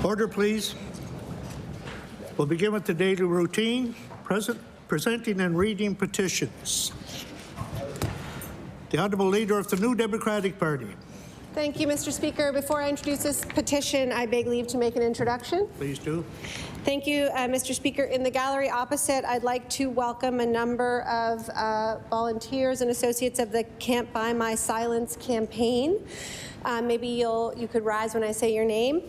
Order, please. We'll begin with the daily routine, presenting and reading petitions. The Honourable Leader of the New Democratic Party. Thank you, Mr. Speaker. Before I introduce this petition, I beg leave to make an introduction. Please do. Thank you, Mr. Speaker. In the gallery opposite, I'd like to welcome a number of volunteers and associates of the Can't Buy My Silence campaign. Maybe you could rise when I say your name.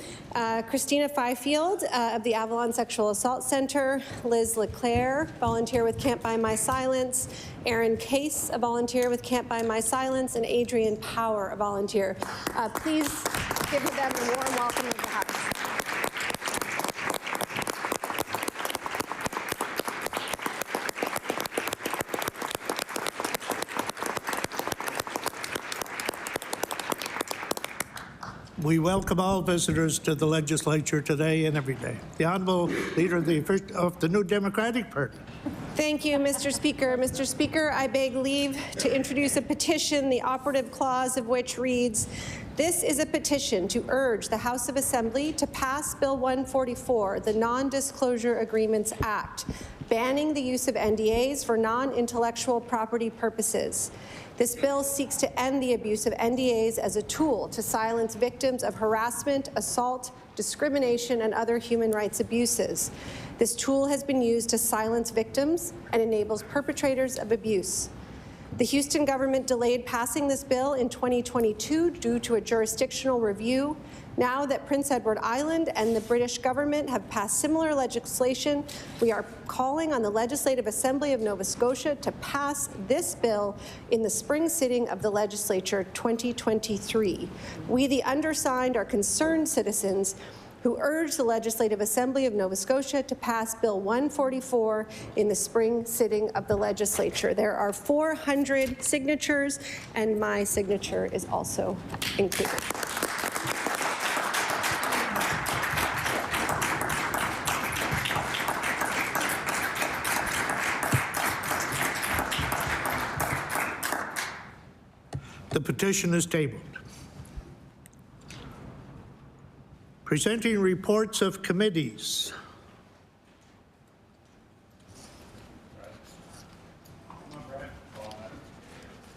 Christina Fifield of the Avalon Sexual Assault Center, Liz LeClaire, volunteer with Can't Buy My Silence, Aaron Case, a volunteer with Can't Buy My Silence, and Adrian Power, a volunteer. Please give them a warm welcome to the House. We welcome all visitors to the legislature today and every day. The Honourable Leader of the New Democratic Party. Thank you, Mr. Speaker. Mr. Speaker, I beg leave to introduce a petition, the operative clause of which reads, "This is a petition to urge the House of Assembly to pass Bill 144, the Non-Disclosure Agreements Act, banning the use of NDAs for non-intellectual property purposes. This bill seeks to end the abuse of NDAs as a tool to silence victims of harassment, assault, discrimination, and other human rights abuses. This tool has been used to silence victims and enables perpetrators of abuse. The Houston government delayed passing this bill in 2022 due to a jurisdictional review. Now that Prince Edward Island and the British government have passed similar legislation, we are calling on the Legislative Assembly of Nova Scotia to pass this bill in the spring sitting of the Legislature 2023. We, the undersigned, are concerned citizens who urge the Legislative Assembly of Nova Scotia to pass Bill 144 in the spring sitting of the Legislature. There are 400 signatures, and my signature is also included. The petition is tabled. Presenting reports of committees.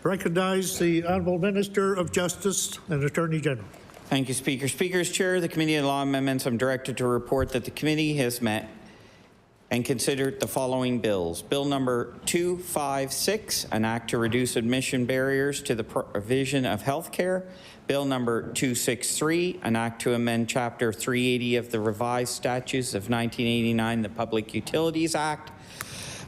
Recognize the Honourable Minister of Justice and Attorney General. Thank you, Speaker. Speaker, as Chair of the Committee on Law Amendments, I'm directed to report that the committee has met and considered the following bills. Bill number 256, an act to reduce admission barriers to the provision of health care. Bill number 263, an act to amend Chapter 380 of the revised statutes of 1989, the Public Utilities Act.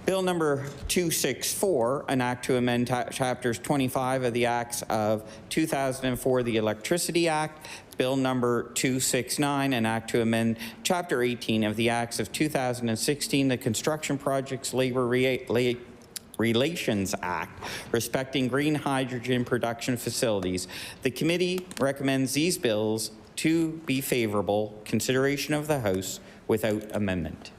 Bill number 264, an act to amend Chapters 25 of the Acts of 2004, the Electricity Act. Bill number 269, an act to amend Chapter 18 of the Acts of 2016, the Construction Projects Labor Relations Act, respecting green hydrogen production facilities. The committee recommends these bills to be favorable consideration of the House without amendment.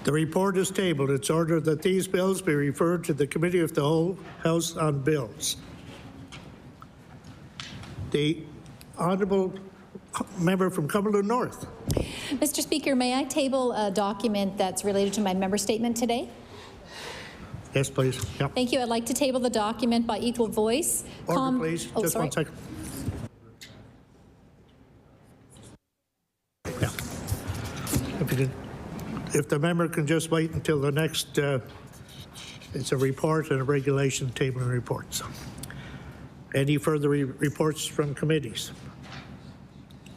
The report is tabled. It's ordered that these bills be referred to the Committee of the Whole House on Bills. The Honourable Member from Cumberland North. Mr. Speaker, may I table a document that's related to my member statement today? Yes, please. Yep. Thank you. I'd like to table the document by equal voice. Order, please. Just sorry. 1 second. Yeah. If the member can just wait until the next, it's a report and a regulation tabling reports. Any further reports from committees?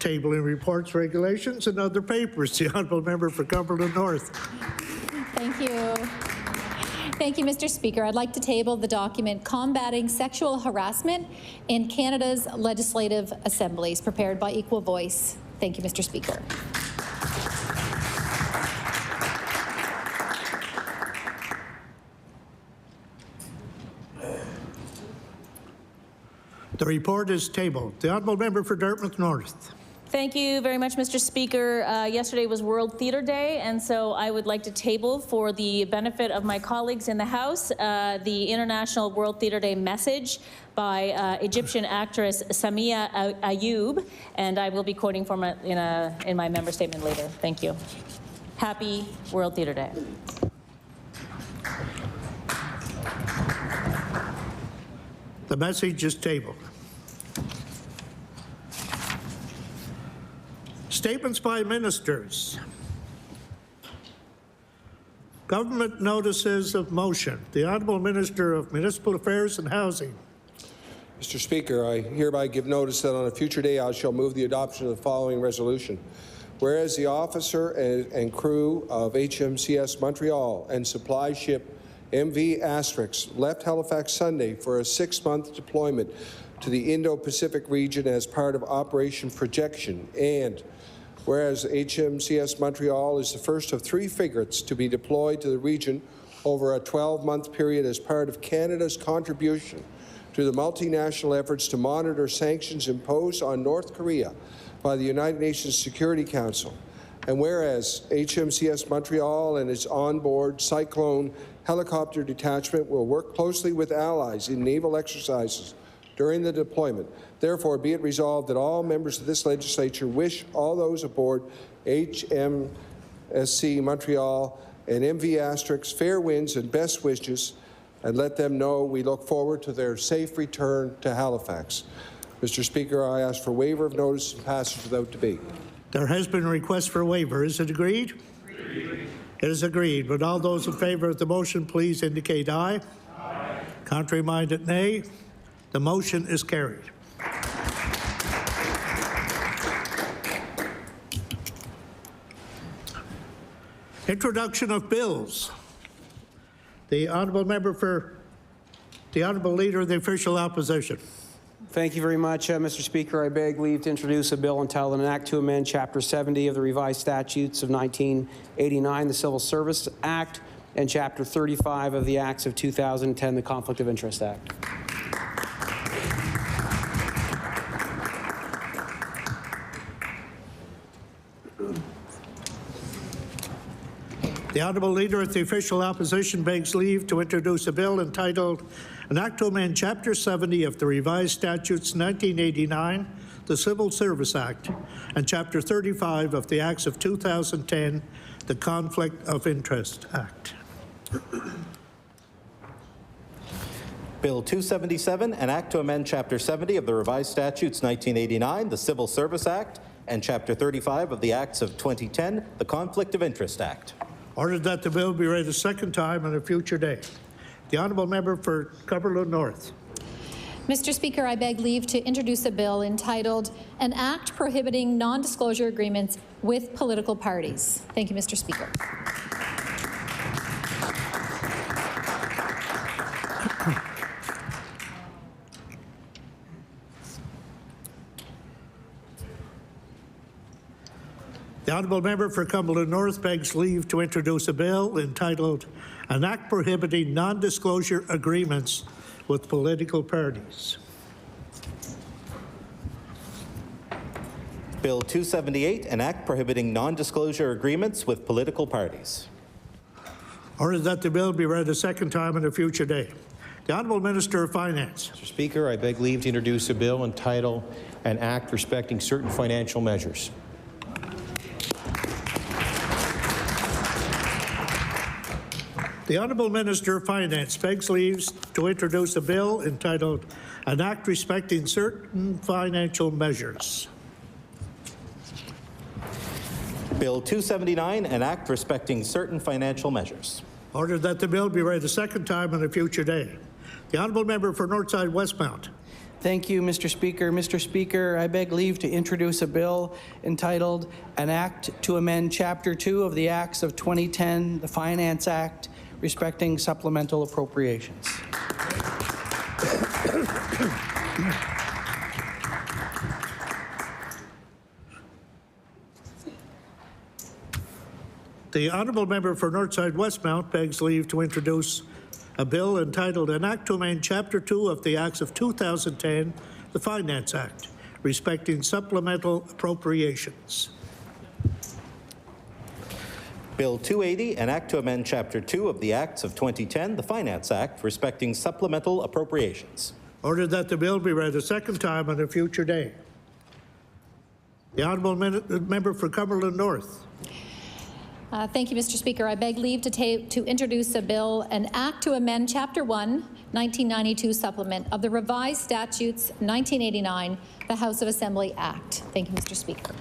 Tabling reports, regulations, and other papers. The Honourable Member for Cumberland North. Thank you. Thank you, Mr. Speaker. I'd like to table the document Combating Sexual Harassment in Canada's Legislative Assemblies, prepared by Equal Voice. Thank you, Mr. Speaker. The report is tabled. The Honourable Member for Dartmouth North. Thank you very much, Mr. Speaker. Yesterday was World Theatre Day, and so I would like to table, for the benefit of my colleagues in the House, the International World Theatre Day message by Egyptian actress Samia Ayoub, and I will be quoting from it in my member statement later. Thank you. Happy World Theatre Day. The message is tabled. Statements by ministers. Government notices of motion. The Honourable Minister of Municipal Affairs and Housing. Mr. Speaker, I hereby give notice that on a future day I shall move the adoption of the following resolution. Whereas the officer and crew of HMCS Montreal and supply ship MV* left Halifax Sunday for a 6-month deployment to the Indo-Pacific region as part of Operation Projection, and whereas HMCS Montreal is the first of 3 frigates to be deployed to the region over a 12-month period as part of Canada's contribution to the multinational efforts to monitor sanctions imposed on North Korea by the United Nations Security Council. And whereas HMCS Montreal and its onboard Cyclone helicopter detachment will work closely with allies in naval exercises during the deployment, therefore be it resolved that all members of this legislature wish all those aboard HMSC Montreal and MV* fair winds and best wishes, and let them know we look forward to their safe return to Halifax. Mr. Speaker, I ask for waiver of notice and passage without debate. There has been a request for waiver. Is it agreed? Agreed. It is agreed. Would all those in favour of the motion please indicate aye. Aye. Contrary-minded, nay. The motion is carried. Introduction of bills. The Honourable Leader of the Official Opposition. Thank you very much, Mr. Speaker. I beg leave to introduce a bill entitled An Act to Amend Chapter 70 of the Revised Statutes of 1989, the Civil Service Act, and Chapter 35 of the Acts of 2010, the Conflict of Interest Act. The Honourable Leader of the Official Opposition begs leave to introduce a bill entitled An Act to Amend Chapter 70 of the Revised Statutes 1989, the Civil Service Act, and Chapter 35 of the Acts of 2010, the Conflict of Interest Act. Bill 277, an act to amend Chapter 70 of the Revised Statutes 1989, the Civil Service Act, and Chapter 35 of the Acts of 2010, the Conflict of Interest Act. Ordered that the bill be read a second time on a future day. The Honourable Member for Cumberland North. Mr. Speaker, I beg leave to introduce a bill entitled An Act Prohibiting Non-Disclosure Agreements with Political Parties. Thank you, Mr. Speaker. The Honourable Member for Cumberland North begs leave to introduce a bill entitled An Act Prohibiting Non-Disclosure Agreements with Political Parties. Bill 278, an act prohibiting non-disclosure agreements with political parties. Ordered that the bill be read a second time on a future day. The Honourable Minister of Finance. Mr. Speaker, I beg leave to introduce a bill entitled An Act Respecting Certain Financial Measures. The Honourable Minister of Finance begs leave to introduce a bill entitled An Act Respecting Certain Financial Measures. Bill 279, an act respecting certain financial measures. Ordered that the bill be read a second time on a future day. The Honourable Member for Northside Westmount. Thank you, Mr. Speaker. Mr. Speaker, I beg leave to introduce a bill entitled An Act to Amend Chapter 2 of the Acts of 2010, the Finance Act, respecting supplemental appropriations. The Honourable Member for Northside Westmount begs leave to introduce a bill entitled An Act to Amend Chapter 2 of the Acts of 2010, the Finance Act, respecting supplemental appropriations. Bill 280, an act to amend Chapter 2 of the Acts of 2010, the Finance Act, respecting supplemental appropriations. Ordered that the bill be read a second time on a future day. The Honourable Member for Cumberland North. Thank you, Mr. Speaker. I beg leave to introduce a bill, an act to amend Chapter 1, 1992 supplement of the Revised Statutes 1989, the House of Assembly Act. Thank you, Mr. Speaker.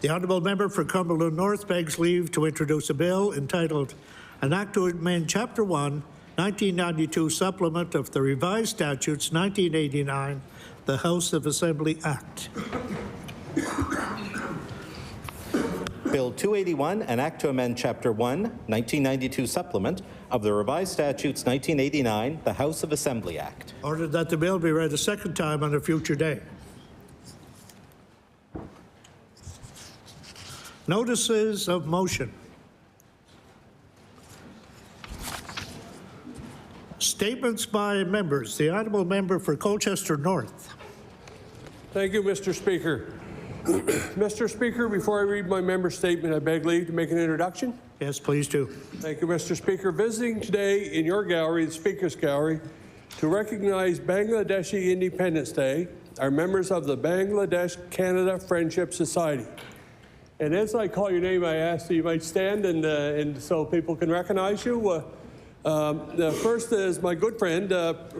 The Honourable Member for Cumberland North begs leave to introduce a bill entitled An Act to Amend Chapter 1, 1992 Supplement of the Revised Statutes 1989, the House of Assembly Act. Bill 281, an act to amend Chapter 1, 1992 Supplement of the Revised Statutes 1989, the House of Assembly Act. Ordered that the bill be read a second time on a future day. Notices of motion. Statements by members. The Honourable Member for Colchester North. Thank you, Mr. Speaker. Mr. Speaker, before I read my member statement, I beg leave to make an introduction. Yes, please do. Thank you, Mr. Speaker. Visiting today in your gallery, the Speaker's Gallery, to recognize Bangladeshi Independence Day are members of the Bangladesh-Canada Friendship Society. And as I call your name, I ask that you might stand and so people can recognize you. The first is my good friend,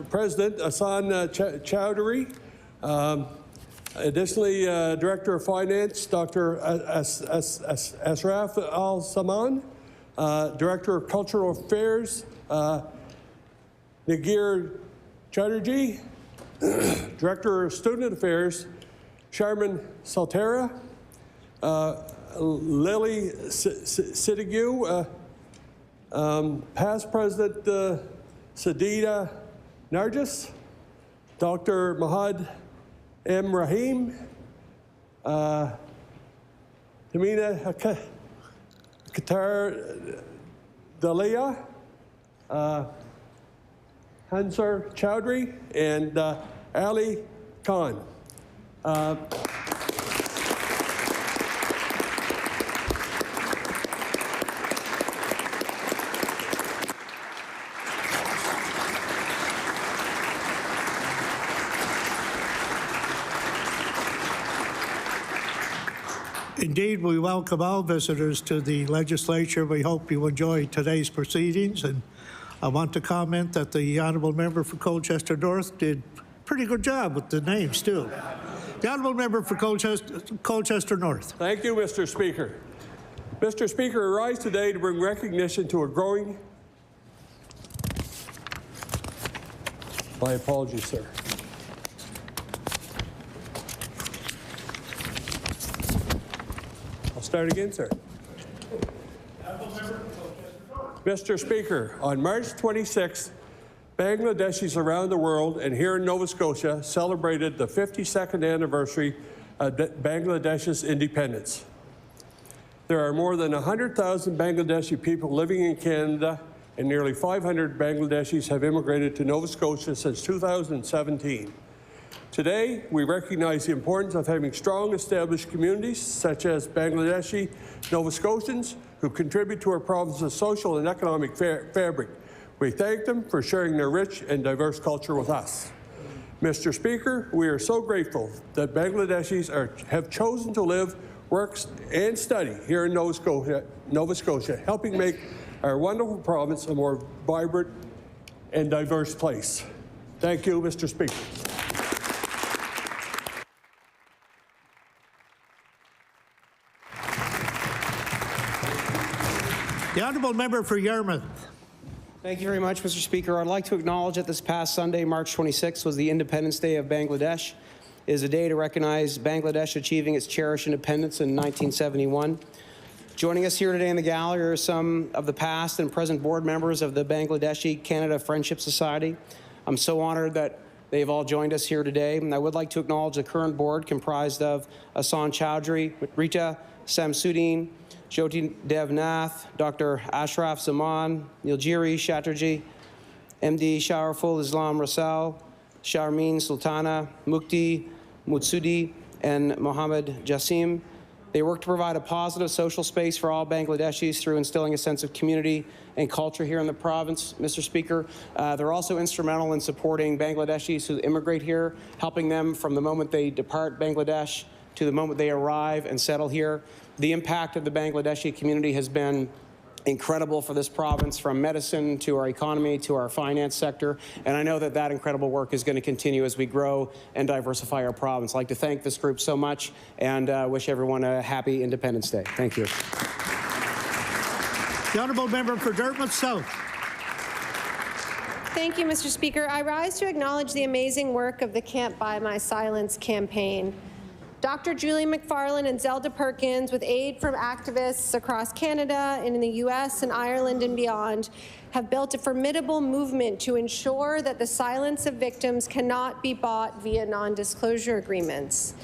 President Hassan Chowdhury. Additionally, Director of Finance, Dr. Ashraf Al-Saman. Director of Cultural Affairs, Nagir Chatterjee. Director of Student Affairs, Sharman Saltera. Lily Sitigu, past President Sadida Nargis, Dr. Mahad M. Rahim, Tamina Qatar Dalia, Hansar Chowdhury, and Ali Khan. Indeed, we welcome all visitors to the legislature. We hope you enjoy today's proceedings. And I want to comment that the Honourable Member for Colchester North did a pretty good job with the names, too. The Honourable Member for Colchester North. Thank you, Mr. Speaker. Mr. Speaker, I rise today to bring recognition to a growing... My apologies, sir. Start again, sir. Mr. Speaker, on March 26th, Bangladeshis around the world and here in Nova Scotia celebrated the 52nd anniversary of Bangladesh's independence. There are more than 100,000 Bangladeshi people living in Canada, and nearly 500 Bangladeshis have immigrated to Nova Scotia since 2017. Today, we recognize the importance of having strong established communities such as Bangladeshi Nova Scotians who contribute to our province's social and economic fabric. We thank them for sharing their rich and diverse culture with us. Mr. Speaker, we are so grateful that Bangladeshis have chosen to live, work, and study here in Nova Scotia, helping make our wonderful province a more vibrant and diverse place. Thank you, Mr. Speaker. The Honourable Member for Yarmouth. Thank you very much, Mr. Speaker. I'd like to acknowledge that this past Sunday, March 26th, was the Independence Day of Bangladesh. It is a day to recognize Bangladesh achieving its cherished independence in 1971. Joining us here today in the gallery are some of the past and present board members of the Bangladeshi Canada Friendship Society. I'm so honored that they've all joined us here today. And I would like to acknowledge the current board comprised of Hassan Chowdhury, Rita Samsudeen, Jyoti Devnath, Dr. Ashraf Zaman, Niljiri Chatterjee, MD Shawarful Islam Rasal, Sharmeen Sultana, Mukti Mutsudi, and Mohammed Jassim. They work to provide a positive social space for all Bangladeshis through instilling a sense of community and culture here in the province, Mr. Speaker. They're also instrumental in supporting Bangladeshis who immigrate here, helping them from the moment they depart Bangladesh to the moment they arrive and settle here. The impact of the Bangladeshi community has been incredible for this province, from medicine to our economy to our finance sector, and I know that that incredible work is going to continue as we grow and diversify our province. I'd like to thank this group so much and wish everyone a happy Independence Day. Thank you. The honourable member for Dartmouth South. Thank you, Mr. Speaker. I rise to acknowledge the amazing work of the Can't Buy My Silence campaign. Dr. Julie McFarlane and Zelda Perkins, with aid from activists across Canada and in the US and Ireland and beyond, have built a formidable movement to ensure that the silence of victims cannot be bought via non-disclosure agreements.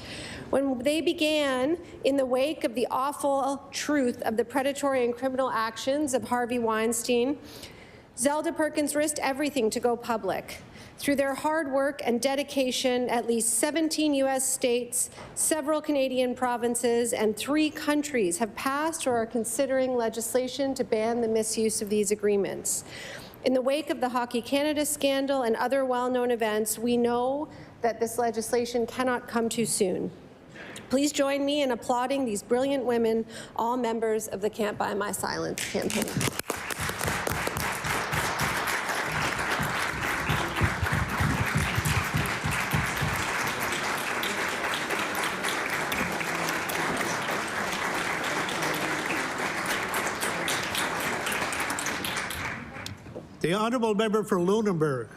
When they began in the wake of the awful truth of the predatory and criminal actions of Harvey Weinstein, Zelda Perkins risked everything to go public. Through their hard work and dedication, at least 17 U.S. states, several Canadian provinces, and 3 countries have passed or are considering legislation to ban the misuse of these agreements. In the wake of the Hockey Canada scandal and other well-known events, we know that this legislation cannot come too soon. Please join me in applauding these brilliant women, all members of the Can't Buy My Silence campaign. The honourable member for Lunenburg.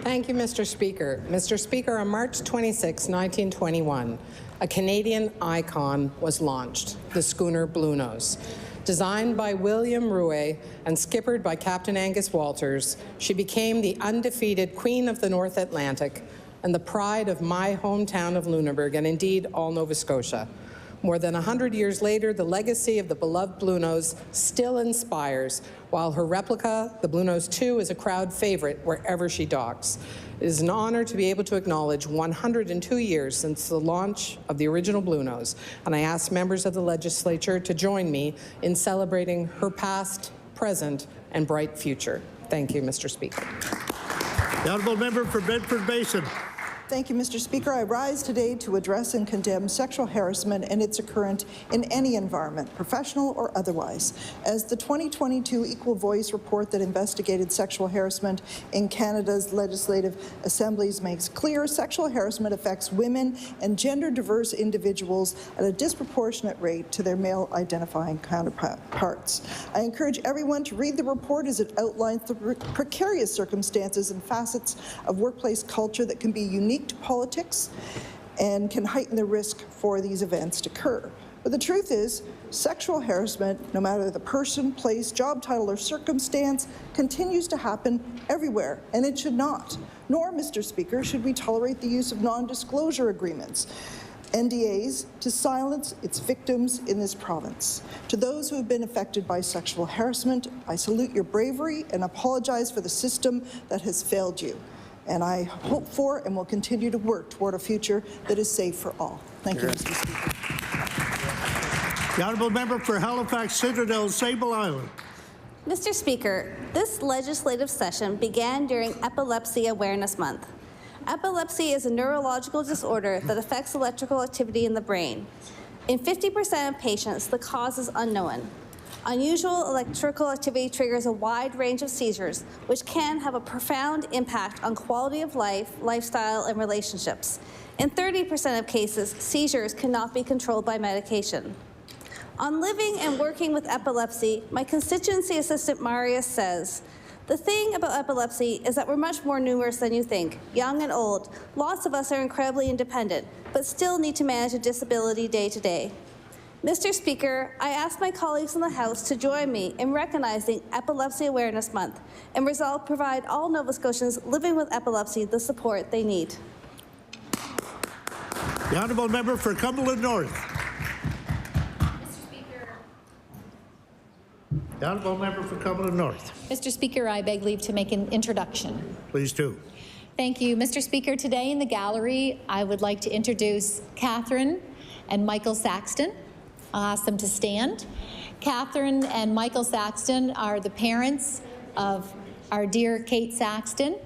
Thank you, Mr. Speaker. Mr. Speaker, on March 26, 1921, a Canadian icon was launched, the schooner Bluenose. Designed by William Rouet and skippered by Captain Angus Walters, she became the undefeated Queen of the North Atlantic and the pride of my hometown of Lunenburg, and indeed all Nova Scotia. More than 100 years later, the legacy of the beloved Bluenose still inspires, while her replica, the Bluenose 2, is a crowd favorite wherever she docks. It is an honor to be able to acknowledge 102 years since the launch of the original Bluenose, and I ask members of the legislature to join me in celebrating her past, present, and bright future. Thank you, Mr. Speaker. The honourable member for Bedford Basin. Thank you, Mr. Speaker. I rise today to address and condemn sexual harassment and its occurrence in any environment, professional or otherwise. As the 2022 Equal Voice report that investigated sexual harassment in Canada's legislative assemblies makes clear, sexual harassment affects women and gender-diverse individuals at a disproportionate rate to their male-identifying counterparts. I encourage everyone to read the report as it outlines the precarious circumstances and facets of workplace culture that can be unique to politics and can heighten the risk for these events to occur. But the truth is, sexual harassment, no matter the person, place, job title, or circumstance, continues to happen everywhere, and it should not. Nor, Mr. Speaker, should we tolerate the use of non-disclosure agreements, NDAs, to silence its victims in this province. To those who have been affected by sexual harassment, I salute your bravery and apologize for the system that has failed you. And I hope for and will continue to work toward a future that is safe for all. Thank you, Mr. Speaker. The honourable member for Halifax Citadel, Sable Island. Mr. Speaker, this legislative session began during Epilepsy Awareness Month. Epilepsy is a neurological disorder that affects electrical activity in the brain. In 50% of patients, the cause is unknown. Unusual electrical activity triggers a wide range of seizures, which can have a profound impact on quality of life, lifestyle, and relationships. In 30% of cases, seizures cannot be controlled by medication. On living and working with epilepsy, my constituency assistant Marius says, "The thing about epilepsy is that we're much more numerous than you think, young and old. Lots of us are incredibly independent, but still need to manage a disability day to day." Mr. Speaker, I ask my colleagues in the House to join me in recognizing Epilepsy Awareness Month and resolve to provide all Nova Scotians living with epilepsy the support they need. The The honourable member for Cumberland North. The honourable member for Cumberland North. Mr. Speaker, I beg leave to make an introduction. Please do. Thank you, Mr. Speaker. Today in the gallery, I would like to introduce Catherine and Michael Saxton. I'll ask them to stand. Catherine and Michael Saxton are the parents of our dear Kate Saxton.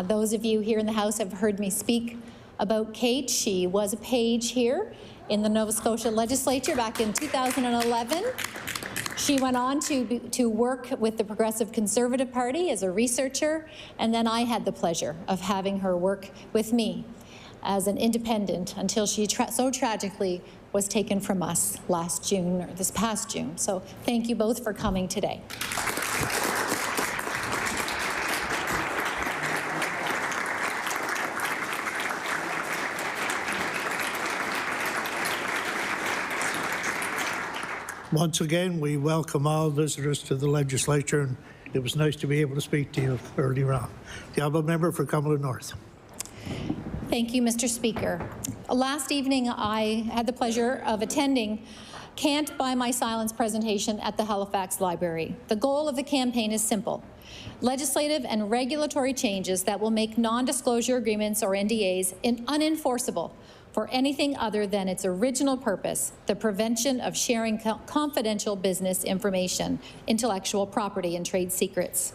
Those of you here in the House have heard me speak about Kate. She was a page here in the Nova Scotia Legislature back in 2011. She went on to work with the Progressive Conservative Party as a researcher, and then I had the pleasure of having her work with me as an independent until she so tragically was taken from us last June, or this past June. So thank you both for coming today. Once again, we welcome all visitors to the legislature, and it was nice to be able to speak to you earlier on. The honourable member for Cumberland North. Thank you, Mr. Speaker. Last evening, I had the pleasure of attending Can't Buy My Silence presentation at the Halifax Library. The goal of the campaign is simple: legislative and regulatory changes that will make non-disclosure agreements, or NDAs, unenforceable for anything other than its original purpose, the prevention of sharing confidential business information, intellectual property, and trade secrets.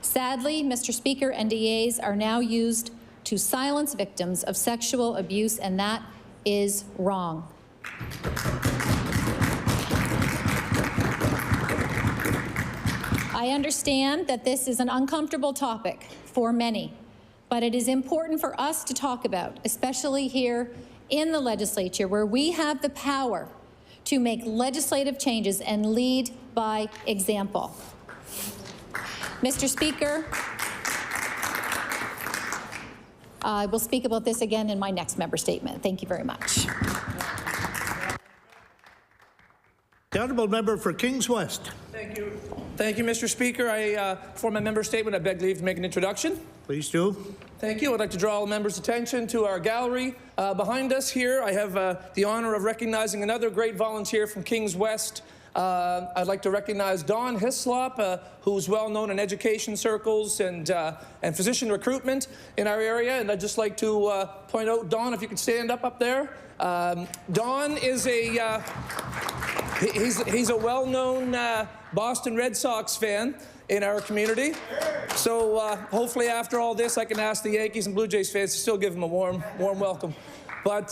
Sadly, Mr. Speaker, NDAs are now used to silence victims of sexual abuse, and that is wrong. I understand that this is an uncomfortable topic for many, but it is important for us to talk about, especially here in the legislature, where we have the power to make legislative changes and lead by example. Mr. Speaker, I will speak about this again in my next member statement. Thank you very much. The honourable member for Kings West. Thank you. Thank you, Mr. Speaker. For my member statement, I beg leave to make an introduction. Please do. Thank you. I'd like to draw all members' attention to our gallery. Behind us here, I have the honor of recognizing another great volunteer from Kings West. I'd like to recognize Dawn Hislop, who's well known in education circles and physician recruitment in our area. And I'd just like to point out, Dawn, if you could stand up there. Dawn is he's a well-known Boston Red Sox fan in our community. So hopefully after all this, I can ask the Yankees and Blue Jays fans to still give him a warm welcome. But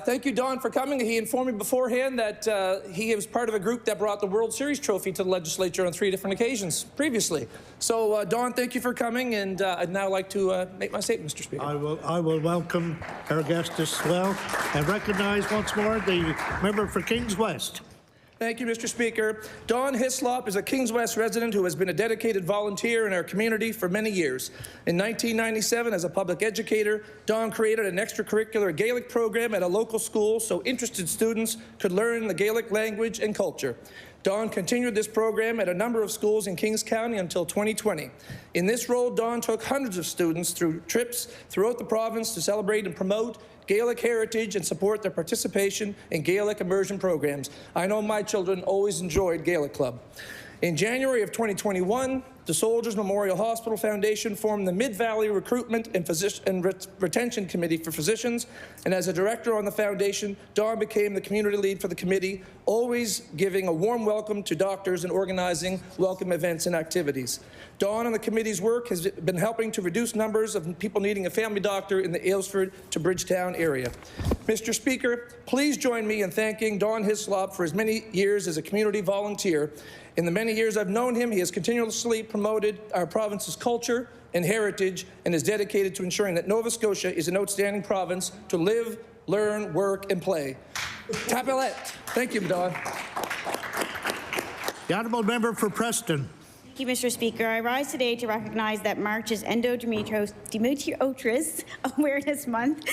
thank you, Don, for coming. He informed me beforehand that he was part of a group that brought the World Series trophy to the legislature on 3 different occasions previously. So, Don, thank you for coming, and I'd now like to make my statement, Mr. Speaker. I will welcome our guest as well and recognize once more the member for Kings West. Thank you, Mr. Speaker. Dawn Hislop is a Kings West resident who has been a dedicated volunteer in our community for many years. In 1997, as a public educator, Dawn created an extracurricular Gaelic program at a local school so interested students could learn the Gaelic language and culture. Dawn continued this program at a number of schools in Kings County until 2020. In this role, Dawn took hundreds of students through trips throughout the province to celebrate and promote Gaelic heritage and support their participation in Gaelic immersion programs. I know my children always enjoyed Gaelic Club. In January of 2021, the Soldiers Memorial Hospital Foundation formed the Mid-Valley Recruitment and Retention Committee for Physicians, and as a director on the foundation, Dawn became the community lead for the committee, always giving a warm welcome to doctors and organizing welcome events and activities. Dawn and the committee's work has been helping to reduce numbers of people needing a family doctor in the Aylesford to Bridgetown area. Mr. Speaker, please join me in thanking Dawn Hislop for his many years as a community volunteer. In the many years I've known him, he has continuously promoted our province's culture and heritage and is dedicated to ensuring that Nova Scotia is an outstanding province to live, learn, work, and play. Tapalet. Thank you, Dawn. The honourable member for Preston. Thank you, Mr. Speaker. I rise today to recognize that March is Endometriosis Awareness Month.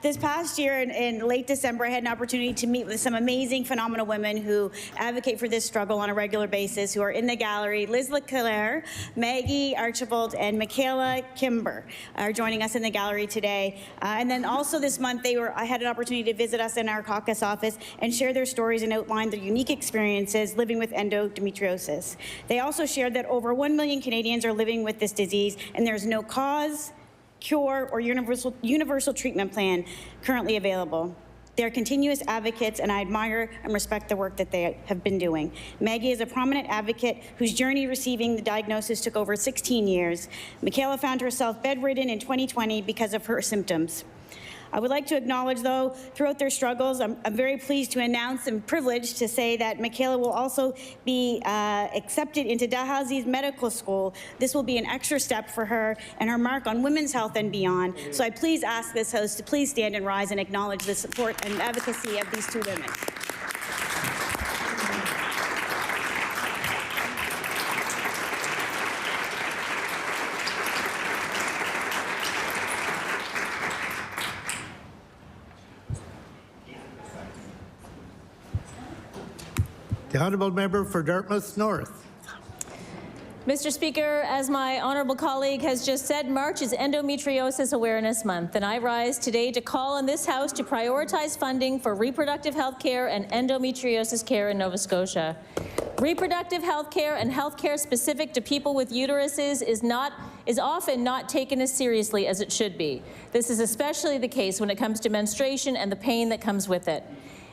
This past year in late December, I had an opportunity to meet with some amazing, phenomenal women who advocate for this struggle on a regular basis, who are in the gallery. Liz LeClaire, Maggie Archibald, and Michaela Kimber are joining us in the gallery today. And then also this month, I had an opportunity to visit us in our caucus office and share their stories and outline their unique experiences living with endometriosis. They also shared that over 1 million Canadians are living with this disease, and there's no cause, cure, or universal treatment plan currently available. They're continuous advocates, and I admire and respect the work that they have been doing. Maggie is a prominent advocate whose journey receiving the diagnosis took over 16 years. Michaela found herself bedridden in 2020 because of her symptoms. I would like to acknowledge, though, throughout their struggles, I'm very pleased to announce and privileged to say that Michaela will also be accepted into Dalhousie's medical school. This will be an extra step for her and her mark on women's health and beyond. So I please ask this House to please stand and rise and acknowledge the support and advocacy of these two women. The honourable member for Dartmouth North. Mr. Speaker, as my honourable colleague has just said, March is Endometriosis Awareness Month, and I rise today to call on this House to prioritise funding for reproductive health care and endometriosis care in Nova Scotia. Reproductive health care and health care specific to people with uteruses is often not taken as seriously as it should be. This is especially the case when it comes to menstruation and the pain that comes with it.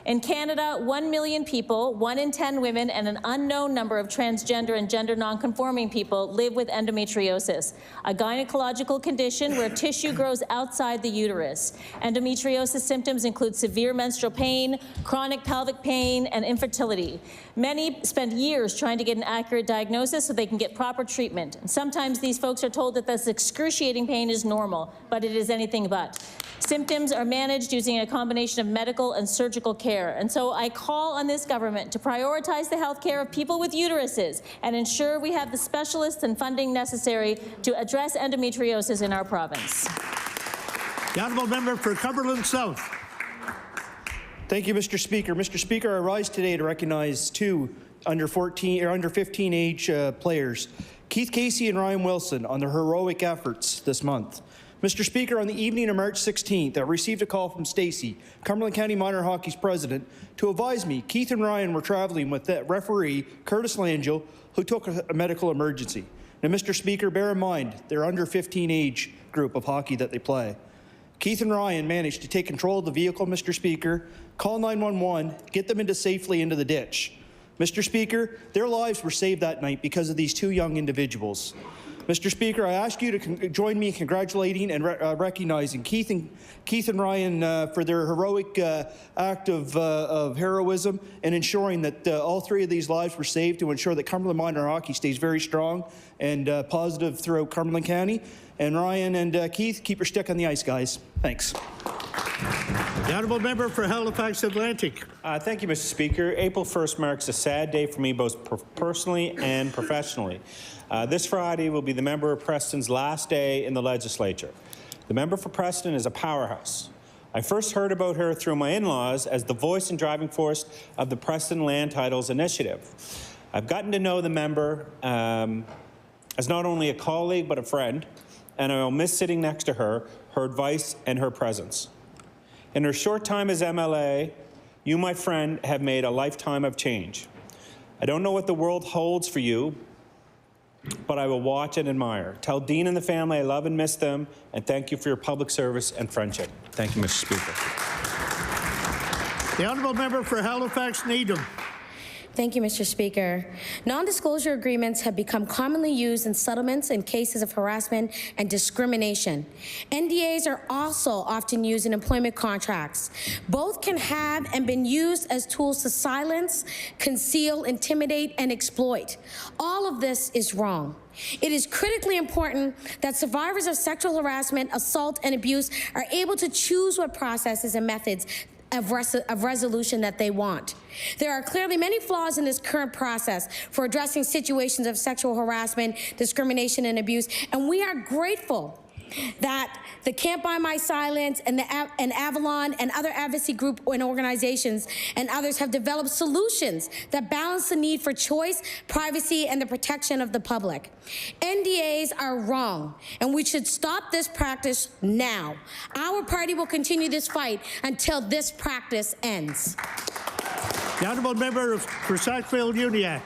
In Canada, 1 million people, 1 in 10 women, and an unknown number of transgender and gender nonconforming people live with endometriosis, a gynecological condition where tissue grows outside the uterus. Endometriosis symptoms include severe menstrual pain, chronic pelvic pain, and infertility. Many spend years trying to get an accurate diagnosis so they can get proper treatment. And sometimes these folks are told that this excruciating pain is normal, but it is anything but. Symptoms are managed using a combination of medical and surgical care. And so I call on this government to prioritize the health care of people with uteruses and ensure we have the specialists and funding necessary to address endometriosis in our province. The honourable member for Cumberland South. Thank you, Mr. Speaker. Mr. Speaker, I rise today to recognize two under 15 age players, Keith Casey and Ryan Wilson, on their heroic efforts this month. Mr. Speaker, on the evening of March 16th, I received a call from Stacey, Cumberland County Minor Hockey's president, to advise me Keith and Ryan were traveling with the referee, Curtis Langell, who took a medical emergency. Now, Mr. Speaker, bear in mind, they're under 15 age group of hockey that they play. Keith and Ryan managed to take control of the vehicle, Mr. Speaker, call 911, get them safely into the ditch. Mr. Speaker, their lives were saved that night because of these two young individuals. Mr. Speaker, I ask you to join me in congratulating and recognizing Keith and Ryan for their heroic act of heroism and ensuring that all three of these lives were saved to ensure that Cumberland Minor Hockey stays very strong and positive throughout Cumberland County. And Ryan and Keith, keep your stick on the ice, guys. Thanks. The honourable member for Halifax Atlantic. Thank you, Mr. Speaker. April 1st marks a sad day for me, both personally and professionally. This Friday will be the member of Preston's last day in the legislature. The member for Preston is a powerhouse. I first heard about her through my in-laws as the voice and driving force of the Preston Land Titles Initiative. I've gotten to know the member as not only a colleague but a friend, and I will miss sitting next to her advice and her presence. In her short time as MLA, you, my friend, have made a lifetime of change. I don't know what the world holds for you, but I will watch and admire. Tell Dean and the family I love and miss them, and thank you for your public service and friendship. Thank you, Mr. Speaker. The honourable member for Halifax Needham. Thank you, Mr. Speaker. Non-disclosure agreements have become commonly used in settlements in cases of harassment and discrimination. NDAs are also often used in employment contracts. Both can have and been used as tools to silence, conceal, intimidate, and exploit. All of this is wrong. It is critically important that survivors of sexual harassment, assault, and abuse are able to choose what processes and methods of resolution that they want. There are clearly many flaws in this current process for addressing situations of sexual harassment, discrimination, and abuse, and we are grateful that the Can't Buy My Silence and Avalon and other advocacy group and organizations and others have developed solutions that balance the need for choice, privacy, and the protection of the public. NDAs are wrong, and we should stop this practice now. Our party will continue this fight until this practice ends. The Honourable Member for Sackville-Uniacke.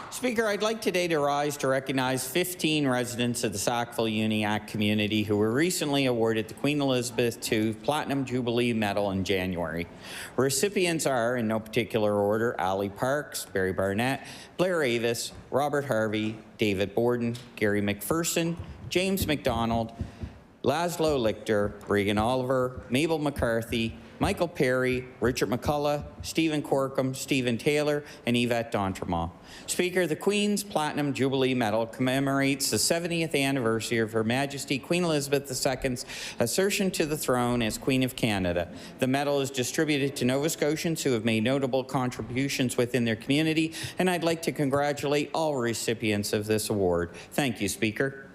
Speaker, I'd like today to rise to recognize 15 residents of the Sackville-Uniacke community who were recently awarded the Queen Elizabeth II Platinum Jubilee Medal in January. Recipients are, in no particular order, Ali Parks, Barry Barnett, Blair Avis, Robert Harvey, David Borden, Gary McPherson, James McDonald, Laszlo Lichter, Regan Oliver, Mabel McCarthy, Michael Perry, Richard McCullough, Stephen Corkum, Stephen Taylor, and Yvette D'Entremont. Speaker, the Queen's Platinum Jubilee Medal commemorates the 70th anniversary of Her Majesty Queen Elizabeth II's assertion to the throne as Queen of Canada. The medal is distributed to Nova Scotians who have made notable contributions within their community, and I'd like to congratulate all recipients of this award. Thank you, Speaker.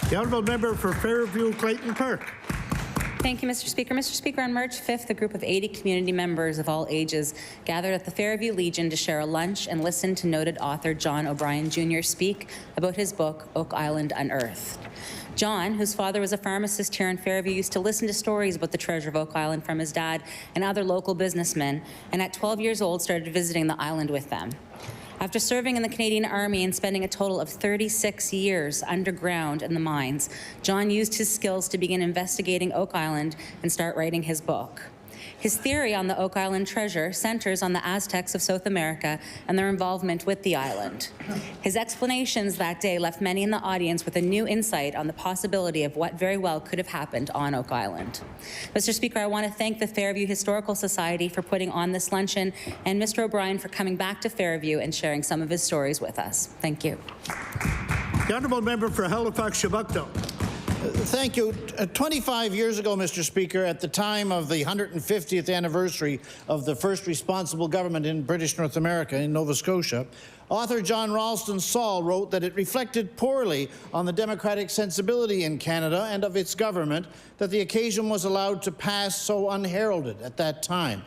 The Honourable Member for Fairview Clayton Park. Thank you, Mr. Speaker. Mr. Speaker, on March 5th, a group of 80 community members of all ages gathered at the Fairview Legion to share a lunch and listen to noted author John O'Brien Jr. speak about his book, Oak Island Unearthed. John, whose father was a pharmacist here in Fairview, used to listen to stories about the treasure of Oak Island from his dad and other local businessmen, and at 12 years old started visiting the island with them. After serving in the Canadian Army and spending a total of 36 years underground in the mines, John used his skills to begin investigating Oak Island and start writing his book. His theory on the Oak Island treasure centers on the Aztecs of South America and their involvement with the island. His explanations that day left many in the audience with a new insight on the possibility of what very well could have happened on Oak Island. Mr. Speaker, I want to thank the Fairview Historical Society for putting on this luncheon and Mr. O'Brien for coming back to Fairview and sharing some of his stories with us. Thank you. The Honourable Member for Halifax-Chebucto. Thank you. 25 years ago, Mr. Speaker, at the time of the 150th anniversary of the first responsible government in British North America, in Nova Scotia, author John Ralston Saul wrote that it reflected poorly on the democratic sensibility in Canada and of its government that the occasion was allowed to pass so unheralded at that time.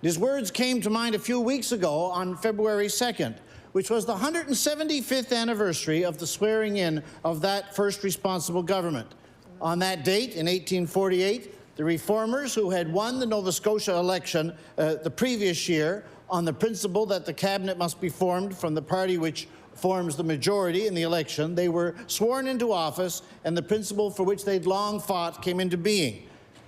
His words came to mind a few weeks ago on February 2nd, which was the 175th anniversary of the swearing in of that first responsible government. On that date, in 1848, the reformers who had won the Nova Scotia election the previous year on the principle that the cabinet must be formed from the party which forms the majority in the election, they were sworn into office, and the principle for which they'd long fought came into being.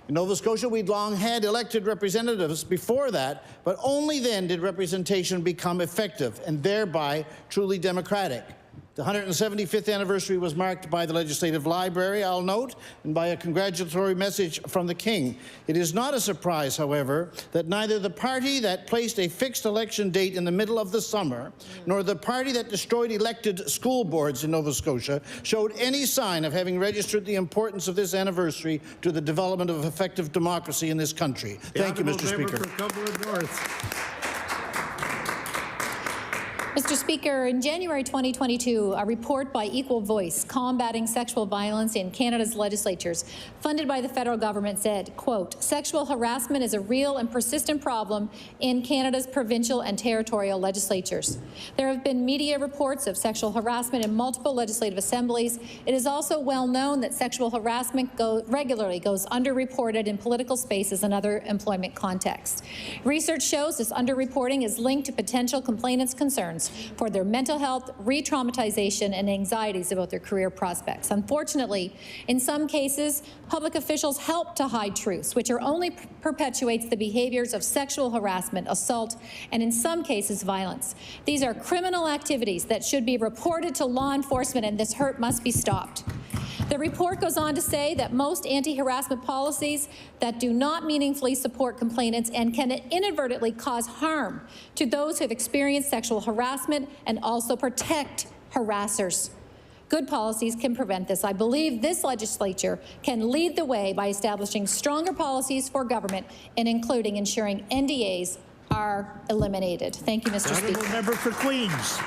In Nova Scotia, we'd long had elected representatives before that, but only then did representation become effective and thereby truly democratic. The 175th anniversary was marked by the Legislative Library, I'll note, and by a congratulatory message from the King. It is not a surprise, however, that neither the party that placed a fixed election date in the middle of the summer, nor the party that destroyed elected school boards in Nova Scotia showed any sign of having registered the importance of this anniversary to the development of effective democracy in this country. Thank you, Mr. Speaker. For Cumberland North. Mr. Speaker, in January 2022, a report by Equal Voice, Combating Sexual Violence in Canada's Legislatures, funded by the federal government, said, quote, sexual harassment is a real and persistent problem in Canada's provincial and territorial legislatures. There have been media reports of sexual harassment in multiple legislative assemblies. It is also well known that sexual harassment regularly goes underreported in political spaces and other employment contexts. Research shows this underreporting is linked to potential complainants' concerns for their mental health, re-traumatization, and anxieties about their career prospects. Unfortunately, in some cases, public officials help to hide truths, which only perpetuates the behaviors of sexual harassment, assault, and in some cases, violence. These are criminal activities that should be reported to law enforcement, and this hurt must be stopped. The report goes on to say that most anti-harassment policies that do not meaningfully support complainants and can inadvertently cause harm to those who have experienced sexual harassment and also protect harassers. Good policies can prevent this. I believe this legislature can lead the way by establishing stronger policies for government and including ensuring NDAs are eliminated. Thank you, Mr. Speaker. Member for Queens.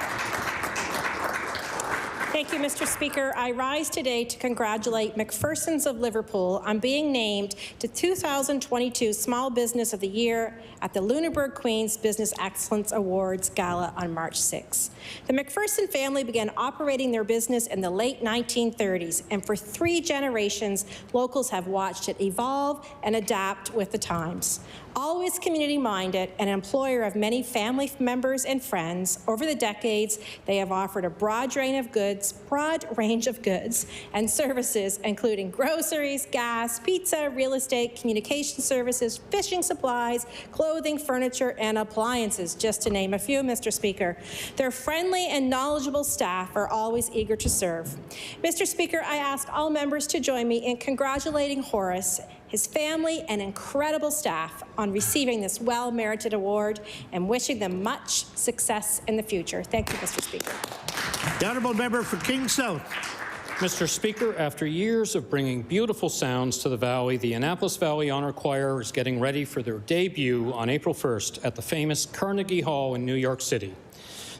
Thank you, Mr. Speaker. I rise today to congratulate McPherson's of Liverpool on being named to 2022 Small Business of the Year at the Lunenburg Queens Business Excellence Awards Gala on March 6. The McPherson family began operating their business in the late 1930s, and for 3 generations, locals have watched it evolve and adapt with the times. Always community-minded, an employer of many family members and friends, over the decades, they have offered a broad range of goods and services, including groceries, gas, pizza, real estate, communication services, fishing supplies, clothing, furniture, and appliances, just to name a few, Mr. Speaker. Their friendly and knowledgeable staff are always eager to serve. Mr. Speaker, I ask all members to join me in congratulating Horace, his family, and incredible staff on receiving this well-merited award and wishing them much success in the future. Thank you, Mr. Speaker. The honourable member for King South. Mr. Speaker, after years of bringing beautiful sounds to the Valley, the Annapolis Valley Honor Choir is getting ready for their debut on April 1st at the famous Carnegie Hall in New York City.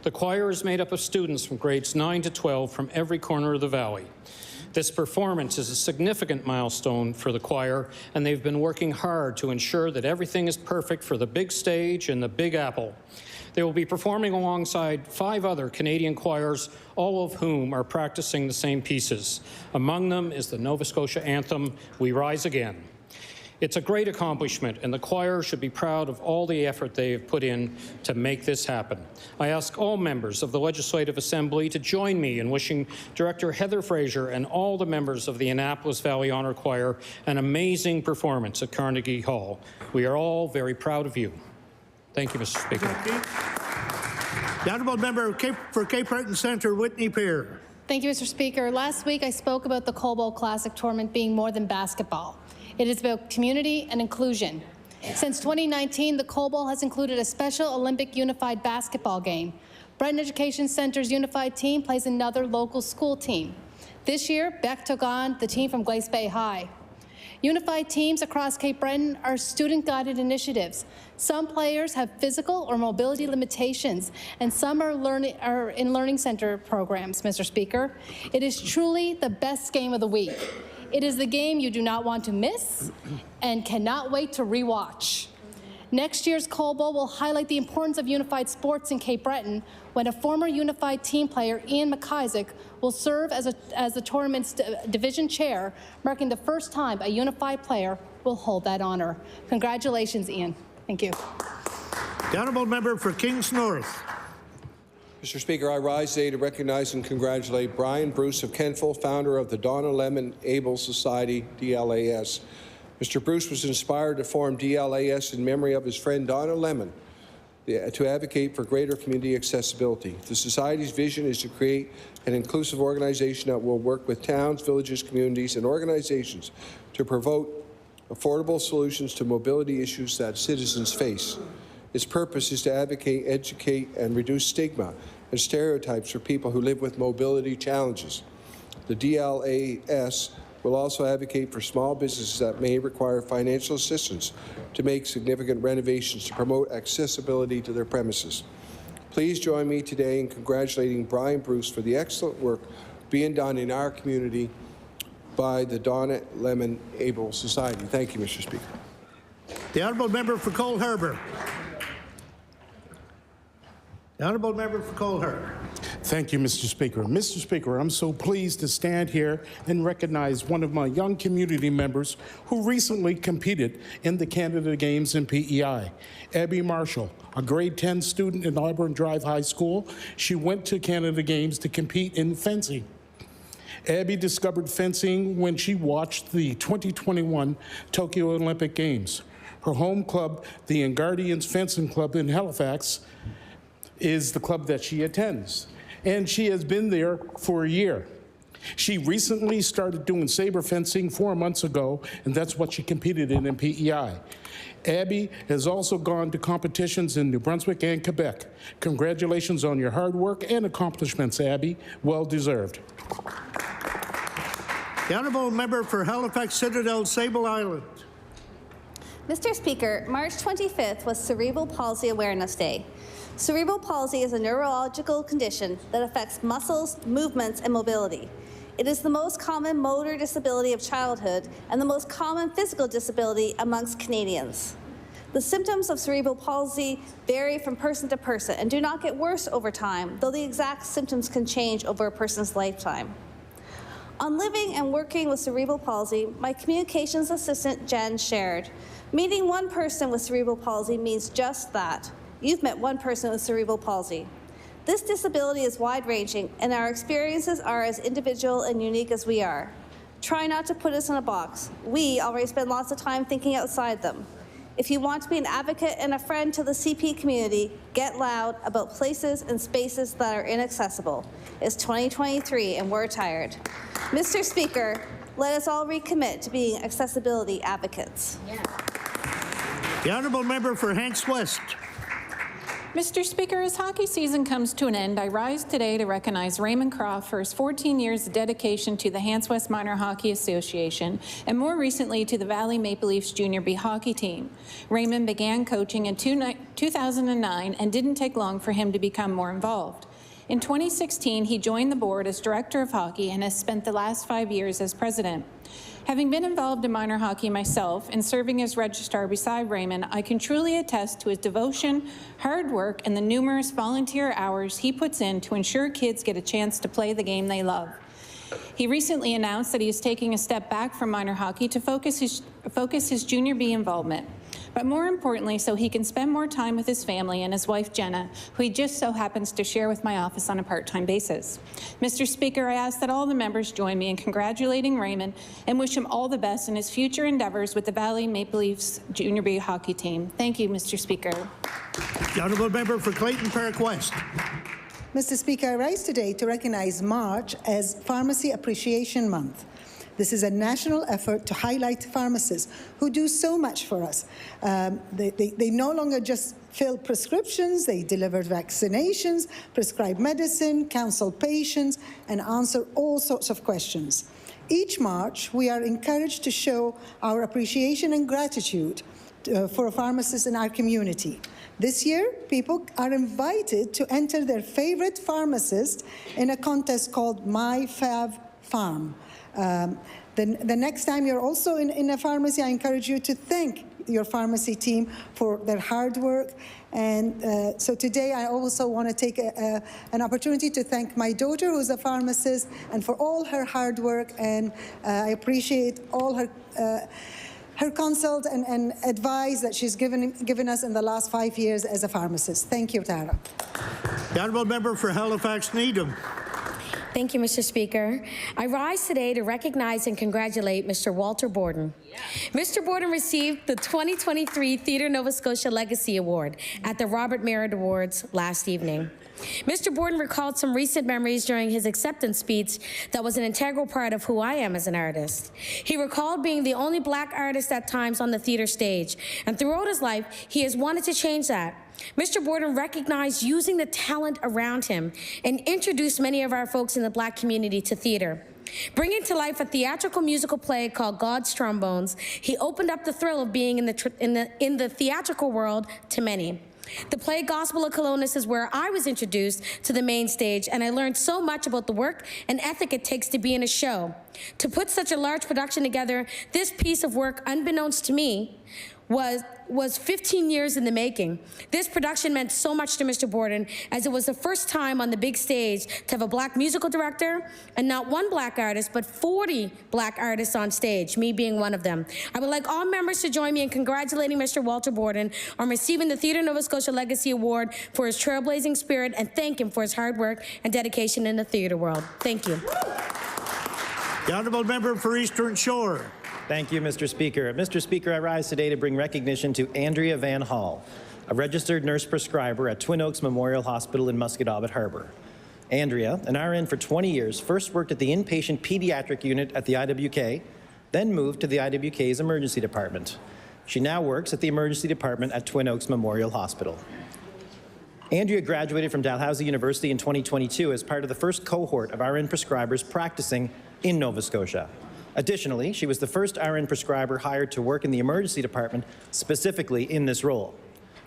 The choir is made up of students from grades 9 to 12 from every corner of the Valley. This performance is a significant milestone for the choir, and they've been working hard to ensure that everything is perfect for the big stage and the Big Apple. They will be performing alongside 5 other Canadian choirs, all of whom are practicing the same pieces. Among them is the Nova Scotia anthem, We Rise Again. It's a great accomplishment, and the choir should be proud of all the effort they have put in to make this happen. I ask all members of the Legislative Assembly to join me in wishing Director Heather Fraser and all the members of the Annapolis Valley Honor Choir an amazing performance at Carnegie Hall. We are all very proud of you. Thank you, Mr. Speaker. The honourable member for Cape Breton Centre, Whitney Peer. Thank you, Mr. Speaker. Last week I spoke about the Coal Classic tournament being more than basketball. It is about community and inclusion. Since 2019, the Coal Bowl has included a special Olympic unified basketball game. Breton Education Centre's unified team plays another local school team. This year, Beck took on the team from Glace Bay High. Unified teams across Cape Breton are student-guided initiatives. Some players have physical or mobility limitations, and some are in learning center programs, Mr. Speaker. It is truly the best game of the week. It is the game you do not want to miss and cannot wait to rewatch. Next year's Coal Bowl will highlight the importance of unified sports in Cape Breton when a former unified team player, Ian McIsaac, will serve as the tournament's division chair, marking the first time a unified player will hold that honor. Congratulations, Ian. Thank you. The honourable member for Kings North. Mr. Speaker, I rise today to recognize and congratulate Brian Bruce of Kentville, founder of the Donna Lemon Able Society, DLAS. Mr. Bruce was inspired to form DLAS in memory of his friend Donna Lemon to advocate for greater community accessibility. The Society's vision is to create an inclusive organization that will work with towns, villages, communities, and organizations to promote affordable solutions to mobility issues that citizens face. Its purpose is to advocate, educate, and reduce stigma and stereotypes for people who live with mobility challenges. The DLAS will also advocate for small businesses that may require financial assistance to make significant renovations to promote accessibility to their premises. Please join me today in congratulating Brian Bruce for the excellent work being done in our community by the Donna Lemon Able Society. Thank you, Mr. Speaker. The honourable member for Cole Harbour. The honourable member for Cole Harbour. Thank you, Mr. Speaker. Mr. Speaker, I'm so pleased to stand here and recognize one of my young community members who recently competed in the Canada Games in PEI, Abby Marshall, a grade 10 student in Auburn Drive High School. She went to Canada Games to compete in fencing. Abby discovered fencing when she watched the 2021 Tokyo Olympic Games. Her home club, the Enguardians Fencing Club in Halifax, is the club that she attends, and she has been there for a year. She recently started doing saber fencing 4 months ago, and that's what she competed in PEI. Abby has also gone to competitions in New Brunswick and Quebec. Congratulations on your hard work and accomplishments, Abby. Well deserved. The honourable member for Halifax Citadel, Sable Island. Mr. Speaker, March 25th was Cerebral Palsy Awareness Day. Cerebral palsy is a neurological condition that affects muscles, movements, and mobility. It is the most common motor disability of childhood and the most common physical disability amongst Canadians. The symptoms of cerebral palsy vary from person to person and do not get worse over time, though the exact symptoms can change over a person's lifetime. On living and working with cerebral palsy, my communications assistant, Jen, shared, meeting one person with cerebral palsy means just that. You've met one person with cerebral palsy. This disability is wide-ranging, and our experiences are as individual and unique as we are. Try not to put us in a box. We already spend lots of time thinking outside them. If you want to be an advocate and a friend to the CP community, get loud about places and spaces that are inaccessible. It's 2023, and we're tired. Mr. Speaker, let us all recommit to being accessibility advocates. Yeah. The honourable member for Hanks West. Mr. Speaker, as hockey season comes to an end, I rise today to recognize Raymond Croft for his 14 years of dedication to the Hants West Minor Hockey Association and more recently to the Valley Maple Leafs Junior B hockey team. Raymond began coaching in 2009 and didn't take long for him to become more involved. In 2016, he joined the board as director of hockey and has spent the last 5 years as president. Having been involved in minor hockey myself and serving as registrar beside Raymond, I can truly attest to his devotion, hard work, and the numerous volunteer hours he puts in to ensure kids get a chance to play the game they love. He recently announced that he is taking a step back from minor hockey to focus his Junior B involvement, but more importantly, so he can spend more time with his family and his wife, Jenna, who he just so happens to share with my office on a part-time basis. Mr. Speaker, I ask that all the members join me in congratulating Raymond and wish him all the best in his future endeavors with the Valley Maple Leafs Junior B hockey team. Thank you, Mr. Speaker. The honourable member for Clayton Park West. Mr. Speaker, I rise today to recognize March as Pharmacy Appreciation Month. This is a national effort to highlight pharmacists who do so much for us. They no longer just fill prescriptions, they deliver vaccinations, prescribe medicine, counsel patients, and answer all sorts of questions. Each March, we are encouraged to show our appreciation and gratitude for pharmacists in our community. This year, people are invited to enter their favorite pharmacist in a contest called My Fav Farm. The next time you're also in a pharmacy, I encourage you to thank your pharmacy team for their hard work. And so today I also want to take an opportunity to thank my daughter, who's a pharmacist, and for all her hard work. And I appreciate all her consult and advice that she's given us in the last 5 years as a pharmacist. Thank you, Tara. The honourable member for Halifax Needham. Thank you, Mr. Speaker. I rise today to recognize and congratulate Mr. Walter Borden. Yeah. Mr. Borden received the 2023 Theatre Nova Scotia Legacy Award at the Robert Merritt Awards last evening. Mr. Borden recalled some recent memories during his acceptance speech that was an integral part of who I am as an artist. He recalled being the only Black artist at times on the theater stage, and throughout his life, he has wanted to change that. Mr. Borden recognized using the talent around him and introduced many of our folks in the Black community to theater. Bringing to life a theatrical musical play called God's Trombones, he opened up the thrill of being in the theatrical world to many. The play Gospel of Colonus is where I was introduced to the main stage, and I learned so much about the work and ethic it takes to be in a show. To put such a large production together, this piece of work, unbeknownst to me, was 15 years in the making. This production meant so much to Mr. Borden, as it was the first time on the big stage to have a Black musical director and not one Black artist, but 40 Black artists on stage, me being one of them. I would like all members to join me in congratulating Mr. Walter Borden on receiving the Theatre Nova Scotia Legacy Award for his trailblazing spirit and thank him for his hard work and dedication in the theatre world. Thank you. The honourable member for Eastern Shore. Thank you, Mr. Speaker. Mr. Speaker, I rise today to bring recognition to Andrea Van Hall, a registered nurse prescriber at Twin Oaks Memorial Hospital in Musquodoboit Harbour. Andrea, an RN for 20 years, first worked at the inpatient pediatric unit at the IWK, then moved to the IWK's emergency department. She now works at the emergency department at Twin Oaks Memorial Hospital. Andrea graduated from Dalhousie University in 2022 as part of the first cohort of RN prescribers practicing in Nova Scotia. Additionally, she was the first RN prescriber hired to work in the emergency department, specifically in this role.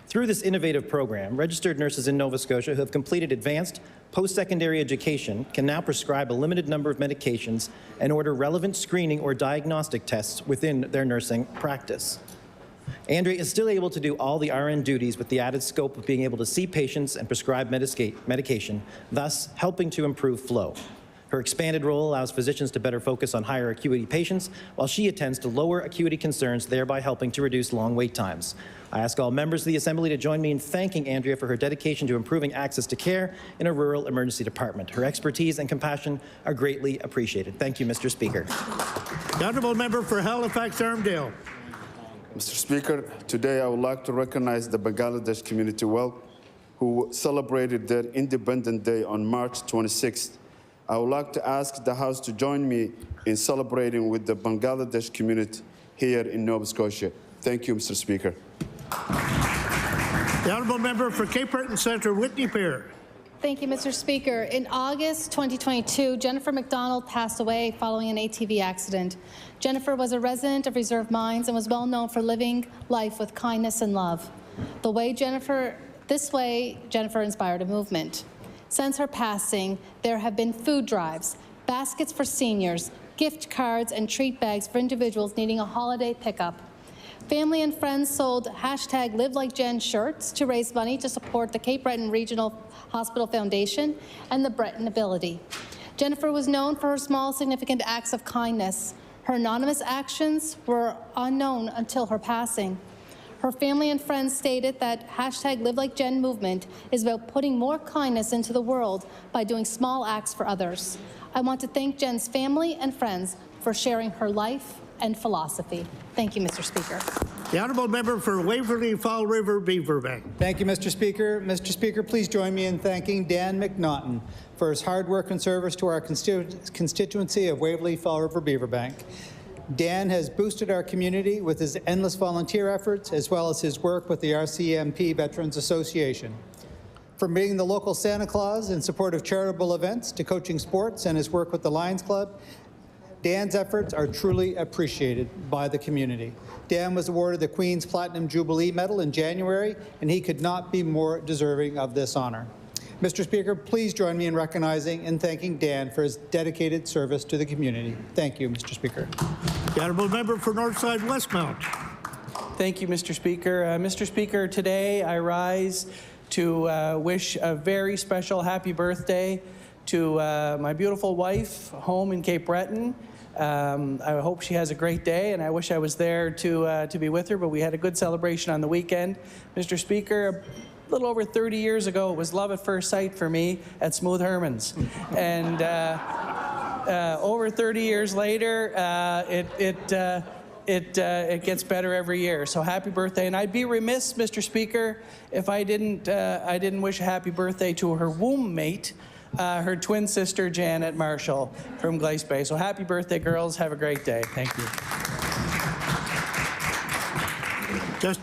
Through this innovative program, registered nurses in Nova Scotia who have completed advanced post-secondary education can now prescribe a limited number of medications and order relevant screening or diagnostic tests within their nursing practice. Andrea is still able to do all the RN duties with the added scope of being able to see patients and prescribe medication, thus helping to improve flow. Her expanded role allows physicians to better focus on higher acuity patients while she attends to lower acuity concerns, thereby helping to reduce long wait times. I ask all members of the Assembly to join me in thanking Andrea for her dedication to improving access to care in a rural emergency department. Her expertise and compassion are greatly appreciated. Thank you, Mr. Speaker. The honourable member for Halifax-Armdale. Mr. Speaker, today I would like to recognize the Bangladesh community who celebrated their Independence Day on March 26th. I would like to ask the House to join me in celebrating with the Bangladesh community here in Nova Scotia. Thank you, Mr. Speaker. The honourable member for Cape Breton Centre, Whitney Pear. Thank you, Mr. Speaker. In August 2022, Jennifer McDonald passed away following an ATV accident. Jennifer was a resident of Reserve Mines and was well known for living life with kindness and love. This way, Jennifer inspired a movement. Since her passing, there have been food drives, baskets for seniors, gift cards, and treat bags for individuals needing a holiday pickup. Family and friends sold #LiveLikeJen shirts to raise money to support the Cape Breton Regional Hospital Foundation and the Breton Ability. Jennifer was known for her small, significant acts of kindness. Her anonymous actions were unknown until her passing. Her family and friends stated that #LiveLikeJen movement is about putting more kindness into the world by doing small acts for others. I want to thank Jen's family and friends for sharing her life and philosophy. Thank you, Mr. Speaker. The honourable member for Waverley Fall River Beaverbank. Thank you, Mr. Speaker. Mr. Speaker, please join me in thanking Dan McNaughton for his hard work and service to our constituency of Waverley Fall River Beaverbank. Dan has boosted our community with his endless volunteer efforts, as well as his work with the RCMP Veterans Association. From being the local Santa Claus in support of charitable events to coaching sports and his work with the Lions Club, Dan's efforts are truly appreciated by the community. Dan was awarded the Queen's Platinum Jubilee Medal in January, and he could not be more deserving of this honor. Mr. Speaker, please join me in recognizing and thanking Dan for his dedicated service to the community. Thank you, Mr. Speaker. The honourable member for Northside Westmount. Thank you, Mr. Speaker. Mr. Speaker, today I rise to wish a very special happy birthday to my beautiful wife home in Cape Breton. I hope she has a great day, and I wish I was there to be with her, but we had a good celebration on the weekend. Mr. Speaker, a little over 30 years ago, it was love at first sight for me at Smooth Herman's. And over 30 years later, it gets better every year. So happy birthday. And I'd be remiss, Mr. Speaker, if I didn't wish a happy birthday to her womb mate, her twin sister, Janet Marshall from Glace Bay. So happy birthday, girls. Have a great day. Thank you.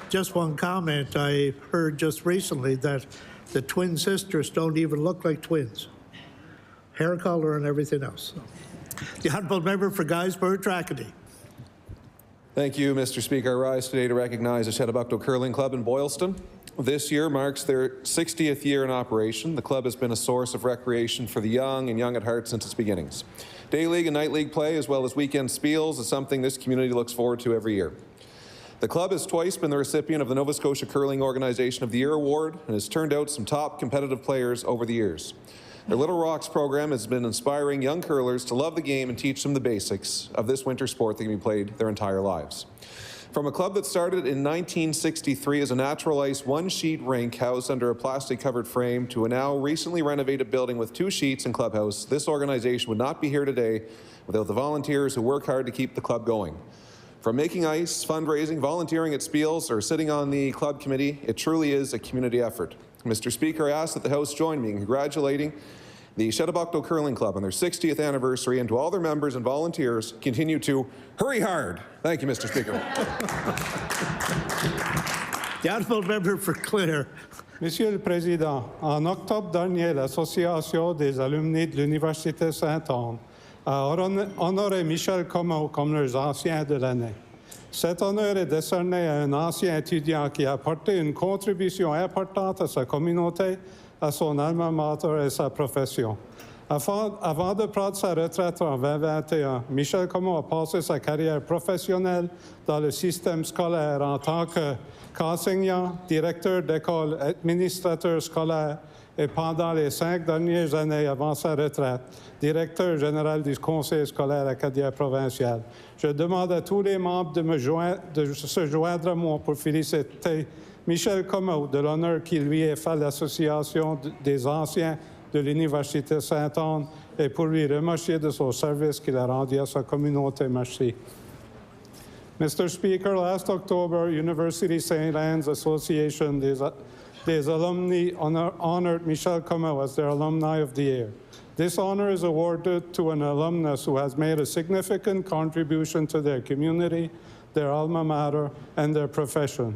Just one comment. I heard just recently that the twin sisters don't even look like twins. Hair color and everything else. The honourable member for Guysborough-Tracadie. Thank you, Mr. Speaker. I rise today to recognize the Chedabucto Curling Club in Boylston. This year marks their 60th year in operation. The club has been a source of recreation for the young and young at heart since its beginnings. Day league and night league play, as well as weekend spiels, is something this community looks forward to every year. The club has twice been the recipient of the Nova Scotia Curling Organization of the Year Award and has turned out some top competitive players over the years. Their Little Rocks program has been inspiring young curlers to love the game and teach them the basics of this winter sport that can be played their entire lives. From a club that started in 1963 as a natural ice one-sheet rink housed under a plastic-covered frame to a now recently renovated building with 2 sheets and clubhouse, this organization would not be here today without the volunteers who work hard to keep the club going. From making ice, fundraising, volunteering at spiels, or sitting on the club committee, it truly is a community effort. Mr. Speaker, I ask that the House join me in congratulating the Shetibukto Curling Club on their 60th anniversary, and to all their members and volunteers, continue to hurry hard. Thank you, Mr. Speaker. The honourable member for Clare. Monsieur le Président, en octobre dernier, l'Association des alumni de l'Université Saint-Anne a honoré Michel Comeau comme leurs anciens de l'année. Cet honneur est décerné à un ancien étudiant qui a apporté une contribution importante à sa communauté, à son alma mater et sa profession. Avant de prendre sa retraite en 2021, Michel Comeau a passé sa carrière professionnelle dans le système scolaire en tant qu'enseignant, directeur d'école, administrateur scolaire et pendant les 5 dernières années avant sa retraite, directeur général du conseil scolaire acadien provincial. Je demande à tous les membres de se joindre à moi pour féliciter Michel Comeau de l'honneur qui lui est fait à l'Association des anciens de l'Université Saint-Anne et pour lui remercier de son service qu'il a rendu à sa communauté. Merci. Mr. Speaker, last October, University St. Anne's Association des alumni honored Michel Comeau as their Alumni of the Year. This honor is awarded to an alumnus who has made a significant contribution to their community, their alma mater, and their profession.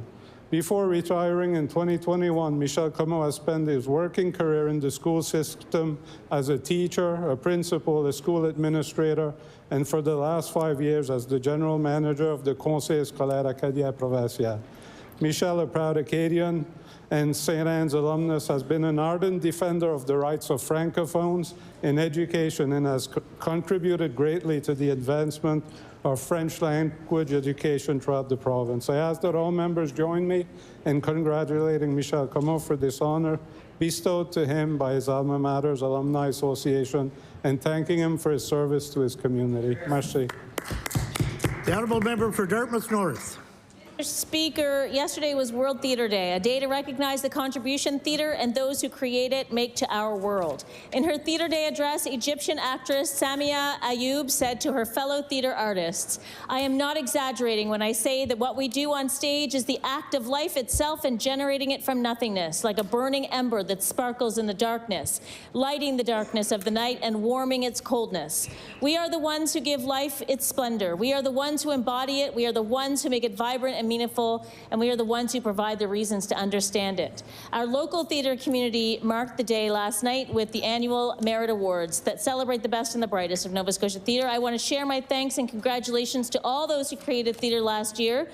Before retiring in 2021, Michel Comeau has spent his working career in the school system as a teacher, a principal, a school administrator, and for the last 5 years as the general manager of the Conseil scolaire acadien provincial. Michel, a proud Acadian and St. Anne's alumnus, has been an ardent defender of the rights of Francophones in education and has contributed greatly to the advancement of French language education throughout the province. I ask that all members join me in congratulating Michel Comeau for this honor bestowed to him by his alma mater's Alumni Association and thanking him for his service to his community. Merci. The honourable member for Dartmouth North. Mr. Speaker, yesterday was World Theatre Day, a day to recognize the contribution theatre and those who create it make to our world. In her Theatre Day address, Egyptian actress Samia Ayoub said to her fellow theatre artists, "I am not exaggerating when I say that what we do on stage is the act of life itself and generating it from nothingness, like a burning ember that sparkles in the darkness, lighting the darkness of the night and warming its coldness. We are the ones who give life its splendor. We are the ones who embody it. We are the ones who make it vibrant and meaningful, and we are the ones who provide the reasons to understand it." Our local theatre community marked the day last night with the annual Merit Awards that celebrate the best and the brightest of Nova Scotia theatre. I want to share my thanks and congratulations to all those who created theatre last year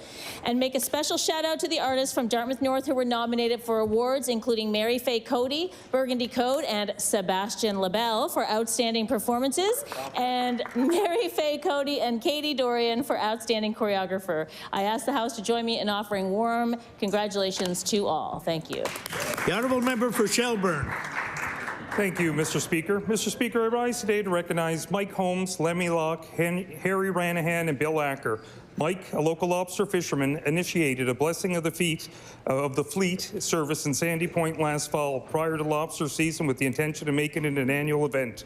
and make a special shout out to the artists from Dartmouth North who were nominated for awards, including Mary Faye Cody, Burgundy Code, and Sebastian Labelle for outstanding performances, and Mary Faye Cody and Katie Dorian for outstanding choreographer. I ask the House to join me in offering warm congratulations to all. Thank you. The honourable member for Shelburne. Thank you, Mr. Speaker. Mr. Speaker, I rise today to recognize Mike Holmes, Lemmy Locke, Harry Ranahan, and Bill Acker. Mike, a local lobster fisherman, initiated a blessing of the fleet service in Sandy Point last fall prior to lobster season with the intention of making it an annual event.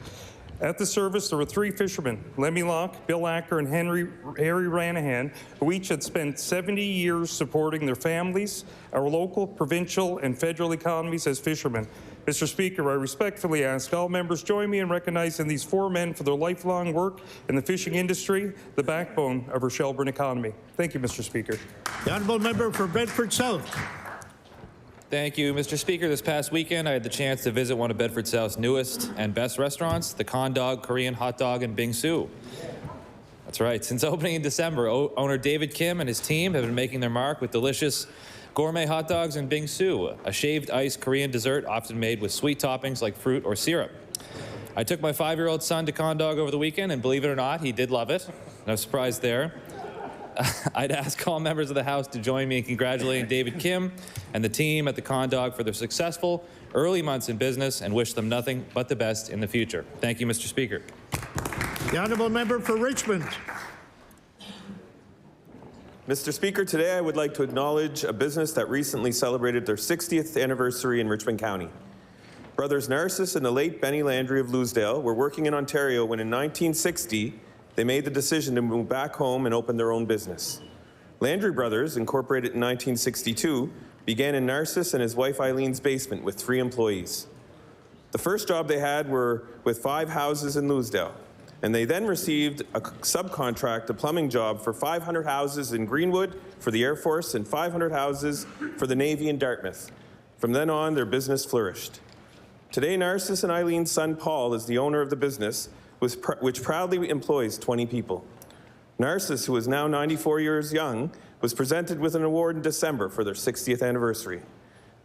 At the service, there were 3 fishermen, Lemmy Locke, Bill Acker, and Harry Ranahan, who each had spent 70 years supporting their families, our local, provincial, and federal economies as fishermen. Mr. Speaker, I respectfully ask all members join me in recognizing these 4 men for their lifelong work in the fishing industry, the backbone of our Shelburne economy. Thank you, Mr. Speaker. The honourable member for Bedford South. Thank you, Mr. Speaker. This past weekend, I had the chance to visit one of Bedford South's newest and best restaurants, the Con Dog Korean Hot Dog in Bingsu. That's right. Since opening in December, owner David Kim and his team have been making their mark with delicious gourmet hot dogs in Bingsu, a shaved ice Korean dessert often made with sweet toppings like fruit or syrup. I took my 5-year-old son to Con Dog over the weekend, and believe it or not, he did love it. No surprise there. I'd ask all members of the House to join me in congratulating David Kim and the team at the Con Dog for their successful early months in business and wish them nothing but the best in the future. Thank you, Mr. Speaker. The honourable member for Richmond. Mr. Speaker, today I would like to acknowledge a business that recently celebrated their 60th anniversary in Richmond County. Brothers Narcissus and the late Benny Landry of Lewsdale were working in Ontario when in 1960 they made the decision to move back home and open their own business. Landry Brothers, incorporated in 1962, began in Narcissus and his wife Eileen's basement with 3 employees. The first job they had were with 5 houses in Loosedale, and they then received a subcontract, a plumbing job for 500 houses in Greenwood for the Air Force and 500 houses for the Navy in Dartmouth. From then on, their business flourished. Today, Narcissus and Eileen's son Paul is the owner of the business, which proudly employs 20 people. Narcissus, who is now 94 years young, was presented with an award in December for their 60th anniversary.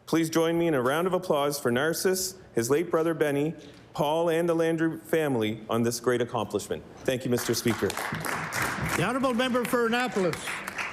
Please join me in a round of applause for Narcissus, his late brother Benny, Paul, and the Landry family on this great accomplishment. Thank you, Mr. Speaker. The honourable member for Annapolis.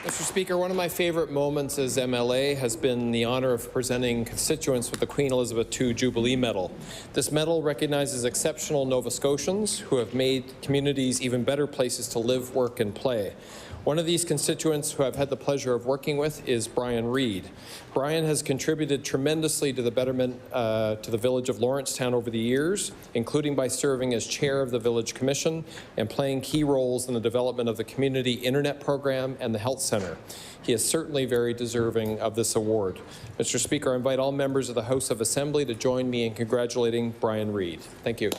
Mr. Speaker, one of my favorite moments as MLA has been the honor of presenting constituents with the Queen Elizabeth II Jubilee Medal. This medal recognizes exceptional Nova Scotians who have made communities even better places to live, work, and play. One of these constituents who I've had the pleasure of working with is Brian Reed. Brian has contributed tremendously to the betterment to the village of Lawrencetown over the years, including by serving as chair of the Village Commission and playing key roles in the development of the community internet program and the health center. He is certainly very deserving of this award. Mr. Speaker, I invite all members of the House of Assembly to join me in congratulating Brian Reed. Thank you.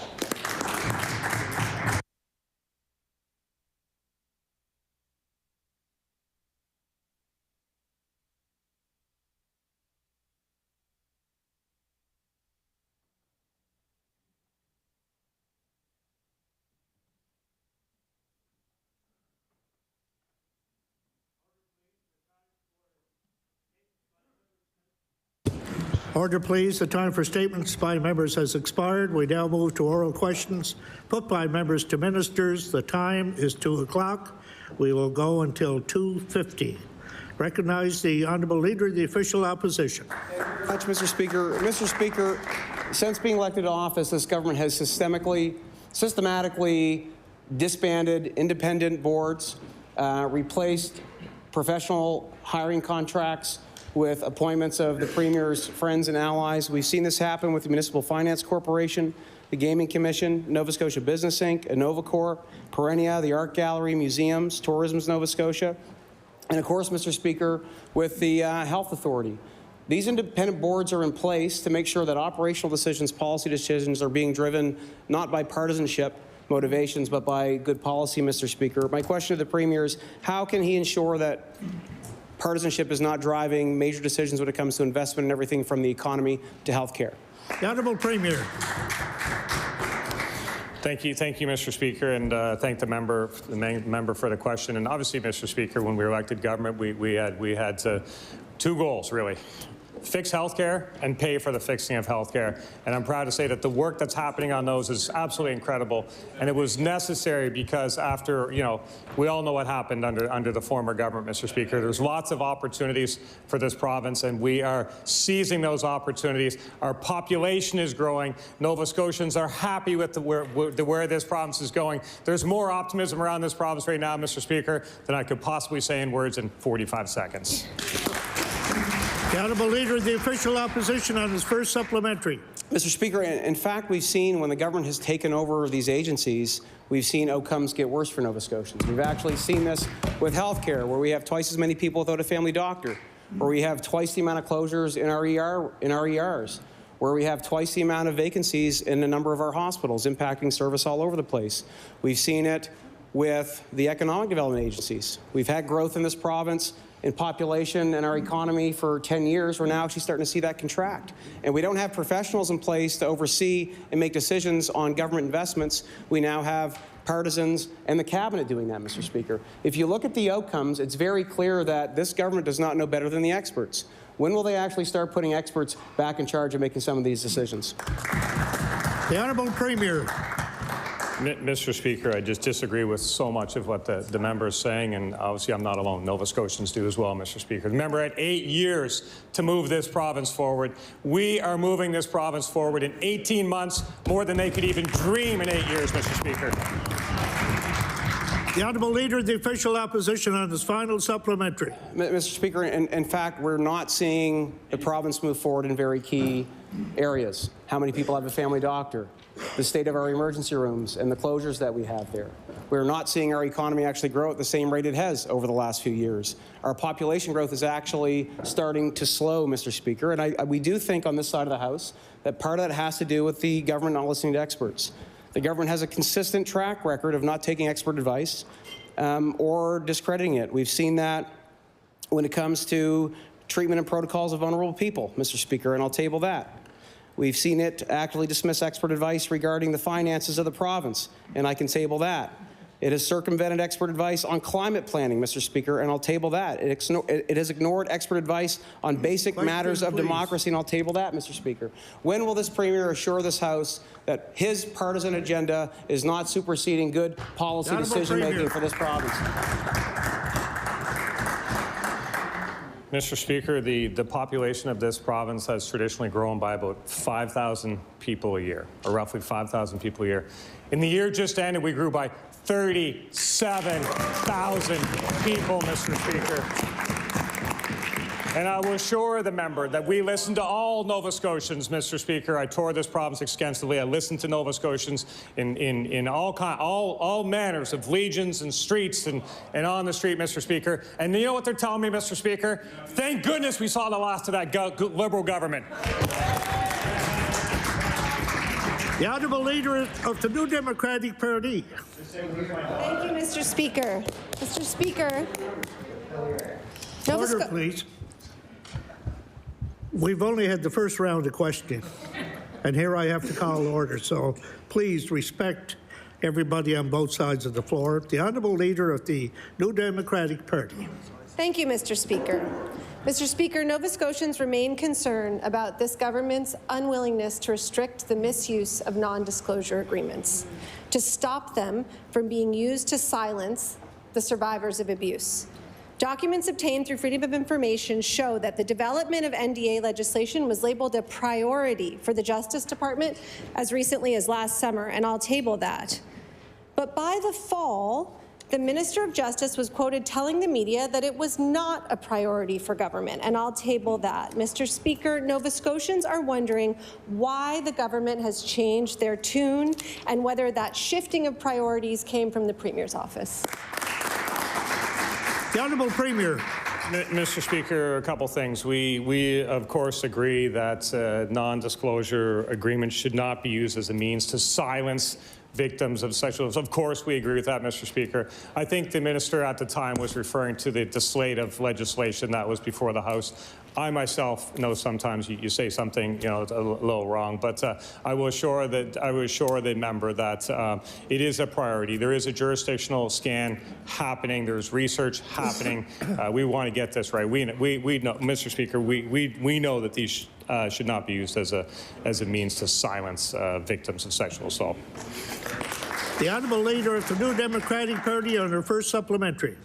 Order, please. The time for statements by members has expired. We now move to oral questions put by members to ministers. The time is 2 o'clock. We will go until 2:50. Recognize the Honourable Leader of the Official Opposition. Thank you, Mr. Speaker. Mr. Speaker, since being elected to office, this government has systematically disbanded independent boards, replaced professional hiring contracts with appointments of the Premier's friends and allies. We've seen this happen with the Municipal Finance Corporation, the Gaming Commission, Nova Scotia Business Inc., InnovaCorp, Perennia, the Art Gallery, museums, Tourism's Nova Scotia, and of course, Mr. Speaker, with the Health Authority. These independent boards are in place to make sure that operational decisions, policy decisions are being driven not by partisanship motivations, but by good policy, Mr. Speaker. My question to the Premier is, how can he ensure that partisanship is not driving major decisions when it comes to investment and everything from the economy to health care? The Honourable Premier. Thank you, Mr. Speaker, and thank the member for the question. And obviously, Mr. Speaker, when we were elected government, we had two goals, really. Fix healthcare and pay for the fixing of healthcare. And I'm proud to say that the work that's happening on those is absolutely incredible. And it was necessary because after, we all know what happened under the former government, Mr. Speaker. There's lots of opportunities for this province, and we are seizing those opportunities. Our population is growing. Nova Scotians are happy with where this province is going. There's more optimism around this province right now, Mr. Speaker, than I could possibly say in words in 45 seconds. The Honourable Leader of the Official Opposition on his first supplementary. Mr. Speaker, in fact, we've seen when the government has taken over these agencies, we've seen outcomes get worse for Nova Scotians. We've actually seen this with health care, where we have twice as many people without a family doctor, where we have twice the amount of closures in our ERs, where we have twice the amount of vacancies in a number of our hospitals, impacting service all over the place. We've seen it with the economic development agencies. We've had growth in this province in population and our economy for 10 years. We're now actually starting to see that contract. And we don't have professionals in place to oversee and make decisions on government investments. We now have partisans and the cabinet doing that, Mr. Speaker. If you look at the outcomes, it's very clear that this government does not know better than the experts. When will they actually start putting experts back in charge of making some of these decisions? The Honourable Premier. Mr. Speaker, I just disagree with so much of what the member is saying, and obviously I'm not alone. Nova Scotians do as well, Mr. Speaker. The member had 8 years to move this province forward. We are moving this province forward in 18 months, more than they could even dream in 8 years, Mr. Speaker. The Honourable Leader of the Official Opposition on his final supplementary. Mr. Speaker, in fact, we're not seeing the province move forward in very key areas. How many people have a family doctor? The state of our emergency rooms and the closures that we have there. We're not seeing our economy actually grow at the same rate it has over the last few years. Our population growth is actually starting to slow, Mr. Speaker, and we do think on this side of the House that part of that has to do with the government not listening to experts. The government has a consistent track record of not taking expert advice or discrediting it. We've seen that when it comes to treatment and protocols of vulnerable people, Mr. Speaker, and I'll table that. We've seen it actually dismiss expert advice regarding the finances of the province, and I can table that. It has circumvented expert advice on climate planning, Mr. Speaker, and I'll table that. It has ignored expert advice on basic matters of democracy, and I'll table that, Mr. Speaker. When will this Premier assure this House that his partisan agenda is not superseding good policy decision-making for this province? Mr. Speaker, the population of this province has traditionally grown by about 5,000 people a year, or roughly 5,000 people a year. In the year just ended, we grew by 37,000 people, Mr. Speaker. And I will assure the member that we listen to all Nova Scotians, Mr. Speaker. I toured this province extensively. I listened to Nova Scotians in all manners of legions and streets and on the street, Mr. Speaker. And you know what they're telling me, Mr. Speaker? Thank goodness we saw the last of that Liberal government. The Honourable Leader of the New Democratic Party. Thank you, Mr. Speaker. Mr. Speaker. Order, please. We've only had the first round of questioning, and here I have to call order, so please respect everybody on both sides of the floor. The Honourable Leader of the New Democratic Party. Thank you, Mr. Speaker. Mr. Speaker, Nova Scotians remain concerned about this government's unwillingness to restrict the misuse of non-disclosure agreements, to stop them from being used to silence the survivors of abuse. Documents obtained through Freedom of Information show that the development of NDA legislation was labeled a priority for the Justice Department as recently as last summer, and I'll table that. But by the fall, the Minister of Justice was quoted telling the media that it was not a priority for government, and I'll table that. Mr. Speaker, Nova Scotians are wondering why the government has changed their tune and whether that shifting of priorities came from the Premier's office. The Honourable Premier. Mr. Speaker, a couple things. We of course agree that non-disclosure agreements should not be used as a means to silence victims of sexual abuse. Of course, we agree with that, Mr. Speaker. I think the minister at the time was referring to the slate of legislation that was before the House. I myself know sometimes you say something, a little wrong, but I will assure the member that it is a priority. There is a jurisdictional scan happening. There's research happening. We want to get this right. We know, Mr. Speaker, we know that these should not be used as a means to silence victims of sexual assault. The Honourable Leader of the New Democratic Party on her first supplementary.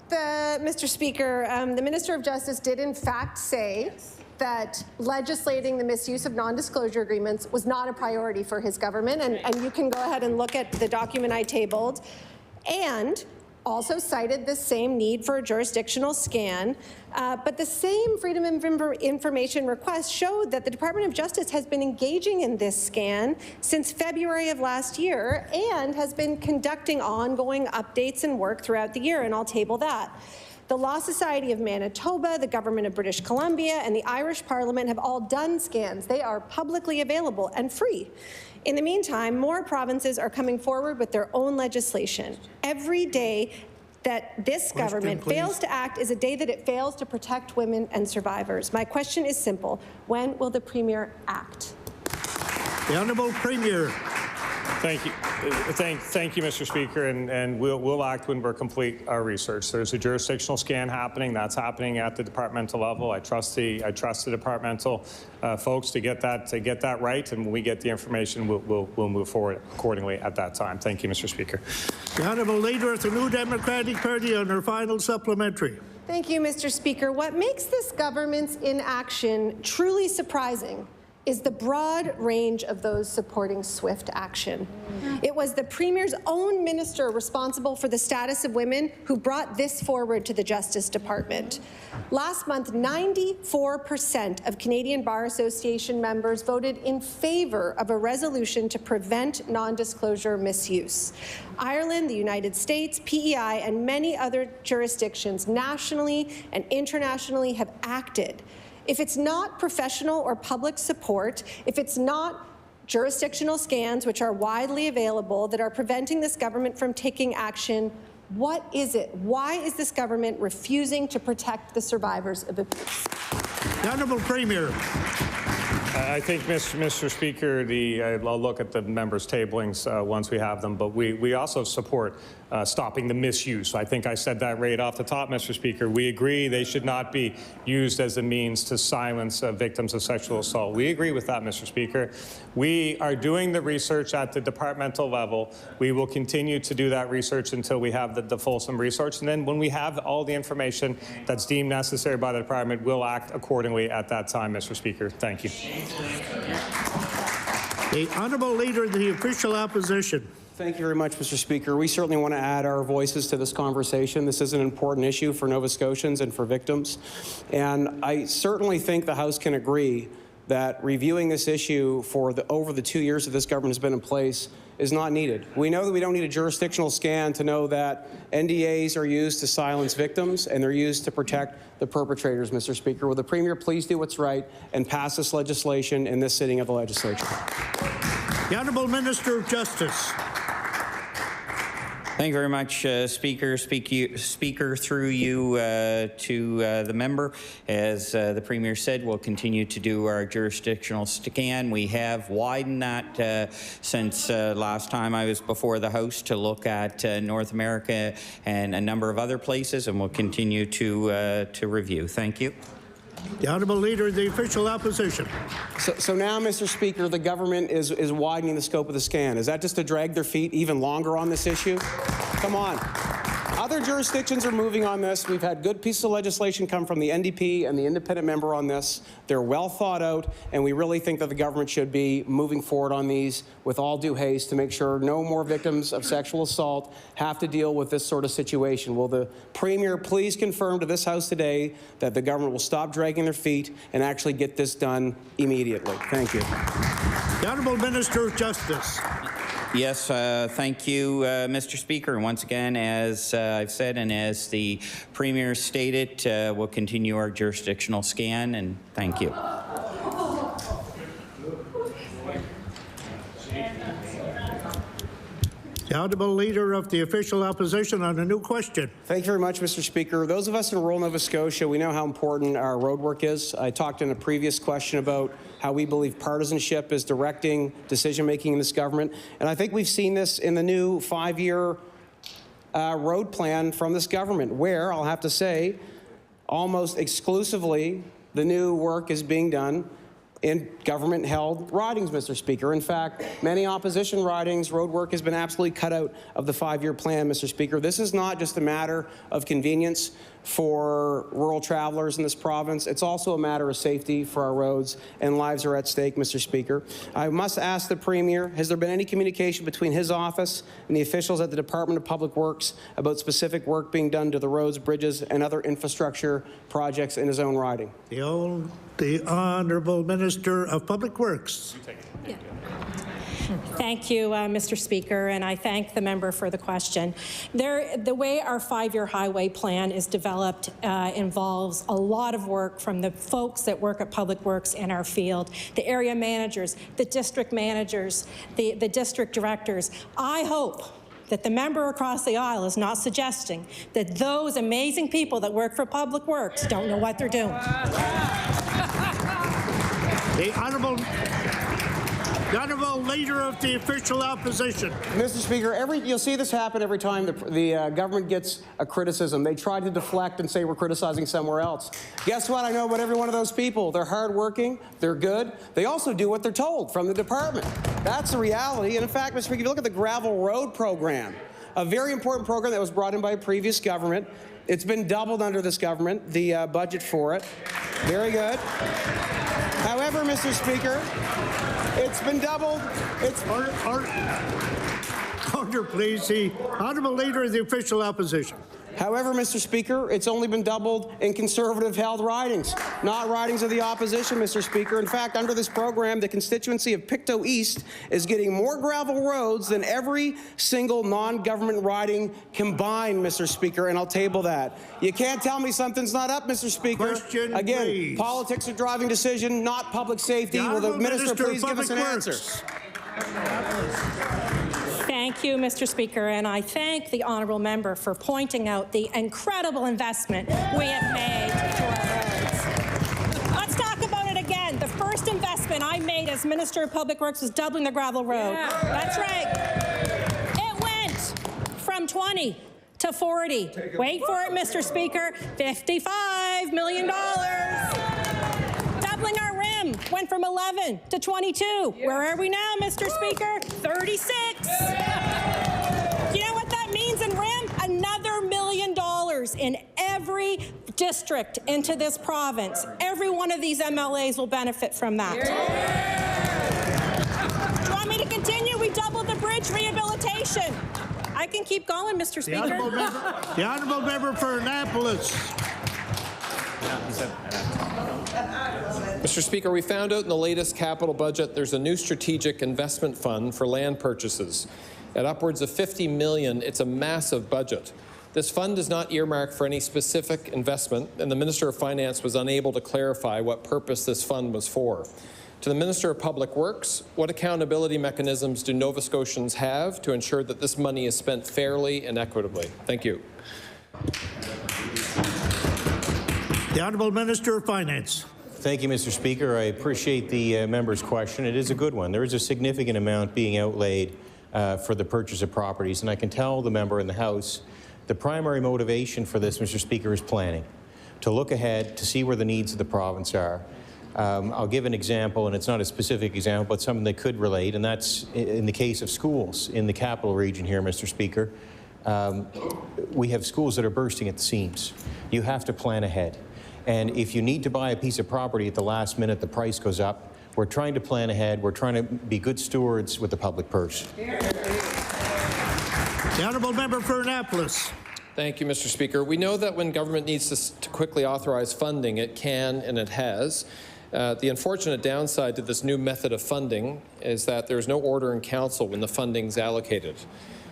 Mr. Speaker, the Minister of Justice did in fact say that legislating the misuse of non-disclosure agreements was not a priority for his government, and you can go ahead and look at the document I tabled, and also cited the same need for a jurisdictional scan, but the same Freedom of Information request showed that the Department of Justice has been engaging in this scan since February of last year and has been conducting ongoing updates and work throughout the year, and I'll table that. The Law Society of Manitoba, the Government of British Columbia, and the Irish Parliament have all done scans. They are publicly available and free. In the meantime, more provinces are coming forward with their own legislation. Every day that this government fails to act is a day that it fails to protect women and survivors. My question is simple. When will the Premier act? The Honourable Premier. Thank you. Thank you, Mr. Speaker, and we'll act when we're complete our research. There's a jurisdictional scan happening. That's happening at the departmental level. I trust the departmental folks to get that right, and when we get the information, we'll move forward accordingly at that time. Thank you, Mr. Speaker. The Honourable Leader of the New Democratic Party on her final supplementary. Thank you, Mr. Speaker. What makes this government's inaction truly surprising is the broad range of those supporting swift action. It was the Premier's own minister responsible for the status of women who brought this forward to the Justice Department. Last month, 94% of Canadian Bar Association members voted in favour of a resolution to prevent non-disclosure misuse. Ireland, the United States, PEI, and many other jurisdictions nationally and internationally have acted. If it's not professional or public support, if it's not jurisdictional scans, which are widely available, that are preventing this government from taking action, what is it? Why is this government refusing to protect the survivors of abuse? The Honourable Premier. I think, Mr. Speaker, I'll look at the members' tablings once we have them, but we also support stopping the misuse. I think I said that right off the top, Mr. Speaker. We agree they should not be used as a means to silence victims of sexual assault. We agree with that, Mr. Speaker. We are doing the research at the departmental level. We will continue to do that research until we have the fulsome research. And then when we have all the information that's deemed necessary by the department, we'll act accordingly at that time, Mr. Speaker. Thank you. The Honourable Leader of the Official Opposition. Thank you very much, Mr. Speaker. We certainly want to add our voices to this conversation. This is an important issue for Nova Scotians and for victims. And I certainly think the House can agree that reviewing this issue for over the 2 years that this government has been in place is not needed. We know that we don't need a jurisdictional scan to know that NDAs are used to silence victims and they're used to protect the perpetrators, Mr. Speaker. Will the Premier please do what's right and pass this legislation in this sitting of the legislature? The Honourable Minister of Justice. Thank you very much, Speaker. Speaker, through you to the member. As the Premier said, we'll continue to do our jurisdictional scan. We have widened that since last time I was before the House to look at North America and a number of other places, and we'll continue to review. Thank you. The Honourable Leader of the Official Opposition. So now, Mr. Speaker, the government is widening the scope of the scan. Is that just to drag their feet even longer on this issue? Come on. Other jurisdictions are moving on this. We've had good pieces of legislation come from the NDP and the independent member on this. They're well thought out, and we really think that the government should be moving forward on these with all due haste to make sure no more victims of sexual assault have to deal with this sort of situation. Will the Premier please confirm to this House today that the government will stop dragging their feet and actually get this done immediately? Thank you. The Honourable Minister of Justice. Yes, thank you, Mr. Speaker. And once again, as I've said and as the Premier stated, we'll continue our jurisdictional scan, and thank you. The Honourable Leader of the Official Opposition on a new question. Thank you very much, Mr. Speaker. Those of us in rural Nova Scotia, we know how important our road work is. I talked in a previous question about how we believe partisanship is directing decision-making in this government. And I think we've seen this in the new 5-year road plan from this government, where, I'll have to say, almost exclusively the new work is being done in government-held ridings, Mr. Speaker. In fact, many opposition ridings, road work has been absolutely cut out of the 5-year plan, Mr. Speaker. This is not just a matter of convenience for rural travelers in this province. It's also a matter of safety for our roads, and lives are at stake, Mr. Speaker. I must ask the Premier, has there been any communication between his office and the officials at the Department of Public Works about specific work being done to the roads, bridges, and other infrastructure projects in his own riding? The Honourable Minister of Public Works. Thank you, Mr. Speaker, and I thank the member for the question. The way our 5-year highway plan is developed involves a lot of work from the folks that work at Public Works in our field, the area managers, the district managers, the district directors. I hope that the member across the aisle is not suggesting that those amazing people that work for Public Works don't know what they're doing. The Honourable Leader of the Official Opposition. Mr. Speaker, you'll see this happen every time the government gets a criticism. They try to deflect and say we're criticizing somewhere else. Guess what I know about every one of those people? They're hardworking, they're good, they also do what they're told from the department. That's the reality. And in fact, Mr. Speaker, if you look at the gravel road program, a very important program that was brought in by a previous government. It's been doubled under this government, the budget for it. Very good. However, Mr. Speaker, it's been doubled. It's Order, please. The Honourable Leader of the Official Opposition. However, Mr. Speaker, it's only been doubled in Conservative-held ridings, not ridings of the opposition, Mr. Speaker. In fact, under this program, the constituency of Pictou East is getting more gravel roads than every single non-government riding combined, Mr. Speaker, and I'll table that. You can't tell me something's not up, Mr. Speaker. Question, again, please. Politics are driving decision, not public safety. Will the Minister please give us an answer? Thank you, Mr. Speaker, and I thank the honourable member for pointing out the incredible investment we have made to our roads. Let's talk about it again. The first investment I made as Minister of Public Works was doubling the gravel road. Yeah. That's right. It went from 20 to 40. Wait for it, Mr. Speaker. $55 million. Doubling our rim went from 11 to 22. Yeah. Where are we now, Mr. Speaker? 36. You know what that means in rim? Another $1 million in every district into this province. Every one of these MLAs will benefit from that. Yeah. Do you want me to continue? We doubled the bridge rehabilitation. I can keep going, Mr. Speaker. The Honourable Member for Annapolis. Mr. Speaker, we found out in the latest capital budget there's a new strategic investment fund for land purchases. At upwards of $50 million, it's a massive budget. This fund is not earmarked for any specific investment, and the Minister of Finance was unable to clarify what purpose this fund was for. To the Minister of Public Works, what accountability mechanisms do Nova Scotians have to ensure that this money is spent fairly and equitably? Thank you. The Honourable Minister of Finance. Thank you, Mr. Speaker. I appreciate the member's question. It is a good one. There is a significant amount being outlaid for the purchase of properties, and I can tell the member in the House the primary motivation for this, Mr. Speaker, is planning, to look ahead, to see where the needs of the province are. I'll give an example, and it's not a specific example, but something that could relate, and that's in the case of schools in the capital region here, Mr. Speaker. We have schools that are bursting at the seams. You have to plan ahead. And if you need to buy a piece of property at the last minute, the price goes up. We're trying to plan ahead. We're trying to be good stewards with the public purse. The Honourable Member for Annapolis. Thank you, Mr. Speaker. We know that when government needs to quickly authorize funding, it can and it has. The unfortunate downside to this new method of funding is that there's no order in council when the funding's allocated.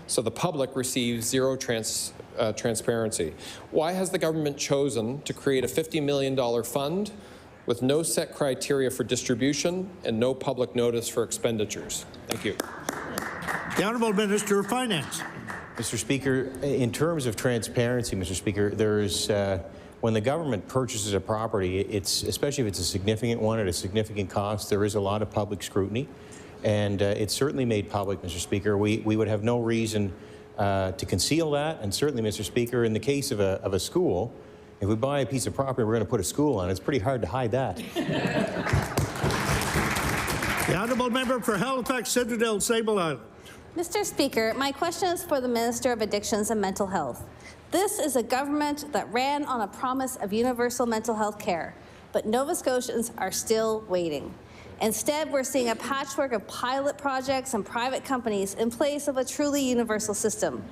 So the public receives zero transparency. Why has the government chosen to create a $50 million fund with no set criteria for distribution and no public notice for expenditures? Thank you. The Honourable Minister of Finance. Mr. Speaker, in terms of transparency, Mr. Speaker, there's when the government purchases a property, it's especially if it's a significant one at a significant cost, there is a lot of public scrutiny, and it's certainly made public, Mr. Speaker. We would have no reason to conceal that, and certainly, Mr. Speaker, in the case of a school, if we buy a piece of property, we're going to put a school on it. It's pretty hard to hide that. The Honourable Member for Halifax Citadel, Sable Island. Mr. Speaker, my question is for the Minister of Addictions and Mental Health. This is a government that ran on a promise of universal mental health care, but Nova Scotians are still waiting. Instead, we're seeing a patchwork of pilot projects and private companies in place of a truly universal system.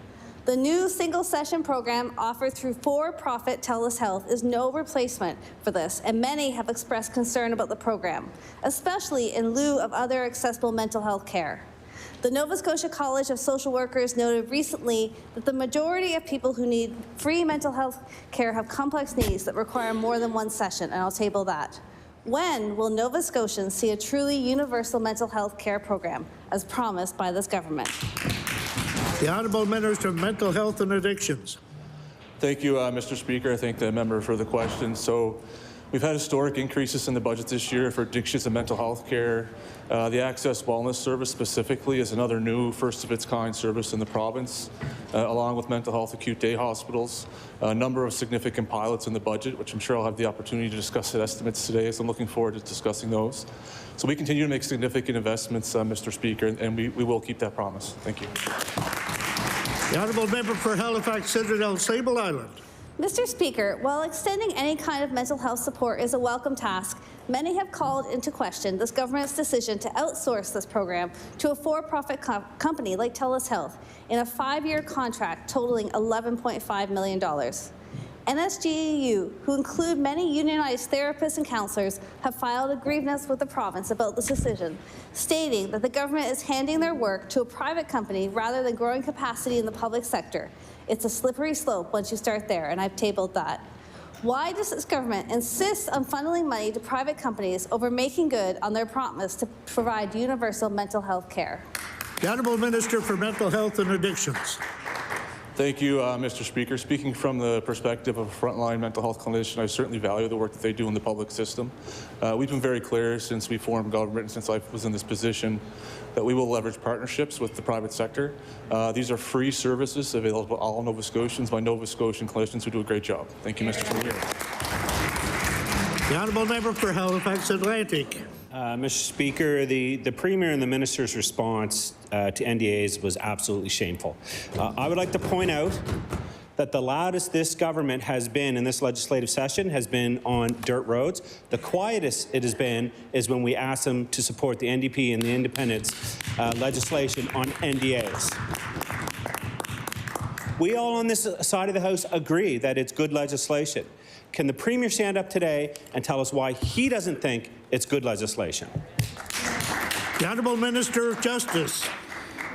The new single-session program offered through for-profit TELUS Health is no replacement for this, and many have expressed concern about the program, especially in lieu of other accessible mental health care. The Nova Scotia College of Social Workers noted recently that the majority of people who need free mental health care have complex needs that require more than one session, and I'll table that. When will Nova Scotians see a truly universal mental health care program, as promised by this government? The Honourable Minister of Mental Health and Addictions. Thank you, Mr. Speaker. I thank the member for the question. So, we've had historic increases in the budget this year for addictions and mental health care. The Access Wellness Service specifically is another new first-of-its-kind service in the province, along with mental health acute day hospitals. A number of significant pilots in the budget, which I'm sure I'll have the opportunity to discuss at estimates today, so I'm looking forward to discussing those. So we continue to make significant investments, Mr. Speaker, and we will keep that promise. Thank you. The Honourable Member for Halifax Citadel, Sable Island. Mr. Speaker, while extending any kind of mental health support is a welcome task, many have called into question this government's decision to outsource this program to a for-profit company like TELUS Health in a 5-year contract totaling $11.5 million. NSGEU, who include many unionized therapists and counselors, have filed a grievance with the province about this decision, stating that the government is handing their work to a private company rather than growing capacity in the public sector. It's a slippery slope once you start there, and I've tabled that. Why does this government insist on funneling money to private companies over making good on their promise to provide universal mental health care? The Honourable Minister for Mental Health and Addictions. Thank you, Mr. Speaker. Speaking from the perspective of a frontline mental health clinician, I certainly value the work that they do in the public system. We've been very clear since we formed government and since I was in this position that we will leverage partnerships with the private sector. These are free services available to all Nova Scotians by Nova Scotian clinicians who do a great job. Thank you, Mr. Premier. The Honourable Member for Halifax Atlantic. Mr. Speaker, the Premier and the Minister's response to NDAs was absolutely shameful. I would like to point out that the loudest this government has been in this legislative session has been on dirt roads. The quietest it has been is when we asked them to support the NDP and the Independents legislation on NDAs. We all on this side of the House agree that it's good legislation. Can the Premier stand up today and tell us why he doesn't think it's good legislation? The Honourable Minister of Justice.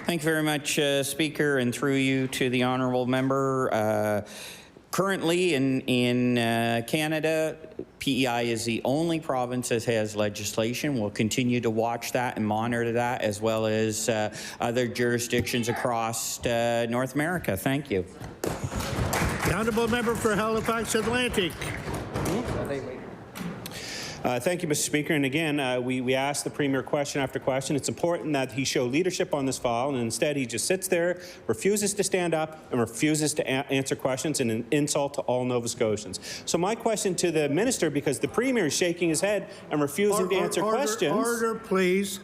Thank you very much, Speaker, and through you to the honourable member. Currently in Canada, PEI is the only province that has legislation. We'll continue to watch that and monitor that, as well as other jurisdictions across North America. Thank you. The Honourable Member for Halifax Atlantic. Thank you, Mr. Speaker. And again, we asked the Premier question after question. It's important that he show leadership on this file, and instead he just sits there, refuses to stand up, and refuses to answer questions, and an insult to all Nova Scotians. So my question to the Minister, because the Premier is shaking his head and refusing to answer questions. Order, please.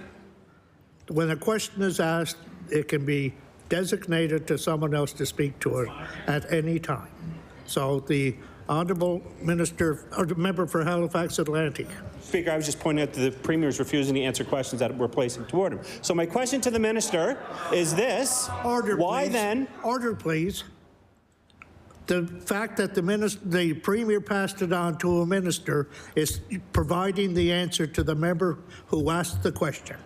When a question is asked, it can be designated to someone else to speak to it at any time. So the Honourable Minister, or the Member for Halifax Atlantic. Speaker, I was just pointing out that the Premier is refusing to answer questions that we're placing toward him. So my question to the Minister is this. Order, why please. Then? Order, please. The fact that the Premier passed it on to a minister is providing the answer to the member who asked the question.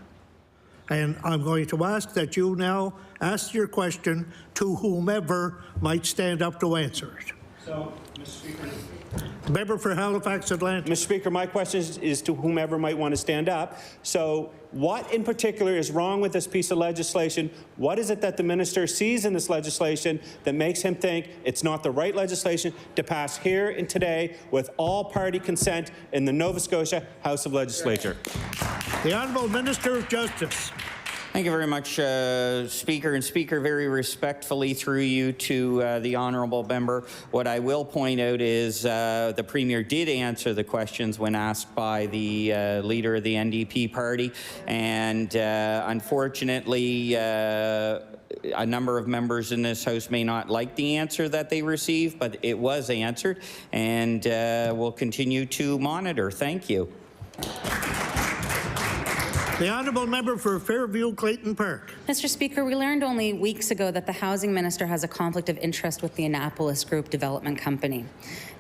And I'm going to ask that you now ask your question to whomever might stand up to answer it. So, Mr. Speaker. Member for Halifax Atlantic. Mr. Speaker, my question is to whomever might want to stand up. So what in particular is wrong with this piece of legislation? What is it that the Minister sees in this legislation that makes him think it's not the right legislation to pass here and today with all party consent in the Nova Scotia House of Legislature? The Honourable Minister of Justice. Thank you very much, Speaker. And Speaker, very respectfully through you to the honourable member, what I will point out is the Premier did answer the questions when asked by the leader of the NDP party, and unfortunately, a number of members in this House may not like the answer that they received, but it was answered, and we'll continue to monitor. Thank you. The Honourable Member for Fairview Clayton Park. Mr. Speaker, we learned only weeks ago that the Housing Minister has a conflict of interest with the Annapolis Group Development Company.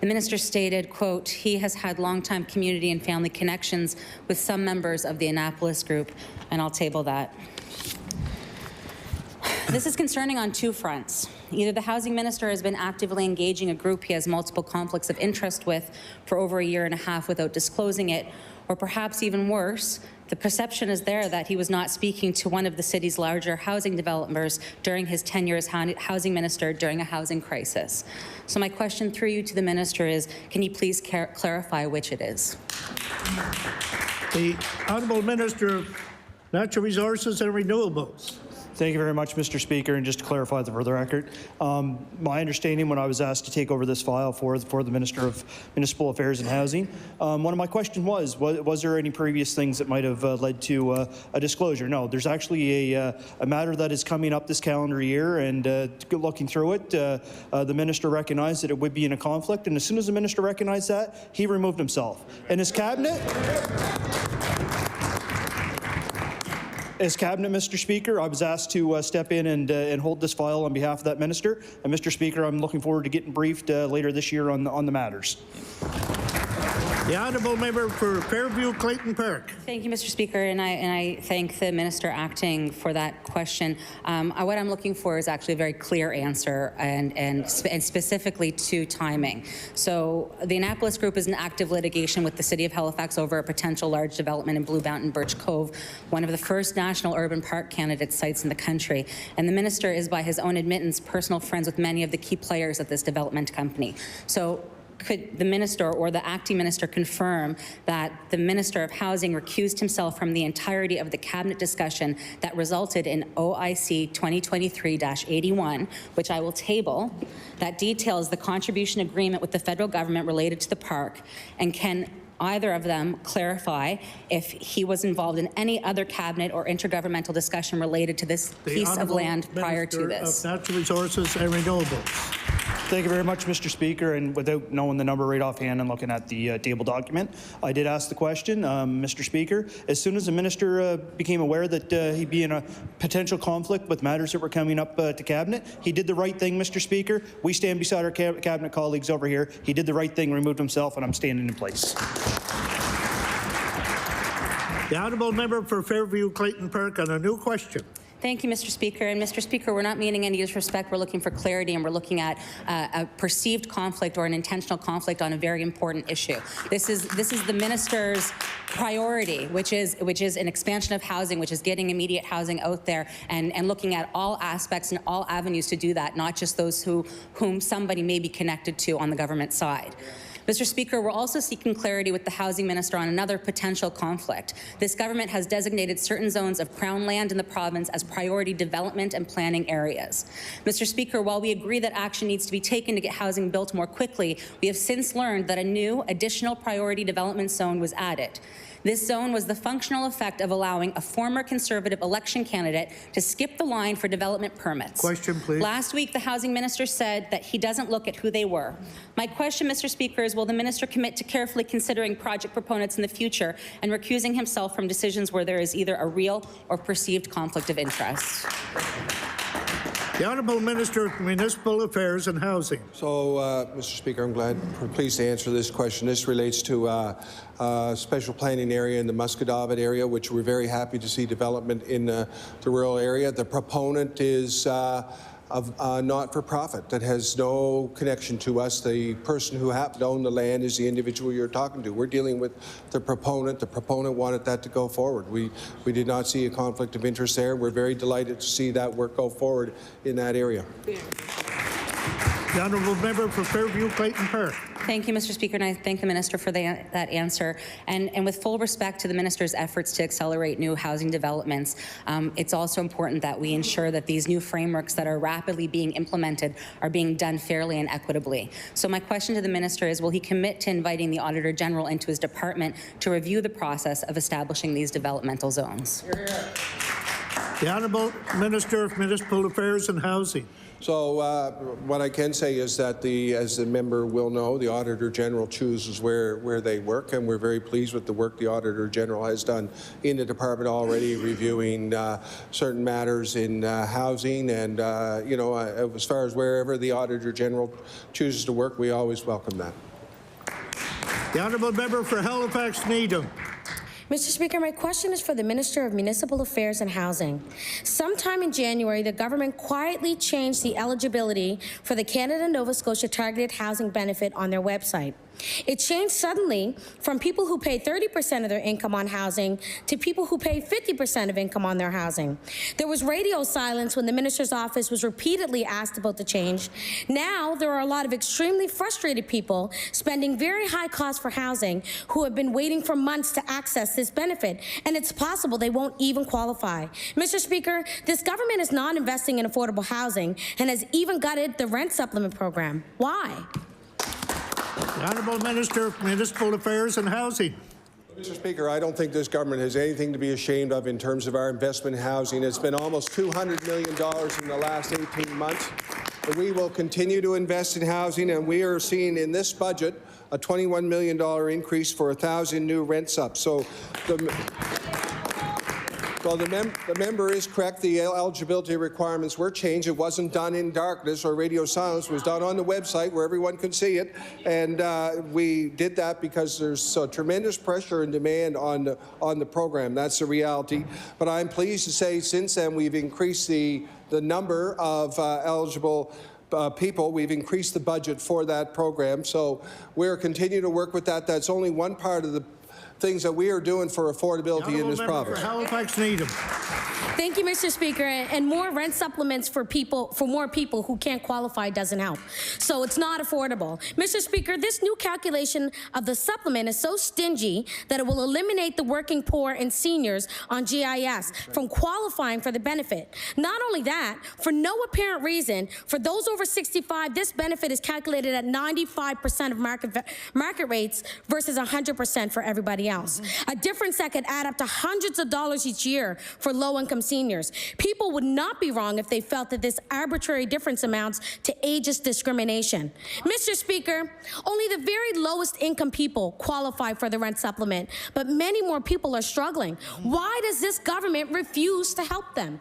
The Minister stated, quote, he has had longtime community and family connections with some members of the Annapolis Group, and I'll table that. This is concerning on two fronts. Either the Housing Minister has been actively engaging a group he has multiple conflicts of interest with for over a year and a half without disclosing it, or perhaps even worse, the perception is there that he was not speaking to one of the city's larger housing developers during his tenure as Housing Minister during a housing crisis. So my question through you to the Minister is, can you please clarify which it is? The Honourable Minister of Natural Resources and Renewables. Thank you very much, Mr. Speaker. And just to clarify for the record, my understanding when I was asked to take over this file for the Minister of Municipal Affairs and Housing, one of my questions was there any previous things that might have led to a disclosure? No, there's actually a matter that is coming up this calendar year, and looking through it, the Minister recognized that it would be in a conflict, and as soon as the Minister recognized that, he removed himself. And his cabinet... As Cabinet, Mr. Speaker, I was asked to step in and hold this file on behalf of that minister. And Mr. Speaker, I'm looking forward to getting briefed later this year on the matters. The honourable member for Fairview Clayton Park. Thank you, Mr. Speaker, and I thank the minister acting for that question. What I'm looking for is actually a very clear answer and specifically to timing. So the Annapolis Group is in active litigation with the City of Halifax over a potential large development in Blue Mountain Birch Cove, one of the first national urban park candidate sites in the country. And the minister is, by his own admittance, personal friends with many of the key players at this development company. So could the minister or the acting minister confirm that the Minister of Housing recused himself from the entirety of the cabinet discussion that resulted in OIC 2023-81, which I will table, that details the contribution agreement with the federal government related to the park, and can either of them clarify if he was involved in any other cabinet or intergovernmental discussion related to this piece of land prior to this? Of Natural Resources and Renewables. Thank you very much, Mr. Speaker. And without knowing the number right offhand and looking at the table document, I did ask the question, Mr. Speaker. As soon as the minister became aware that he'd be in a potential conflict with matters that were coming up to cabinet, he did the right thing, Mr. Speaker. We stand beside our cabinet colleagues over here. He did the right thing, removed himself, and I'm standing in place. The honourable member for Fairview Clayton Park on a new question. Thank you, Mr. Speaker. And Mr. Speaker, we're not meaning any disrespect. We're looking for clarity, and we're looking at a perceived conflict or an intentional conflict on a very important issue. This is the minister's priority, which is an expansion of housing, which is getting immediate housing out there, and looking at all aspects and all avenues to do that, not just those whom somebody may be connected to on the government side. Mr. Speaker, we're also seeking clarity with the housing minister on another potential conflict. This government has designated certain zones of Crown land in the province as priority development and planning areas. Mr. Speaker, while we agree that action needs to be taken to get housing built more quickly, we have since learned that a new additional priority development zone was added. This zone was the functional effect of allowing a former Conservative election candidate to skip the line for development permits. Question, please. Last week, the housing minister said that he doesn't look at who they were. My question, Mr. Speaker, is will the minister commit to carefully considering project proponents in the future and recusing himself from decisions where there is either a real or perceived conflict of interest? The Honourable Minister of Municipal Affairs and Housing. So, Mr. Speaker, I'm pleased to answer this question. This relates to a special planning area in the Muscadavid area, which we're very happy to see development in the rural area. The proponent is of not-for-profit that has no connection to us. The person who happened to own the land is the individual you're talking to. We're dealing with the proponent. The proponent wanted that to go forward. We did not see a conflict of interest there. We're very delighted to see that work go forward in that area. The honourable member for Fairview Clayton Park. Thank you, Mr. Speaker, and I thank the minister for that answer. And with full respect to the minister's efforts to accelerate new housing developments, it's also important that we ensure that these new frameworks that are rapidly being implemented are being done fairly and equitably. So my question to the minister is, will he commit to inviting the Auditor General into his department to review the process of establishing these developmental zones? The Honourable Minister of Municipal Affairs and Housing. So what I can say is that as the member will know, the Auditor General chooses where they work, and we're very pleased with the work the Auditor General has done in the department already, reviewing certain matters in housing, and as far as wherever the Auditor General chooses to work, we always welcome that. The Honourable Member for Halifax Needham. Mr. Speaker, my question is for the Minister of Municipal Affairs and Housing. Sometime in January, the government quietly changed the eligibility for the Canada-Nova Scotia Targeted Housing Benefit on their website. It changed suddenly from people who pay 30% of their income on housing to people who pay 50% of income on their housing. There was radio silence when the minister's office was repeatedly asked about the change. Now there are a lot of extremely frustrated people spending very high costs for housing who have been waiting for months to access this benefit, and it's possible they won't even qualify. Mr. Speaker, this government is not investing in affordable housing and has even gutted the rent supplement program. Why? The Honourable Minister of Municipal Affairs and Housing. Mr. Speaker, I don't think this government has anything to be ashamed of in terms of our investment in housing. It's been almost $200 million in the last 18 months. And we will continue to invest in housing, and we are seeing in this budget a $21 million increase for 1,000 new rent subs. So the member is correct. The eligibility requirements were changed. It wasn't done in darkness or radio silence. It was done on the website where everyone could see it. And we did that because there's tremendous pressure and demand on the program. That's the reality. But I'm pleased to say since then we've increased the number of eligible people. We've increased the budget for that program. So we're continuing to work with that. That's only one part of the things that we are doing for affordability in this province. Halifax Needham. Thank you, Mr. Speaker. And more rent supplements for more people who can't qualify doesn't help. So it's not affordable. Mr. Speaker, this new calculation of the supplement is so stingy that it will eliminate the working poor and seniors on GIS from qualifying for the benefit. Not only that, for no apparent reason, for those over 65, this benefit is calculated at 95% of market rates versus 100% for everybody else. A difference that could add up to hundreds of dollars each year for low-income seniors. People would not be wrong if they felt that this arbitrary difference amounts to ageist discrimination. Mr. Speaker, only the very lowest income people qualify for the rent supplement, but many more people are struggling. Why does this government refuse to help them?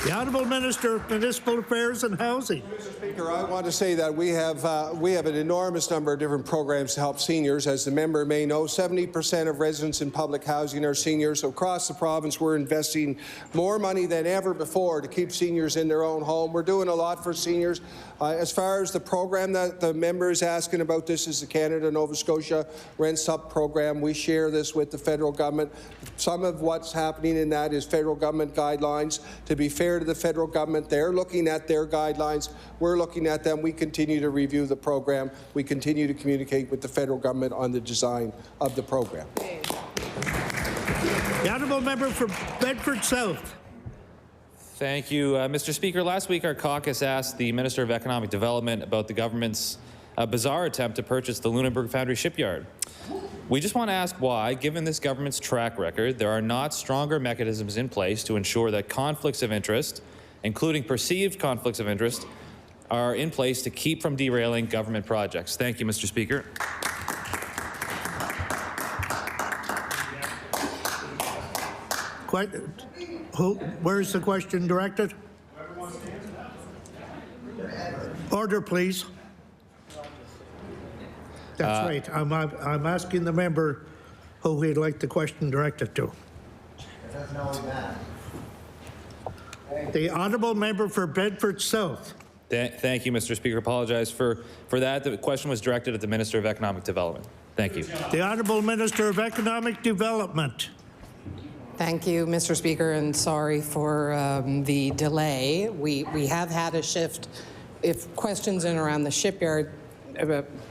The Honourable Minister of Municipal Affairs and Housing. Mr. Speaker, I want to say that we have an enormous number of different programs to help seniors. As the member may know, 70% of residents in public housing are seniors. Across the province, we're investing more money than ever before to keep seniors in their own home. We're doing a lot for seniors. As far as the program that the member is asking about, this is the Canada-Nova Scotia Rent Sub program. We share this with the federal government. Some of what's happening in that is federal government guidelines. To be fair to the federal government, they're looking at their guidelines. We're looking at them. We continue to review the program. We continue to communicate with the federal government on the design of the program. The Honourable Member for Bedford South. Thank you, Mr. Speaker. Last week, our caucus asked the Minister of Economic Development about the government's bizarre attempt to purchase the Lunenburg Foundry shipyard. We just want to ask why, given this government's track record, there are not stronger mechanisms in place to ensure that conflicts of interest, including perceived conflicts of interest, are in place to keep from derailing government projects. Thank you, Mr. Speaker. Where's the question directed? Order, please. That's right. I'm asking the member who he'd like the question directed to. The Honourable Member for Bedford South. Thank you, Mr. Speaker. Apologize for that. The question was directed at the Minister of Economic Development. Thank you. The Honourable Minister of Economic Development. Thank you, Mr. Speaker, and sorry for the delay. We have had a shift. If questions in around the shipyard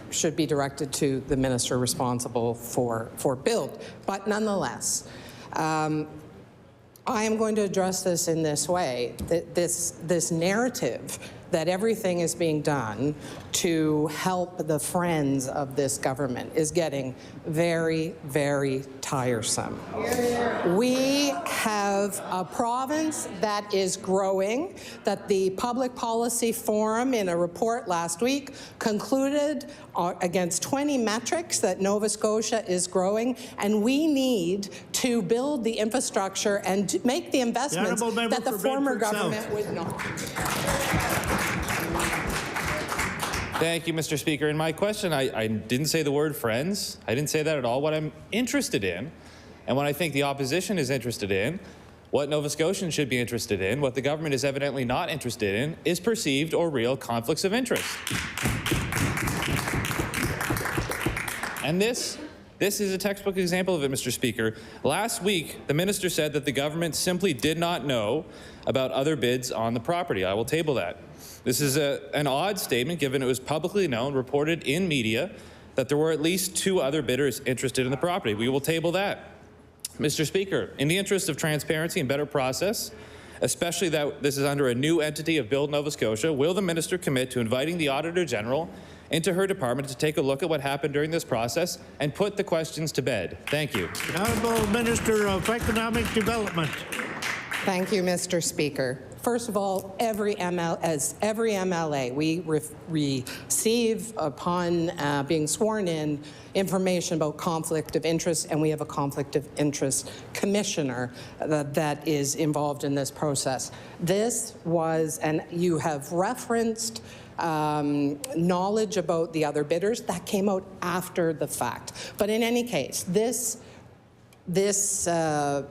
should be directed to the minister responsible for build, but nonetheless, I am going to address this in this way. That this narrative that everything is being done to help the friends of this government is getting very, very tiresome. We have a province that is growing, that the Public Policy Forum in a report last week concluded against 20 metrics that Nova Scotia is growing, and we need to build the infrastructure and make the investments that the former government would not. Thank you, Mr. Speaker. In my question, I didn't say the word friends. I didn't say that at all. What I'm interested in, and what I think the opposition is interested in, what Nova Scotians should be interested in, what the government is evidently not interested in, is perceived or real conflicts of interest. And this is a textbook example of it, Mr. Speaker. Last week, the minister said that the government simply did not know about other bids on the property. I will table that. This is an odd statement, given it was publicly known, reported in media, that there were at least 2 other bidders interested in the property. We will table that. Mr. Speaker, in the interest of transparency and better process, especially that this is under a new entity of Build Nova Scotia, will the minister commit to inviting the Auditor General into her department to take a look at what happened during this process and put the questions to bed? Thank you. The Honourable Minister of Economic Development. Thank you, Mr. Speaker. First of all, every MLA, we receive upon being sworn in information about conflict of interest, and we have a conflict of interest commissioner that is involved in this process. This was, and you have referenced knowledge about the other bidders that came out after the fact. But in any case, this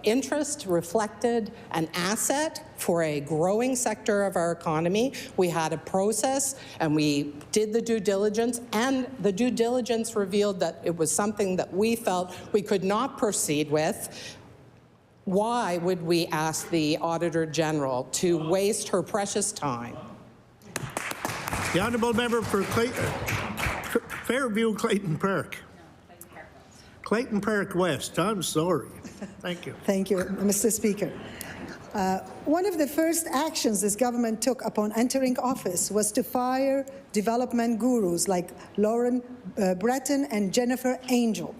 interest reflected an asset for a growing sector of our economy. We had a process and we did the due diligence, and the due diligence revealed that it was something that we felt we could not proceed with. Why would we ask the Auditor General to waste her precious time? The Honourable Member for Fairview Clayton Park. Clayton Park West, I'm sorry. Thank you. Thank you, Mr. Speaker. One of the first actions this government took upon entering office was to fire development gurus like Lauren Breton and Jennifer Angel,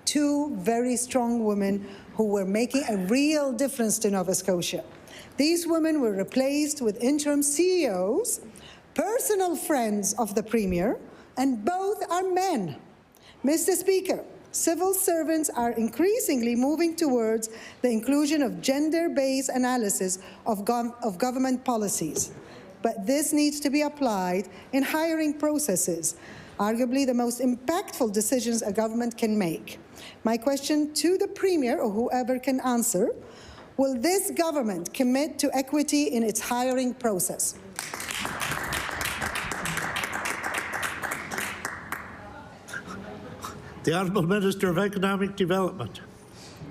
2 very strong women who were making a real difference to Nova Scotia. These women were replaced with interim CEOs, personal friends of the Premier, and both are men. Mr. Speaker, civil servants are increasingly moving towards the inclusion of gender-based analysis of government policies. But this needs to be applied in hiring processes, arguably the most impactful decisions a government can make. My question to the Premier, or whoever can answer, will this government commit to equity in its hiring process? The Honourable Minister of Economic Development.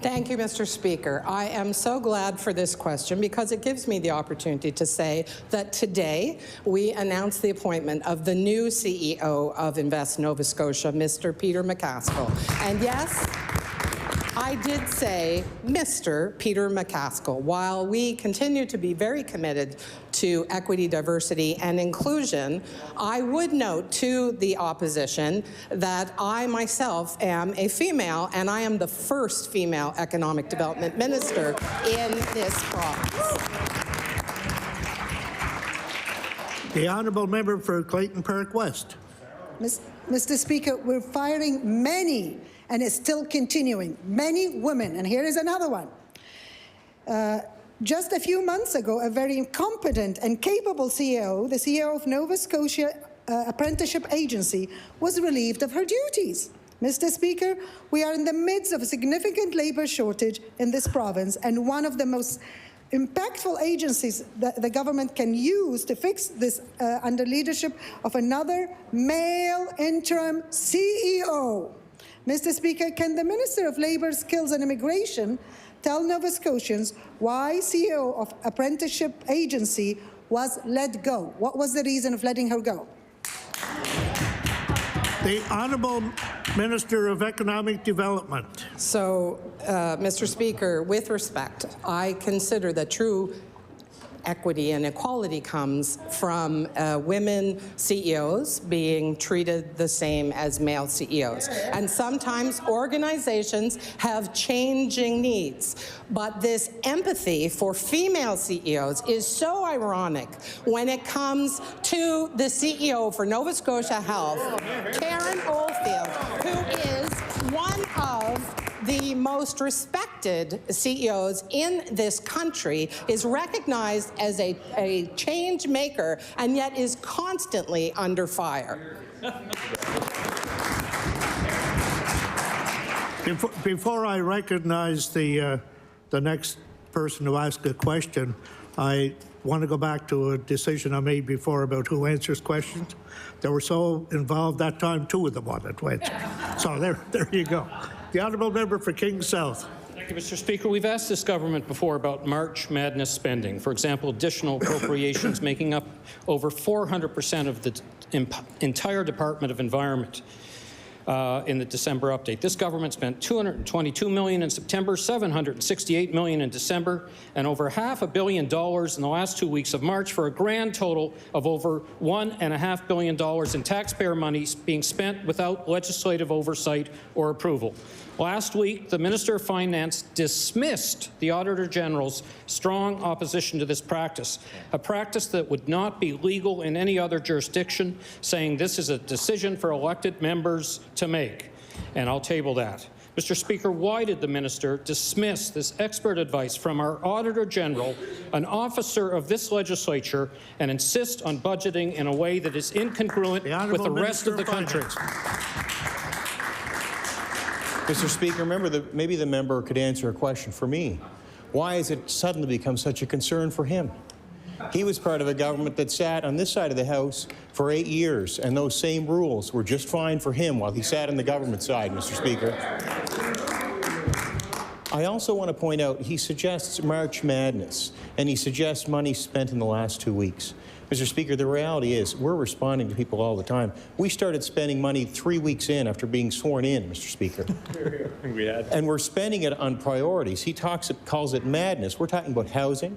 Thank you, Mr. Speaker. I am so glad for this question because it gives me the opportunity to say that today we announced the appointment of the new CEO of Invest Nova Scotia, Mr. Peter McCaskill. And yes, I did say Mr. Peter McCaskill. While we continue to be very committed to equity, diversity, and inclusion, I would note to the opposition that I myself am a female, and I am the first female economic development minister in this province. The Honourable Member for Clayton Park West. Mr. Speaker, we're firing many, and it's still continuing, many women. And here is another one. Just a few months ago, a very competent and capable CEO, the CEO of Nova Scotia Apprenticeship Agency, was relieved of her duties. Mr. Speaker, we are in the midst of a significant labour shortage in this province, and one of the most impactful agencies that the government can use to fix this under leadership of another male interim CEO. Mr. Speaker, can the Minister of Labour, Skills and Immigration tell Nova Scotians why CEO of Apprenticeship Agency was let go? What was the reason of letting her go? The Honourable Minister of Economic Development. So, Mr. Speaker, with respect, I consider that true equity and equality comes from women CEOs being treated the same as male CEOs. And sometimes organizations have changing needs. But this empathy for female CEOs is so ironic when it comes to the CEO for Nova Scotia Health, Karen Oldfield, who is one of the most respected CEOs in this country, is recognized as a change maker, and yet is constantly under fire. Before I recognize the next person to ask a question, I want to go back to a decision I made before about who answers questions. They were so involved that time, 2 of them wanted to answer. So there you go. The honourable member for King South. Thank you, Mr. Speaker. We've asked this government before about March Madness spending. For example, additional appropriations making up over 400% of the entire Department of Environment. In the December update. This government spent $222 million in September, $768 million in December, and over $500 million in the last 2 weeks of March, for a grand total of over $1.5 billion in taxpayer money being spent without legislative oversight or approval. Last week, the Minister of Finance dismissed the Auditor General's strong opposition to this practice, a practice that would not be legal in any other jurisdiction, saying this is a decision for elected members to make. And I'll table that. Mr. Speaker, why did the Minister dismiss this expert advice from our Auditor General, an officer of this legislature, and insist on budgeting in a way that is incongruent with the rest of the country? Mr. Speaker, remember, maybe the member could answer a question for me. Why has it suddenly become such a concern for him? He was part of a government that sat on this side of the House for 8 years, and those same rules were just fine for him while he sat on the government side, Mr. Speaker. I also want to point out he suggests March Madness, and he suggests money spent in the last 2 weeks. Mr. Speaker, the reality is we're responding to people all the time. We started spending money 3 weeks in after being sworn in, Mr. Speaker. And we're spending it on priorities. He calls it madness. We're talking about housing.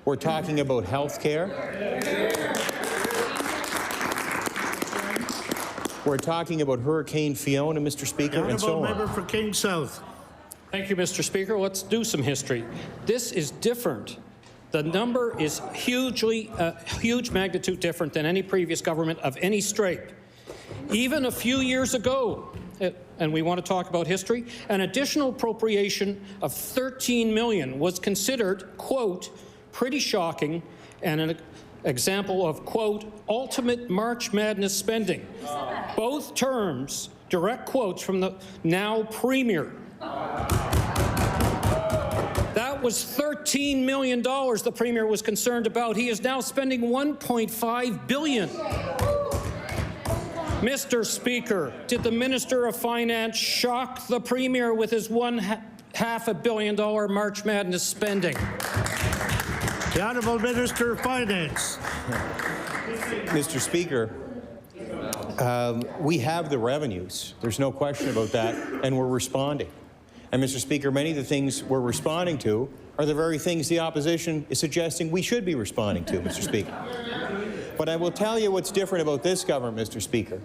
We're talking about health care. We're talking about Hurricane Fiona, Mr. Speaker, and so on. Member for King South. Thank you, Mr. Speaker. Let's do some history. This is different. The number is huge magnitude different than any previous government of any stripe. Even a few years ago, and we want to talk about history, an additional appropriation of $13 million was considered, quote, pretty shocking and an example of, quote, ultimate March Madness spending. Both terms, direct quotes from the now Premier. That was $13 million the Premier was concerned about. He is now spending $1.5 billion. Mr. Speaker, did the Minister of Finance shock the Premier with his $1.5 billion March Madness spending? The Honourable Minister of Finance. Mr. Speaker, we have the revenues. There's no question about that, and we're responding. And, Mr. Speaker, many of the things we're responding to are the very things the opposition is suggesting we should be responding to, Mr. Speaker. But I will tell you what's different about this government, Mr. Speaker.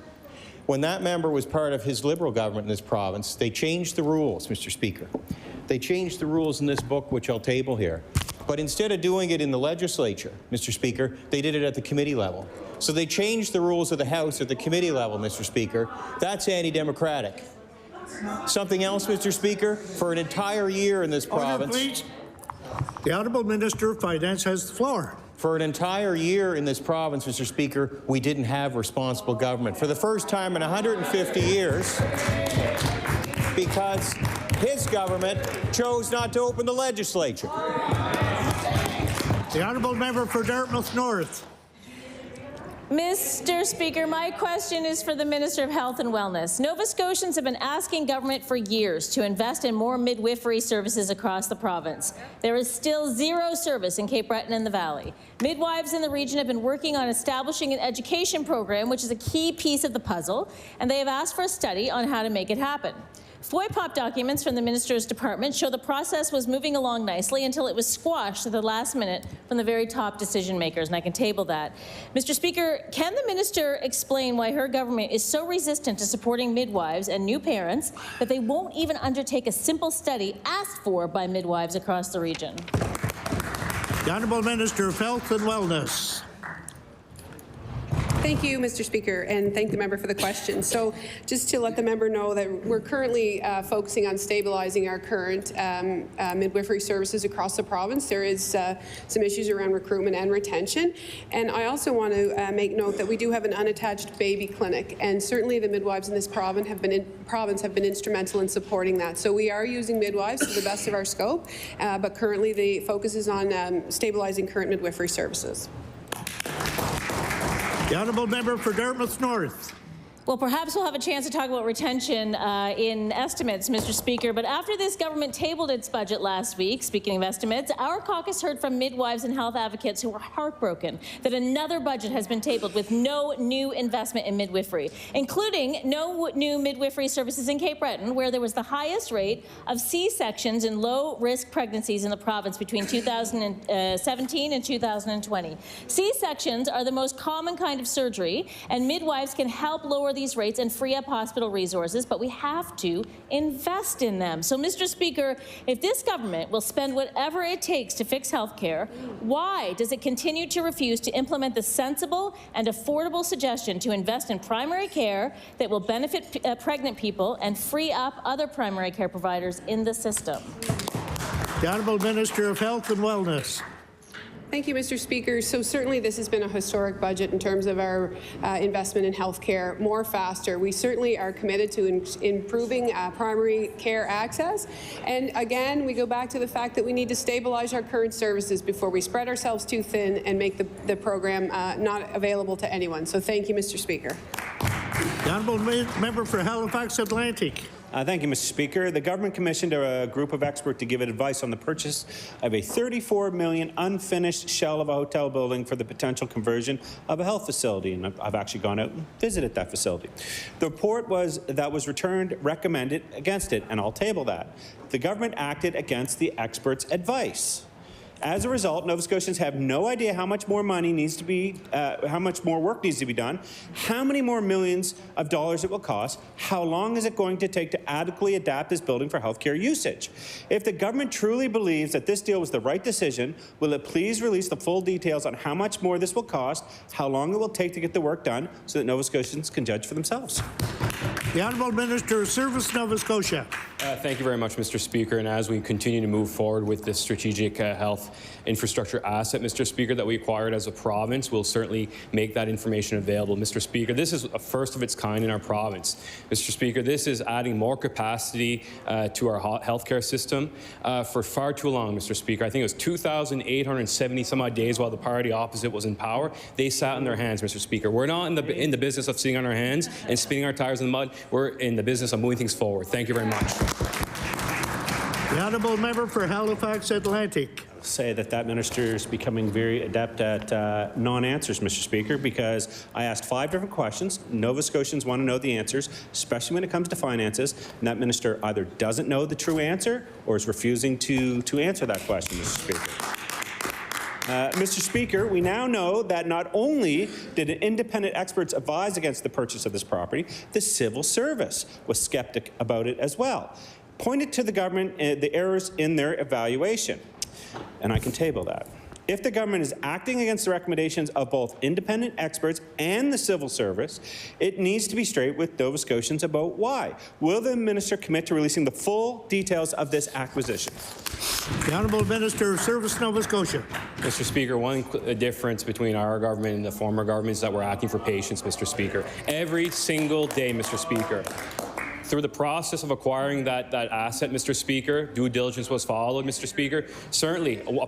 When that member was part of his Liberal government in this province, they changed the rules, Mr. Speaker. They changed the rules in this book, which I'll table here. But instead of doing it in the legislature, Mr. Speaker, they did it at the committee level. So they changed the rules of the House at the committee level, Mr. Speaker. That's anti-democratic. Something else, Mr. Speaker, for an entire year in this province. Order, please. The Honourable Minister of Finance has the floor. For an entire year in this province, Mr. Speaker, we didn't have responsible government. For the first time in 150 years, because his government chose not to open the legislature. The Honourable Member for Dartmouth North. Mr. Speaker, my question is for the Minister of Health and Wellness. Nova Scotians have been asking government for years to invest in more midwifery services across the province. There is still zero service in Cape Breton and the Valley. Midwives in the region have been working on establishing an education program, which is a key piece of the puzzle, and they have asked for a study on how to make it happen. FOIPOP documents from the Minister's Department show the process was moving along nicely until it was squashed at the last minute from the very top decision makers, and I can table that. Mr. Speaker, can the Minister explain why her government is so resistant to supporting midwives and new parents that they won't even undertake a simple study asked for by midwives across the region? The Honourable Minister of Health and Wellness. Thank you, Mr. Speaker, and thank the member for the question. So just to let the member know that we're currently focusing on stabilizing our current midwifery services across the province. There is some issues around recruitment and retention. And I also want to make note that we do have an unattached baby clinic, and certainly the midwives in this province have been instrumental in supporting that. So we are using midwives to the best of our scope, but currently the focus is on stabilizing current midwifery services. The honourable member for Dartmouth North. Well, perhaps we'll have a chance to talk about retention in estimates, Mr. Speaker, but after this government tabled its budget last week, speaking of estimates, our caucus heard from midwives and health advocates who were heartbroken that another budget has been tabled with no new investment in midwifery, including no new midwifery services in Cape Breton, where there was the highest rate of C-sections in low-risk pregnancies in the province between 2017 and 2020. C-sections are the most common kind of surgery, and midwives can help lower these rates and free up hospital resources, but we have to invest in them. So, Mr. Speaker, if this government will spend whatever it takes to fix health care, why does it continue to refuse to implement the sensible and affordable suggestion to invest in primary care that will benefit pregnant people and free up other primary care providers in the system? The Honourable Minister of Health and Wellness. Thank you, Mr. Speaker. So certainly this has been a historic budget in terms of our investment in health care, more faster. We certainly are committed to improving primary care access. And again, we go back to the fact that we need to stabilize our current services before we spread ourselves too thin and make the program not available to anyone. So thank you, Mr. Speaker. The honourable member for Halifax Atlantic. Thank you, Mr. Speaker. The government commissioned a group of experts to give advice on the purchase of a $34 million unfinished shell of a hotel building for the potential conversion of a health facility, and I've actually gone out and visited that facility. The report that was returned recommended against it, and I'll table that. The government acted against the experts' advice. As a result, Nova Scotians have no idea how much more money needs to be, how much more work needs to be done, how many more millions of dollars it will cost, how long is it going to take to adequately adapt this building for healthcare usage. If the government truly believes that this deal was the right decision, will it please release the full details on how much more this will cost, how long it will take to get the work done, so that Nova Scotians can judge for themselves? The Honourable Minister of Service, Nova Scotia. Thank you very much, Mr. Speaker. And as we continue to move forward with this strategic health infrastructure asset, Mr. Speaker, that we acquired as a province, we'll certainly make that information available. Mr. Speaker, this is a first of its kind in our province. Mr. Speaker, this is adding more capacity to our healthcare system for far too long, Mr. Speaker. I think it was 2,870 some odd days while the party opposite was in power. They sat on their hands, Mr. Speaker. We're not in the business of sitting on our hands and spinning our tires in the mud. We're in the business of moving things forward. Thank you very much. The honourable member for Halifax Atlantic. Say that minister is becoming very adept at non-answers, Mr. Speaker, because I asked 5 different questions. Nova Scotians want to know the answers, especially when it comes to finances, and that minister either doesn't know the true answer or is refusing to answer that question, Mr. Speaker. Mr. Speaker, we now know that not only did independent experts advise against the purchase of this property, the civil service was skeptic about it as well, pointed to the government the errors in their evaluation. And I can table that. If the government is acting against the recommendations of both independent experts and the civil service, it needs to be straight with Nova Scotians about why. Will the minister commit to releasing the full details of this acquisition? The Honourable Minister of Service, Nova Scotia. Mr. Speaker, one difference between our government and the former government is that we're acting for patients, Mr. Speaker. Every single day, Mr. Speaker. Through the process of acquiring that asset, Mr. Speaker, due diligence was followed, Mr. Speaker. Certainly, a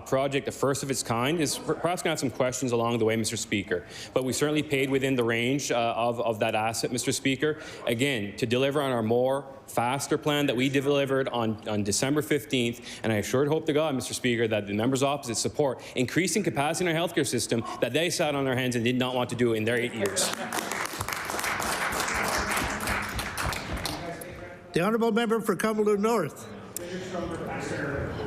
project, the first of its kind, is perhaps going to have some questions along the way, Mr. Speaker. But we certainly paid within the range of that asset, Mr. Speaker. Again, to deliver on our faster plan that we delivered on December 15th, and I assured hope to God, Mr. Speaker, that the members opposite support increasing capacity in our healthcare system that they sat on their hands and did not want to do in their 8 years. The honourable member for Cumberland North.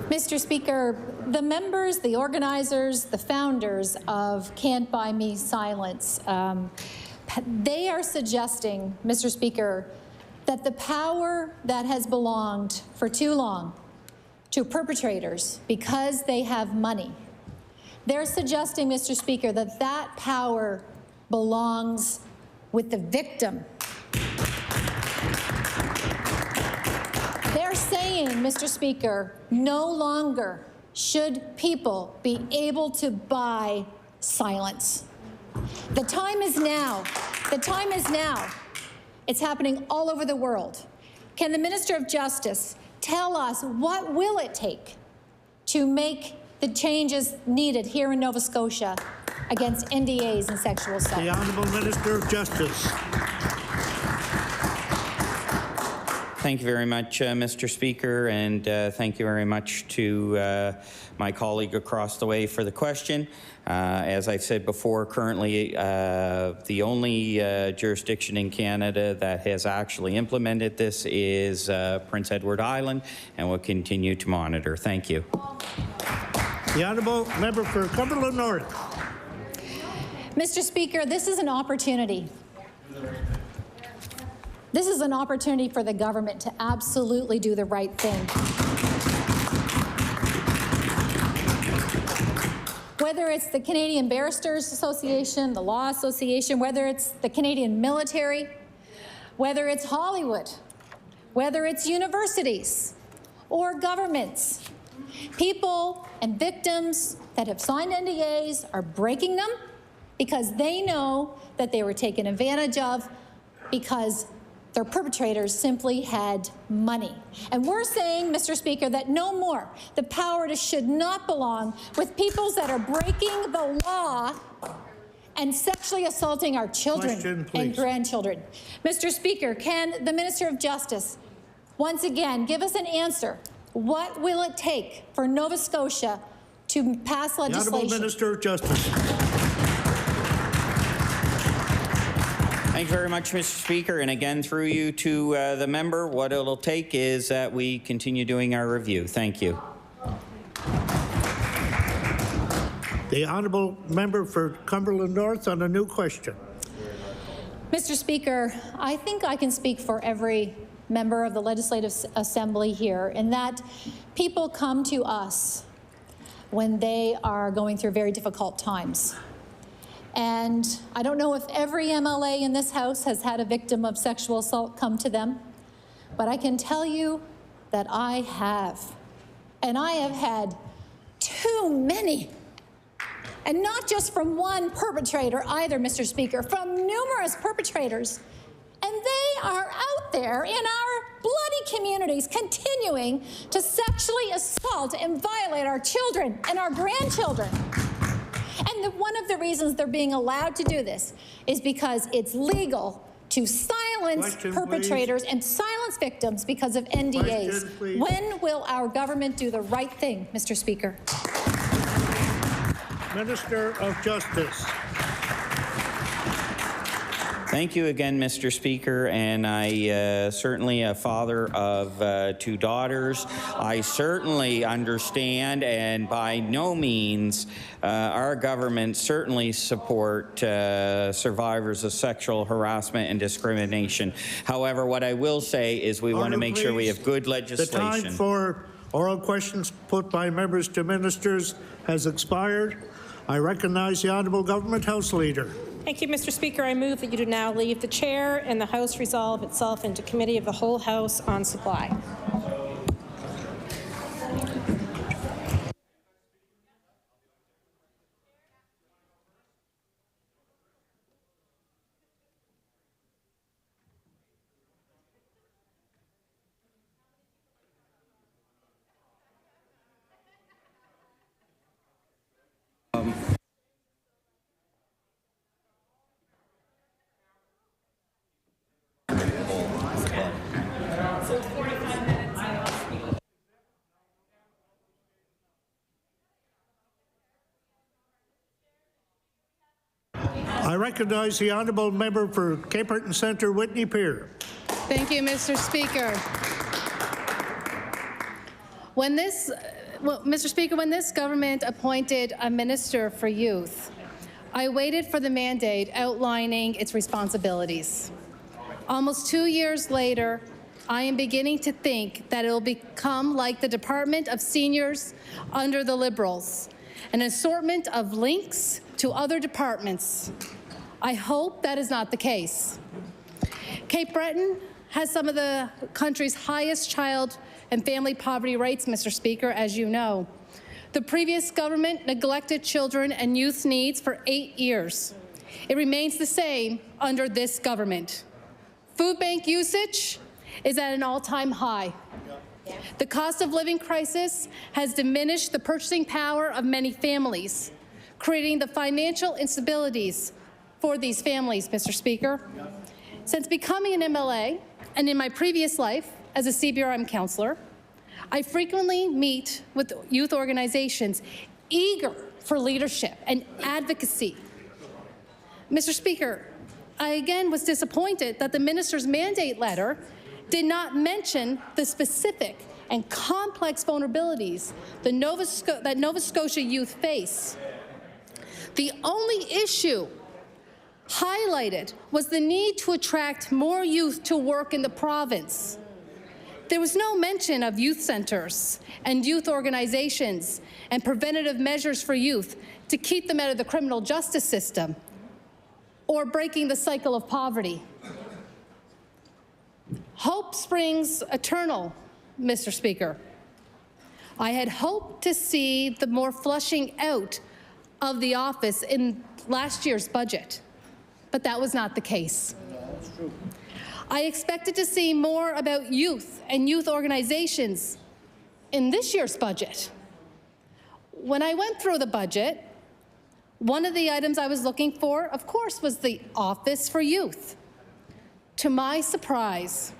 Mr. Speaker, the members, the organizers, the founders of Can't Buy Me Silence, they are suggesting, Mr. Speaker, that the power that has belonged for too long to perpetrators because they have money, they're suggesting, Mr. Speaker, that that power belongs with the victim. They're saying, Mr. Speaker, no longer should people be able to buy silence. The time is now. The time is now. It's happening all over the world. Can the Minister of Justice tell us what will it take to make the changes needed here in Nova Scotia against NDAs and sexual assault? The Honourable Minister of Justice. Thank you very much, Mr. Speaker, and thank you very much to my colleague across the way for the question. As I said before, currently the only jurisdiction in Canada that has actually implemented this is Prince Edward Island, and we'll continue to monitor. Thank you. The Honourable Member for Cumberland North. Mr. Speaker, this is an opportunity. This is an opportunity for the government to absolutely do the right thing. Whether it's the Canadian Barristers Association, the Law Association, whether it's the Canadian military, whether it's Hollywood, whether it's universities or governments, people and victims that have signed NDAs are breaking them because they know that they were taken advantage of because their perpetrators simply had money. And we're saying, Mr. Speaker, that no more. The power should not belong with peoples that are breaking the law and sexually assaulting our children and grandchildren. Mr. Speaker, can the Minister of Justice once again give us an answer? What will it take for Nova Scotia to pass legislation? The Honourable Minister of Justice. Thank you very much, Mr. Speaker. And again, through you to the member, what it'll take is that we continue doing our review. Thank you. The Honourable Member for Cumberland North on a new question. Mr. Speaker, I think I can speak for every member of the Legislative Assembly here in that people come to us when they are going through very difficult times. And I don't know if every MLA in this House has had a victim of sexual assault come to them, but I can tell you that I have. And I have had too many. And not just from one perpetrator either, Mr. Speaker, from numerous perpetrators. And they are out there in our bloody communities continuing to sexually assault and violate our children and our grandchildren. And one of the reasons they're being allowed to do this is because it's legal to silence perpetrators and silence victims because of NDAs. When will our government do the right thing, Mr. Speaker? Minister of Justice. Thank you again, Mr. Speaker, and I certainly a father of 2 daughters. I certainly understand, and by no means our government certainly support survivors of sexual harassment and discrimination. However, what I will say is we want to make sure we have good legislation. The time for oral questions put by members to ministers has expired. I recognize the Honourable Government House Leader. Thank you, Mr. Speaker. I move that you do now leave the chair and the House resolve itself into Committee of the Whole House on Supply. I recognize the Honourable Member for Caperton Centre, Whitney Pier. Thank you, Mr. Speaker. Mr. Speaker, when this government appointed a Minister for Youth, I waited for the mandate outlining its responsibilities. Almost 2 years later, I am beginning to think that it will become like the Department of Seniors under the Liberals, an assortment of links to other departments. I hope that is not the case. Cape Breton has some of the country's highest child and family poverty rates, Mr. Speaker, as you know. The previous government neglected children and youth needs for 8 years. It remains the same under this government. Food bank usage is at an all-time high. The cost of living crisis has diminished the purchasing power of many families, creating the financial instabilities for these families, Mr. Speaker. Since becoming an MLA, and in my previous life as a CBRM counselor, I frequently meet with youth organizations eager for leadership and advocacy. Mr. Speaker, I again was disappointed that the minister's mandate letter did not mention the specific and complex vulnerabilities that Nova Scotia youth face. The only issue highlighted was the need to attract more youth to work in the province. There was no mention of youth centers and youth organizations and preventative measures for youth to keep them out of the criminal justice system or breaking the cycle of poverty. Hope springs eternal, Mr. Speaker. I had hoped to see the more flushing out of the office in last year's budget, but that was not the case. I expected to see more about youth and youth organizations in this year's budget. When I went through the budget, one of the items I was looking for, of course, was the Office for Youth. To my surprise,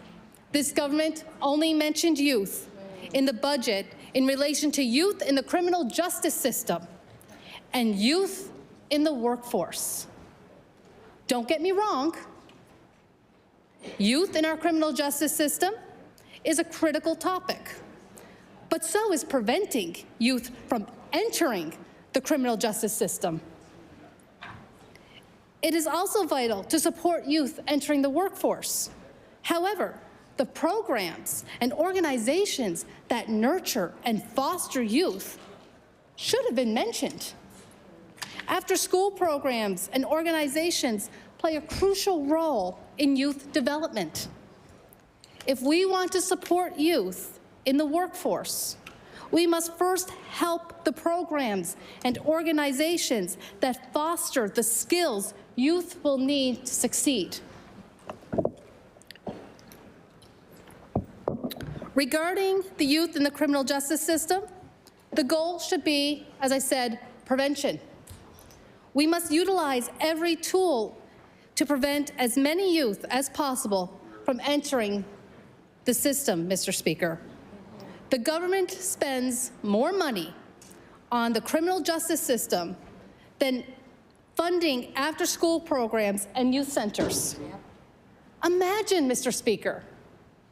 this government only mentioned youth in the budget in relation to youth in the criminal justice system and youth in the workforce. Don't get me wrong, youth in our criminal justice system is a critical topic, but so is preventing youth from entering the criminal justice system. It is also vital to support youth entering the workforce. However, the programs and organizations that nurture and foster youth should have been mentioned. After-school programs and organizations play a crucial role in youth development. If we want to support youth in the workforce, we must first help the programs and organizations that foster the skills youth will need to succeed. Regarding the youth in the criminal justice system, the goal should be, as I said, prevention. We must utilize every tool to prevent as many youth as possible from entering the system, Mr. Speaker. The government spends more money on the criminal justice system than funding after-school programs and youth centers. Imagine, Mr. Speaker,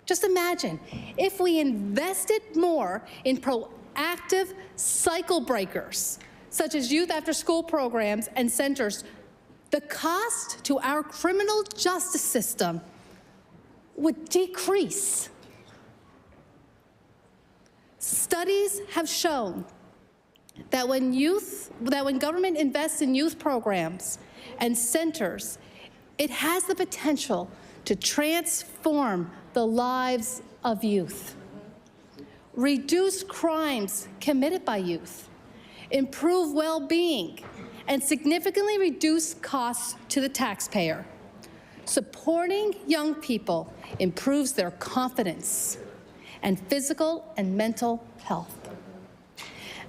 just imagine if we invested more in proactive cycle breakers, such as youth after-school programs and centers, the cost to our criminal justice system would decrease. Studies have shown that when government invests in youth programs and centers, it has the potential to transform the lives of youth, reduce crimes committed by youth, improve well-being, and significantly reduce costs to the taxpayer. Supporting young people improves their confidence and physical and mental health.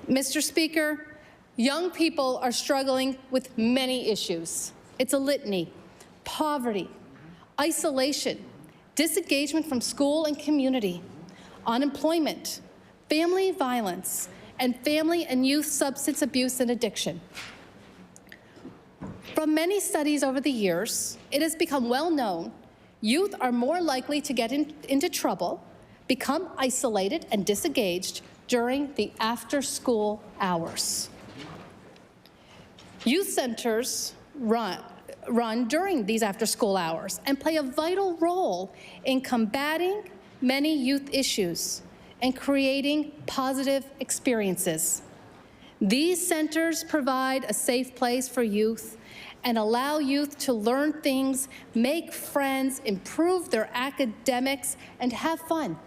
Mr. Speaker, young people are struggling with many issues. It's a litany: poverty, isolation, disengagement from school and community, unemployment, family violence, and family and youth substance abuse and addiction. From many studies over the years, it has become well known youth are more likely to get into trouble, become isolated and disengaged during the after-school hours. Youth centers run during these after-school hours and play a vital role in combating many youth issues and creating positive experiences. These centers provide a safe place for youth and allow youth to learn things, make friends, improve their academics, and have fun.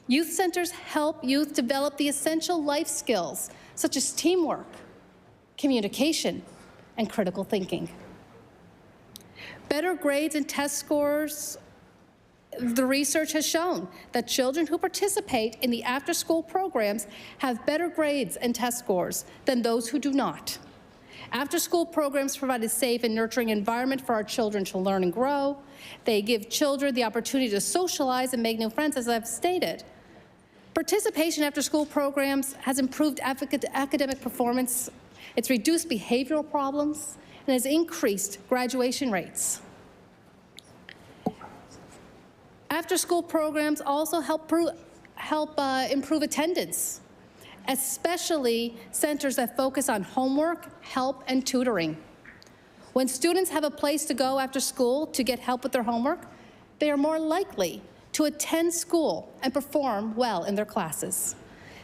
Youth centers help youth develop the essential life skills, such as teamwork, communication, and critical thinking. Better grades and test scores. The research has shown that children who participate in the after-school programs have better grades and test scores than those who do not. After-school programs provide a safe and nurturing environment for our children to learn and grow. They give children the opportunity to socialize and make new friends, as I've stated. Participation in after-school programs has improved academic performance. It's reduced behavioral problems and has increased graduation rates. After-school programs also help improve attendance, especially centers that focus on homework, help, and tutoring. When students have a place to go after school to get help with their homework, they are more likely to attend school and perform well in their classes.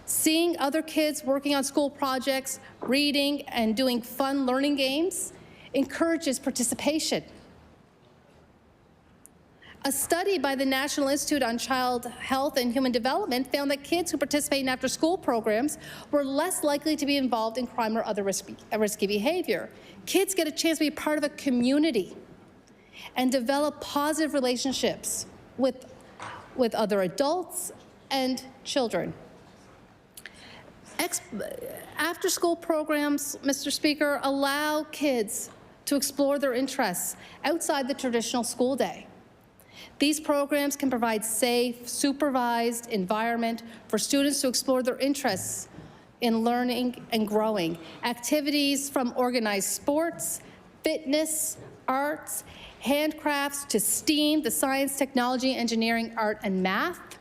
Seeing other kids working on school projects, reading, and doing fun learning games encourages participation. A study by the National Institute on Child Health and Human Development found that kids who participate in after-school programs were less likely to be involved in crime or other risky behavior. Kids get a chance to be part of a community and develop positive relationships with other adults and children. After-school programs, Mr. Speaker, allow kids to explore their interests outside the traditional school day. These programs can provide safe, supervised environment for students to explore their interests in learning and growing. Activities from organized sports, fitness, arts, handcrafts to STEAM, the science, technology, engineering, art, and math,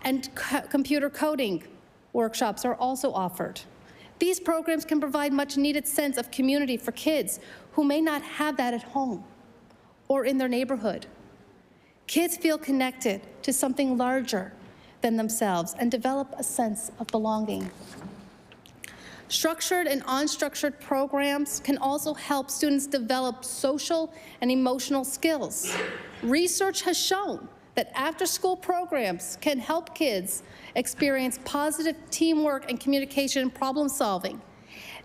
and computer coding workshops are also offered. These programs can provide much needed sense of community for kids who may not have that at home or in their neighborhood. Kids feel connected to something larger than themselves and develop a sense of belonging. Structured and unstructured programs can also help students develop social and emotional skills. Research has shown that after-school programs can help kids experience positive teamwork and communication and problem solving.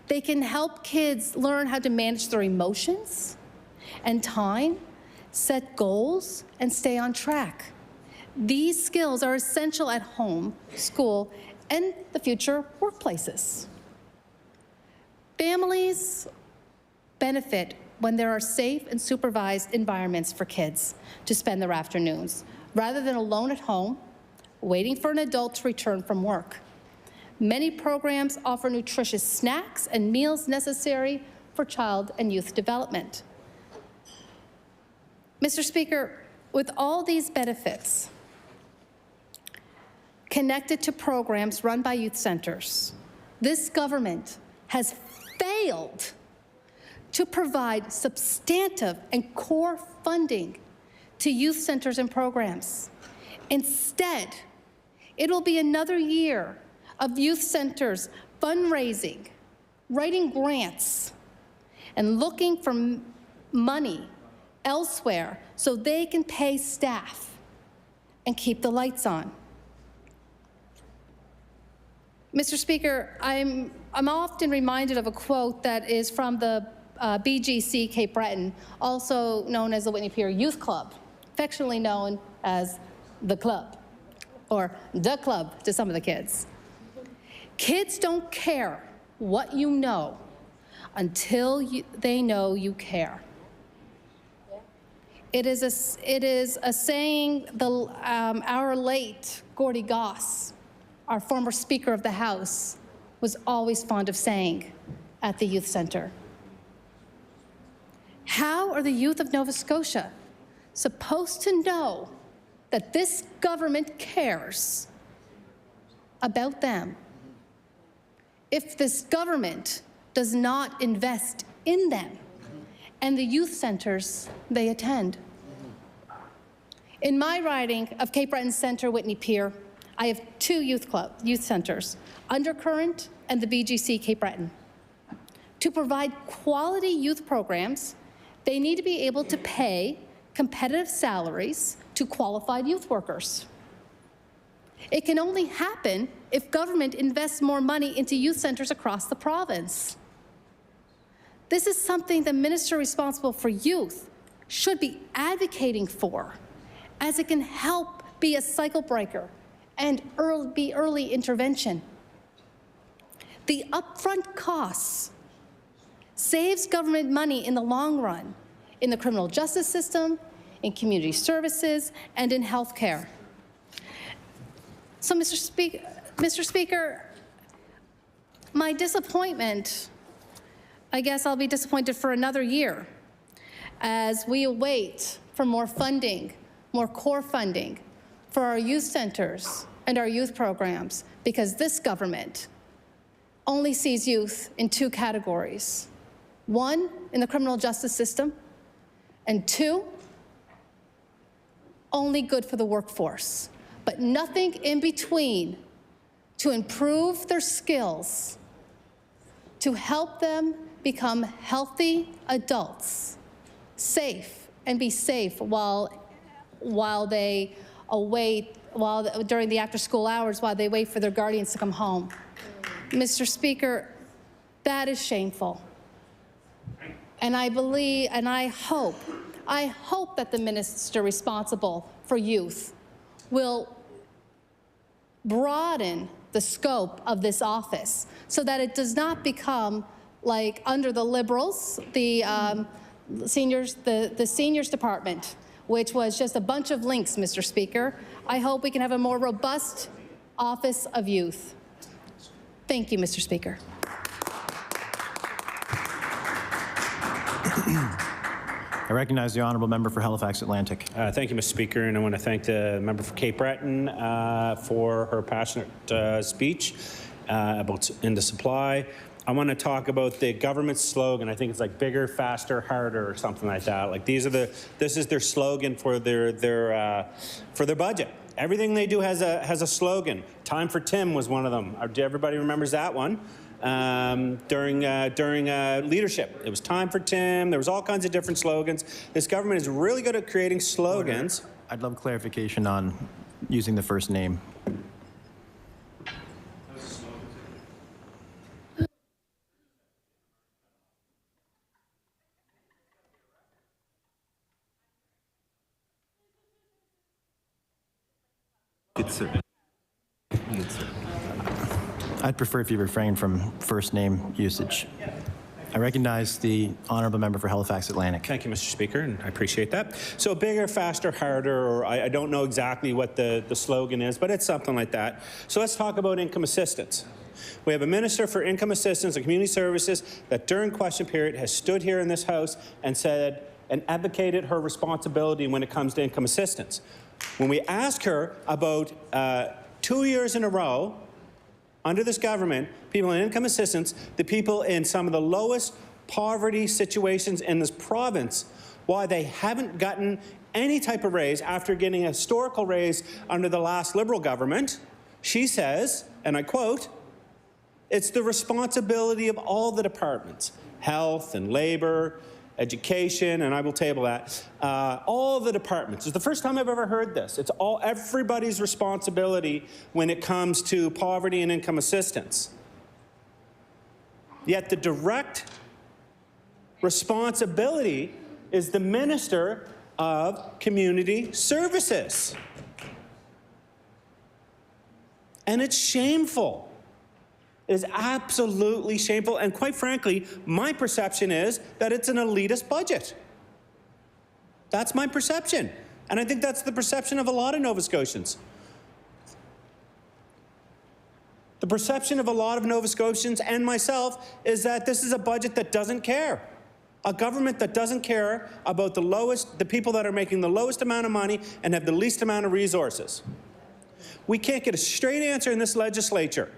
They can help kids learn how to manage their emotions and time, set goals, and stay on track. These skills are essential at home, school, and the future workplaces. Families benefit when there are safe and supervised environments for kids to spend their afternoons, rather than alone at home, waiting for an adult to return from work. Many programs offer nutritious snacks and meals necessary for child and youth development. Mr. Speaker, with all these benefits connected to programs run by youth centers, this government has failed to provide substantive and core funding to youth centers and programs. Instead, it will be another year of youth centers fundraising, writing grants, and looking for money elsewhere so they can pay staff and keep the lights on. Mr. Speaker, I'm often reminded of a quote that is from the BGC Cape Breton, also known as the Whitney Pier Youth Club, affectionately known as the club, or the club to some of the kids. Kids don't care what you know until they know you care. It is a saying our late Gordy Goss, our former Speaker of the House, was always fond of saying at the youth center. How are the youth of Nova Scotia supposed to know that this government cares about them if this government does not invest in them and the youth centers they attend? In my riding of Cape Breton Centre, Whitney Pier, I have two youth centers, Undercurrent and the BGC Cape Breton. To provide quality youth programs, they need to be able to pay competitive salaries to qualified youth workers. It can only happen if government invests more money into youth centers across the province. This is something the minister responsible for youth should be advocating for, as it can help be a cycle breaker and be early intervention. The upfront costs saves government money in the long run, in the criminal justice system, in community services, and in healthcare. So, Mr. Speaker, my disappointment, I guess I'll be disappointed for another year as we await for more funding, more core funding for our youth centers and our youth programs, because this government only sees youth in two categories. One, in the criminal justice system, and two, only good for the workforce, but nothing in between to improve their skills, to help them become healthy adults, safe, and be safe while they await, during the after-school hours, while they wait for their guardians to come home. Mr. Speaker, that is shameful. And I believe, and I hope that the minister responsible for youth will broaden the scope of this office so that it does not become like under the Liberals, the seniors department, which was just a bunch of links, Mr. Speaker. I hope we can have a more robust Office of Youth. Thank you, Mr. Speaker. I recognize the honourable member for Halifax Atlantic. Thank you, Mr. Speaker, and I want to thank the member for Cape Breton for her passionate speech about in the supply. I want to talk about the government slogan. I think it's like bigger, faster, harder, or something like that. Like this is their slogan for their budget. Everything they do has a slogan. Time for Tim was one of them. Everybody remembers that one. During leadership. It was time for Tim. There was all kinds of different slogans. This government is really good at creating slogans. I'd love clarification on using the first name. I'd prefer if you refrain from first name usage. I recognize the honourable member for Halifax Atlantic. Thank you, Mr. Speaker, and I appreciate that. So bigger, faster, harder, or I don't know exactly what the slogan is, but it's something like that. So let's talk about income assistance. We have a Minister for Income Assistance and Community Services that during question period has stood here in this House and said and advocated her responsibility when it comes to income assistance. When we asked her about 2 years in a row, under this government, people in income assistance, the people in some of the lowest poverty situations in this province, why they haven't gotten any type of raise after getting a historical raise under the last Liberal government, she says, and I quote, "It's the responsibility of all the departments, health and labor, education," and I will table that, all the departments. It's the first time I've ever heard this. It's everybody's responsibility when it comes to poverty and income assistance. Yet the direct responsibility is the Minister of Community Services. And it's shameful. It is absolutely shameful, and quite frankly, my perception is that it's an elitist budget. That's my perception, and I think that's the perception of a lot of Nova Scotians. The perception of a lot of Nova Scotians and myself is that this is a budget that doesn't care. A government that doesn't care about the people that are making the lowest amount of money and have the least amount of resources. We can't get a straight answer in this legislature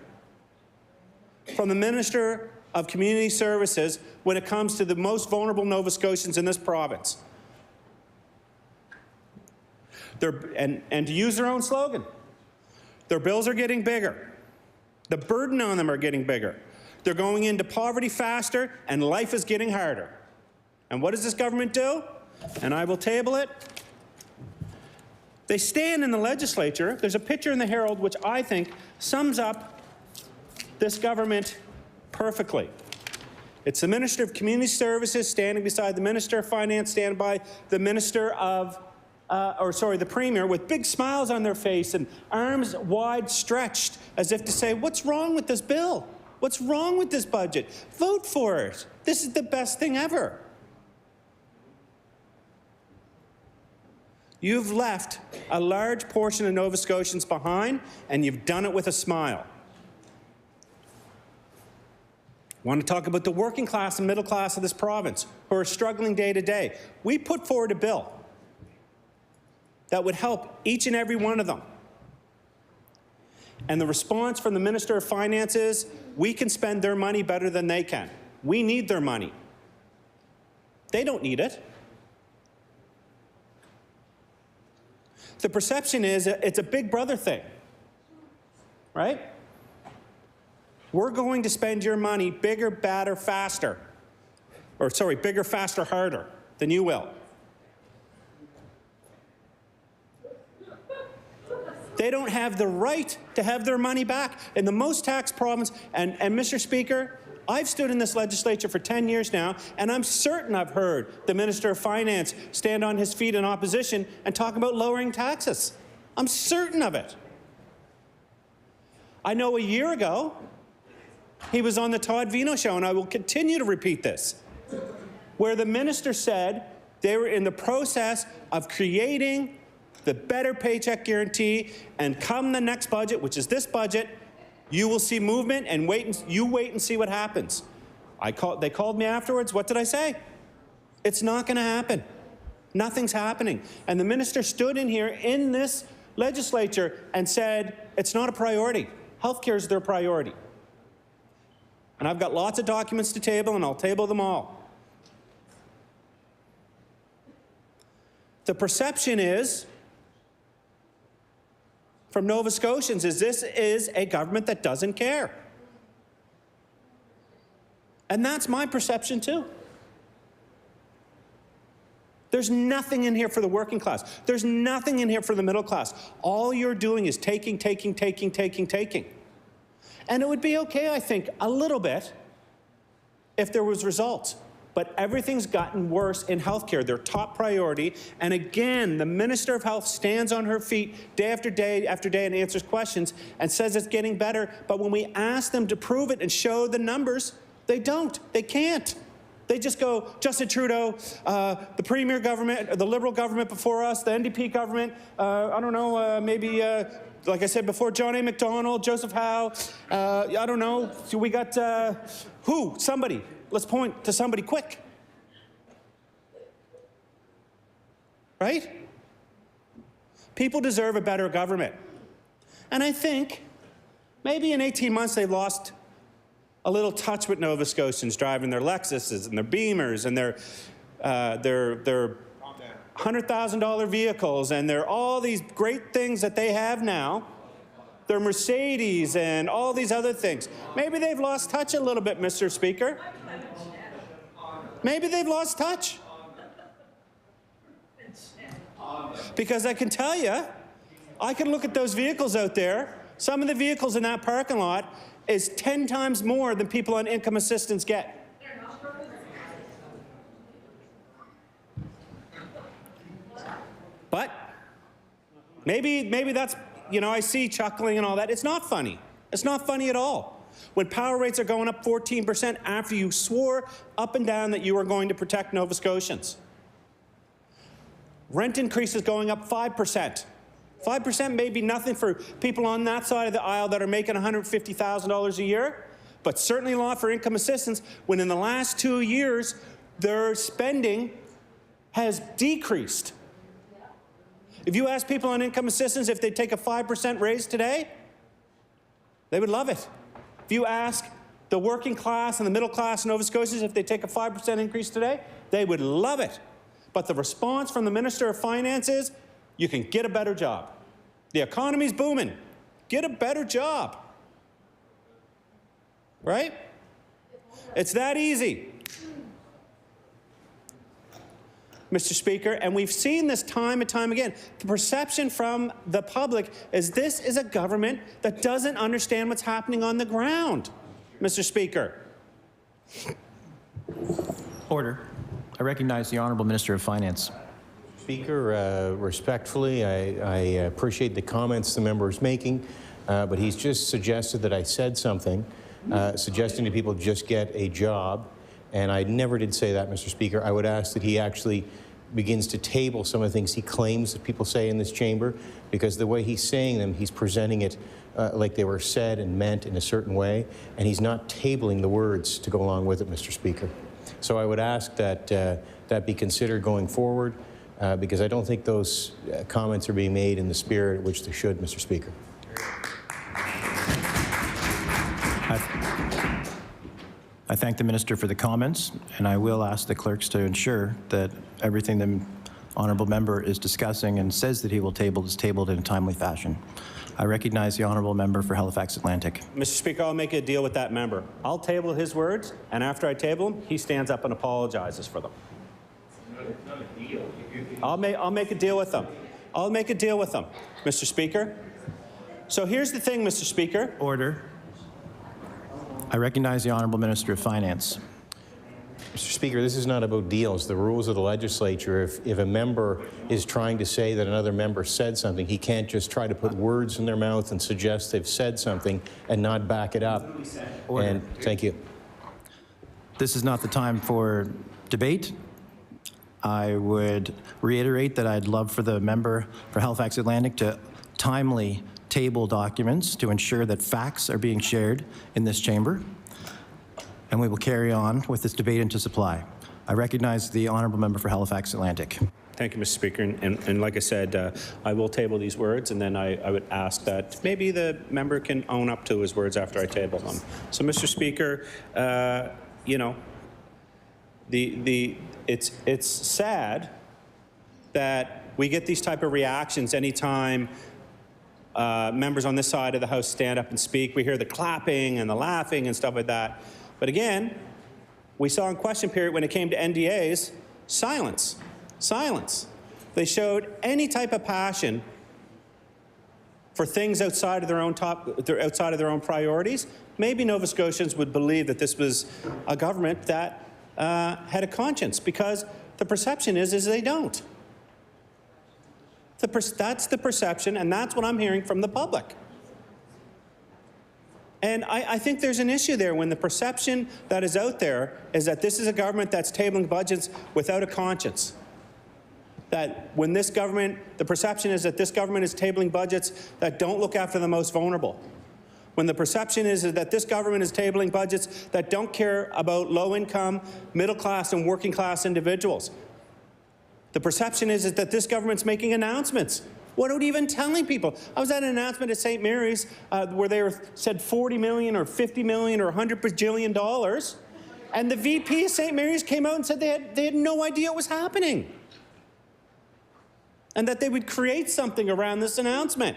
from the Minister of Community Services when it comes to the most vulnerable Nova Scotians in this province. And to use their own slogan, their bills are getting bigger. The burden on them are getting bigger. They're going into poverty faster, and life is getting harder. And what does this government do? And I will table it. They stand in the legislature. There's a picture in the Herald which I think sums up this government perfectly. It's the Minister of Community Services standing beside the Minister of Finance, standing by the Minister of, the Premier, with big smiles on their face and arms wide stretched as if to say, what's wrong with this bill? What's wrong with this budget? Vote for it. This is the best thing ever. You've left a large portion of Nova Scotians behind, and you've done it with a smile. I want to talk about the working class and middle class of this province who are struggling day to day. We put forward a bill that would help each and every one of them. And the response from the Minister of Finance is, we can spend their money better than they can. We need their money. They don't need it. The perception is it's a big brother thing, right? We're going to spend your money bigger, badder, faster. Or sorry, bigger, faster, harder than you will. They don't have the right to have their money back in the most taxed province. And Mr. Speaker, I've stood in this legislature for 10 years now, and I'm certain I've heard the Minister of Finance stand on his feet in opposition and talk about lowering taxes. I'm certain of it. I know a year ago, he was on the Todd Vino show, and I will continue to repeat this, where the minister said they were in the process of creating the better paycheck guarantee, and come the next budget, which is this budget, you will see movement, and you wait and see what happens. They called me afterwards. What did I say? It's not going to happen. Nothing's happening. And the minister stood in here in this legislature and said, it's not a priority. Healthcare is their priority. And I've got lots of documents to table, and I'll table them all. The perception is, from Nova Scotians, is this is a government that doesn't care. And that's my perception too. There's nothing in here for the working class. There's nothing in here for the middle class. All you're doing is taking. And it would be okay, I think, a little bit if there was results. But everything's gotten worse in healthcare, their top priority. And again, the Minister of Health stands on her feet day after day after day and answers questions and says it's getting better. But when we ask them to prove it and show the numbers, they don't. They can't. They just go, Justin Trudeau, the Premier government, the Liberal government before us, the NDP government, maybe, like I said before, John A. MacDonald, Joseph Howe, I don't know. So we got, who? Somebody. Let's point to somebody quick. Right? People deserve a better government. And I think maybe in 18 months they've lost a little touch with Nova Scotians driving their Lexuses and their Beamers and their $100,000 vehicles and their all these great things that they have now, their Mercedes and all these other things. Maybe they've lost touch a little bit, Mr. Speaker. Maybe they've lost touch. Because I can tell you, I can look at those vehicles out there. Some of the vehicles in that parking lot is 10 times more than people on income assistance get. But maybe that's, I see chuckling and all that. It's not funny. It's not funny at all. When power rates are going up 14% after you swore up and down that you were going to protect Nova Scotians. Rent increases going up 5%. 5% may be nothing for people on that side of the aisle that are making $150,000 a year, but certainly a lot for income assistance when in the last 2 years their spending has decreased. If you ask people on income assistance if they'd take a 5% raise today, they would love it. If you ask the working class and the middle class in Nova Scotia if they take a 5% increase today, they would love it. But the response from the Minister of Finance is, you can get a better job. The economy's booming. Get a better job. Right? It's that easy. Mr. Speaker, and we've seen this time and time again. The perception from the public is this is a government that doesn't understand what's happening on the ground, Mr. Speaker. Order. I recognize the Honourable Minister of Finance. Speaker, respectfully, I appreciate the comments the member is making, but he's just suggested that I said something, suggesting to people just get a job. And I never did say that, Mr. Speaker. I would ask that he actually begins to table some of the things he claims that people say in this chamber, because the way he's saying them, he's presenting it like they were said and meant in a certain way, and he's not tabling the words to go along with it, Mr. Speaker. So I would ask that that be considered going forward, because I don't think those comments are being made in the spirit at which they should, Mr. Speaker. I thank the Minister for the comments, and I will ask the clerks to ensure that everything the Honourable Member is discussing and says that he will table is tabled in a timely fashion. I recognize the Honourable Member for Halifax Atlantic. Mr. Speaker, I'll make a deal with that member. I'll table his words, and after I table them, he stands up and apologizes for them. Not a deal. I'll make a deal with them. I'll make a deal with them, Mr. Speaker. So here's the thing, Mr. Speaker. Order. I recognize the Honourable Minister of Finance. Mr. Speaker, this is not about deals. The rules of the legislature, if a member is trying to say that another member said something, he can't just try to put words in their mouth and suggest they've said something and not back it up. Order. And thank you. This is not the time for debate. I would reiterate that I'd love for the member for Halifax Atlantic to timely table documents to ensure that facts are being shared in this chamber, and we will carry on with this debate into supply. I recognize the Honourable Member for Halifax Atlantic. Thank you, Mr. Speaker. And like I said, I will table these words, and then I would ask that maybe the member can own up to his words after I table them. So, Mr. Speaker, you know, it's sad that we get these type of reactions anytime members on this side of the House stand up and speak. We hear the clapping and the laughing and stuff like that. But again, we saw in question period when it came to NDAs, silence. Silence. They showed any type of passion for things outside of their own priorities. Maybe Nova Scotians would believe that this was a government that had a conscience, because the perception is they don't. That's the perception, and that's what I'm hearing from the public. And I think there's an issue there when the perception that is out there is that this is a government that's tabling budgets without a conscience. That when this government, the perception is that this government is tabling budgets that don't look after the most vulnerable. When the perception is that this government is tabling budgets that don't care about low-income, middle-class, and working-class individuals. The perception is that this government's making announcements without even telling people. I was at an announcement at St. Mary's where they said 40 million or 50 million or 100 bajillion dollars, and the VP of St. Mary's came out and said they had no idea what was happening, and that they would create something around this announcement.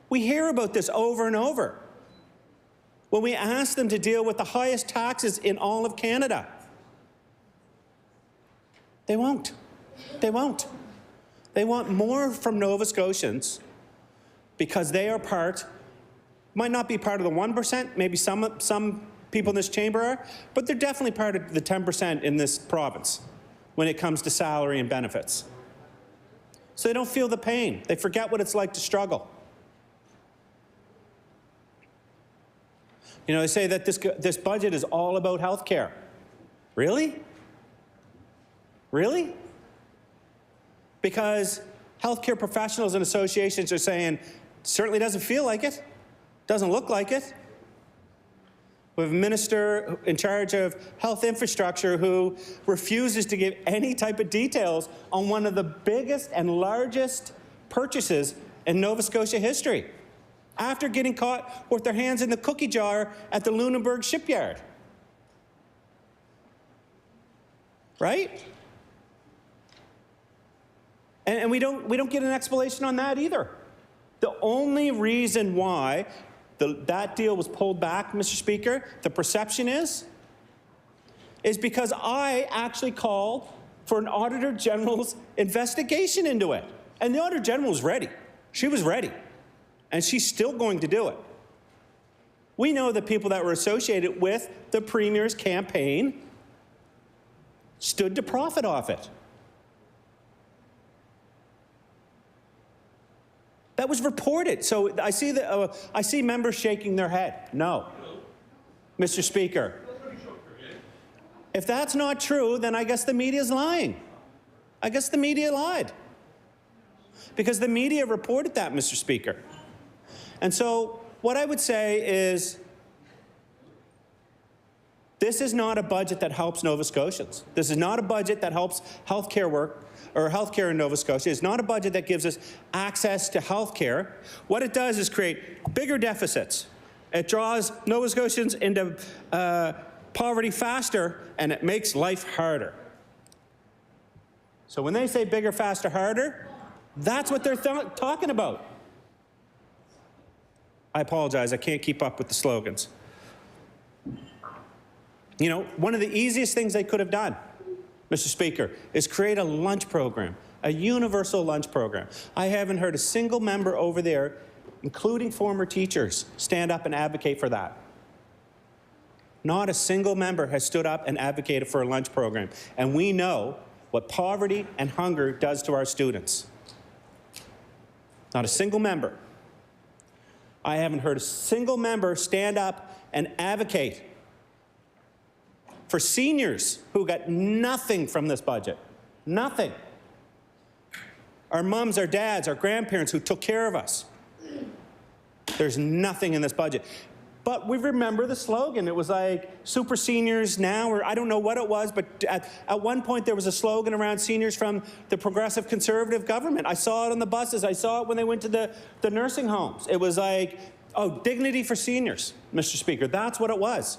We hear about this over and over when we ask them to deal with the highest taxes in all of Canada. They won't. They won't. They want more from Nova Scotians because they are might not be part of the 1%, maybe some people in this chamber are, but they're definitely part of the 10% in this province when it comes to salary and benefits. So they don't feel the pain. They forget what it's like to struggle. You know, they say that this budget is all about health care. Really? Really? Because healthcare professionals and associations are saying, certainly doesn't feel like it, doesn't look like it. We have a minister in charge of health infrastructure who refuses to give any type of details on one of the biggest and largest purchases in Nova Scotia history, after getting caught with their hands in the cookie jar at the Lunenburg shipyard. Right? And we don't get an explanation on that either. The only reason why that deal was pulled back, Mr. Speaker, the perception is because I actually called for an Auditor General's investigation into it. And the Auditor General was ready. She was ready. And she's still going to do it. We know the people that were associated with the Premier's campaign stood to profit off it. That was reported. So I see members shaking their head. No. Mr. Speaker, if that's not true, then I guess the media's lying. I guess the media lied. Because the media reported that, Mr. Speaker. And so what I would say is this is not a budget that helps Nova Scotians. This is not a budget that helps healthcare work or healthcare in Nova Scotia. It's not a budget that gives us access to healthcare. What it does is create bigger deficits. It draws Nova Scotians into poverty faster, and it makes life harder. So when they say bigger, faster, harder, that's what they're talking about. I apologize, I can't keep up with the slogans. You know, one of the easiest things they could have done, Mr. Speaker, is create a lunch program, a universal lunch program. I haven't heard a single member over there, including former teachers, stand up and advocate for that. Not a single member has stood up and advocated for a lunch program. And we know what poverty and hunger does to our students. Not a single member. I haven't heard a single member stand up and advocate for seniors who got nothing from this budget. Nothing. Our mums, our dads, our grandparents who took care of us. There's nothing in this budget. But we remember the slogan. It was like super seniors now, or I don't know what it was, but at one point there was a slogan around seniors from the progressive conservative government. I saw it on the buses. I saw it when they went to the nursing homes. It was like, oh, dignity for seniors, Mr. Speaker. That's what it was.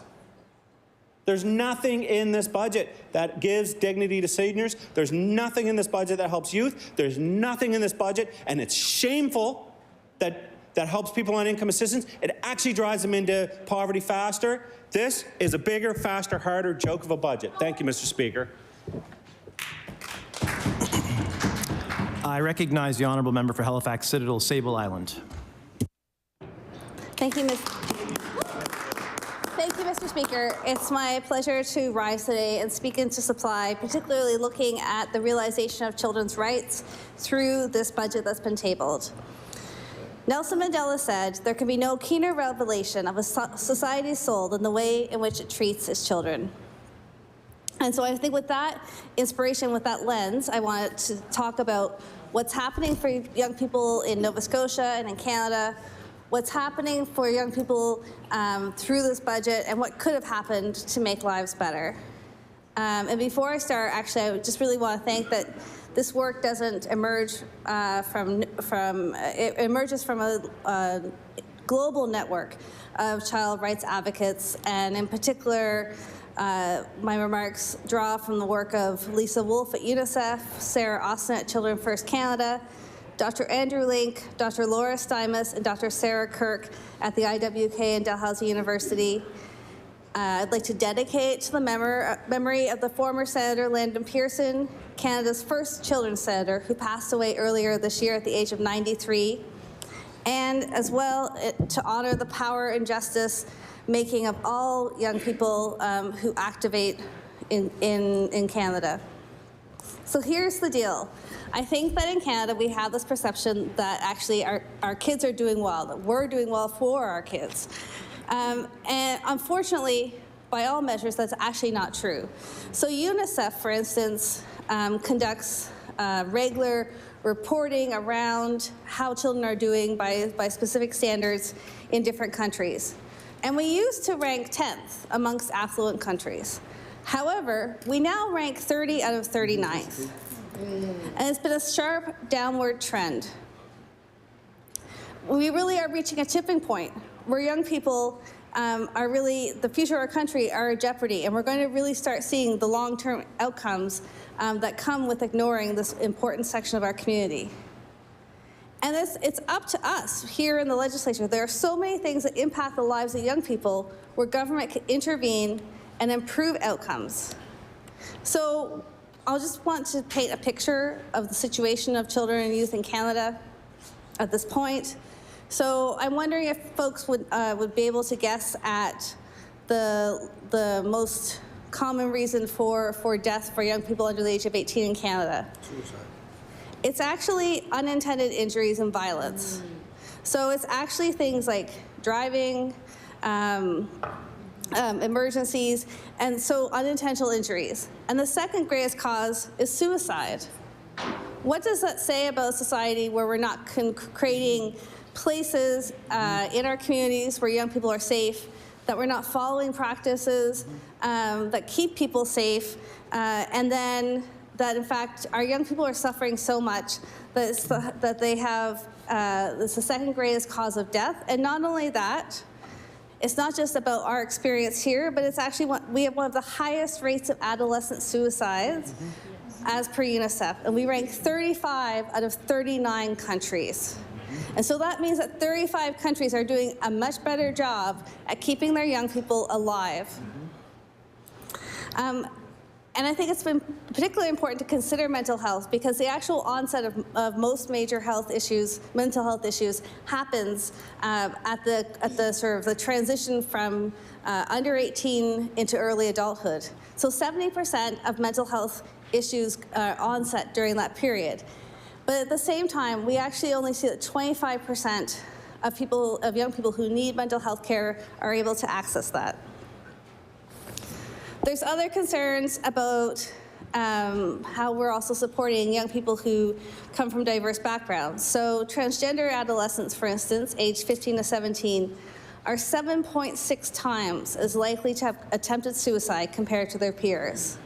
There's nothing in this budget that gives dignity to seniors. There's nothing in this budget that helps youth. There's nothing in this budget, and it's shameful that helps people on income assistance. It actually drives them into poverty faster. This is a bigger, faster, harder joke of a budget. Thank you, Mr. Speaker. I recognize the honourable member for Halifax Citadel, Sable Island. Thank you, Mr. Speaker. It's my pleasure to rise today and speak into supply, particularly looking at the realization of children's rights through this budget that's been tabled. Nelson Mandela said, "There can be no keener revelation of a society's soul than the way in which it treats its children." And so I think with that inspiration, with that lens, I wanted to talk about what's happening for young people in Nova Scotia and in Canada, what's happening for young people through this budget, and what could have happened to make lives better. And before I start, actually, I just really want to thank that this work doesn't emerge it emerges from a global network of child rights advocates, and in particular, my remarks draw from the work of Lisa Wolfe at UNICEF, Sarah Austin at Children First Canada, Dr. Andrew Link, Dr. Laura Stymus, and Dr. Sarah Kirk at the IWK and Dalhousie University. I'd like to dedicate to the memory of the former Senator Landon Pearson, Canada's first children's senator, who passed away earlier this year at the age of 93, and as well to honor the power and justice making of all young people who activate in Canada. So here's the deal. I think that in Canada we have this perception that actually our kids are doing well, that we're doing well for our kids. And unfortunately, by all measures, that's actually not true. So UNICEF, for instance, conducts regular reporting around how children are doing by specific standards in different countries. And we used to rank 10th amongst affluent countries. However, we now rank 30 out of 39th. And it's been a sharp downward trend. We really are reaching a tipping point where young people are really, the future of our country are in jeopardy, and we're going to really start seeing the long-term outcomes that come with ignoring this important section of our community. And it's up to us here in the legislature. There are so many things that impact the lives of young people where government can intervene and improve outcomes. So I'll just want to paint a picture of the situation of children and youth in Canada at this point. So I'm wondering if folks would be able to guess at the most common reason for death for young people under the age of 18 in Canada. Suicide. It's actually unintended injuries and violence. So it's actually things like driving, emergencies, and so unintentional injuries. And the second greatest cause is suicide. What does that say about a society where we're not creating places in our communities where young people are safe, that we're not following practices that keep people safe, and then that in fact our young people are suffering so much that they have, it's the second greatest cause of death. And not only that, it's not just about our experience here, but it's actually we have one of the highest rates of adolescent suicides as per UNICEF, and we rank 35 out of 39 countries. And so that means that 35 countries are doing a much better job at keeping their young people alive. And I think it's been particularly important to consider mental health because the actual onset of most major health issues, mental health issues, happens at the sort of the transition from under 18 into early adulthood. So 70% of mental health issues onset during that period. But at the same time, we actually only see that 25% of young people who need mental health care are able to access that. There's other concerns about how we're also supporting young people who come from diverse backgrounds. So transgender adolescents, for instance, aged 15 to 17, are 7.6 times as likely to have attempted suicide compared to their peers.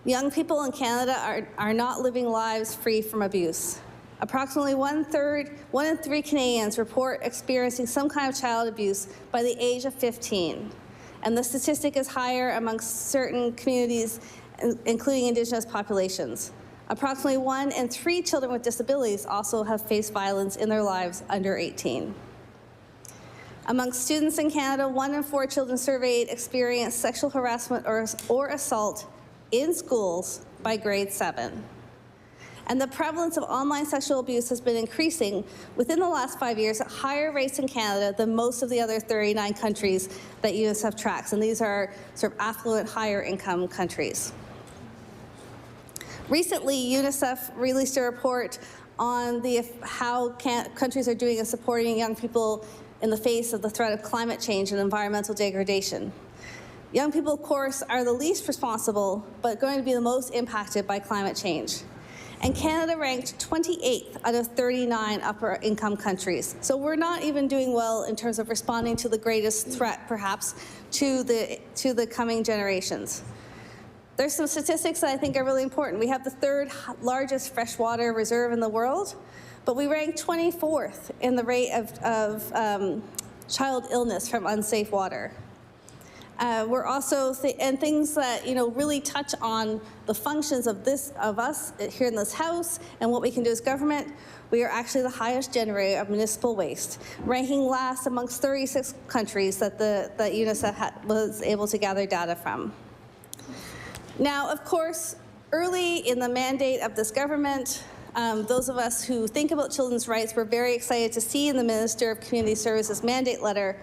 Young people in Canada are not living lives free from abuse. Approximately one in 3 Canadians report experiencing some kind of child abuse by the age of 15. And the statistic is higher amongst certain communities, including Indigenous populations. Approximately 1 in 3 children with disabilities also have faced violence in their lives under 18. Amongst students in Canada, 1 in 4 children surveyed experienced sexual harassment or assault in schools by grade 7. And the prevalence of online sexual abuse has been increasing within the last 5 years at higher rates in Canada than most of the other 39 countries that UNICEF tracks. And these are sort of affluent, higher income countries. Recently, UNICEF released a report on how countries are doing in supporting young people in the face of the threat of climate change and environmental degradation. Young people, of course, are the least responsible, but going to be the most impacted by climate change. And Canada ranked 28th out of 39 upper income countries. So we're not even doing well in terms of responding to the greatest threat, perhaps, to the coming generations. There's some statistics that I think are really important. We have the 3rd largest freshwater reserve in the world, but we rank 24th in the rate of child illness from unsafe water. We're also, and things that really touch on the functions of us here in this House and what we can do as government. We are actually the highest generator of municipal waste, ranking last amongst 36 countries that UNICEF was able to gather data from. Now, of course, early in the mandate of this government, those of us who think about children's rights were very excited to see in the Minister of Community Services mandate letter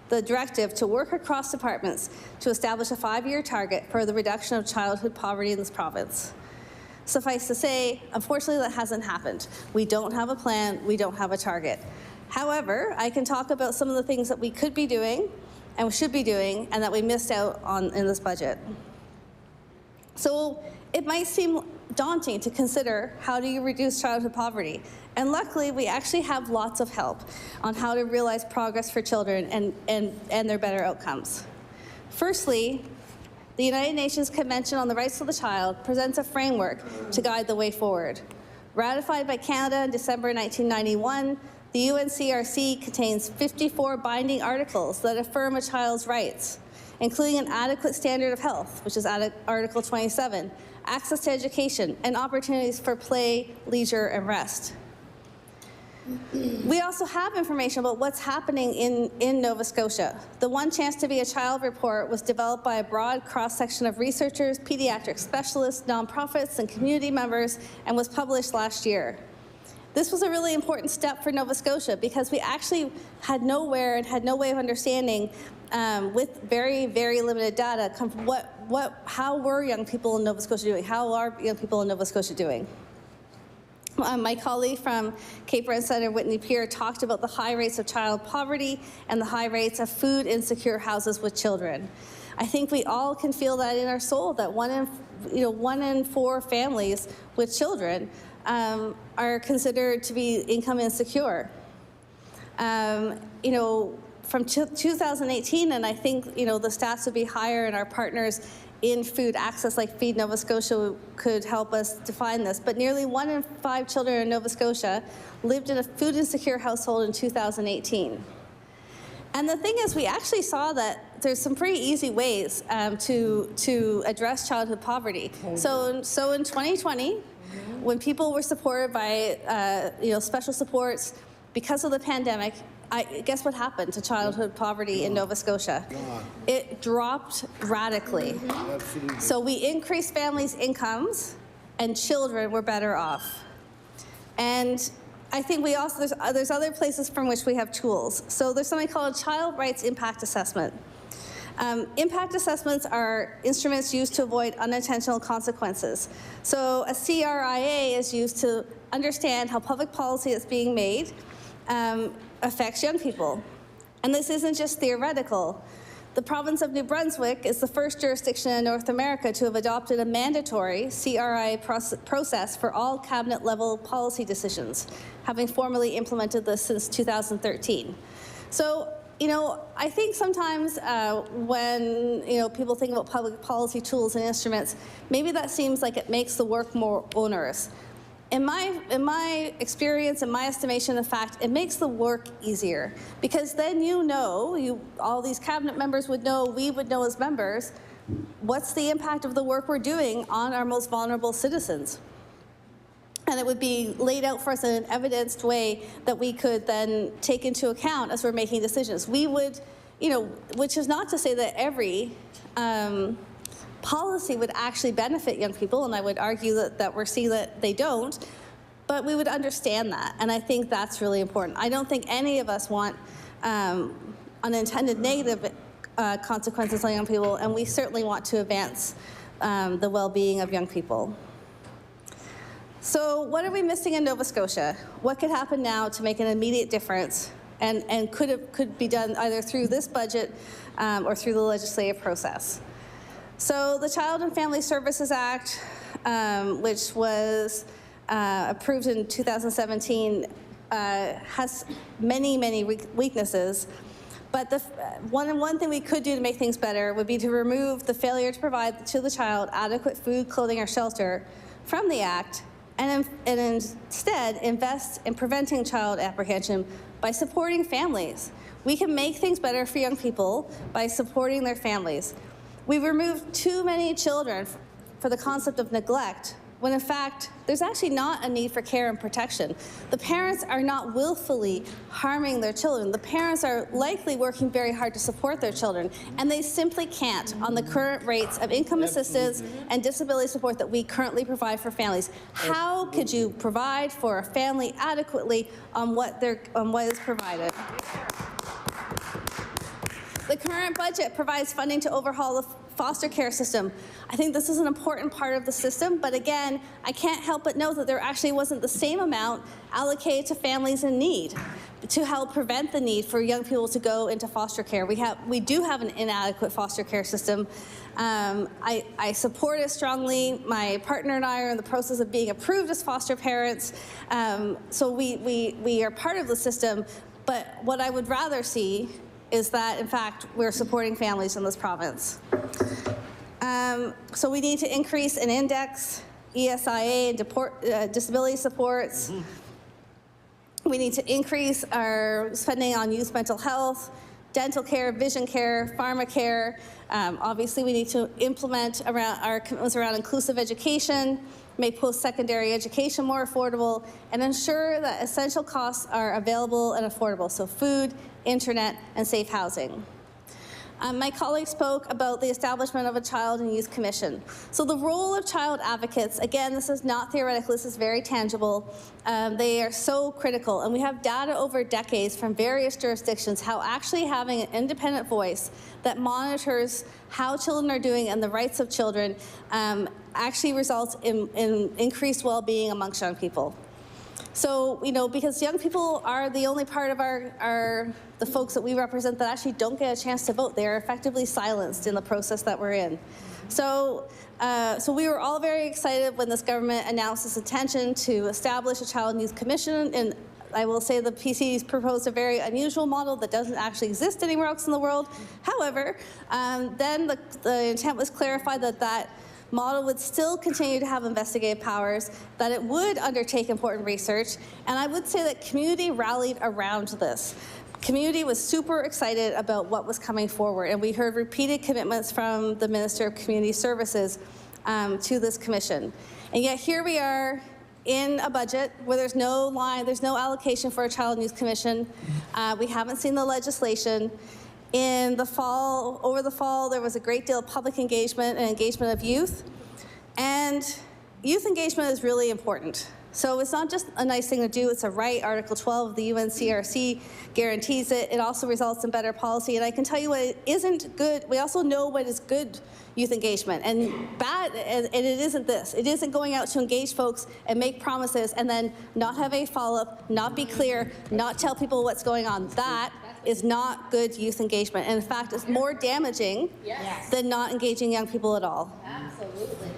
the directive to work across departments to establish a 5-year target for the reduction of childhood poverty in this province. Suffice to say, unfortunately, that hasn't happened. We don't have a plan, we don't have a target. However, I can talk about some of the things that we could be doing and we should be doing and that we missed out on in this budget. So it might seem daunting to consider how do you reduce childhood poverty. And luckily, we actually have lots of help on how to realize progress for children and their better outcomes. Firstly, the United Nations Convention on the Rights of the Child presents a framework to guide the way forward. Ratified by Canada in December 1991, the UNCRC contains 54 binding articles that affirm a child's rights, including an adequate standard of health, which is Article 27, access to education, and opportunities for play, leisure, and rest. We also have information about what's happening in Nova Scotia. The One Chance to Be a Child report was developed by a broad cross-section of researchers, pediatric specialists, nonprofits, and community members, and was published last year. This was a really important step for Nova Scotia because we actually had nowhere and had no way of understanding with very, very limited data how were young people in Nova Scotia doing? How are young people in Nova Scotia doing? My colleague from Cape Breton Centre, Whitney Peer, talked about the high rates of child poverty and the high rates of food insecure houses with children. I think we all can feel that in our soul, that one in 4 families with children are considered to be income insecure. From 2018, and I think the stats would be higher, and our partners in food access like Feed Nova Scotia could help us define this, but nearly 1 in 5 children in Nova Scotia lived in a food insecure household in 2018. And the thing is, we actually saw that there's some pretty easy ways to address childhood poverty. So in 2020, when people were supported by special supports because of the pandemic, guess what happened to childhood poverty in Nova Scotia? It dropped radically. So we increased families' incomes, and children were better off. And I think we also, there's other places from which we have tools. So there's something called a Child Rights Impact Assessment. Impact assessments are instruments used to avoid unintentional consequences. So a CRIA is used to understand how public policy that's being made affects young people. And this isn't just theoretical. The province of New Brunswick is the first jurisdiction in North America to have adopted a mandatory CRI process for all cabinet-level policy decisions, having formally implemented this since 2013. So, I think sometimes when, people think about public policy tools and instruments, maybe that seems like it makes the work more onerous. In my experience, in my estimation, in fact, it makes the work easier, because then all these cabinet members would know, we would know as members, what's the impact of the work we're doing on our most vulnerable citizens. And it would be laid out for us in an evidenced way that we could then take into account as we're making decisions. We would, which is not to say that every policy would actually benefit young people, and I would argue that we're seeing that they don't, but we would understand that, and I think that's really important. I don't think any of us want unintended negative consequences on young people, and we certainly want to advance the well-being of young people. So what are we missing in Nova Scotia? What could happen now to make an immediate difference, and could be done either through this budget or through the legislative process? So the Child and Family Services Act, which was approved in 2017, has many, many weaknesses. But one thing we could do to make things better would be to remove the failure to provide to the child adequate food, clothing, or shelter from the Act, and instead invest in preventing child apprehension by supporting families. We can make things better for young people by supporting their families. We've removed too many children for the concept of neglect, when in fact, there's actually not a need for care and protection. The parents are not willfully harming their children. The parents are likely working very hard to support their children, and they simply can't on the current rates of income assistance and disability support that we currently provide for families. How could you provide for a family adequately on what is provided? The current budget provides funding to overhaul the foster care system. I think this is an important part of the system, but again, I can't help but know that there actually wasn't the same amount allocated to families in need to help prevent the need for young people to go into foster care. We do have an inadequate foster care system. I support it strongly. My partner and I are in the process of being approved as foster parents, so we are part of the system, but what I would rather see is that, in fact, we're supporting families in this province. So we need to increase and index ESIA and disability supports. We need to increase our spending on youth mental health, dental care, vision care, pharmacare. Obviously, we need to implement our commitments around inclusive education, make post-secondary education more affordable, and ensure that essential costs are available and affordable, so food, internet, and safe housing. My colleague spoke about the establishment of a Child and Youth Commission. So the role of child advocates, again, this is not theoretical, this is very tangible. They are so critical, and we have data over decades from various jurisdictions how actually having an independent voice that monitors how children are doing and the rights of children actually results in increased well-being amongst young people. So, because young people are the only part of the folks that we represent that actually don't get a chance to vote. They are effectively silenced in the process that we're in. So we were all very excited when this government announced its intention to establish a Child and Youth Commission. And I will say the PC's proposed a very unusual model that doesn't actually exist anywhere else in the world. However, then the intent was clarified that model would still continue to have investigative powers, that it would undertake important research, and I would say that community rallied around this. Community was super excited about what was coming forward, and we heard repeated commitments from the Minister of Community Services to this commission. And yet here we are in a budget where there's no allocation for a Child and Youth Commission. We haven't seen the legislation. Over the fall, there was a great deal of public engagement and engagement of youth. And youth engagement is really important. So it's not just a nice thing to do, it's a right. Article 12 of the UNCRC guarantees it. It also results in better policy. And I can tell you what isn't good. We also know what is good youth engagement. And bad, and it isn't this. It isn't going out to engage folks and make promises and then not have a follow-up, not be clear, not tell people what's going on. That is not good youth engagement. And in fact, it's more damaging than not engaging young people at all. Absolutely.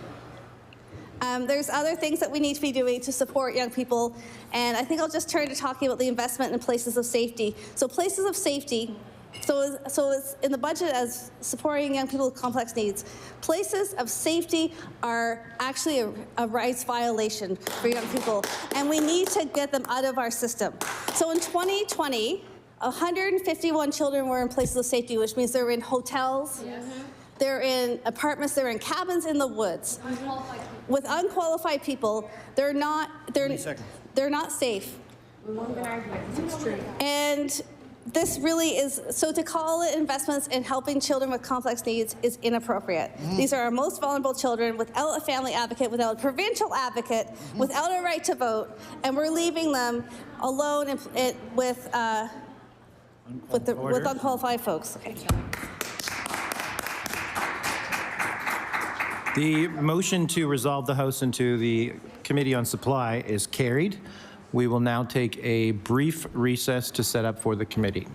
There's other things that we need to be doing to support young people, and I think I'll just turn to talking about the investment in places of safety. So places of safety, so it's in the budget as supporting young people with complex needs. Places of safety are actually a rights violation for young people, and we need to get them out of our system. So in 2020, 151 children were in places of safety, which means they're in hotels, they're in apartments, they're in cabins in the woods. With unqualified people, they're not safe. And this really is, so to call it investments in helping children with complex needs is inappropriate. These are our most vulnerable children without a family advocate, without a provincial advocate, without a right to vote, and we're leaving them alone with unqualified folks. Okay. The motion to resolve the House into the Committee on Supply is carried. We will now take a brief recess to set up for the committee.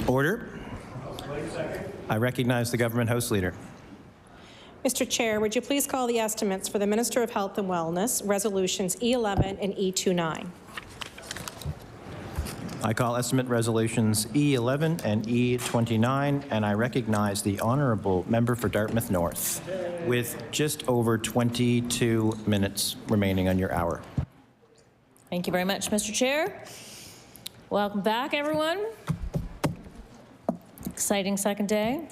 Order. I recognize the Government House Leader. Mr. Chair, would you please call the estimates for the Minister of Health and Wellness, Resolutions E11 and E29? I call estimate resolutions E11 and E29, and I recognize the honourable member for Dartmouth North with just over 22 minutes remaining on your hour. Thank you very much, Mr. Chair. Welcome back, everyone. Exciting second day.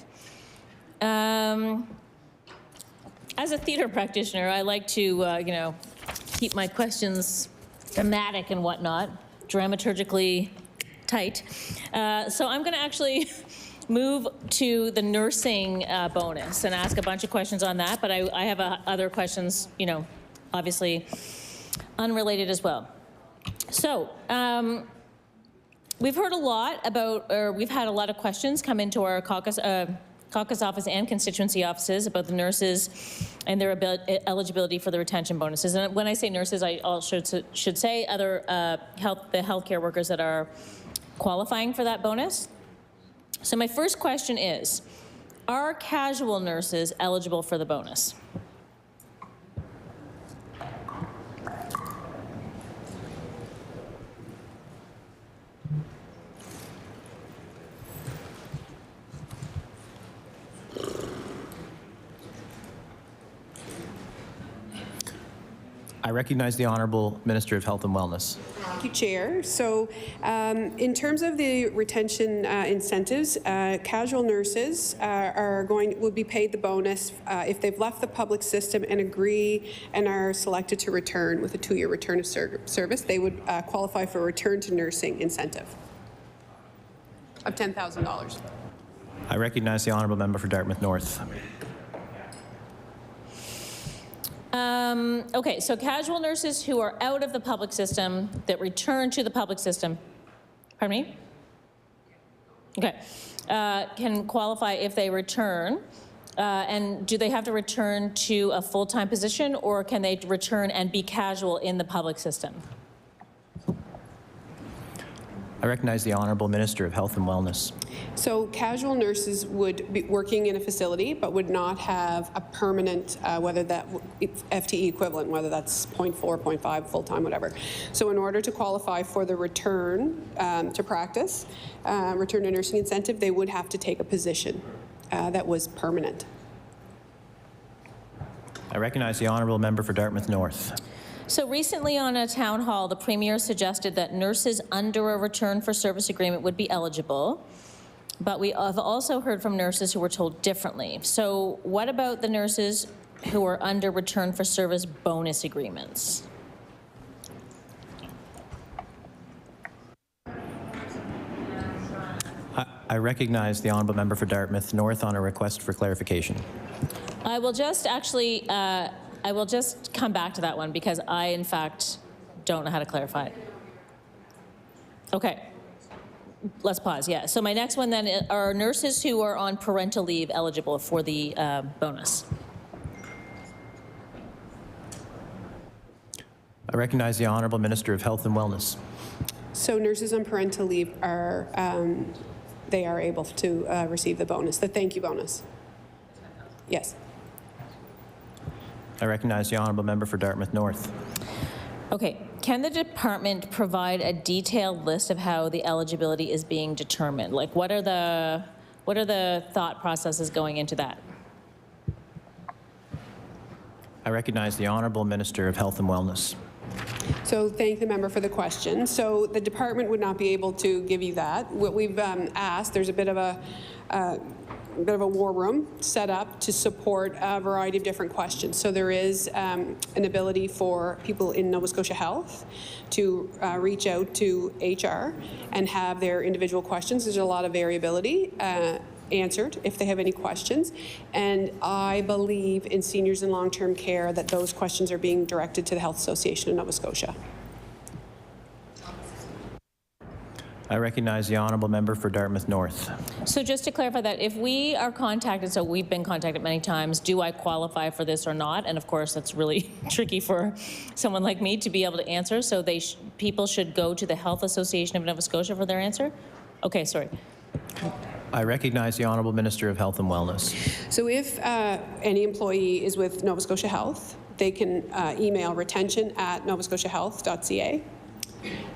As a theater practitioner, I like to, keep my questions thematic and whatnot, dramaturgically tight. So I'm going to actually move to the nursing bonus and ask a bunch of questions on that, but I have other questions, obviously unrelated as well. So we've heard a lot about, or we've had a lot of questions come into our caucus office and constituency offices about the nurses and their eligibility for the retention bonuses. And when I say nurses, I also should say other the healthcare workers that are qualifying for that bonus. So my first question is, are casual nurses eligible for the bonus? I recognize the Honourable Minister of Health and Wellness. Thank you, Chair. So in terms of the retention incentives, casual nurses will be paid the bonus if they've left the public system and agree and are selected to return with a 2-year return of service. They would qualify for a return to nursing incentive of $10,000. I recognize the Honourable Member for Dartmouth North. Okay, so casual nurses who are out of the public system that return to the public system, pardon me? Okay, can qualify if they return. And do they have to return to a full-time position, or can they return and be casual in the public system? I recognize the Honourable Minister of Health and Wellness. So casual nurses would be working in a facility but would not have a permanent, whether that FTE equivalent, whether that's 0.4, 0.5, full-time, whatever. So in order to qualify for the return to practice, return to nursing incentive, they would have to take a position that was permanent. I recognize the Honourable Member for Dartmouth North. So recently on a town hall, the Premier suggested that nurses under a return for service agreement would be eligible, but we have also heard from nurses who were told differently. So what about the nurses who are under return for service bonus agreements? I recognize the Honourable Member for Dartmouth North on a request for clarification. I will just actually, I will just come back to that one because I, in fact, don't know how to clarify it. Okay, let's pause, yeah. So my next one then, are nurses who are on parental leave eligible for the bonus? I recognize the Honourable Minister of Health and Wellness. So nurses on parental leave are, they are able to receive the bonus, the thank you bonus. Yes. I recognize the Honourable Member for Dartmouth North. Okay, can the department provide a detailed list of how the eligibility is being determined? Like what are the thought processes going into that? I recognize the Honourable Minister of Health and Wellness. So thank the member for the question. So the department would not be able to give you that. What we've asked, there's a bit of a war room set up to support a variety of different questions. So there is an ability for people in Nova Scotia Health to reach out to HR and have their individual questions. There's a lot of variability answered if they have any questions. And I believe in seniors in long-term care that those questions are being directed to the Health Association of Nova Scotia. I recognize the Honourable Member for Dartmouth North. So just to clarify that, if we are contacted, so we've been contacted many times, do I qualify for this or not? And of course, that's really tricky for someone like me to be able to answer. So people should go to the Health Association of Nova Scotia for their answer? Okay, sorry. I recognize the Honourable Minister of Health and Wellness. So if any employee is with Nova Scotia Health, they can email retention@novascotiahealth.ca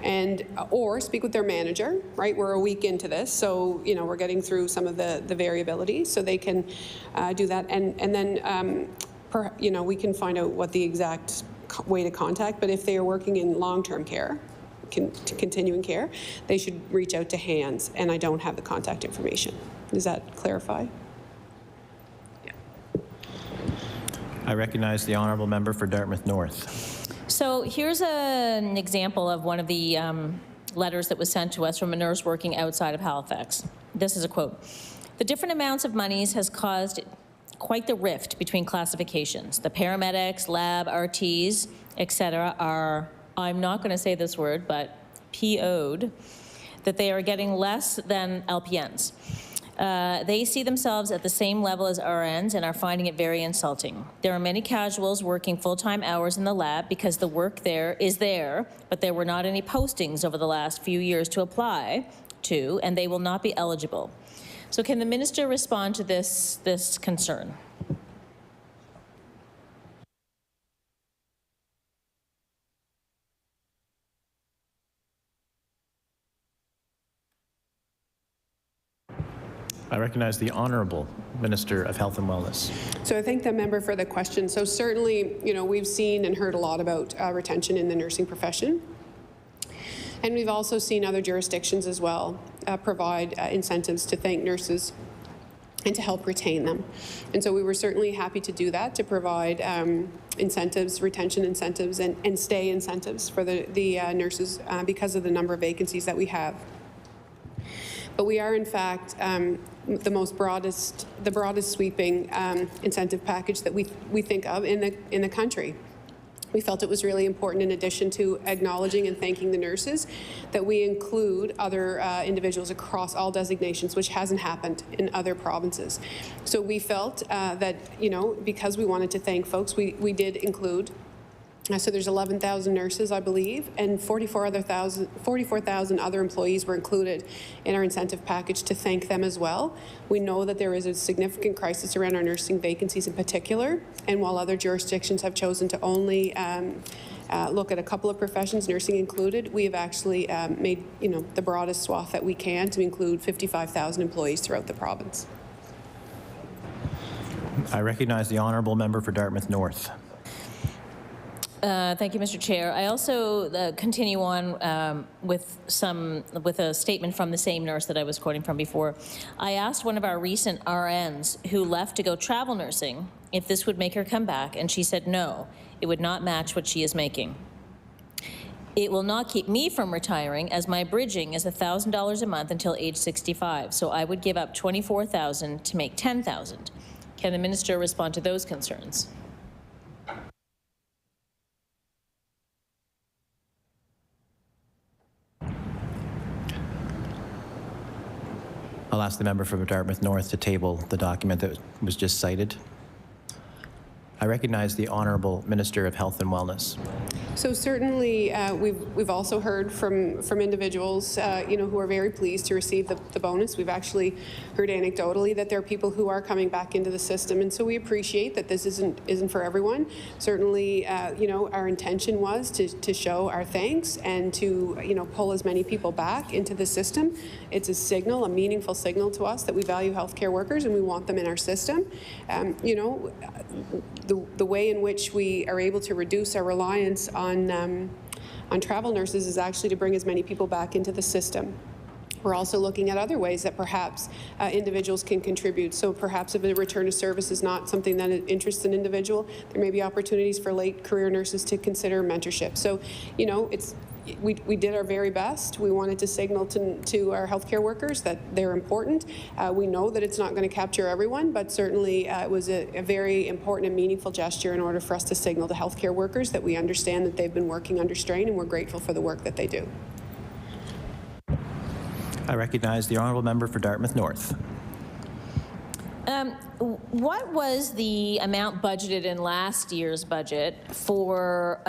and or speak with their manager, right? We're a week into this, so we're getting through some of the variability, so they can do that, and then we can find out what the exact way to contact. But if they are working in long-term care, continuing care, they should reach out to HANDS, and I don't have the contact information. Does that clarify? I recognize the Honourable Member for Dartmouth North. So here's an example of one of the letters that was sent to us from a nurse working outside of Halifax. This is a quote. "The different amounts of monies has caused quite the rift between classifications. The paramedics, lab, RTs, etc. are, I'm not going to say this word, but PO'd, that they are getting less than LPNs. They see themselves at the same level as RNs and are finding it very insulting. There are many casuals working full-time hours in the lab because the work there is there, but there were not any postings over the last few years to apply to, and they will not be eligible." So can the minister respond to this concern? I recognize the Honourable Minister of Health and Wellness. So I thank the member for the question. So certainly, we've seen and heard a lot about retention in the nursing profession. And we've also seen other jurisdictions as well provide incentives to thank nurses and to help retain them. And so we were certainly happy to do that, to provide incentives, retention incentives, and stay incentives for the nurses because of the number of vacancies that we have. But we are, in fact, the broadest sweeping incentive package that we think of in the country. We felt it was really important, in addition to acknowledging and thanking the nurses, that we include other individuals across all designations, which hasn't happened in other provinces. So we felt that, because we wanted to thank folks, we did include. So there's 11,000 nurses, I believe, and 44,000 other employees were included in our incentive package to thank them as well. We know that there is a significant crisis around our nursing vacancies in particular, and while other jurisdictions have chosen to only look at a couple of professions, nursing included, we have actually made the broadest swath that we can to include 55,000 employees throughout the province. I recognize the Honourable Member for Dartmouth North. Thank you, Mr. Chair. I also continue on with a statement from the same nurse that I was quoting from before. I asked one of our recent RNs who left to go travel nursing if this would make her come back, and she said no, it would not match what she is making. It will not keep me from retiring, as my bridging is $1,000 a month until age 65, so I would give up $24,000 to make $10,000. Can the minister respond to those concerns? I'll ask the member for Dartmouth North to table the document that was just cited. I recognize the Honourable Minister of Health and Wellness. So certainly, we've also heard from individuals, who are very pleased to receive the bonus. We've actually heard anecdotally that there are people who are coming back into the system, and so we appreciate that this isn't for everyone. Certainly, our intention was to show our thanks and to pull as many people back into the system. It's a signal, a meaningful signal to us that we value healthcare workers and we want them in our system. The way in which we are able to reduce our reliance on travel nurses is actually to bring as many people back into the system. We're also looking at other ways that perhaps individuals can contribute. So perhaps if a return to service is not something that interests an individual, there may be opportunities for late career nurses to consider mentorship. So, we did our very best. We wanted to signal to our healthcare workers that they're important. We know that it's not going to capture everyone, but certainly it was a very important and meaningful gesture in order for us to signal to healthcare workers that we understand that they've been working under strain and we're grateful for the work that they do. I recognize the Honourable Member for Dartmouth North. What was the amount budgeted in last year's budget for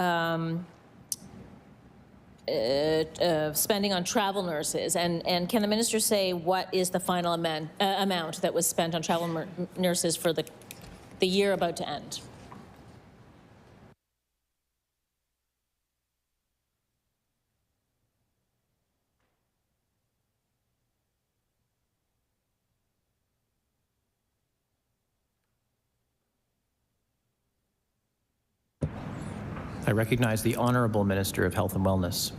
spending on travel nurses, and can the minister say what is the final amount that was spent on travel nurses for the year about to end? I recognize the Honourable Minister of Health and Wellness.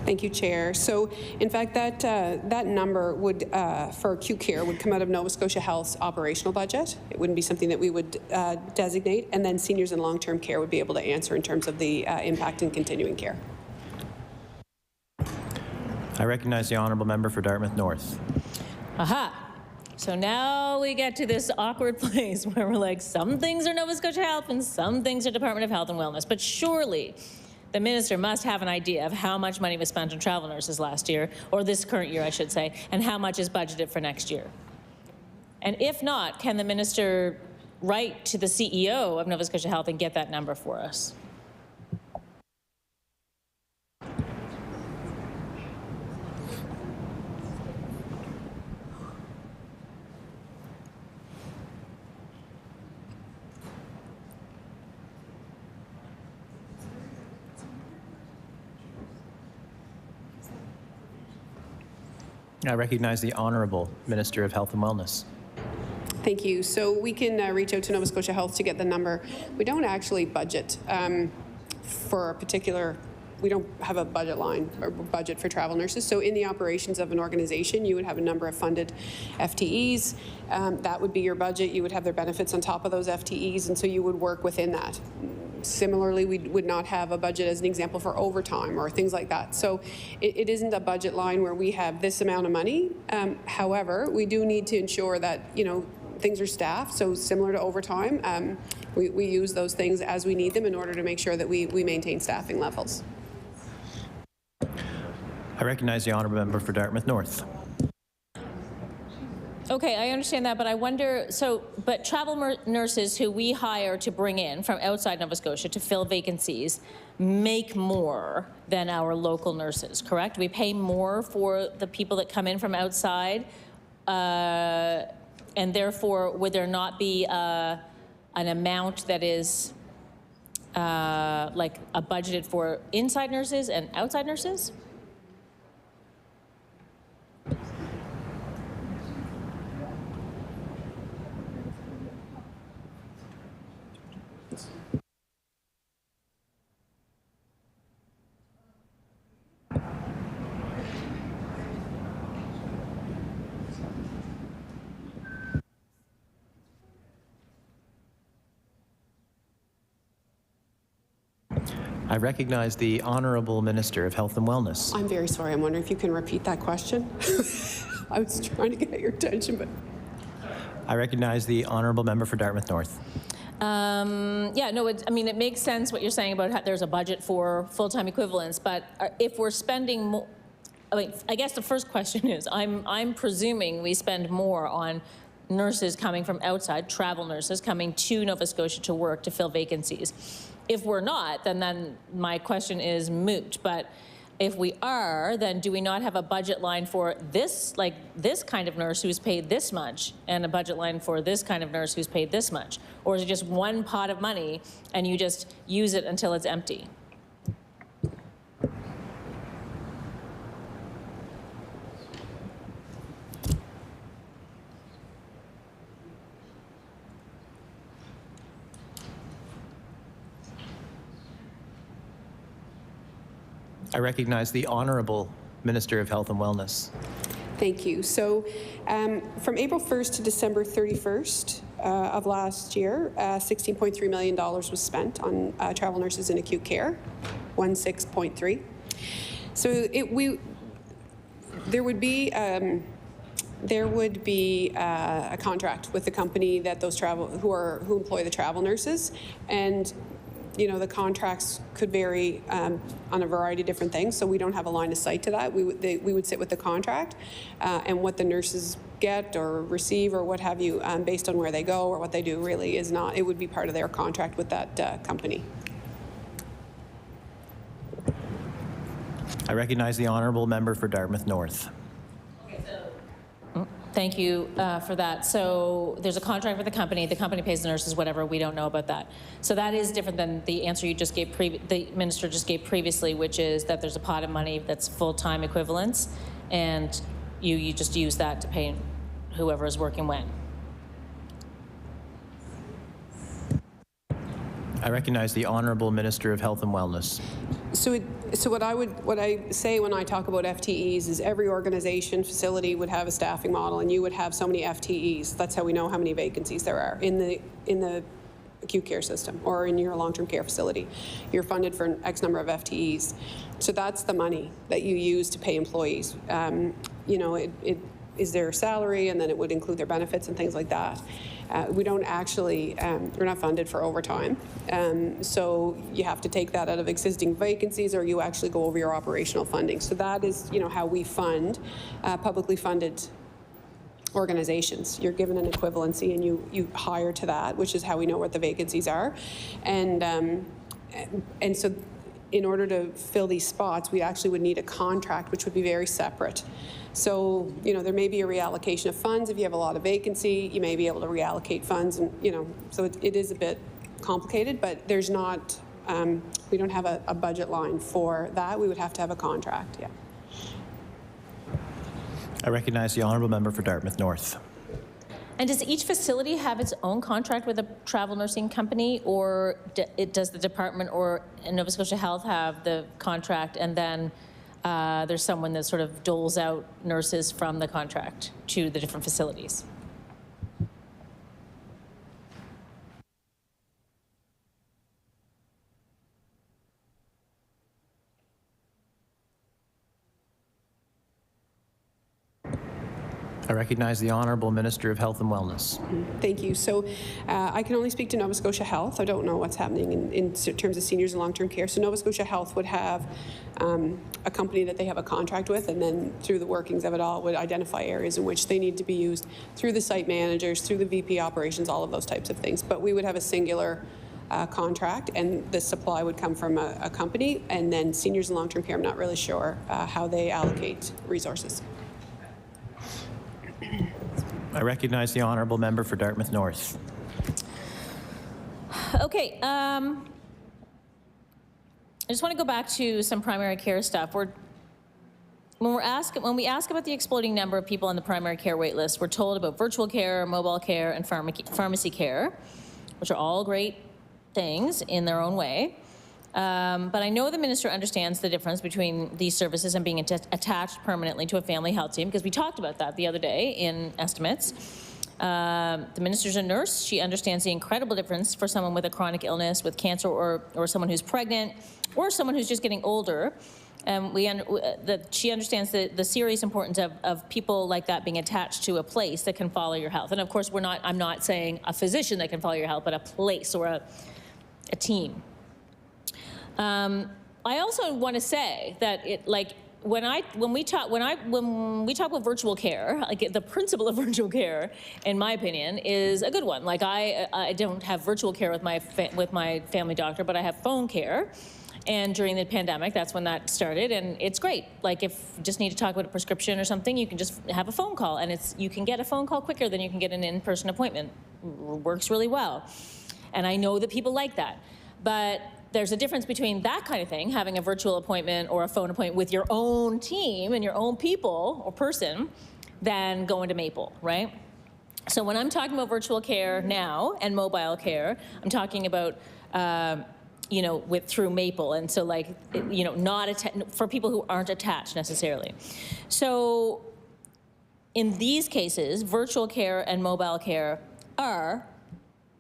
Thank you, Chair. So, in fact, that number would, for acute care, would come out of Nova Scotia Health's operational budget. It wouldn't be something that we would designate, and then seniors and long-term care would be able to answer in terms of the impact in continuing care. I recognize the Honourable Member for Dartmouth North. Aha. So now we get to this awkward place where we're like, some things are Nova Scotia Health and some things are Department of Health and Wellness. But surely the minister must have an idea of how much money was spent on travel nurses last year, or this current year, I should say, and how much is budgeted for next year. And if not, can the minister write to the CEO of Nova Scotia Health and get that number for us? I recognize the Honourable Minister of Health and Wellness. Thank you. So we can reach out to Nova Scotia Health to get the number. We don't actually budget for a particular, we don't have a budget line or budget for travel nurses. So in the operations of an organization, you would have a number of funded FTEs. That would be your budget. You would have their benefits on top of those FTEs, and so you would work within that. Similarly, we would not have a budget, as an example, for overtime or things like that. So it isn't a budget line where we have this amount of money. However, we do need to ensure that, you know, things are staffed. So similar to overtime, we use those things as we need them in order to make sure that we maintain staffing levels. I recognize the Honourable Member for Dartmouth North. Okay, I understand that, but I wonder, but travel nurses who we hire to bring in from outside Nova Scotia to fill vacancies make more than our local nurses, correct? We pay more for the people that come in from outside, and therefore, would there not be an amount that is like a budgeted for inside nurses and outside nurses? I recognize the Honourable Minister of Health and Wellness. I'm very sorry. I'm wondering if you can repeat that question. I was trying to get your attention, but... I recognize the Honourable Member for Dartmouth North. Yeah, no, I mean, it makes sense what you're saying about how there's a budget for full-time equivalents, but if we're spending more, I mean, I guess the first question is, I'm presuming we spend more on nurses coming from outside, travel nurses coming to Nova Scotia to work to fill vacancies. If we're not, then my question is moot. But if we are, then do we not have a budget line for this, like this kind of nurse who's paid this much, and a budget line for this kind of nurse who's paid this much? Or is it just one pot of money and you just use it until it's empty? I recognize the Honourable Minister of Health and Wellness. Thank you. So from April 1st to December 31st of last year, $16.3 million was spent on travel nurses in acute care, 16.3. So there would be a contract with the company that those who employ the travel nurses, and you know, the contracts could vary on a variety of different things, so we don't have a line of sight to that. We would sit with the contract, and what the nurses get or receive or what have you, based on where they go or what they do, really is not, it would be part of their contract with that company. I recognize the honourable member for Dartmouth North. Thank you for that. So there's a contract with the company pays the nurses, whatever, we don't know about that. So that is different than the answer you just gave, the minister just gave previously, which is that there's a pot of money that's full-time equivalents, and you just use that to pay whoever is working when. I recognize the Honourable Minister of Health and Wellness. So what I say when I talk about FTEs is every organization, facility would have a staffing model, and you would have so many FTEs. That's how we know how many vacancies there are in the acute care system or in your long-term care facility. You're funded for an X number of FTEs. So that's the money that you use to pay employees. You know, it is their salary, and then it would include their benefits and things like that. We don't actually, we're not funded for overtime. So you have to take that out of existing vacancies, or you actually go over your operational funding. So that is, you know, how we fund publicly funded organizations. You're given an equivalency and you hire to that, which is how we know what the vacancies are. And so in order to fill these spots, we actually would need a contract, which would be very separate. So, you know, there may be a reallocation of funds. If you have a lot of vacancy, you may be able to reallocate funds, and, you know, so it is a bit complicated, but there's not, we don't have a budget line for that. We would have to have a contract, yeah. I recognize the Honourable Member for Dartmouth North. And does each facility have its own contract with a travel nursing company, or does the department or Nova Scotia Health have the contract, and then there's someone that sort of doles out nurses from the contract to the different facilities? I recognize the Honourable Minister of Health and Wellness. Thank you. So I can only speak to Nova Scotia Health. I don't know what's happening in terms of seniors and long-term care. So Nova Scotia Health would have a company that they have a contract with, and then through the workings of it all would identify areas in which they need to be used through the site managers, through the VP operations, all of those types of things. But we would have a singular contract, and the supply would come from a company, and then seniors and long-term care, I'm not really sure how they allocate resources. I recognize the Honourable Member for Dartmouth North. Okay, I just want to go back to some primary care stuff. When we ask about the exploding number of people on the primary care wait list, we're told about virtual care, mobile care, and pharmacy care, which are all great things in their own way. But I know the minister understands the difference between these services and being attached permanently to a family health team, because we talked about that the other day in estimates. The minister's a nurse. She understands the incredible difference for someone with a chronic illness, with cancer, or someone who's pregnant, or someone who's just getting older. She understands the serious importance of people like that being attached to a place that can follow your health. And of course, I'm not saying a physician that can follow your health, but a place or a team. I also want to say that when we talk about virtual care, like the principle of virtual care, in my opinion, is a good one. Like I don't have virtual care with my family doctor, but I have phone care. And during the pandemic, that's when that started, and it's great. Like if you just need to talk about a prescription or something, you can just have a phone call, and you can get a phone call quicker than you can get an in-person appointment. Works really well. And I know that people like that. But there's a difference between that kind of thing, having a virtual appointment or a phone appointment with your own team and your own people or person, than going to Maple, right? So when I'm talking about virtual care now and mobile care, I'm talking about through Maple, and so not for people who aren't attached necessarily. So in these cases, virtual care and mobile care are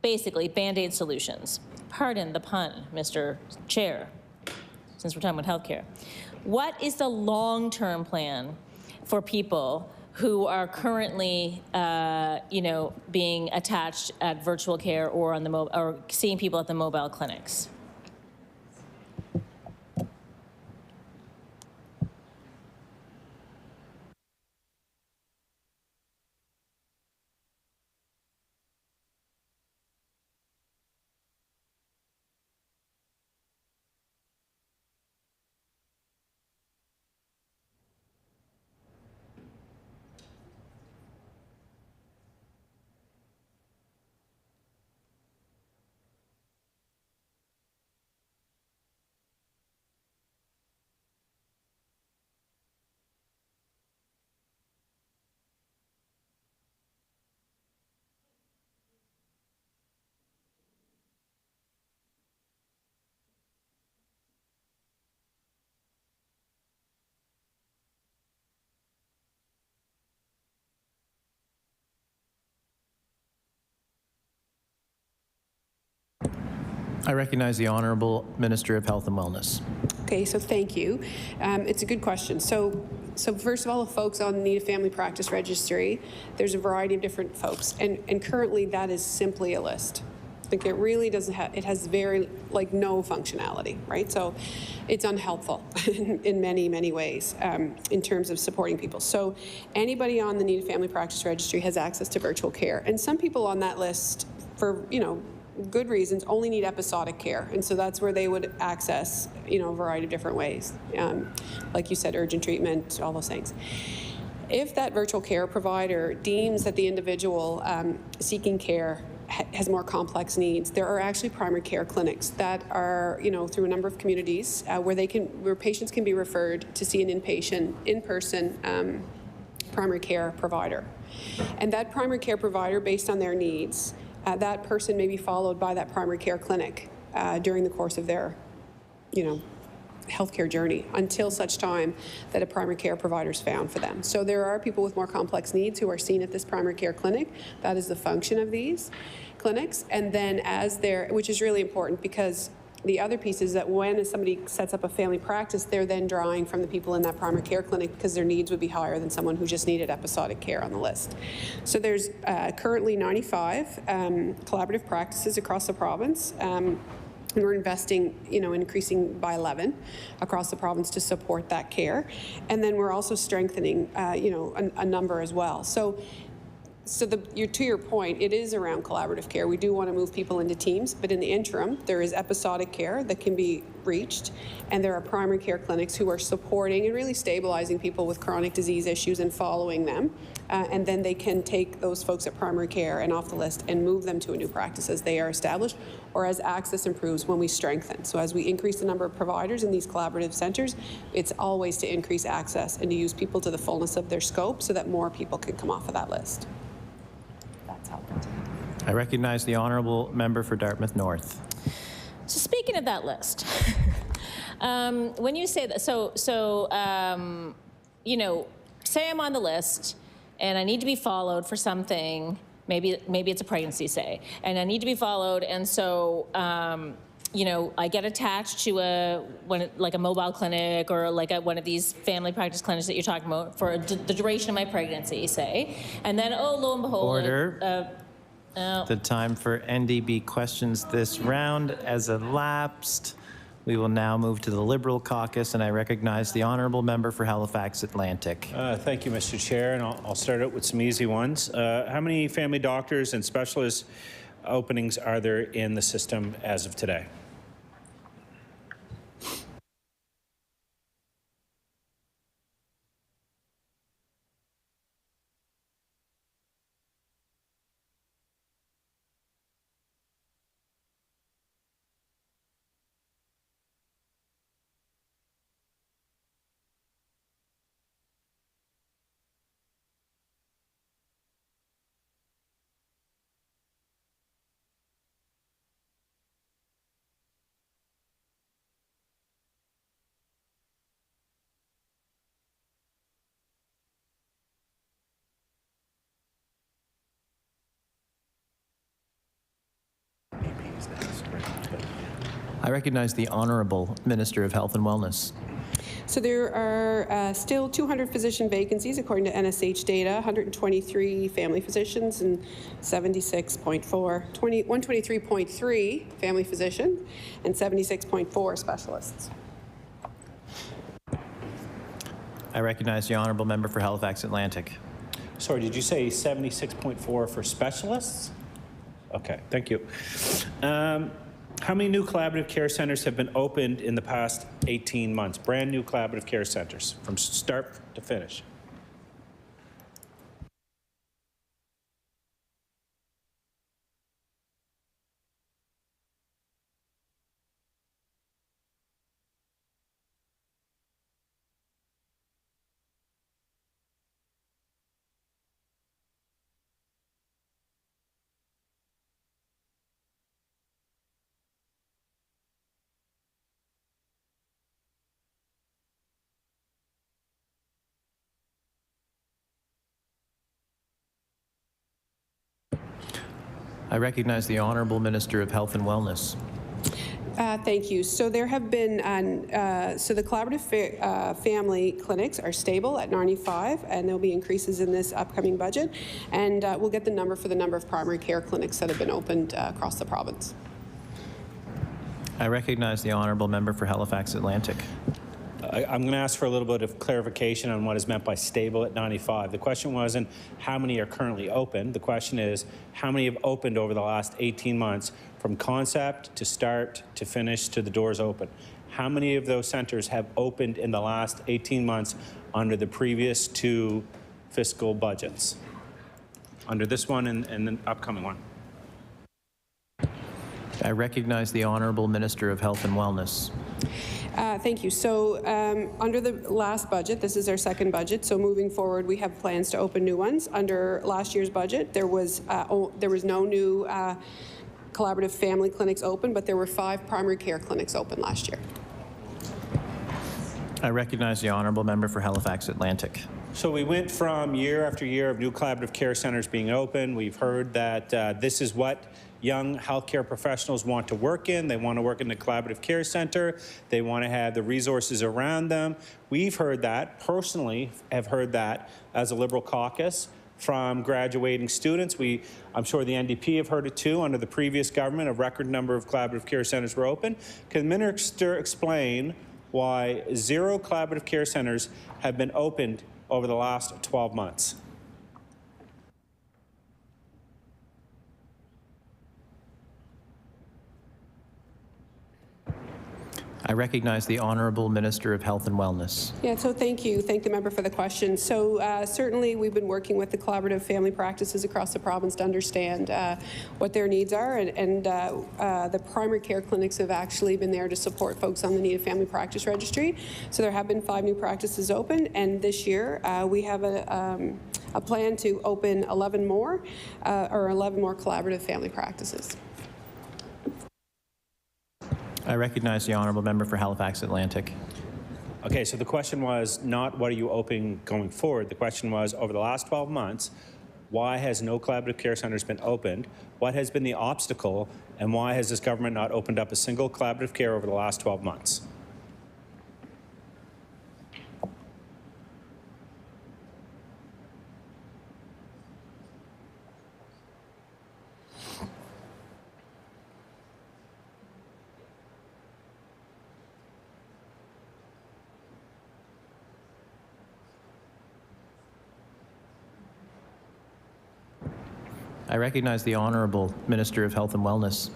basically Band-Aid solutions. Pardon the pun, Mr. Chair, since we're talking about healthcare. What is the long-term plan for people who are currently, being attached at virtual care or or seeing people at the mobile clinics? I recognize the Honourable Minister of Health and Wellness. Okay, so thank you. It's a good question. So first of all, the folks on the Need a Family Practice Registry, there's a variety of different folks, and currently that is simply a list. Like it really doesn't have, it has very, like no functionality, right? So it's unhelpful in many, many ways in terms of supporting people. So anybody on the Need a Family Practice Registry has access to virtual care. And some people on that list, for, you know, good reasons, only need episodic care. And so that's where they would access, you know, a variety of different ways. Like you said, urgent treatment, all those things. If that virtual care provider deems that the individual seeking care has more complex needs, there are actually primary care clinics that are, you know, through a number of communities where patients can be referred to see an inpatient, in-person primary care provider. And that primary care provider, based on their needs, that person may be followed by that primary care clinic during the course of their, you know, healthcare journey until such time that a primary care provider is found for them. So there are people with more complex needs who are seen at this primary care clinic. That is the function of these clinics. And then which is really important, because the other piece is that when somebody sets up a family practice, they're then drawing from the people in that primary care clinic because their needs would be higher than someone who just needed episodic care on the list. So there's currently 95 collaborative practices across the province. And we're investing, you know, increasing by 11 across the province to support that care. And then we're also strengthening, you know, a number as well. So to your point, it is around collaborative care. We do want to move people into teams, but in the interim, there is episodic care that can be reached, and there are primary care clinics who are supporting and really stabilizing people with chronic disease issues and following them. And then they can take those folks at primary care and off the list and move them to a new practice as they are established, or as access improves when we strengthen. So as we increase the number of providers in these collaborative centres, it's always to increase access and to use people to the fullness of their scope so that more people can come off of that list. I recognize the Honourable Member for Dartmouth North. So speaking of that list, when you say that, you know, say I'm on the list and I need to be followed for something, maybe it's a pregnancy, say, and I need to be followed, and so, you know, I get attached to like a mobile clinic or like one of these family practice clinics that you're talking about for the duration of my pregnancy, say, and then, oh, lo and behold. Order. The time for NDB questions this round has elapsed. We will now move to the Liberal caucus, and I recognize the Honourable Member for Halifax Atlantic. Thank you, Mr. Chair, and I'll start out with some easy ones. How many family doctors and specialist openings are there in the system as of today? I recognize the Honourable Minister of Health and Wellness. So there are still 200 physician vacancies according to NSH data, 123 family physicians and 123.3 family physicians and 76.4 specialists. I recognize the Honourable Member for Halifax Atlantic. Sorry, did you say 76.4 for specialists? Okay, thank you. How many new collaborative care centres have been opened in the past 18 months? Brand new collaborative care centres from start to finish. I recognize the Honourable Minister of Health and Wellness. Thank you. So there have been, so the collaborative family clinics are stable at 95, and there'll be increases in this upcoming budget. And we'll get the number for the number of primary care clinics that have been opened across the province. I recognize the honourable member for Halifax Atlantic. I'm going to ask for a little bit of clarification on what is meant by stable at 95. The question wasn't how many are currently open. The question is how many have opened over the last 18 months from concept to start to finish to the doors open. How many of those centres have opened in the last 18 months under the previous 2 fiscal budgets? Under this one and the upcoming one. I recognize the Honourable Minister of Health and Wellness. Thank you. So under the last budget, this is our second budget, so moving forward we have plans to open new ones. Under last year's budget, there was no new collaborative family clinics open, but there were 5 primary care clinics open last year. I recognize the Honourable Member for Halifax Atlantic. So we went from year after year of new collaborative care centres being open. We've heard that this is what young healthcare professionals want to work in. They want to work in the collaborative care centre. They want to have the resources around them. We've heard that, personally have heard that as a Liberal caucus from graduating students. I'm sure the NDP have heard it too. Under the previous government, a record number of collaborative care centres were open. Can the Minister explain why 0 collaborative care centres have been opened over the last 12 months? I recognize the Honourable Minister of Health and Wellness. Yeah, so thank you. Thank the member for the question. So certainly we've been working with the collaborative family practices across the province to understand what their needs are, and the primary care clinics have actually been there to support folks on the Need of Family Practice Registry. So there have been 5 new practices open, and this year we have a plan to open 11 more collaborative family practices. I recognize the Honourable Member for Halifax Atlantic. Okay, so the question was not what are you opening going forward. The question was over the last 12 months, why has no collaborative care centres been opened? What has been the obstacle? And why has this government not opened up a single collaborative care over the last 12 months? I recognize the Honourable Minister of Health and Wellness.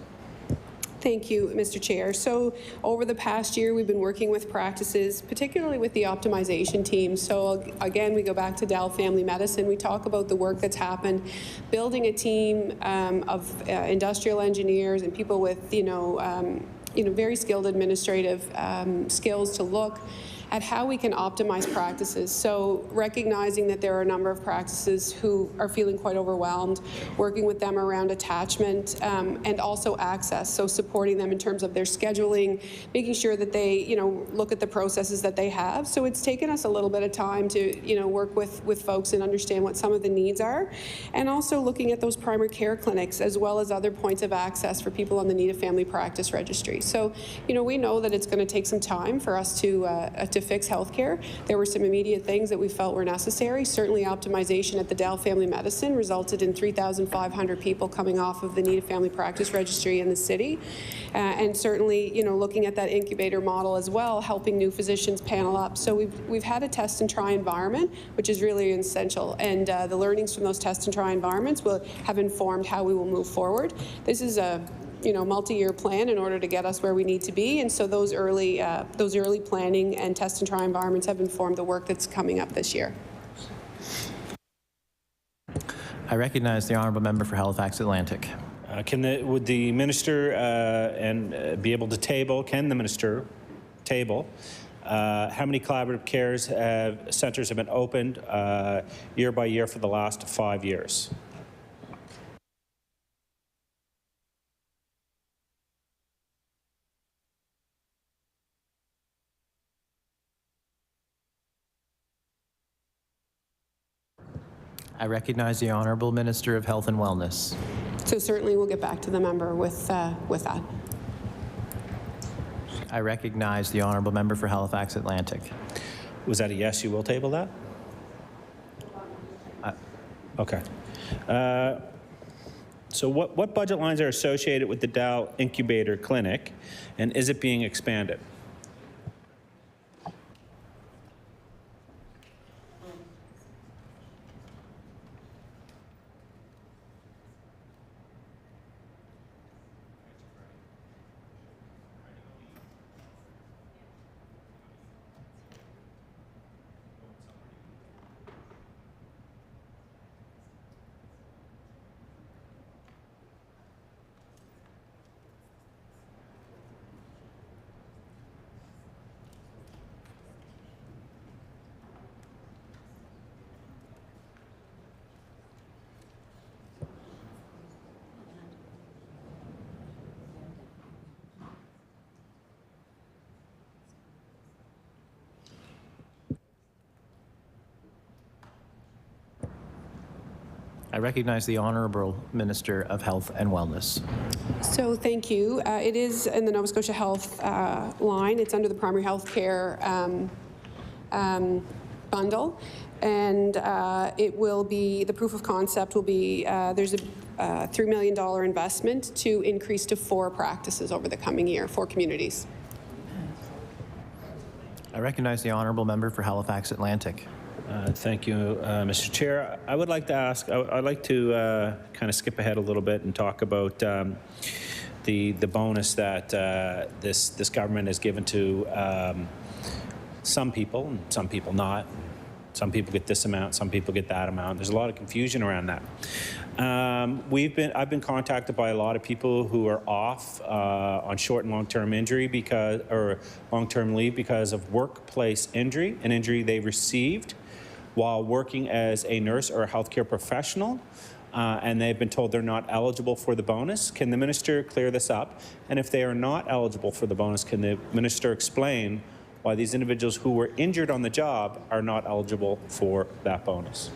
Thank you, Mr. Chair. So over the past year, we've been working with practices, particularly with the optimization team. So again, we go back to Dell Family Medicine. We talk about the work that's happened, building a team of industrial engineers and people with, very skilled administrative skills to look at how we can optimize practices. So recognizing that there are a number of practices who are feeling quite overwhelmed, working with them around attachment and also access. So supporting them in terms of their scheduling, making sure that they, look at the processes that they have. So it's taken us a little bit of time to, work with folks and understand what some of the needs are. And also looking at those primary care clinics as well as other points of access for people on the Need of Family Practice Registry. So, we know that it's going to take some time for us to fix healthcare. There were some immediate things that we felt were necessary. Certainly optimization at the Dell Family Medicine resulted in 3,500 people coming off of the Need of Family Practice Registry in the city. And certainly, looking at that incubator model as well, helping new physicians panel up. So we've had a test and try environment, which is really essential. And the learnings from those test and try environments will have informed how we will move forward. This is a multi-year plan in order to get us where we need to be, and so those early planning and test and try environments have informed the work that's coming up this year. I recognize the Honourable Member for Halifax Atlantic. Would the Minister be able to table? Can the Minister table how many collaborative cares centres have been opened year by year for the last 5 years? I recognize the Honourable Minister of Health and Wellness. So certainly we'll get back to the member with that. I recognize the honourable member for Halifax Atlantic. Was that a yes, you will table that? Okay. So what budget lines are associated with the Dow Incubator Clinic, and is it being expanded? I recognize the Honourable Minister of Health and Wellness. So thank you. It is in the Nova Scotia Health line. It's under the primary health care bundle. And it will be, the proof of concept will be, there's a $3 million investment to increase to 4 practices over the coming year, 4 communities. I recognize the Honourable Member for Halifax Atlantic. Thank you, Mr. Chair. I would like to ask, I'd like to kind of skip ahead a little bit and talk about the bonus that this government has given to some people, and some people not. Some people get this amount, some people get that amount. There's a lot of confusion around that. I've been contacted by a lot of people who are off on short and long-term injury or long-term leave because of workplace injury, an injury they received while working as a nurse or a healthcare professional, and they've been told they're not eligible for the bonus. Can the minister clear this up? And if they are not eligible for the bonus, can the minister explain why these individuals who were injured on the job are not eligible for that bonus?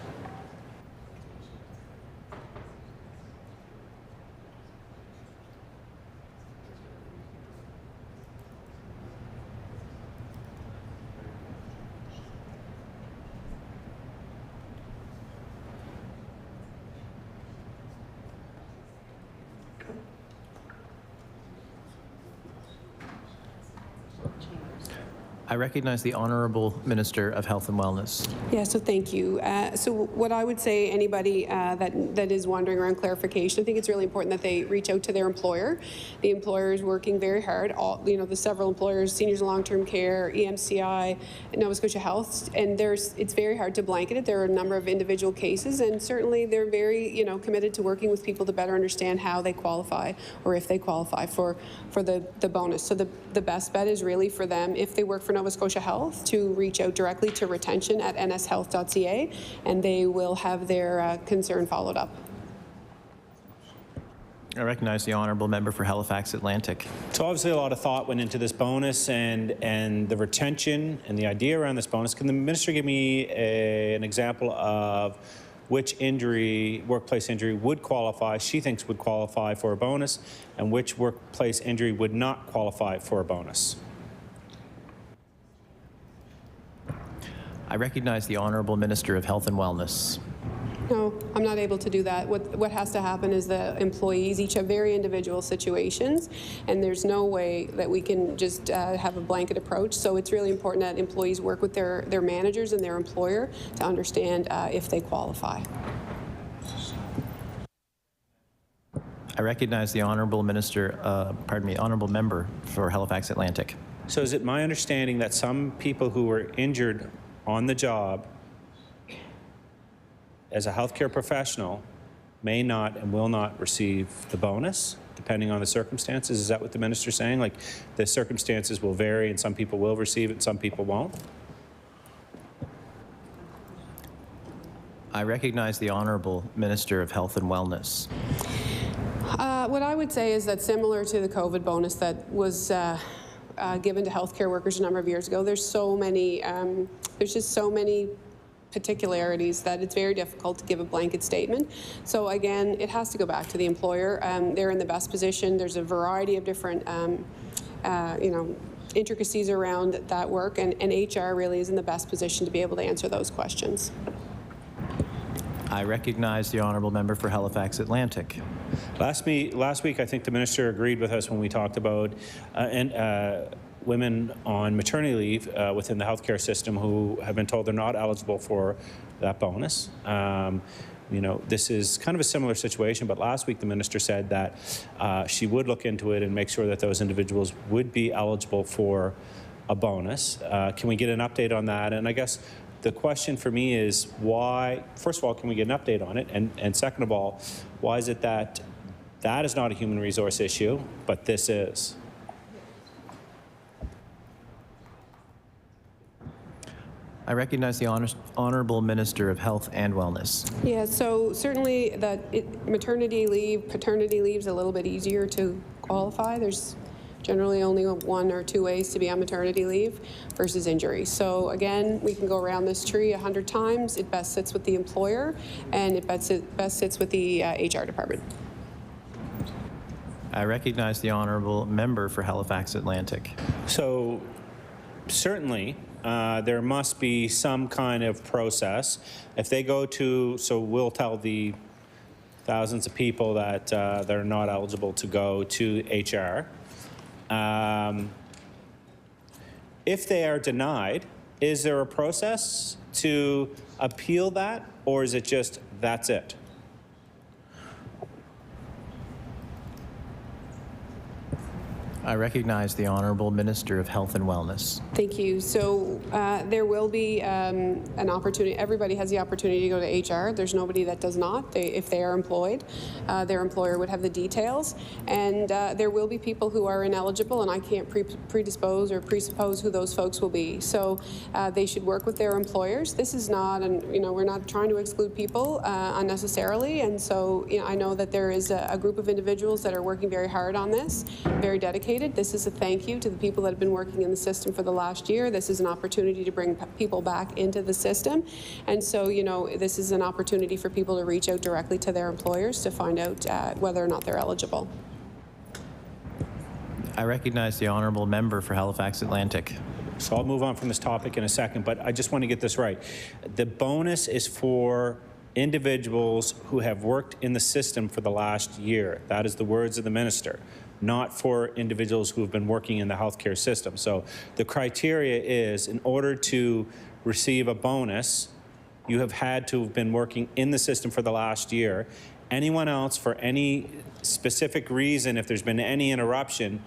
I recognize the Honourable Minister of Health and Wellness. Yeah, so thank you. So what I would say, anybody that is wondering around clarification, I think it's really important that they reach out to their employer. The employer is working very hard. The several employers, Seniors and Long-Term Care, EMCI, Nova Scotia Health, and it's very hard to blanket it. There are a number of individual cases, and certainly they're very committed to working with people to better understand how they qualify or if they qualify for the bonus. So the best bet is really for them, if they work for Nova Scotia Health, to reach out directly to retention@nshealth.ca, and they will have their concern followed up. I recognize the Honourable Member for Halifax Atlantic. So obviously a lot of thought went into this bonus and the retention and the idea around this bonus. Can the minister give me an example of which workplace injury would qualify, she thinks would qualify for a bonus, and which workplace injury would not qualify for a bonus? I recognize the Honourable Minister of Health and Wellness. No, I'm not able to do that. What has to happen is the employees each have very individual situations, and there's no way that we can just have a blanket approach. So it's really important that employees work with their managers and their employer to understand if they qualify. I recognize the Honourable Honourable Member for Halifax Atlantic. So is it my understanding that some people who were injured on the job as a healthcare professional may not and will not receive the bonus, depending on the circumstances? Is that what the minister's saying? Like, the circumstances will vary and some people will receive it and some people won't? I recognize the Honourable Minister of Health and Wellness. What I would say is that similar to the COVID bonus that was given to healthcare workers a number of years ago, there's just so many particularities that it's very difficult to give a blanket statement. So again, it has to go back to the employer. They're in the best position. There's a variety of different intricacies around that work, and HR really is in the best position to be able to answer those questions. I recognize the honourable member for Halifax Atlantic. Last week, I think the minister agreed with us when we talked about women on maternity leave within the healthcare system who have been told they're not eligible for that bonus. You know, this is kind of a similar situation, but last week the minister said that she would look into it and make sure that those individuals would be eligible for a bonus. Can we get an update on that? And I guess the question for me is why, first of all, can we get an update on it? And second of all, why is it that that is not a human resource issue, but this is? I recognize the Honourable Minister of Health and Wellness. Yeah, so certainly maternity leave, paternity leave is a little bit easier to qualify. There's generally only 1 or 2 ways to be on maternity leave versus injury. So again, we can go around this tree 100 times. It best sits with the employer, and it best sits with the HR department. I recognize the Honourable Member for Halifax Atlantic. So certainly, there must be some kind of process. If they go to, so we'll tell the thousands of people that they're not eligible to go to HR. If they are denied, is there a process to appeal that, or is it just that's it? I recognize the Honourable Minister of Health and Wellness. Thank you. So there will be an opportunity. Everybody has the opportunity to go to HR. There's nobody that does not. If they are employed, their employer would have the details. And there will be people who are ineligible, and I can't predispose or presuppose who those folks will be. So they should work with their employers. This is not, we're not trying to exclude people unnecessarily. And so I know that there is a group of individuals that are working very hard on this, very dedicated. This is a thank you to the people that have been working in the system for the last year. This is an opportunity to bring people back into the system. And so, this is an opportunity for people to reach out directly to their employers to find out whether or not they're eligible. I recognize the Honourable Member for Halifax Atlantic. So I'll move on from this topic in a second, but I just want to get this right. The bonus is for individuals who have worked in the system for the last year. That is the words of the minister, not for individuals who have been working in the healthcare system. So the criteria is, in order to receive a bonus, you have had to have been working in the system for the last year. Anyone else, for any specific reason, if there's been any interruption,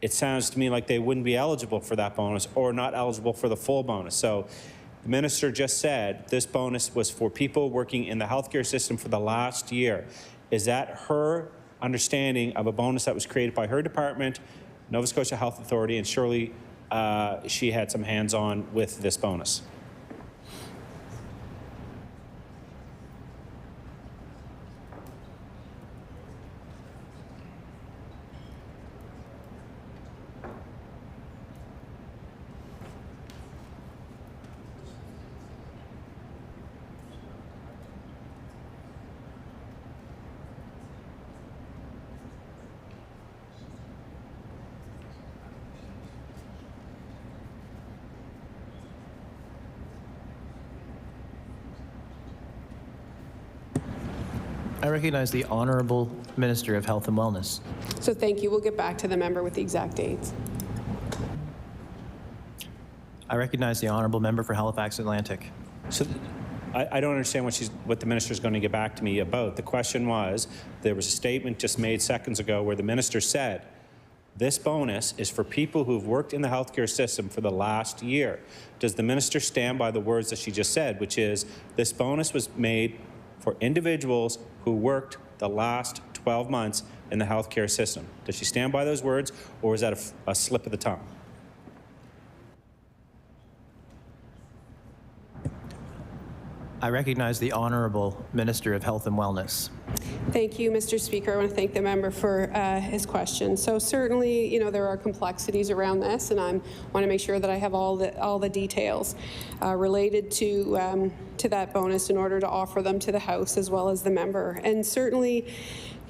it sounds to me like they wouldn't be eligible for that bonus or not eligible for the full bonus. So the minister just said this bonus was for people working in the healthcare system for the last year. Is that her understanding of a bonus that was created by her department, Nova Scotia Health Authority, and surely she had some hands-on with this bonus? I recognize the Honourable Minister of Health and Wellness. So thank you. We'll get back to the member with the exact dates. I recognize the Honourable Member for Halifax Atlantic. So I don't understand what the minister is going to get back to me about. The question was, there was a statement just made seconds ago where the minister said, this bonus is for people who've worked in the healthcare system for the last year. Does the minister stand by the words that she just said, which is, this bonus was made for individuals who worked the last 12 months in the healthcare system? Does she stand by those words, or is that a slip of the tongue? I recognize the Honourable Minister of Health and Wellness. Thank you, Mr. Speaker. I want to thank the member for his question. So certainly, there are complexities around this, and I want to make sure that I have all the details related to that bonus in order to offer them to the House as well as the member. And certainly,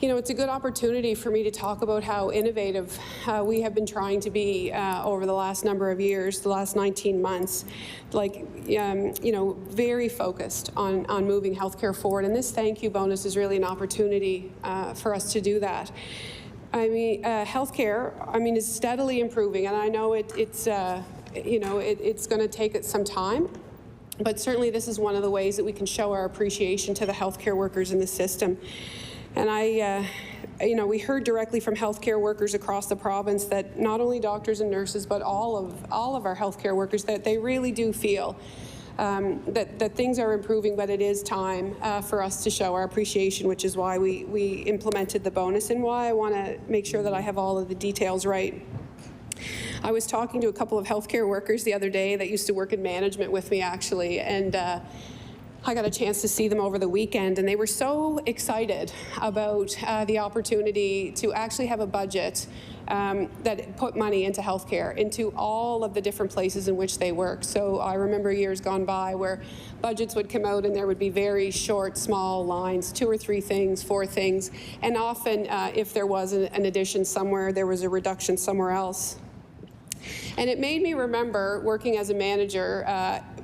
you know, it's a good opportunity for me to talk about how innovative we have been trying to be over the last number of years, the last 19 months, like, you know, very focused on moving healthcare forward. And this thank you bonus is really an opportunity for us to do that. I mean, healthcare, I mean, is steadily improving, and I know it's you know, it's going to take it some time. But certainly this is one of the ways that we can show our appreciation to the healthcare workers in the system. And you know, we heard directly from healthcare workers across the province that not only doctors and nurses, but all of our healthcare workers, that they really do feel that things are improving, but it is time for us to show our appreciation, which is why we implemented the bonus and why I want to make sure that I have all of the details right. I was talking to a couple of healthcare workers the other day that used to work in management with me, actually, and I got a chance to see them over the weekend, and they were so excited about the opportunity to actually have a budget that put money into healthcare, into all of the different places in which they work. So I remember years gone by where budgets would come out and there would be very short, small lines, 2 or 3 things, 4 things, and often if there was an addition somewhere, there was a reduction somewhere else. And it made me remember working as a manager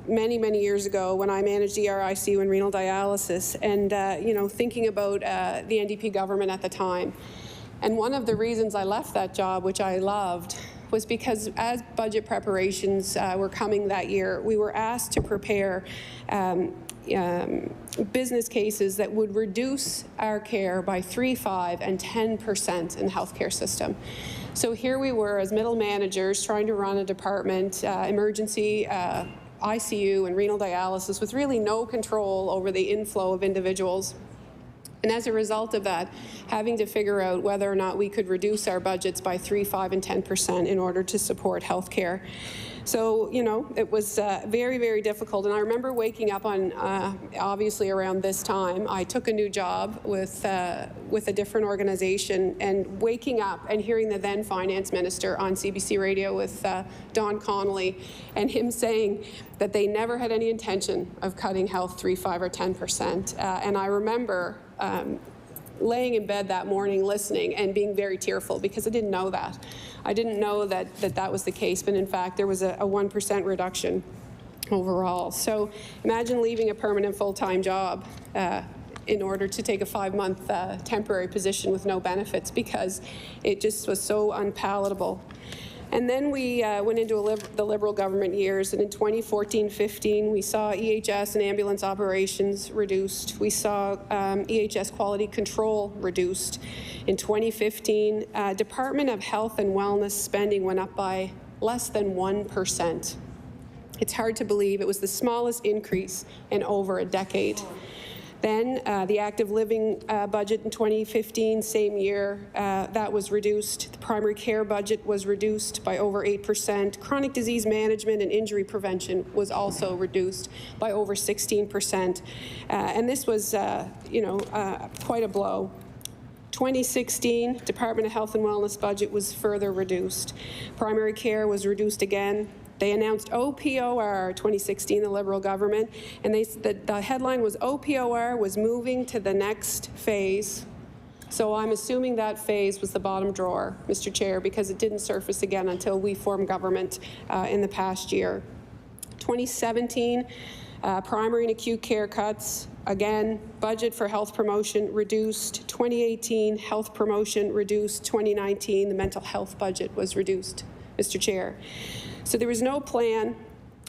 many, many years ago when I managed ER, ICU, and renal dialysis, and you know, thinking about the NDP government at the time. And one of the reasons I left that job, which I loved, was because as budget preparations were coming that year, we were asked to prepare business cases that would reduce our care by 3%, 5%, and 10% in the healthcare system. So here we were as middle managers trying to run a department, emergency, ICU, and renal dialysis with really no control over the inflow of individuals. And as a result of that, having to figure out whether or not we could reduce our budgets by 3%, 5%, and 10% in order to support healthcare. So, you know, it was very, very difficult. And I remember waking up on, obviously around this time, I took a new job with a different organization, and waking up and hearing the then finance minister on CBC radio with Don Connolly, and him saying that they never had any intention of cutting health 3%, 5%, or 10%. And I remember laying in bed that morning listening and being very tearful because I didn't know that. I didn't know that was the case, but in fact there was a 1% reduction overall. So imagine leaving a permanent full-time job in order to take a 5-month temporary position with no benefits because it just was so unpalatable. And then we went into the Liberal government years, and in 2014-15, we saw EHS and ambulance operations reduced. We saw EHS quality control reduced. In 2015, Department of Health and Wellness spending went up by less than 1%. It's hard to believe. It was the smallest increase in over a decade. Then the active living budget in 2015, same year, that was reduced. The primary care budget was reduced by over 8%. Chronic disease management and injury prevention was also reduced by over 16%. And this was, you know, quite a blow. 2016, Department of Health and Wellness budget was further reduced. Primary care was reduced again. They announced OPOR 2016, the Liberal government, and the headline was OPOR was moving to the next phase. So I'm assuming that phase was the bottom drawer, Mr. Chair, because it didn't surface again until we formed government in the past year. 2017, primary and acute care cuts. Again, budget for health promotion reduced. 2018, health promotion reduced. 2019, the mental health budget was reduced, Mr. Chair. So there was no plan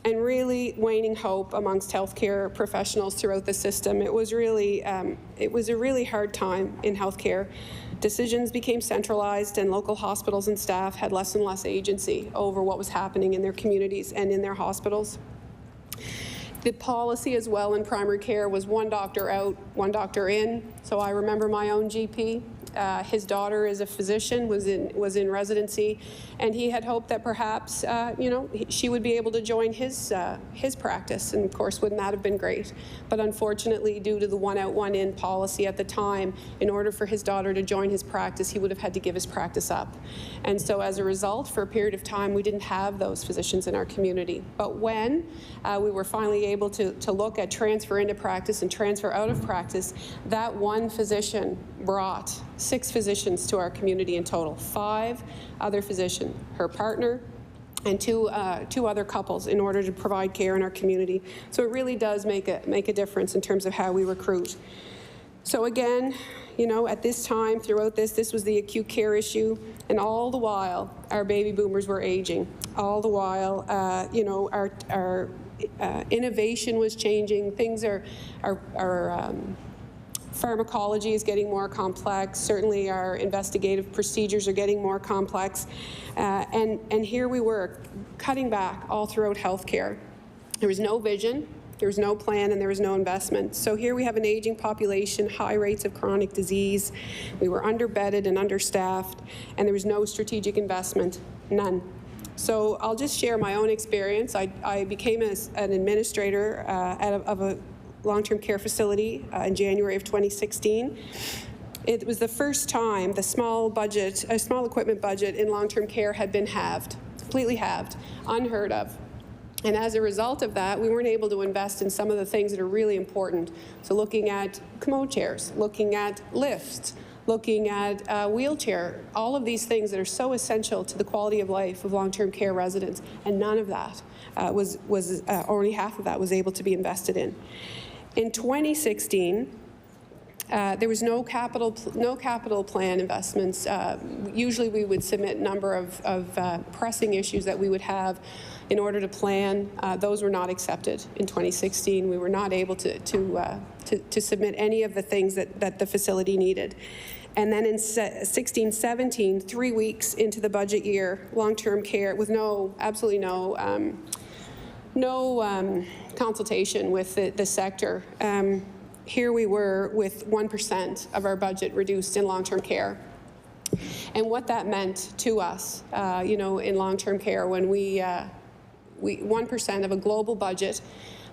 and really waning hope amongst healthcare professionals throughout the system. It was really, it was a really hard time in healthcare. Decisions became centralized, and local hospitals and staff had less and less agency over what was happening in their communities and in their hospitals. The policy as well in primary care was one doctor out, one doctor in. So I remember my own GP. His daughter is a physician, was in residency, and he had hoped that perhaps, you know, she would be able to join his practice, and of course, wouldn't that have been great? But unfortunately, due to the one out, one in policy at the time, in order for his daughter to join his practice, he would have had to give his practice up. And so as a result, for a period of time, we didn't have those physicians in our community. But when we were finally able to look at transfer into practice and transfer out of practice, that one physician brought 6 physicians to our community in total, 5 other physicians, her partner, and two other couples in order to provide care in our community. So it really does make a difference in terms of how we recruit. So again, you know, at this time, throughout this was the acute care issue, and all the while, our baby boomers were aging. All the while, you know, our innovation was changing. Things pharmacology is getting more complex. Certainly our investigative procedures are getting more complex. And here we were, cutting back all throughout healthcare. There was no vision, there was no plan, and there was no investment. So here we have an aging population, high rates of chronic disease. We were underbedded and understaffed, and there was no strategic investment, none. So I'll just share my own experience. I became an administrator of a long-term care facility in January of 2016. It was the first time the small equipment budget in long-term care had been halved, completely halved, unheard of. And as a result of that, we weren't able to invest in some of the things that are really important. So looking at commode chairs, looking at lifts, looking at wheelchair, all of these things that are so essential to the quality of life of long-term care residents, and none of that only half of that was able to be invested in. In 2016, there was no capital plan investments. Usually we would submit a number of pressing issues that we would have in order to plan. Those were not accepted in 2016. We were not able to submit any of the things that the facility needed. And then in 16-17, 3 weeks into the budget year, long-term care with absolutely no consultation with the sector. Here we were with 1% of our budget reduced in long-term care. And what that meant to us, you know, in long-term care, when we 1% of a global budget,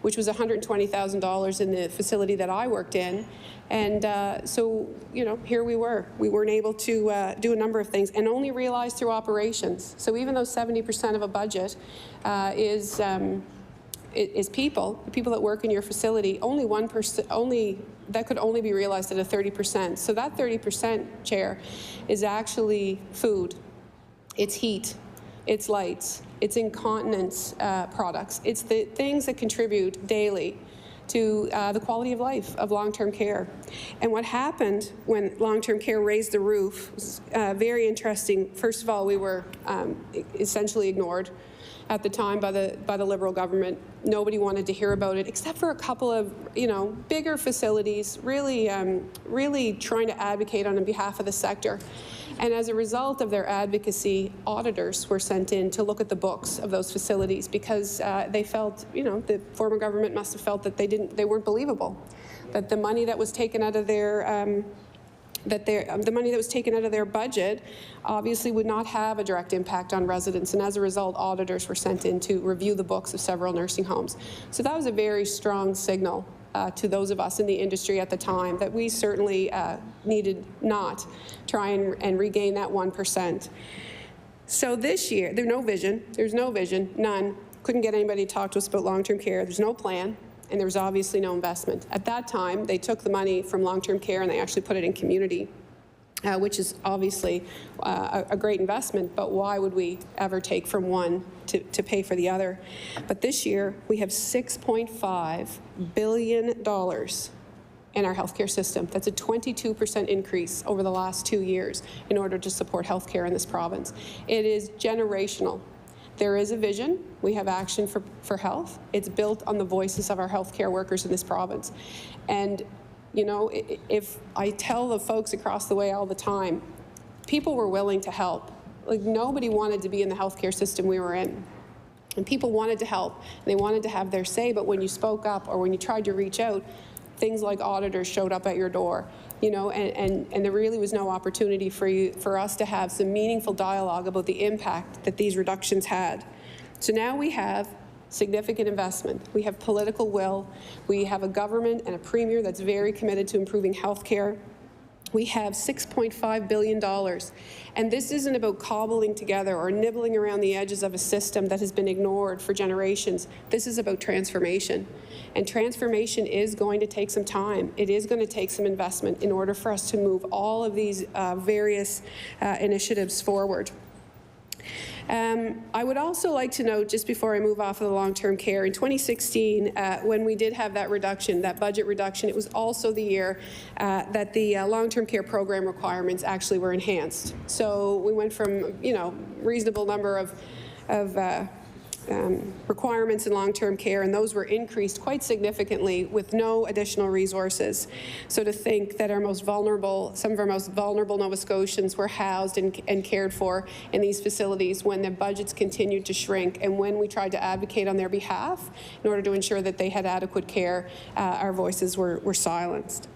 which was $120,000 in the facility that I worked in. And so, you know, here we were. We weren't able to do a number of things and only realized through operations. So even though 70% of a budget is people, the people that work in your facility, only 1%, that could only be realized at a 30%. So that 30% chair is actually food, it's heat, it's lights, it's incontinence products. It's the things that contribute daily to the quality of life of long-term care. And what happened when long-term care raised the roof was very interesting. First of all, we were essentially ignored at the time by the Liberal government. Nobody wanted to hear about it, except for a couple of, you know, bigger facilities really trying to advocate on behalf of the sector. And as a result of their advocacy, auditors were sent in to look at the books of those facilities because they felt, you know, the former government must have felt that they weren't believable, that the money that was taken out of their the money that was taken out of their budget obviously would not have a direct impact on residents, and as a result, auditors were sent in to review the books of several nursing homes. So that was a very strong signal to those of us in the industry at the time that we certainly needed not try and regain that 1%. So this year, there's no vision, none. Couldn't get anybody to talk to us about long-term care. There's no plan. And there was obviously no investment. At that time, they took the money from long-term care and they actually put it in community, which is obviously a great investment, but why would we ever take from one to pay for the other? But this year, we have $6.5 billion in our healthcare system. That's a 22% increase over the last 2 years in order to support healthcare in this province. It is generational. There is a vision. We have action for health. It's built on the voices of our healthcare workers in this province. And, you know, if I tell the folks across the way all the time, people were willing to help. Like, nobody wanted to be in the healthcare system we were in. And people wanted to help. They wanted to have their say, but when you spoke up or when you tried to reach out, things like auditors showed up at your door. You know, and there really was no opportunity for us to have some meaningful dialogue about the impact that these reductions had. So now we have significant investment. We have political will. We have a government and a premier that's very committed to improving health care. We have $6.5 billion. And this isn't about cobbling together or nibbling around the edges of a system that has been ignored for generations. This is about transformation. And transformation is going to take some time. It is going to take some investment in order for us to move all of these various initiatives forward. I would also like to note, just before I move off of the long-term care, in 2016, when we did have that reduction, that budget reduction, it was also the year that the long-term care program requirements actually were enhanced. So we went from, reasonable number of requirements in long-term care, and those were increased quite significantly with no additional resources. So to think that some of our most vulnerable Nova Scotians were housed and cared for in these facilities when their budgets continued to shrink, and when we tried to advocate on their behalf in order to ensure that they had adequate care, our voices were silenced.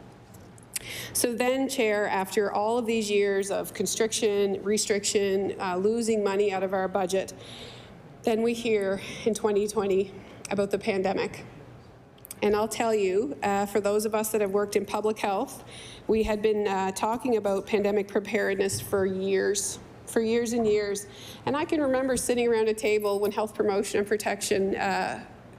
So then, Chair, after all of these years of constriction, restriction, losing money out of our budget, then we hear in 2020 about the pandemic. And I'll tell you, for those of us that have worked in public health, we had been talking about pandemic preparedness for years and years. And I can remember sitting around a table when health promotion and protection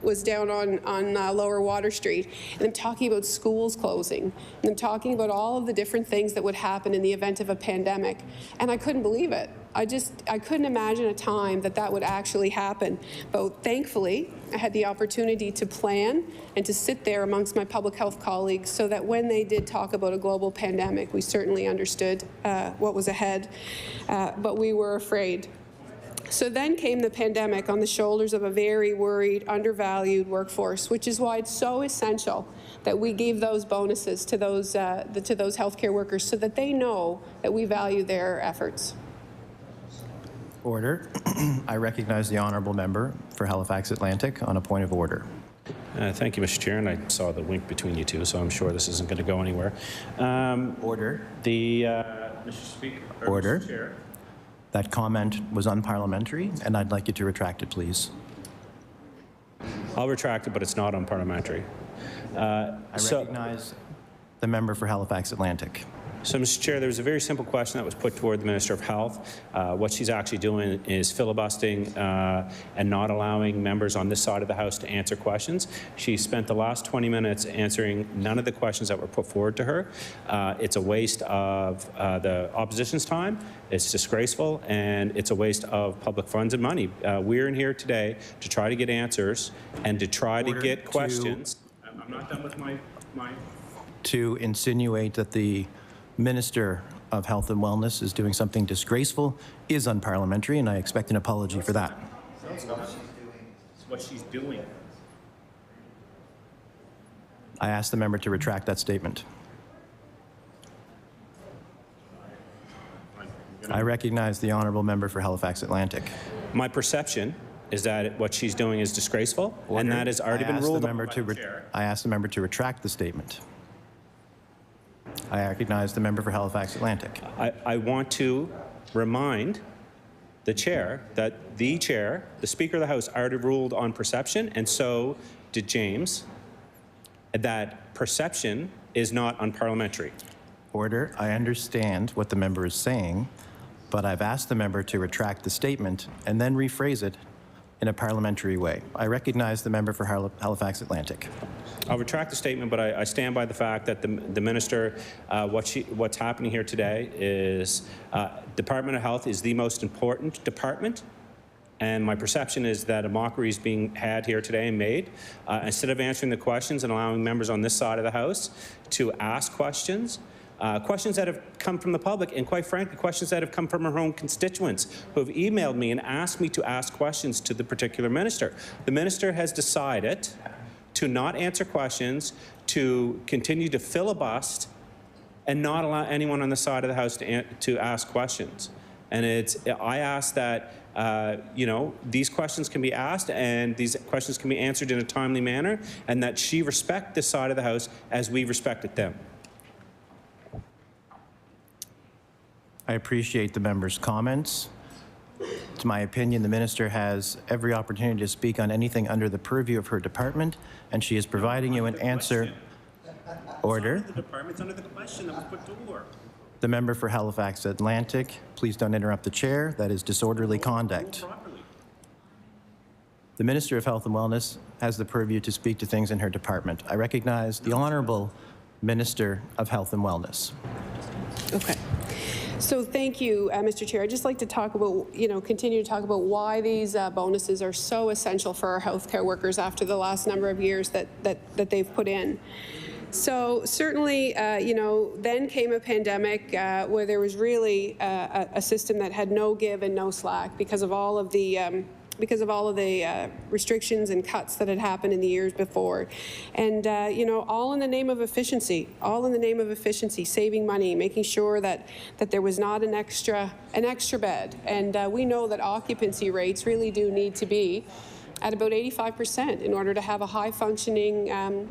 was down on Lower Water Street, and them talking about schools closing, and them talking about all of the different things that would happen in the event of a pandemic. And I couldn't believe it. I couldn't imagine a time that would actually happen. But thankfully, I had the opportunity to plan and to sit there amongst my public health colleagues so that when they did talk about a global pandemic, we certainly understood what was ahead, but we were afraid. So then came the pandemic on the shoulders of a very worried, undervalued workforce, which is why it's so essential that we give those bonuses to those healthcare workers so that they know that we value their efforts. Order. I recognize the honourable member for Halifax Atlantic on a point of order. Thank you, Mr. Chair, and I saw the wink between you two, so I'm sure this isn't going to go anywhere. Order. Mr. Speaker. Order. Mr. Chair. That comment was unparliamentary, and I'd like you to retract it, please. I'll retract it, but it's not unparliamentary. I recognize the member for Halifax Atlantic. So, Mr. Chair, there was a very simple question that was put toward the Minister of Health. What she's actually doing is filibustering and not allowing members on this side of the House to answer questions. She spent the last 20 minutes answering none of the questions that were put forward to her. It's a waste of the opposition's time. It's disgraceful, and it's a waste of public funds and money. We're in here today to try to get answers and to try to get questions. I'm not done with my... To insinuate that the Minister of Health and Wellness is doing something disgraceful is unparliamentary, and I expect an apology for that. That's what she's doing. I ask the member to retract that statement. I recognize the honourable member for Halifax Atlantic. My perception is that what she's doing is disgraceful, and that has already been ruled on by the chair. I ask the member to retract the statement. I recognize the member for Halifax Atlantic. I want to remind the chair that the Speaker of the House, already ruled on perception, and so did James, that perception is not unparliamentary. Order. I understand what the member is saying, but I've asked the member to retract the statement and then rephrase it in a parliamentary way. I recognize the member for Halifax Atlantic. I'll retract the statement, but I stand by the fact that the minister, what's happening here today is Department of Health is the most important department, and my perception is that a mockery is being had here today and made. Instead of answering the questions and allowing members on this side of the House to ask questions, questions that have come from the public, and quite frankly, questions that have come from our own constituents who have emailed me and asked me to ask questions to the particular minister. The minister has decided to not answer questions, to continue to filibust, and not allow anyone on the side of the House to ask questions. And I ask that these questions can be asked and these questions can be answered in a timely manner, and that she respect this side of the House as we respected them. I appreciate the member's comments. To my opinion, the minister has every opportunity to speak on anything under the purview of her department, and she is providing you an answer. Order. The department's under the question that was put to order. The member for Halifax Atlantic, please don't interrupt the chair. That is disorderly conduct. The Minister of Health and Wellness has the purview to speak to things in her department. I recognize the Honourable Minister of Health and Wellness. Okay. So thank you, Mr. Chair. I'd just like to talk about, continue to talk about why these bonuses are so essential for our healthcare workers after the last number of years that they've put in. So certainly, then came a pandemic where there was really a system that had no give and no slack because of all of the restrictions and cuts that had happened in the years before. And, all in the name of efficiency, saving money, making sure that there was not an extra bed. And we know that occupancy rates really do need to be at about 85% in order to have a high-functioning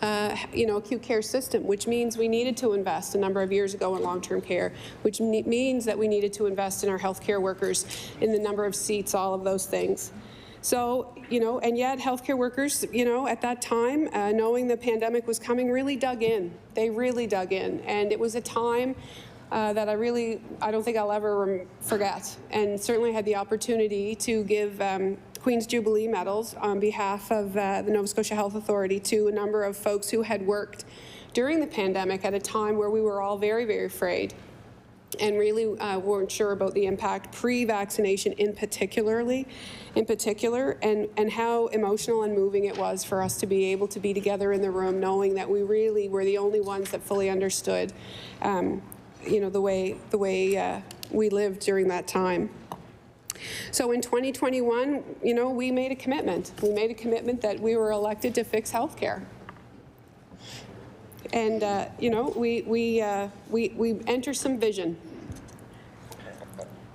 acute care system, which means we needed to invest a number of years ago in long-term care, which means that we needed to invest in our healthcare workers, in the number of seats, all of those things. So, and yet healthcare workers, at that time, knowing the pandemic was coming, really dug in. They really dug in. And it was a time that I don't think I'll ever forget. And certainly had the opportunity to give Queen's Jubilee medals on behalf of the Nova Scotia Health Authority to a number of folks who had worked during the pandemic at a time where we were all very, very afraid and really weren't sure about the impact pre-vaccination in particular, and how emotional and moving it was for us to be able to be together in the room knowing that we really were the only ones that fully understood the way we lived during that time. So in 2021, we made a commitment. We made a commitment that we were elected to fix healthcare. And, we enter some vision.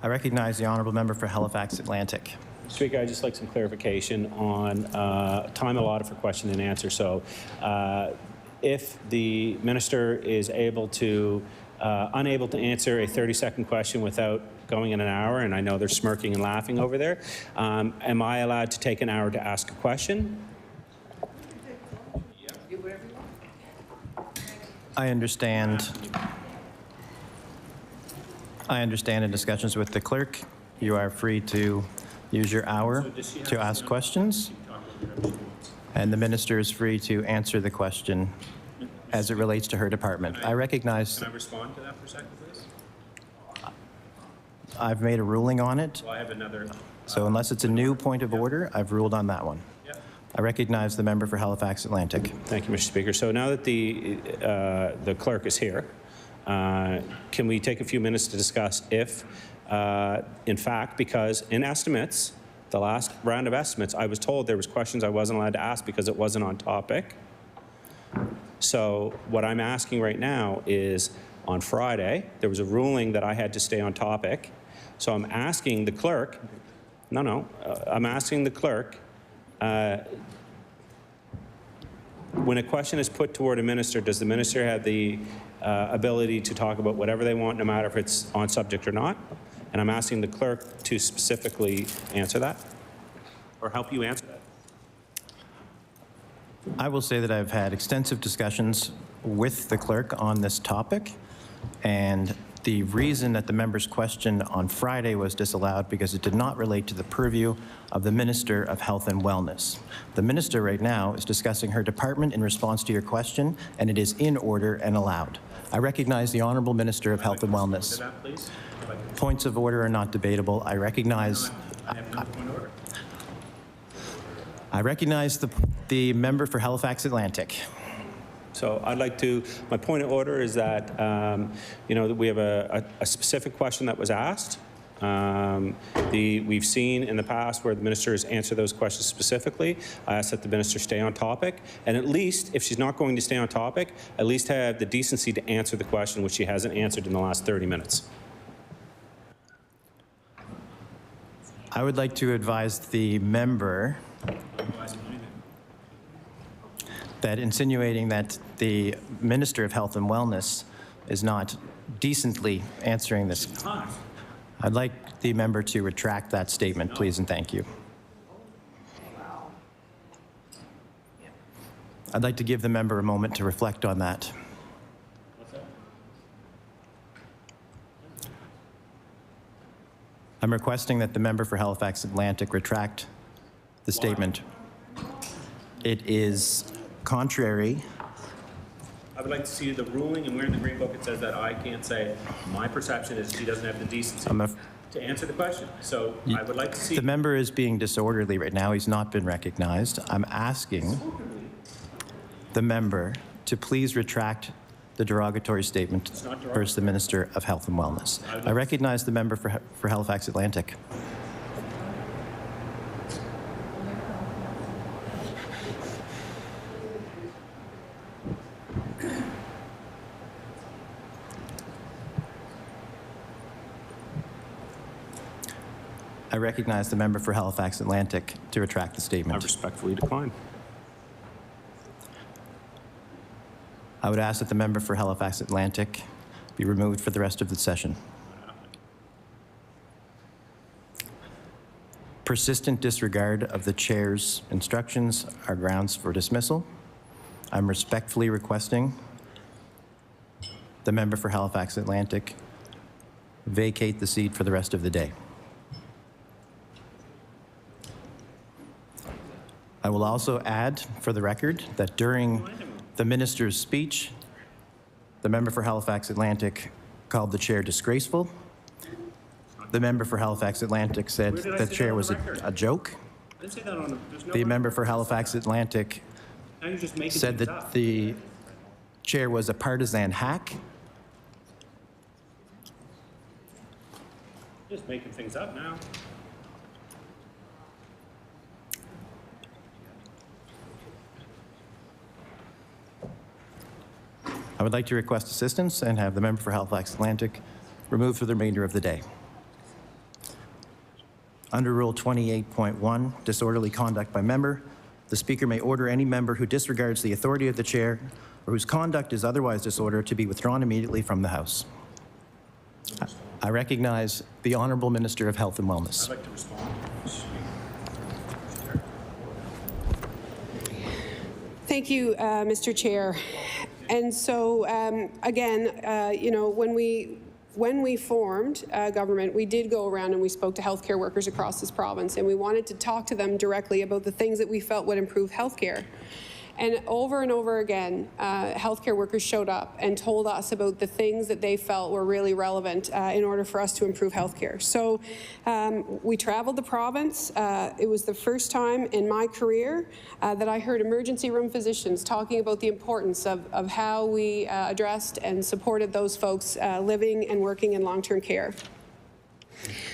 I recognize the Honourable Member for Halifax Atlantic. Speaker, I'd just like some clarification on time allotted for question and answer. So if the minister is unable to answer a 30-second question without going in an hour, and I know they're smirking and laughing over there, am I allowed to take an hour to ask a question? I understand in discussions with the clerk, you are free to use your hour to ask questions, and the minister is free to answer the question as it relates to her department. I recognize... Can I respond to that for a second, please? I've made a ruling on it. Well, I have another... So unless it's a new point of order, I've ruled on that one. Yep. I recognize the member for Halifax Atlantic. Thank you, Mr. Speaker. So now that the clerk is here, can we take a few minutes to discuss if, in fact, because in estimates, the last round of estimates, I was told there was questions I wasn't allowed to ask because it wasn't on topic. So what I'm asking right now is, on Friday, there was a ruling that I had to stay on topic. So I'm asking the clerk, I'm asking the clerk, when a question is put toward a minister, does the minister have the ability to talk about whatever they want, no matter if it's on subject or not? And I'm asking the clerk to specifically answer that, or help you answer that. I will say that I've had extensive discussions with the clerk on this topic, and the reason that the member's question on Friday was disallowed because it did not relate to the purview of the Minister of Health and Wellness. The minister right now is discussing her department in response to your question, and it is in order and allowed. I recognize the Honourable Minister of Health and Wellness. Points of order are not debatable. I recognize the member for Halifax Atlantic. So I'd like to, my point of order is that, that we have a specific question that was asked. We've seen in the past where the minister has answered those questions specifically. I ask that the minister stay on topic, and at least, if she's not going to stay on topic, at least have the decency to answer the question which she hasn't answered in the last 30 minutes. I would like to advise the member that insinuating that the Minister of Health and Wellness is not decently answering this. I'd like the member to retract that statement, please, and thank you. I'd like to give the member a moment to reflect on that. I'm requesting that the member for Halifax Atlantic retract the statement. It is contrary. I would like to see the ruling, and where in the Green Book it says that I can't say. My perception is he doesn't have the decency to answer the question. So I would like to see. The member is being disorderly right now. He's not been recognized. I'm asking the member to please retract the derogatory statement versus the Minister of Health and Wellness. I recognize the member for Halifax Atlantic. I recognize the member for Halifax Atlantic to retract the statement. I respectfully decline. I would ask that the member for Halifax Atlantic be removed for the rest of the session. Persistent disregard of the chair's instructions are grounds for dismissal. I'm respectfully requesting the member for Halifax Atlantic vacate the seat for the rest of the day. I will also add for the record that during the minister's speech, the member for Halifax Atlantic called the chair disgraceful. The member for Halifax Atlantic said the chair was a joke. I didn't say that on The member for Halifax Atlantic said that the chair was a partisan hack. Just making things up now. I would like to request assistance and have the member for Halifax Atlantic removed for the remainder of the day. Under Rule 28.1, disorderly conduct by member, the Speaker may order any member who disregards the authority of the chair or whose conduct is otherwise disorder to be withdrawn immediately from the House. I recognize the Honourable Minister of Health and Wellness. I'd like to respond. Thank you, Mr. Chair. And so, again, you know, when we formed government, we did go around and we spoke to healthcare workers across this province, and we wanted to talk to them directly about the things that we felt would improve healthcare. And over again, healthcare workers showed up and told us about the things that they felt were really relevant in order for us to improve healthcare. So we traveled the province. It was the first time in my career that I heard emergency room physicians talking about the importance of how we addressed and supported those folks living and working in long-term care.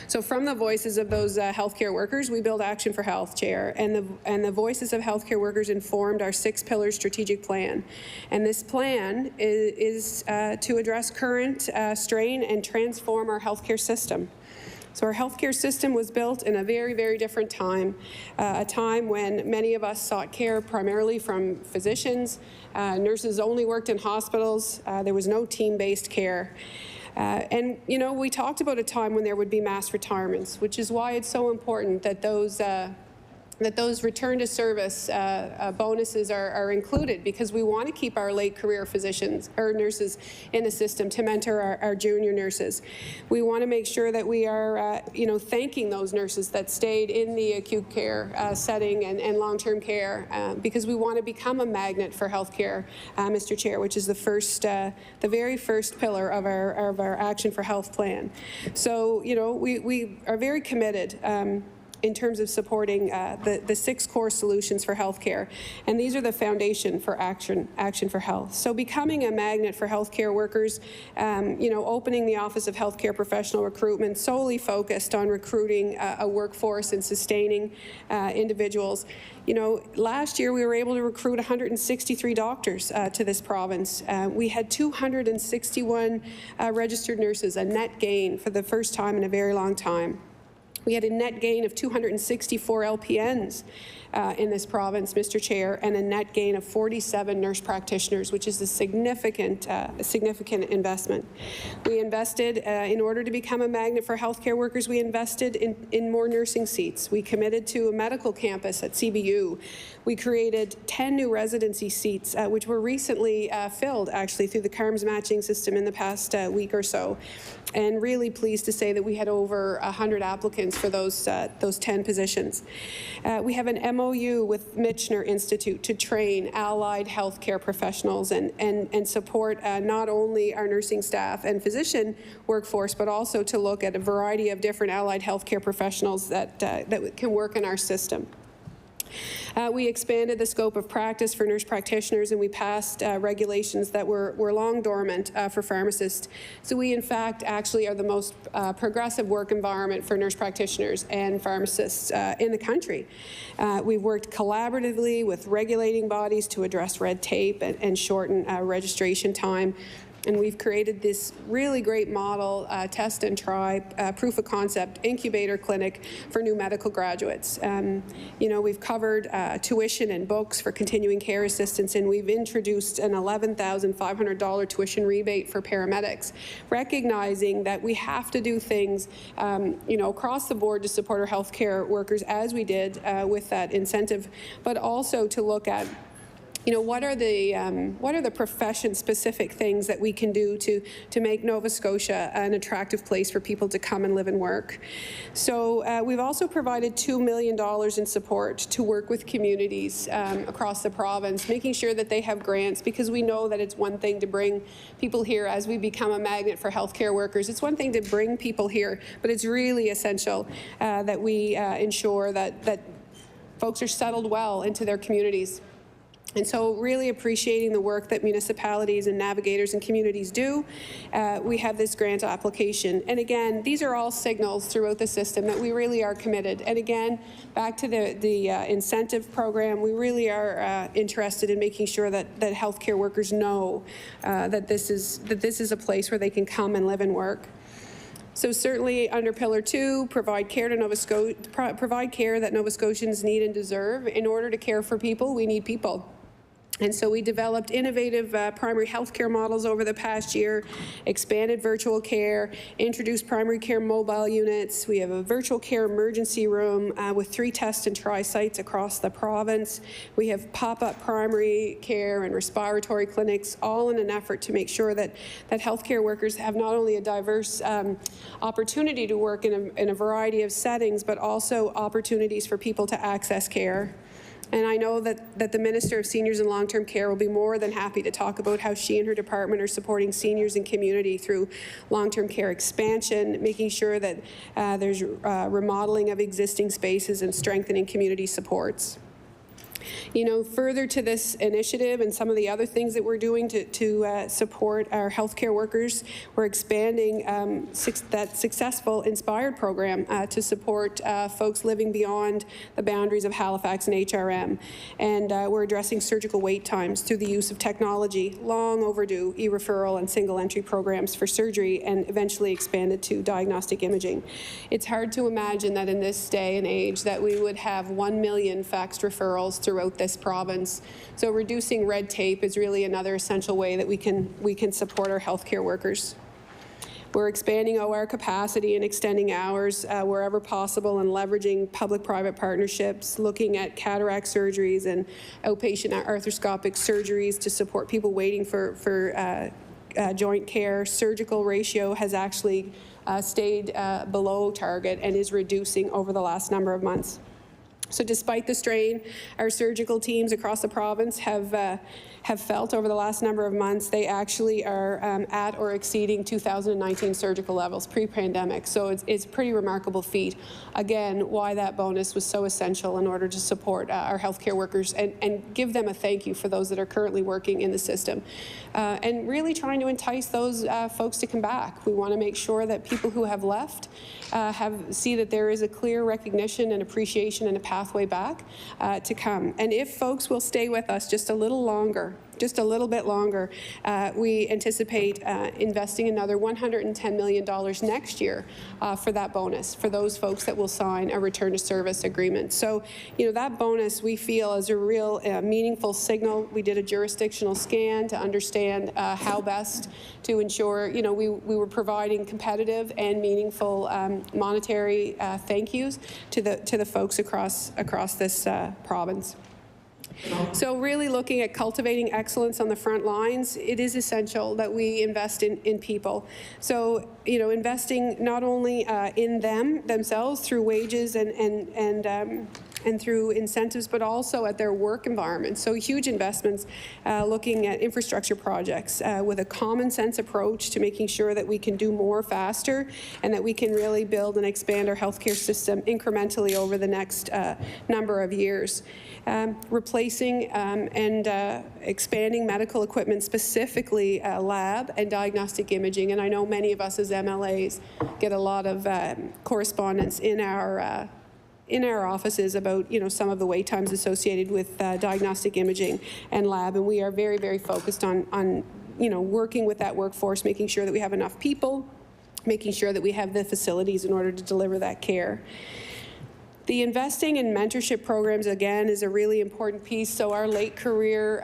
So from the voices of those healthcare workers, we built Action for Health, Chair, and the voices of healthcare workers informed our 6-pillar strategic plan. And this plan is to address current strain and transform our healthcare system. So our healthcare system was built in a very, very different time, a time when many of us sought care primarily from physicians. Nurses only worked in hospitals. There was no team-based care. And, you know, we talked about a time when there would be mass retirements, which is why it's so important that those return to service bonuses are included, because we want to keep our late career physicians or nurses in the system to mentor our junior nurses. We want to make sure that we are, you know, thanking those nurses that stayed in the acute care setting and long-term care, because we want to become a magnet for healthcare, Mr. Chair, which is the very first pillar of our Action for Health plan. So, you know, we are very committed in terms of supporting the 6 core solutions for healthcare. And these are the foundation for Action for Health. So becoming a magnet for healthcare workers, you know, opening the Office of Healthcare Professional Recruitment solely focused on recruiting a workforce and sustaining individuals. You know, last year we were able to recruit 163 doctors to this province. We had 261 registered nurses, a net gain for the first time in a very long time. We had a net gain of 264 LPNs. in this province, Mr. Chair, and a net gain of 47 nurse practitioners, which is a significant investment. We invested, in order to become a magnet for healthcare workers, we invested in more nursing seats. We committed to a medical campus at CBU. We created 10 new residency seats, which were recently filled, actually, through the CARMS matching system in the past week or so. And really pleased to say that we had over 100 applicants for those 10 positions. We have an MOU with Michener Institute to train allied healthcare professionals and support not only our nursing staff and physician workforce, but also to look at a variety of different allied healthcare professionals that can work in our system. We expanded the scope of practice for nurse practitioners, and we passed regulations that were long dormant for pharmacists. So we, in fact, actually are the most progressive work environment for nurse practitioners and pharmacists in the country. We've worked collaboratively with regulating bodies to address red tape and shorten registration time. And we've created this really great model, test and try, proof of concept incubator clinic for new medical graduates. You know, we've covered tuition and books for continuing care assistants, and we've introduced an $11,500 tuition rebate for paramedics, recognizing that we have to do things, you know, across the board to support our healthcare workers, as we did with that incentive, but also to look at, you know, what are the profession-specific things that we can do to make Nova Scotia an attractive place for people to come and live and work? So we've also provided $2 million in support to work with communities across the province, making sure that they have grants, because we know that it's one thing to bring people here as we become a magnet for healthcare workers. It's one thing to bring people here, but it's really essential that we ensure that folks are settled well into their communities. And so really appreciating the work that municipalities and navigators and communities do, we have this grant application. And again, these are all signals throughout the system that we really are committed. And again, back to the incentive program, we really are interested in making sure that healthcare workers know that this is a place where they can come and live and work. So certainly under Pillar 2, provide care that Nova Scotians need and deserve. In order to care for people, we need people. And so we developed innovative primary health care models over the past year, expanded virtual care, introduced primary care mobile units. We have a virtual care emergency room with 3 test and try sites across the province. We have pop-up primary care and respiratory clinics, all in an effort to make sure that healthcare workers have not only a diverse opportunity to work in a variety of settings, but also opportunities for people to access care. And I know that the Minister of Seniors and Long-Term Care will be more than happy to talk about how she and her department are supporting seniors and community through long-term care expansion, making sure that there's remodeling of existing spaces and strengthening community supports. You know, further to this initiative and some of the other things that we're doing to support our healthcare workers, we're expanding that successful Inspired program to support folks living beyond the boundaries of Halifax and HRM. And we're addressing surgical wait times through the use of technology, long overdue e-referral and single entry programs for surgery, and eventually expanded to diagnostic imaging. It's hard to imagine that in this day and age that we would have 1 million faxed referrals throughout this province. So reducing red tape is really another essential way that we can support our healthcare workers. We're expanding OR capacity and extending hours wherever possible, and leveraging public-private partnerships, looking at cataract surgeries and outpatient arthroscopic surgeries to support people waiting for joint care. Surgical ratio has actually stayed below target and is reducing over the last number of months. So despite the strain our surgical teams across the province have felt over the last number of months, they actually are at or exceeding 2019 surgical levels pre-pandemic. So it's a pretty remarkable feat. Again, why that bonus was so essential in order to support our healthcare workers and give them a thank you for those that are currently working in the system. And really trying to entice those folks to come back. We want to make sure that people who have left see that there is a clear recognition and appreciation and a pathway back to come. And if folks will stay with us just a little longer, just a little bit longer, we anticipate investing another $110 million next year for that bonus, for those folks that will sign a return to service agreement. So, that bonus we feel is a real meaningful signal. We did a jurisdictional scan to understand how best to ensure, we were providing competitive and meaningful monetary thank yous to the folks across this province. So really looking at cultivating excellence on the front lines, it is essential that we invest in people. So, investing not only in themselves through wages and through incentives, but also at their work environment. So huge investments looking at infrastructure projects with a common sense approach to making sure that we can do more faster and that we can really build and expand our healthcare system incrementally over the next number of years. Replacing and expanding medical equipment, specifically lab and diagnostic imaging. And I know many of us as MLAs get a lot of correspondence in our offices about, some of the wait times associated with diagnostic imaging and lab. And we are very, very focused on working with that workforce, making sure that we have enough people, making sure that we have the facilities in order to deliver that care. The investing in mentorship programs, again, is a really important piece. So our late career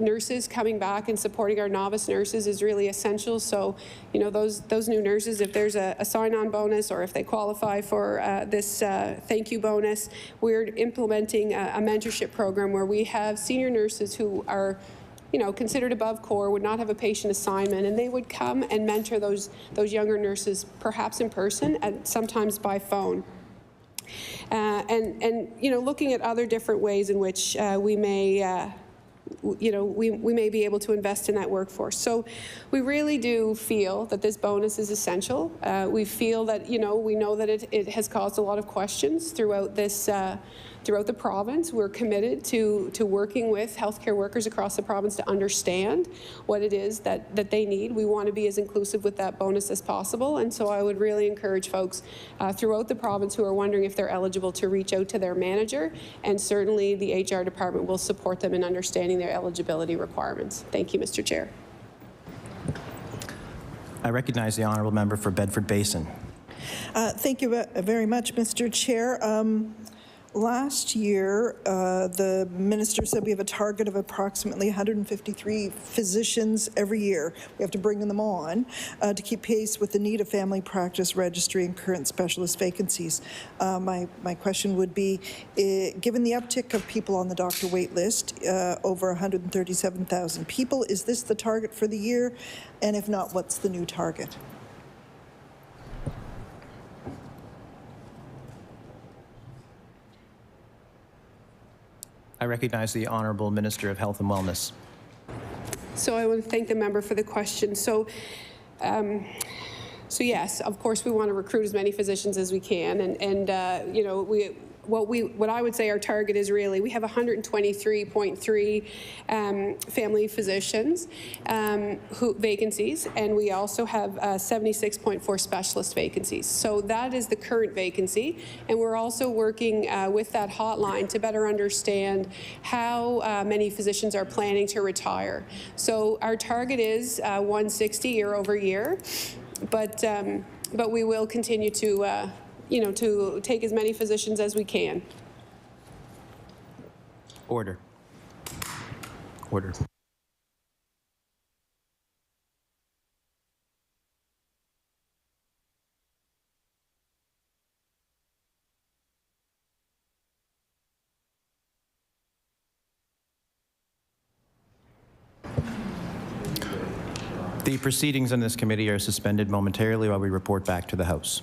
nurses coming back and supporting our novice nurses is really essential. So, those new nurses, if there's a sign-on bonus or if they qualify for this thank you bonus, we're implementing a mentorship program where we have senior nurses who are considered above core, would not have a patient assignment, and they would come and mentor those younger nurses, perhaps in person and sometimes by phone. Looking at other different ways in which we may we may be able to invest in that workforce. So we really do feel that this bonus is essential. We feel that, we know that it has caused a lot of questions throughout this throughout the province. We're committed to working with healthcare workers across the province to understand what it is that they need. We want to be as inclusive with that bonus as possible. And so I would really encourage folks throughout the province who are wondering if they're eligible to reach out to their manager. And certainly the HR department will support them in understanding their eligibility requirements. Thank you, Mr. Chair. I recognize the honourable member for Bedford Basin. Thank you very much, Mr. Chair. Last year, the minister said we have a target of approximately 153 physicians every year. We have to bring them on to keep pace with the need of family practice registry and current specialist vacancies. My question would be, given the uptick of people on the doctor wait list, over 137,000 people, is this the target for the year? And if not, what's the new target? I recognize the Honourable Minister of Health and Wellness. So I want to thank the member for the question. So yes, of course, we want to recruit as many physicians as we can, and what I would say our target is really, we have 123.3 family physicians vacancies, and we also have 76.4 specialist vacancies. So that is the current vacancy, and we're also working with that hotline to better understand how many physicians are planning to retire. So our target is 160 year over year, but we will continue to to take as many physicians as we can. Order. Order. The proceedings on this committee are suspended momentarily while we report back to the House.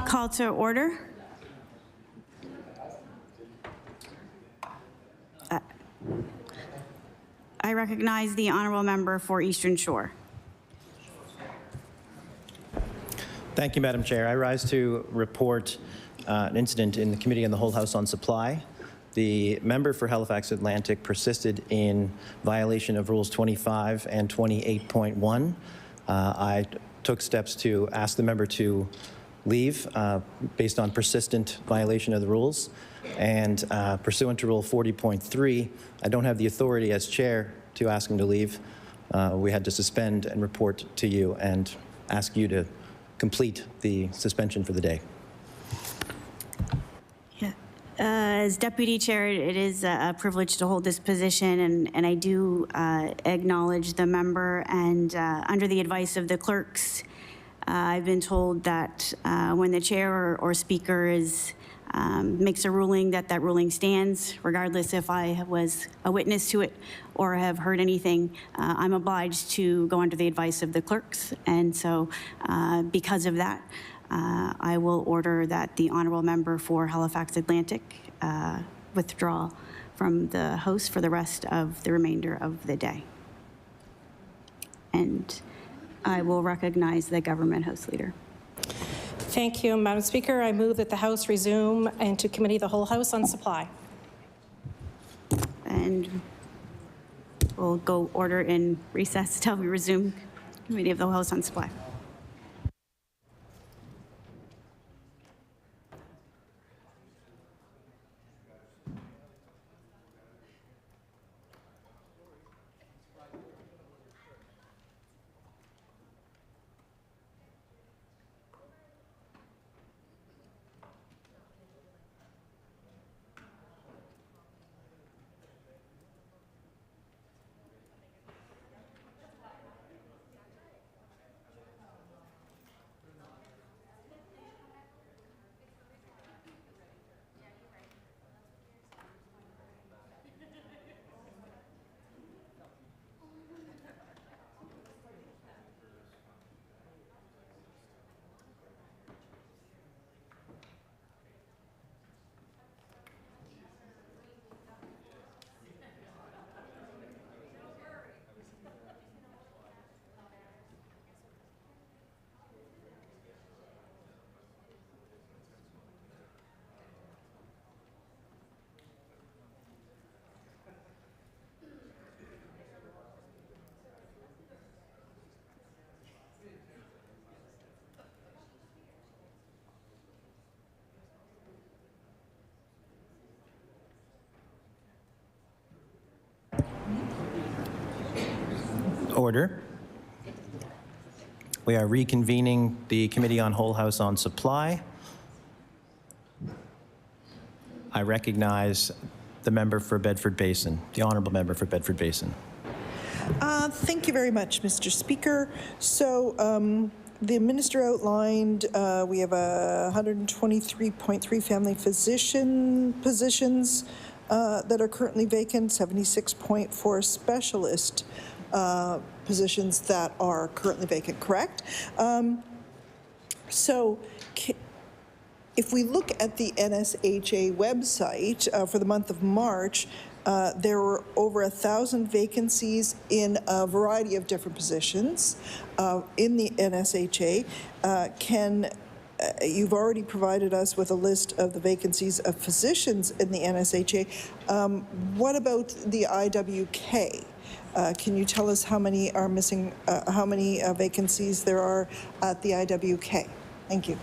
Call to order. I recognize the honourable member for Eastern Shore. Thank you, Madam Chair. I rise to report an incident in the Committee on the Whole House on Supply. The member for Halifax Atlantic persisted in violation of Rules 25 and 28.1. I took steps to ask the member to leave based on persistent violation of the rules. And pursuant to Rule 40.3, I don't have the authority as chair to ask him to leave. We had to suspend and report to you and ask you to complete the suspension for the day. Yeah. As deputy chair, it is a privilege to hold this position, and I do acknowledge the member. And under the advice of the clerks, I've been told that when the chair or speaker makes a ruling, that ruling stands, regardless if I was a witness to it or have heard anything. I'm obliged to go under the advice of the clerks, and so because of that, I will order that the honourable member for Halifax Atlantic withdraw from the House for the rest of the remainder of the day. And I will recognize the Government House Leader. Thank you, Madam Speaker. I move that the House resume into Committee of the Whole House on Supply. And we'll go order in recess until we resume Committee of the Whole House on Supply. Order. We are reconvening the Committee on Whole House on Supply. I recognize the member for Bedford Basin, the honourable member for Bedford Basin. Thank you very much, Mr. Speaker. So the minister outlined we have 123.3 family physician positions that are currently vacant, 76.4 specialist positions that are currently vacant, correct? So if we look at the NSHA website for the month of March, there were over 1,000 vacancies in a variety of different positions in the NSHA. You've already provided us with a list of the vacancies of physicians in the NSHA. What about the IWK? Can you tell us how many are missing, how many vacancies there are at the IWK? Thank you.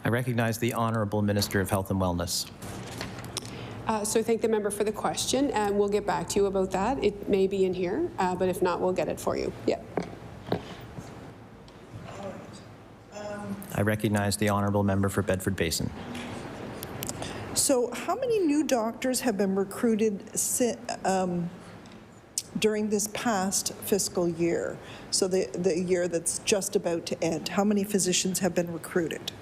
I recognize the Honourable Minister of Health and Wellness. So I thank the member for the question, and we'll get back to you about that. It may be in here, but if not, we'll get it for you. Yeah. I recognize the honourable member for Bedford Basin. So how many new doctors have been recruited during this past fiscal year? So the year that's just about to end. How many physicians have been recruited?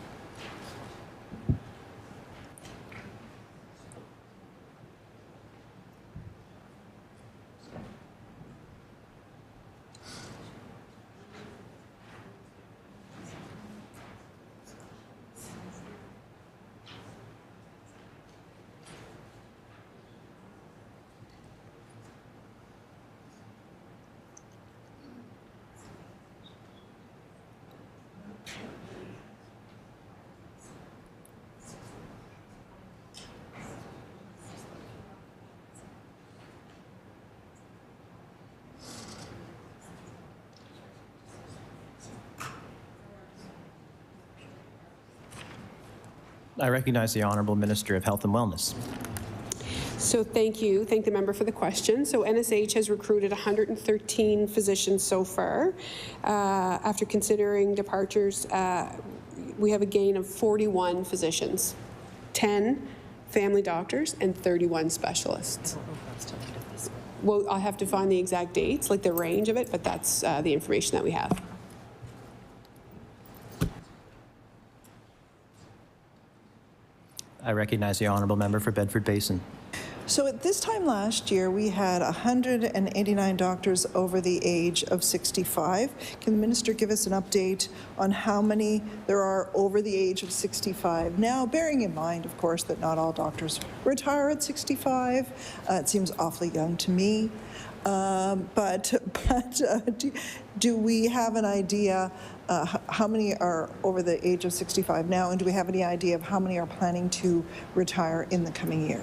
I recognize the Honourable Minister of Health and Wellness. So thank you. Thank the member for the question. So NSH has recruited 113 physicians so far. After considering departures, we have a gain of 41 physicians, 10 family doctors, and 31 specialists. Well, I'll have to find the exact dates, like the range of it, but that's the information that we have. I recognize the honourable member for Bedford Basin. So at this time last year, we had 189 doctors over the age of 65. Can the minister give us an update on how many there are over the age of 65? Now, bearing in mind, of course, that not all doctors retire at 65. It seems awfully young to me. Do we have an idea how many are over the age of 65 now, and do we have any idea of how many are planning to retire in the coming year?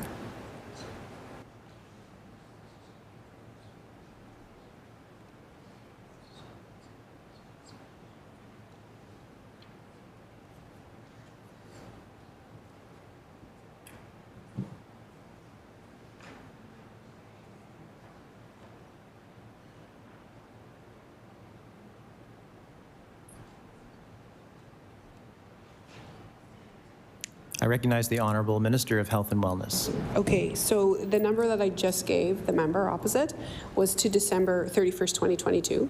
I recognize the Honourable Minister of Health and Wellness. Okay, so the number that I just gave the member opposite was to December 31st, 2022,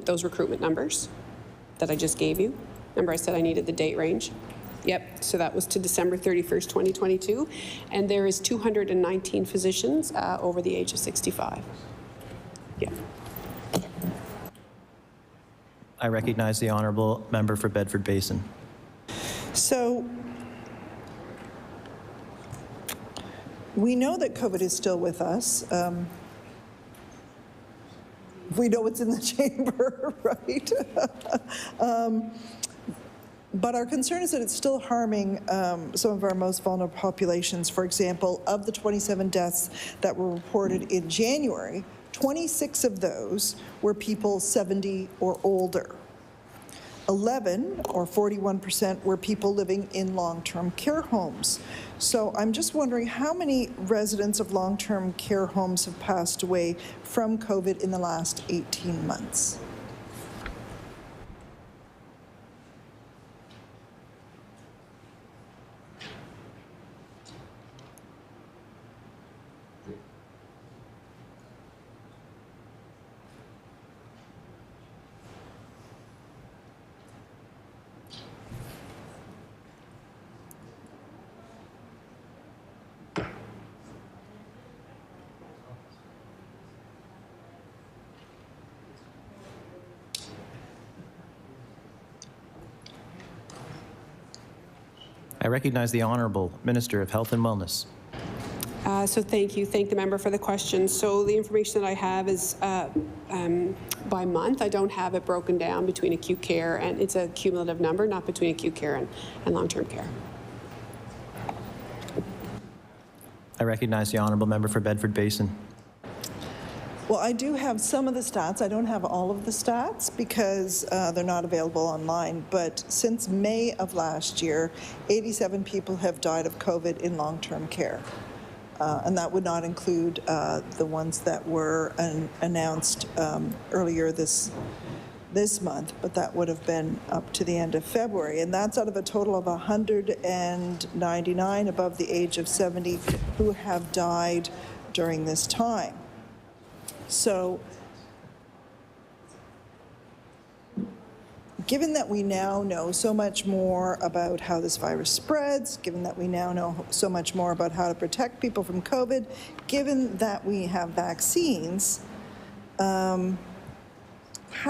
those recruitment numbers that I just gave you. Remember I said I needed the date range? Yep, so that was to December 31st, 2022, and there is 219 physicians over the age of 65. Yeah. I recognize the Honourable Member for Bedford Basin. So we know that COVID is still with us. We know it's in the chamber, right? But our concern is that it's still harming some of our most vulnerable populations. For example, of the 27 deaths that were reported in January, 26 of those were people 70 or older. 11, or 41%, were people living in long-term care homes. So I'm just wondering how many residents of long-term care homes have passed away from COVID in the last 18 months? I recognize the Honourable Minister of Health and Wellness. So thank you. Thank the member for the question. So the information that I have is by month. I don't have it broken down between acute care, and it's a cumulative number, not between acute care and long-term care. I recognize the Honourable Member for Bedford Basin. Well, I do have some of the stats. I don't have all of the stats because they're not available online. But since May of last year, 87 people have died of COVID in long-term care. And that would not include the ones that were announced earlier this this month, but that would have been up to the end of February. And that's out of a total of 199 above the age of 70 who have died during this time. So, given that we now know so much more about how this virus spreads, given that we now know so much more about how to protect people from COVID, given that we have vaccines, how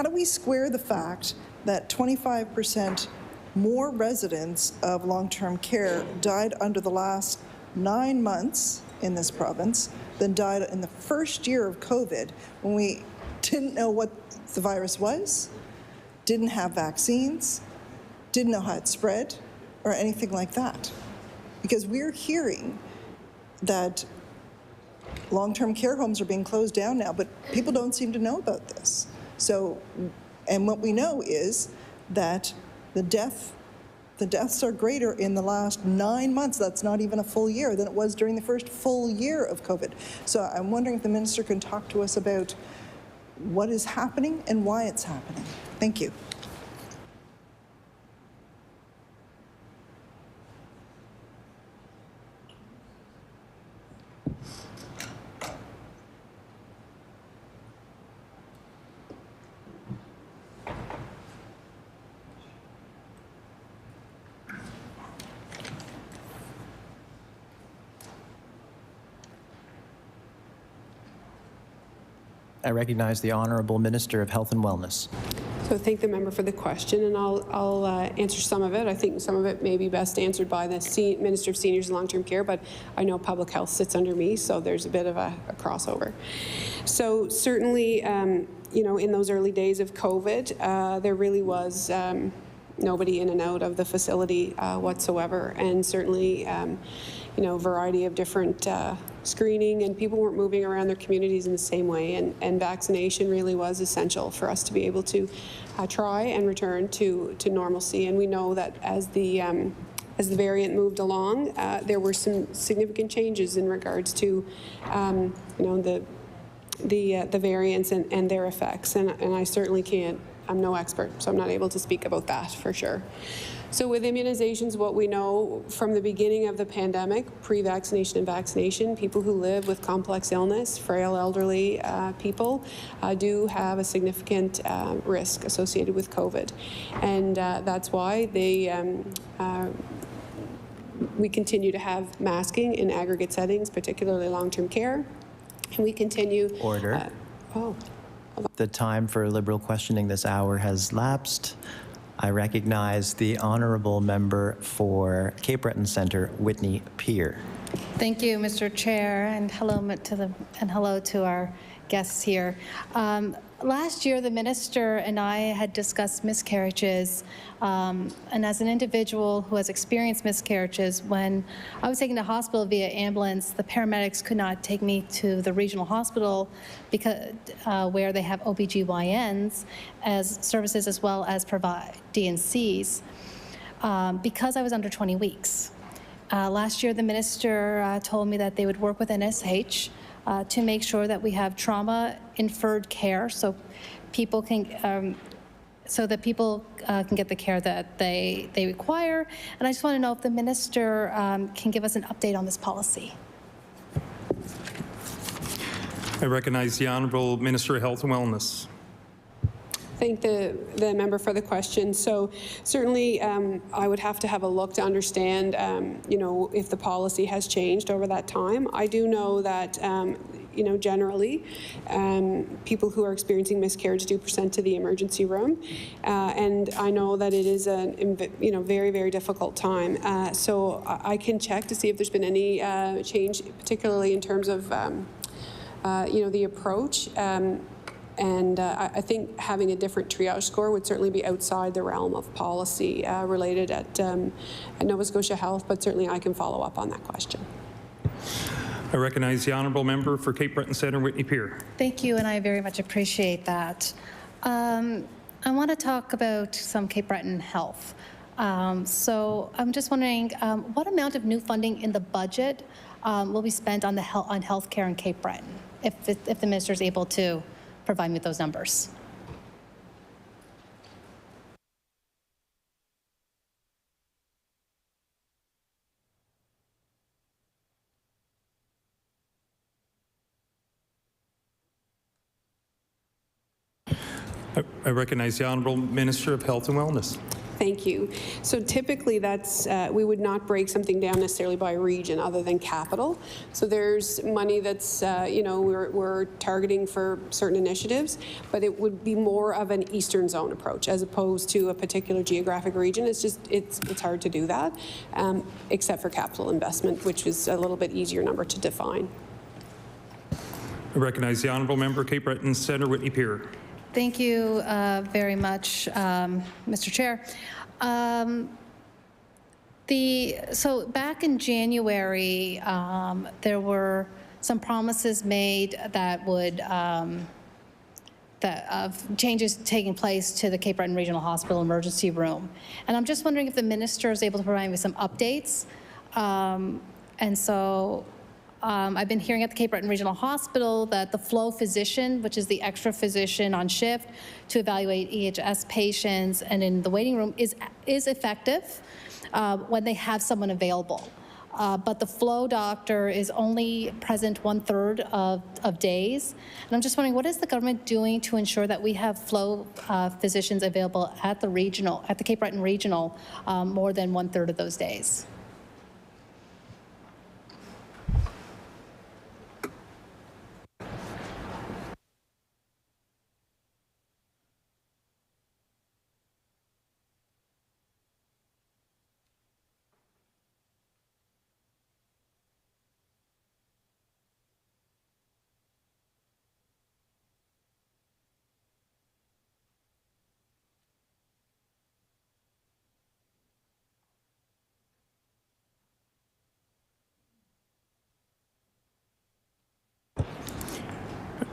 do we square the fact that 25% more residents of long-term care died under the last 9 months in this province than died in the first year of COVID, when we didn't know what the virus was, didn't have vaccines, didn't know how it spread, or anything like that? Because we're hearing that long-term care homes are being closed down now, but people don't seem to know about this. So, and what we know is that the deaths are greater in the last 9 months, that's not even a full year, than it was during the first full year of COVID. So I'm wondering if the minister can talk to us about what is happening and why it's happening. Thank you. I recognize the Honourable Minister of Health and Wellness. So thank the member for the question, and I'll answer some of it. I think some of it may be best answered by the Minister of Seniors and Long-Term Care, but I know public health sits under me, so there's a bit of a crossover. So certainly, you know, in those early days of COVID, there really was nobody in and out of the facility whatsoever, and certainly, you know, a variety of different screening, and people weren't moving around their communities in the same way, and vaccination really was essential for us to be able to try and return to normalcy. And we know that as the variant moved along, there were some significant changes in regards to you know, the variants and their effects, and I certainly can't, I'm no expert, so I'm not able to speak about that for sure. So with immunizations, what we know from the beginning of the pandemic, pre-vaccination and vaccination, people who live with complex illness, frail elderly people, do have a significant risk associated with COVID. And that's why we continue to have masking in aggregate settings, particularly long-term care. And we continue... Order. The time for Liberal questioning this hour has lapsed. I recognize the Honourable Member for Cape Breton Centre, Whitney Peer. Thank you, Mr. Chair, and hello to our guests here. Last year, the minister and I had discussed miscarriages, and as an individual who has experienced miscarriages, when I was taken to hospital via ambulance, the paramedics could not take me to the regional hospital because where they have OBGYNs as services, as well as provide DNCs, because I was under 20 weeks. Last year, the minister told me that they would work with NSH to make sure that we have trauma-inferred care, so people can can get the care that they require. And I just want to know if the minister can give us an update on this policy. I recognize the Honourable Minister of Health and Wellness. Thank the member for the question. So certainly I would have to have a look to understand, you know, if the policy has changed over that time. I do know that, you know, generally people who are experiencing miscarriage do present to the emergency room. And I know that it is a, you know, very, very difficult time. So I can check to see if there's been any change, particularly in terms of, you know, the approach. And I think having a different triage score would certainly be outside the realm of policy related at Nova Scotia Health, but certainly I can follow up on that question. I recognize the Honourable Member for Cape Breton Centre, Whitney Peer. Thank you, and I very much appreciate that. I want to talk about some Cape Breton health. So I'm just wondering, what amount of new funding in the budget will be spent on health care in Cape Breton, if the minister is able to provide me with those numbers? I recognize the Honourable Minister of Health and Wellness. Thank you. So typically that's, we would not break something down necessarily by region other than capital. So there's money that's, you know, we're targeting for certain initiatives, but it would be more of an Eastern Zone approach as opposed to a particular geographic region. It's just, it's hard to do that, except for capital investment, which is a little bit easier number to define. I recognize the Honourable Member, Cape Breton Centre, Whitney Pier. Thank you very much, Mr. Chair. So back in January, there were some promises made that would of changes taking place to the Cape Breton Regional Hospital emergency room, and I'm just wondering if the minister is able to provide me some updates. And so. I've been hearing at the Cape Breton Regional Hospital that the flow physician, which is the extra physician on shift to evaluate EHS patients and in the waiting room, is effective when they have someone available. But the flow doctor is only present 1/3 of days. And I'm just wondering, what is the government doing to ensure that we have flow physicians available at the Cape Breton Regional more than 1/3 of those days?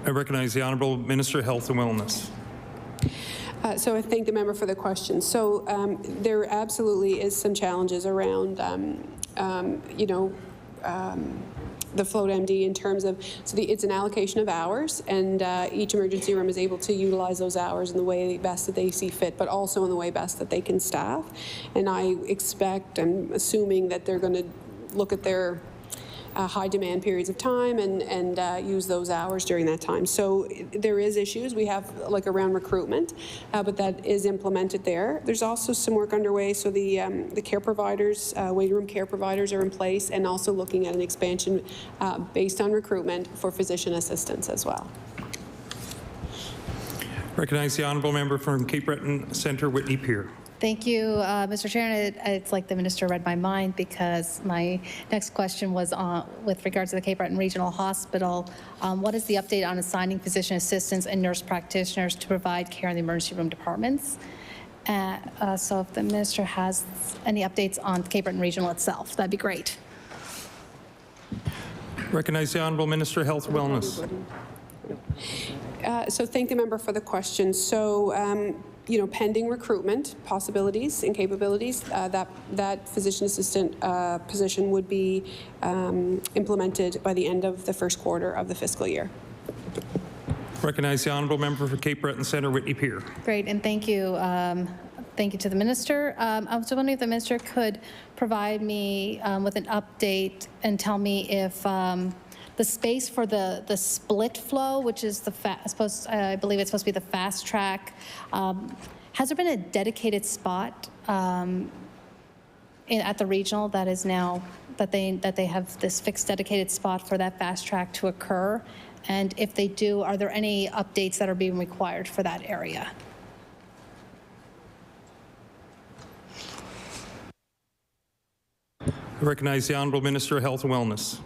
I recognize the Honourable Minister of Health and Wellness. So I thank the member for the question. So there absolutely is some challenges around, you know, the float MD in terms of, so it's an allocation of hours, and each emergency room is able to utilize those hours in the way best that they see fit, but also in the way best that they can staff. And I expect, I'm assuming that they're going to look at their high demand periods of time and use those hours during that time. So there is issues we have like around recruitment, but that is implemented there. There's also some work underway. So the care providers, waiting room care providers are in place, and also looking at an expansion based on recruitment for physician assistants as well. Recognize the Honourable Member from Cape Breton Centre, Whitney Pier. Thank you, Mr. Chair. And it's like the minister read my mind, because my next question was with regard to the Cape Breton Regional Hospital. What is the update on assigning physician assistants and nurse practitioners to provide care in the emergency room departments? So if the minister has any updates on Cape Breton Regional itself, that'd be great. Recognize the Honourable Minister of Health and Wellness. So thank the member for the question. So, you know, pending recruitment possibilities and capabilities, that physician assistant position would be implemented by the end of the first quarter of the fiscal year. Recognize the Honourable Member for Cape Breton Centre, Whitney Pier. Great, and thank you. Thank you to the minister. I was wondering if the minister could provide me with an update and tell me if the space for the split flow, which is I believe it's supposed to be the fast track, has there been a dedicated spot at the regional that is now that they have this fixed dedicated spot for that fast track to occur? And if they do, are there any updates that are being required for that area? I recognize the Honourable Minister of Health and Wellness.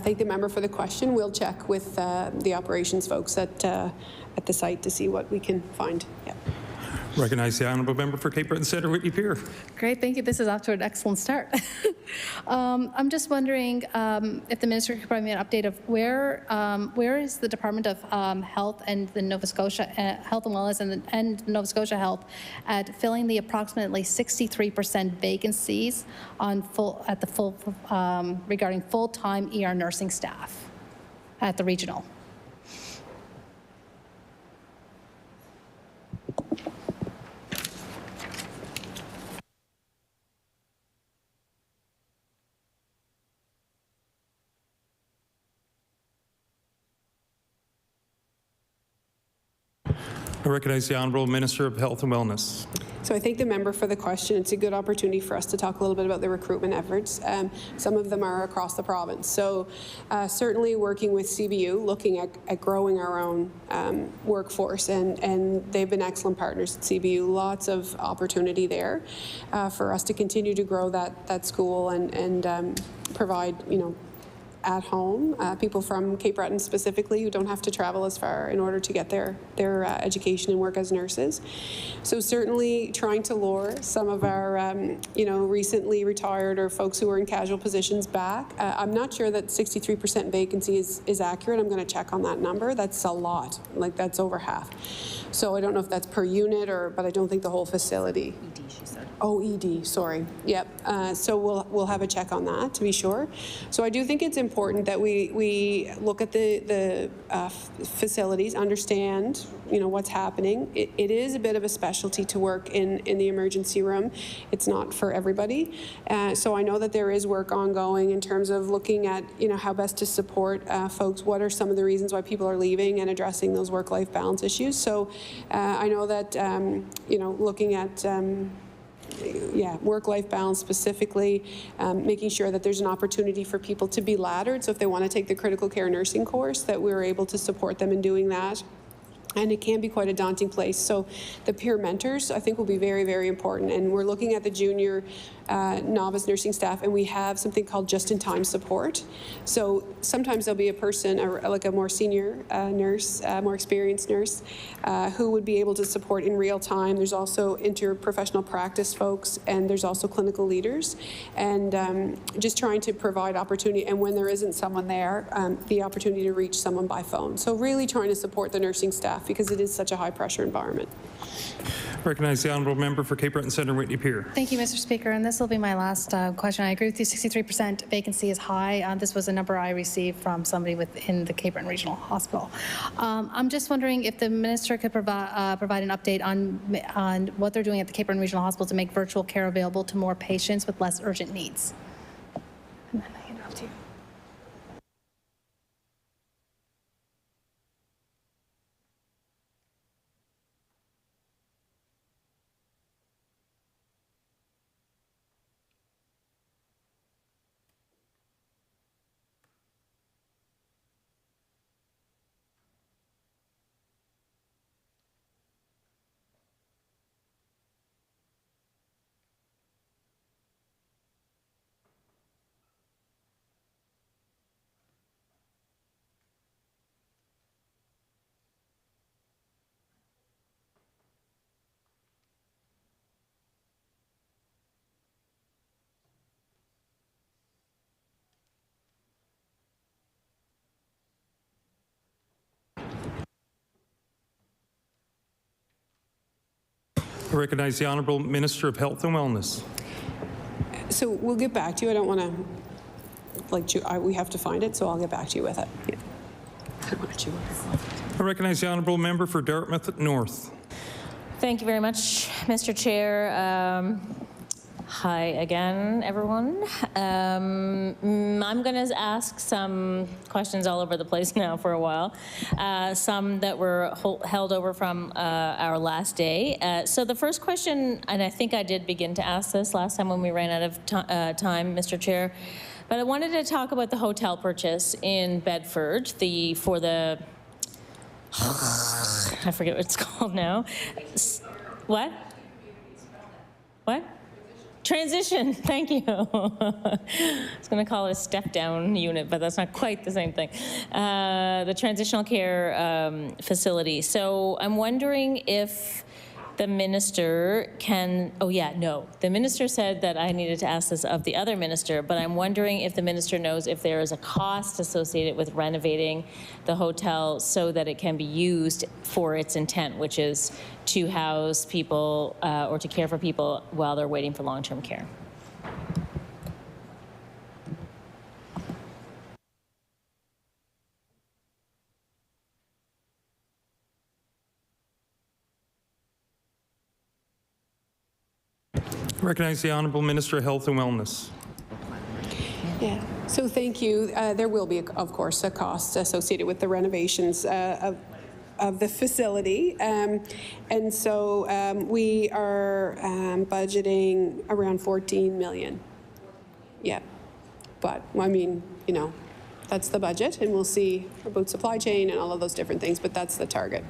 Thank the member for the question. We'll check with the operations folks at the site to see what we can find. Yeah. Recognize the Honourable Member for Cape Breton Centre, Whitney Pier. Great, thank you. This is off to an excellent start. I'm just wondering if the minister could provide me an update of where is the Department of Health and the Nova Scotia Health and Wellness and Nova Scotia Health at filling the approximately 63% vacancies regarding full-time ER nursing staff at the regional. I recognize the Honourable Minister of Health and Wellness. So I thank the member for the question. It's a good opportunity for us to talk a little bit about the recruitment efforts. Some of them are across the province. So certainly working with CBU, looking at growing our own workforce, and they've been excellent partners at CBU. Lots of opportunity there for us to continue to grow that school and provide, at home, people from Cape Breton specifically who don't have to travel as far in order to get their education and work as nurses. So certainly trying to lure some of our, recently retired or folks who are in casual positions back. I'm not sure that 63% vacancy is accurate. I'm going to check on that number. That's a lot. Like, that's over half. So I don't know if that's per unit but I don't think the whole facility. ED, she said. Oh, ED, sorry. Yep. So we'll have a check on that to be sure. So I do think it's important that we look at the facilities, understand what's happening. It is a bit of a specialty to work in the emergency room. It's not for everybody. So I know that there is work ongoing in terms of looking at how best to support folks. What are some of the reasons why people are leaving and addressing those work-life balance issues? So I know that looking at work-life balance specifically, making sure that there's an opportunity for people to be laddered. So if they want to take the critical care nursing course, that we're able to support them in doing that. And it can be quite a daunting place. So the peer mentors, I think, will be very, very important. And we're looking at the junior novice nursing staff, and we have something called just-in-time support. So sometimes there'll be a person, like a more senior nurse, more experienced nurse, who would be able to support in real time. There's also interprofessional practice folks, and there's also clinical leaders. And just trying to provide opportunity, and when there isn't someone there, the opportunity to reach someone by phone. So really trying to support the nursing staff, because it is such a high-pressure environment. Recognize the Honourable Member for Cape Breton Centre, Whitney Pier. Thank you, Mr. Speaker. And this will be my last question. I agree with you, 63% vacancy is high. This was a number I received from somebody within the Cape Breton Regional Hospital. I'm just wondering if the Minister could provide an update on what they're doing at the Cape Breton Regional Hospital to make virtual care available to more patients with less urgent needs. And then I hand it off to you. I recognize the Honourable Minister of Health and Wellness. So we'll get back to you. I don't want to, we have to find it, so I'll get back to you with it. Yeah. I don't want to chew up. I recognize the Honourable Member for Dartmouth North. Thank you very much, Mr. Chair. Hi again, everyone. I'm going to ask some questions all over the place now for a while, some that were held over from our last day. So the first question, and I think I did begin to ask this last time when we ran out of time, Mr. Chair, but I wanted to talk about the hotel purchase in Bedford, for the I forget what it's called now. What? What? Transition, thank you. I was going to call it a step-down unit, but that's not quite the same thing. The transitional care facility. So I'm wondering if the minister can, the minister said that I needed to ask this of the other minister, but I'm wondering if the minister knows if there is a cost associated with renovating the hotel so that it can be used for its intent, which is to house people or to care for people while they're waiting for long-term care. Recognize the Honourable Minister of Health and Wellness. Yeah, so thank you. There will be, of course, a cost associated with the renovations of the facility. And so we are budgeting around 14 million. Yeah. But, I mean, you know, that's the budget, and we'll see about supply chain and all of those different things, but that's the target.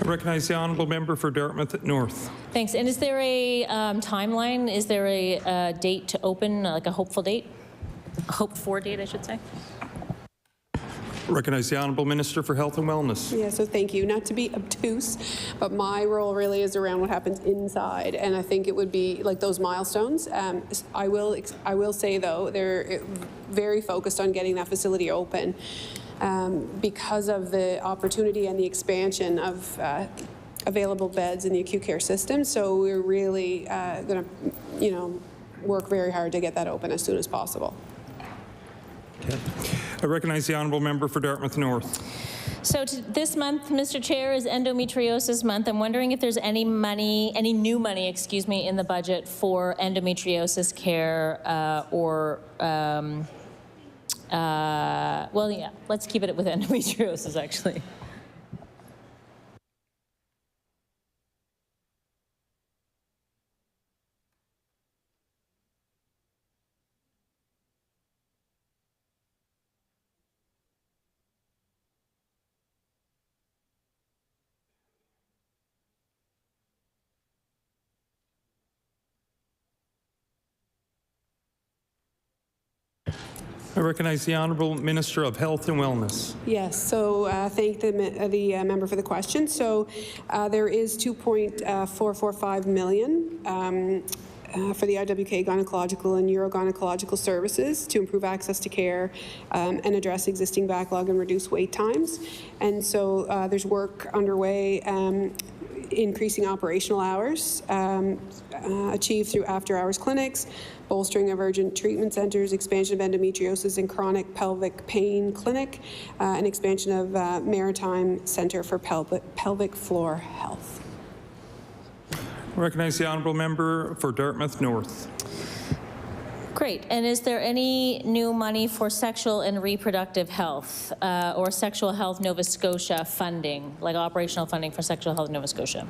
I recognize the honourable member for Dartmouth North. Thanks. And is there a timeline? Is there a date to open, like a hopeful date? A hoped-for date, I should say. Recognize the Honourable Minister for Health and Wellness. Yeah, so thank you. Not to be obtuse, but my role really is around what happens inside, and I think it would be like those milestones. I will say though, they're very focused on getting that facility open because of the opportunity and the expansion of available beds in the acute care system. So we're really going to, you know, work very hard to get that open as soon as possible. Okay. I recognize the honourable member for Dartmouth North. So this month, Mr. Chair, is endometriosis month. I'm wondering if there's any money, any new money, excuse me, in the budget for endometriosis care well, yeah, let's keep it with endometriosis, actually. I recognize the Honourable Minister of Health and Wellness. Yes, so thank the member for the question. So there is 2.445 million for the IWK gynecological and urogynecological services to improve access to care and address existing backlog and reduce wait times. And so there's work underway increasing operational hours achieved through after-hours clinics, bolstering of urgent treatment centres, expansion of endometriosis and chronic pelvic pain clinic, and expansion of Maritime Centre for Pelvic Floor Health. I recognize the honourable member for Dartmouth North. Great. And is there any new money for sexual and reproductive health or Sexual Health Nova Scotia funding, like operational funding for Sexual Health Nova Scotia?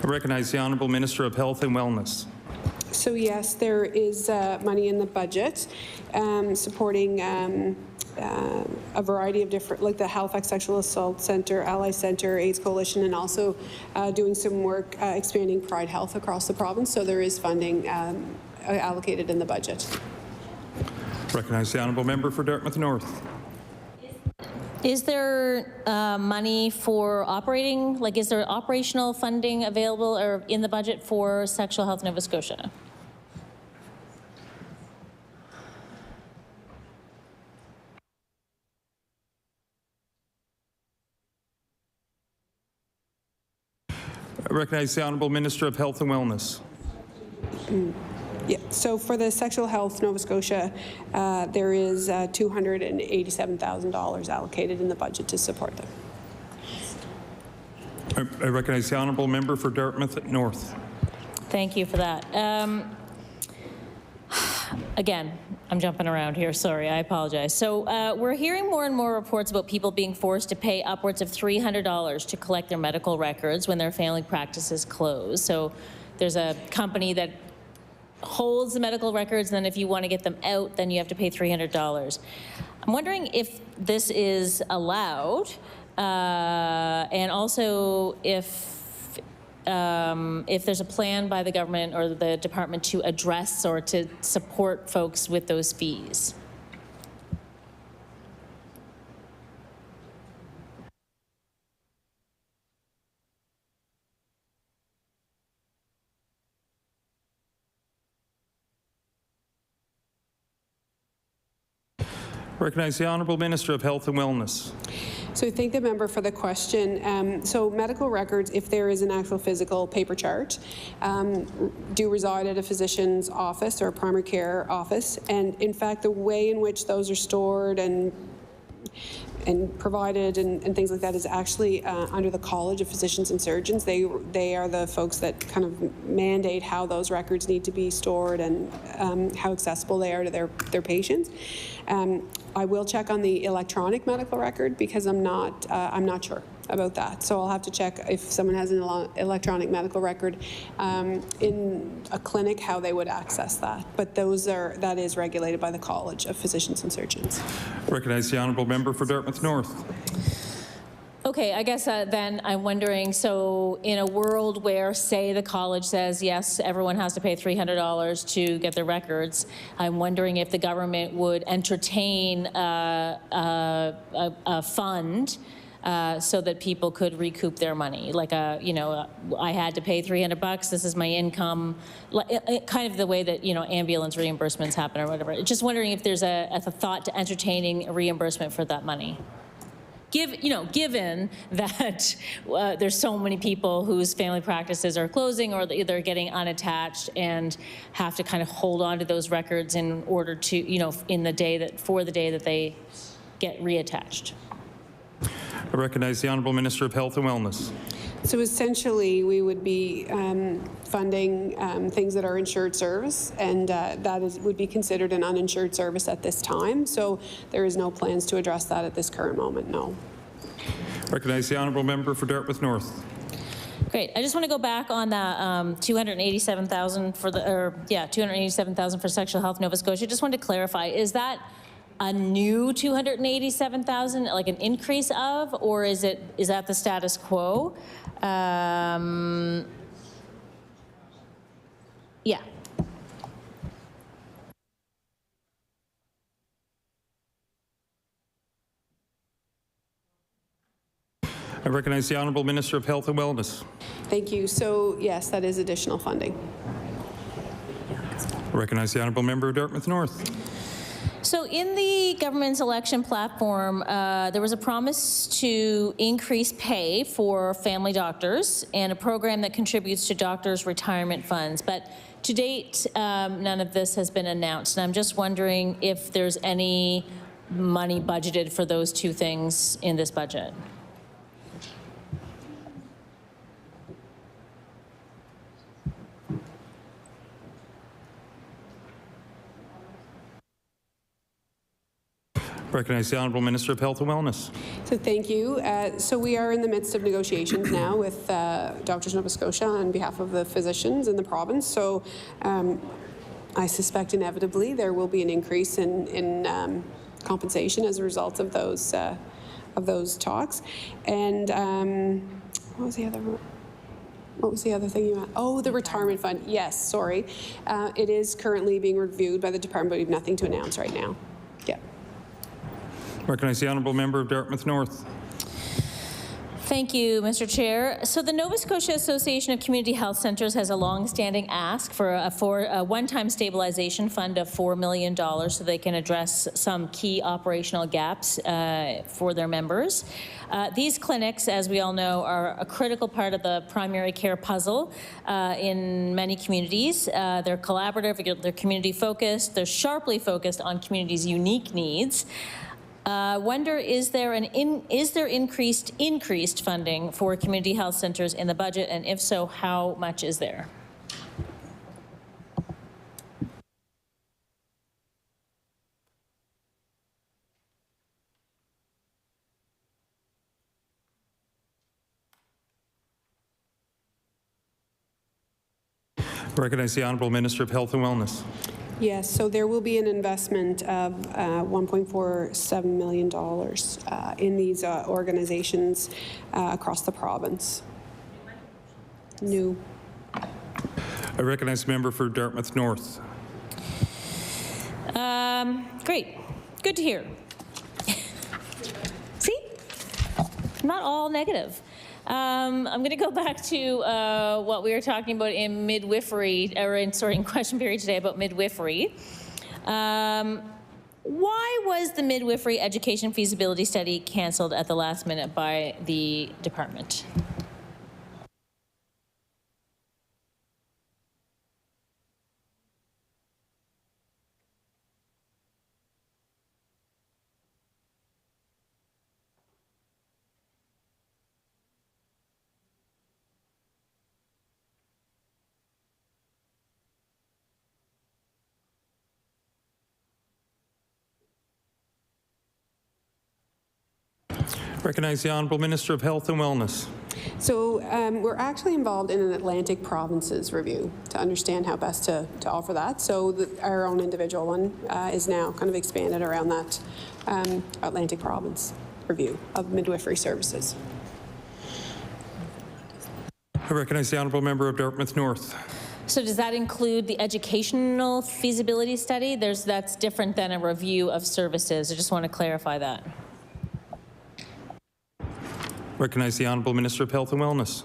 I recognize the Honourable Minister of Health and Wellness. So yes, there is money in the budget supporting a variety of different, like the Halifax Sexual Assault Centre, Ally Centre, AIDS Coalition, and also doing some work expanding Pride Health across the province. So there is funding allocated in the budget. Recognize the honourable member for Dartmouth North. Is there money for operating, like is there operational funding available or in the budget for Sexual Health Nova Scotia? I recognize the Honourable Minister of Health and Wellness. Yeah, so for the Sexual Health Nova Scotia, there is $287,000 allocated in the budget to support them. I recognize the Honourable Member for Dartmouth North. Thank you for that. Again, I'm jumping around here, sorry, I apologize. So we're hearing more and more reports about people being forced to pay upwards of $300 to collect their medical records when their family practices close. So there's a company that holds the medical records, and then if you want to get them out, then you have to pay $300. I'm wondering if this is allowed, and also if there's a plan by the government or the department to address or to support folks with those fees. Recognize the Honourable Minister of Health and Wellness. So I thank the member for the question. So medical records, if there is an actual physical paper chart, do reside at a physician's office or a primary care office. And in fact, the way in which those are stored and provided and things like that is actually under the College of Physicians and Surgeons. They are the folks that kind of mandate how those records need to be stored and how accessible they are to their patients. I will check on the electronic medical record because I'm not sure about that. So I'll have to check if someone has an electronic medical record in a clinic, how they would access that. But that is regulated by the College of Physicians and Surgeons. Recognize the Honourable Member for Dartmouth North. Okay, I guess then I'm wondering, so in a world where, say, the college says, yes, everyone has to pay $300 to get their records, I'm wondering if the government would entertain a fund so that people could recoup their money. Like, I had to pay $300, this is my income, kind of the way that, ambulance reimbursements happen or whatever. Just wondering if there's a thought to entertaining a reimbursement for that money. Given that there's so many people whose family practices are closing or they're getting unattached and have to kind of hold on to those records in order to, for the day that they get reattached. I recognize the Honourable Minister of Health and Wellness. So essentially, we would be funding things that are insured service, and would be considered an uninsured service at this time. So there is no plans to address that at this current moment, no. Recognize the Honourable Member for Dartmouth North. Great. I just want to go back on the $287,000 for $287,000 for sexual health Nova Scotia. Just wanted to clarify: is that a new $287,000, like an increase of, or is that the status quo? Yeah. I recognize the Honourable Minister of Health and Wellness. Thank you. So yes, that is additional funding. I recognize the Honourable Member of Dartmouth North. So in the government's election platform, there was a promise to increase pay for family doctors and a program that contributes to doctors' retirement funds. But to date, none of this has been announced. And I'm just wondering if there's any money budgeted for those two things in this budget. Recognize the Honourable Minister of Health and Wellness. So thank you. So we are in the midst of negotiations now with Doctors Nova Scotia on behalf of the physicians in the province. So I suspect inevitably there will be an increase in compensation as a result of those talks. And what was the other thing you asked? Oh, the retirement fund. Yes, sorry. It is currently being reviewed by the department, but we have nothing to announce right now. Yeah. Recognize the Honourable Member of Dartmouth North. Thank you, Mr. Chair. So the Nova Scotia Association of Community Health Centres has a long-standing ask for a one-time stabilization fund of $4 million so they can address some key operational gaps for their members. These clinics, as we all know, are a critical part of the primary care puzzle in many communities. They're collaborative, they're community-focused, they're sharply focused on communities' unique needs. Wonder, is there increased funding for community health centres in the budget, and if so, how much is there? Recognize the Honourable Minister of Health and Wellness. Yes, so there will be an investment of $1.47 million in these organizations across the province. New. I recognize the member for Dartmouth North. Great. Good to hear. See? Not all negative. I'm going to go back to what we were talking about in midwifery, or in question period today about midwifery. Why was the midwifery education feasibility study canceled at the last minute by the department? Recognize the Honourable Minister of Health and Wellness. So we're actually involved in an Atlantic Provinces review to understand how best to offer that. So our own individual one is now kind of expanded around that Atlantic Province review of midwifery services. I recognize the Honourable Member of Dartmouth North. So does that include the educational feasibility study? That's different than a review of services. I just want to clarify that. Recognize the Honourable Minister of Health and Wellness.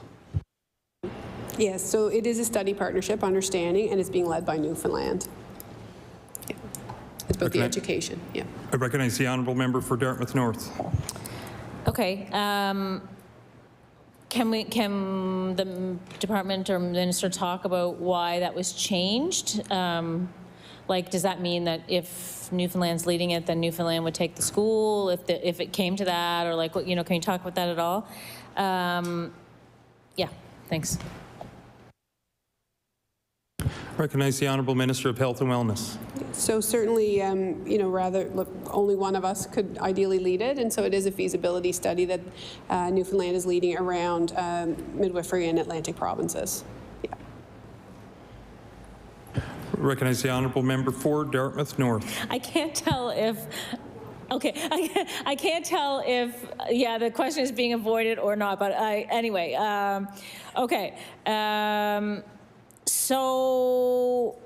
Yes, so it is a study partnership understanding, and it's being led by Newfoundland. Yeah. It's about the education. Yeah. I recognize the Honourable Member for Dartmouth North. Okay. Can the department or minister talk about why that was changed? Like, does that mean that if Newfoundland's leading it, then Newfoundland would take the school if it came to that, or like, what, you know, can you talk about that at all? Yeah, thanks. Recognize the Honourable Minister of Health and Wellness. So certainly, you know, only one of us could ideally lead it, and so it is a feasibility study that Newfoundland is leading around midwifery in Atlantic Provinces. Yeah. Recognize the Honourable Member for Dartmouth North. I can't tell if, okay, I can't tell if, yeah, the question is being avoided or not, but anyway, okay. So,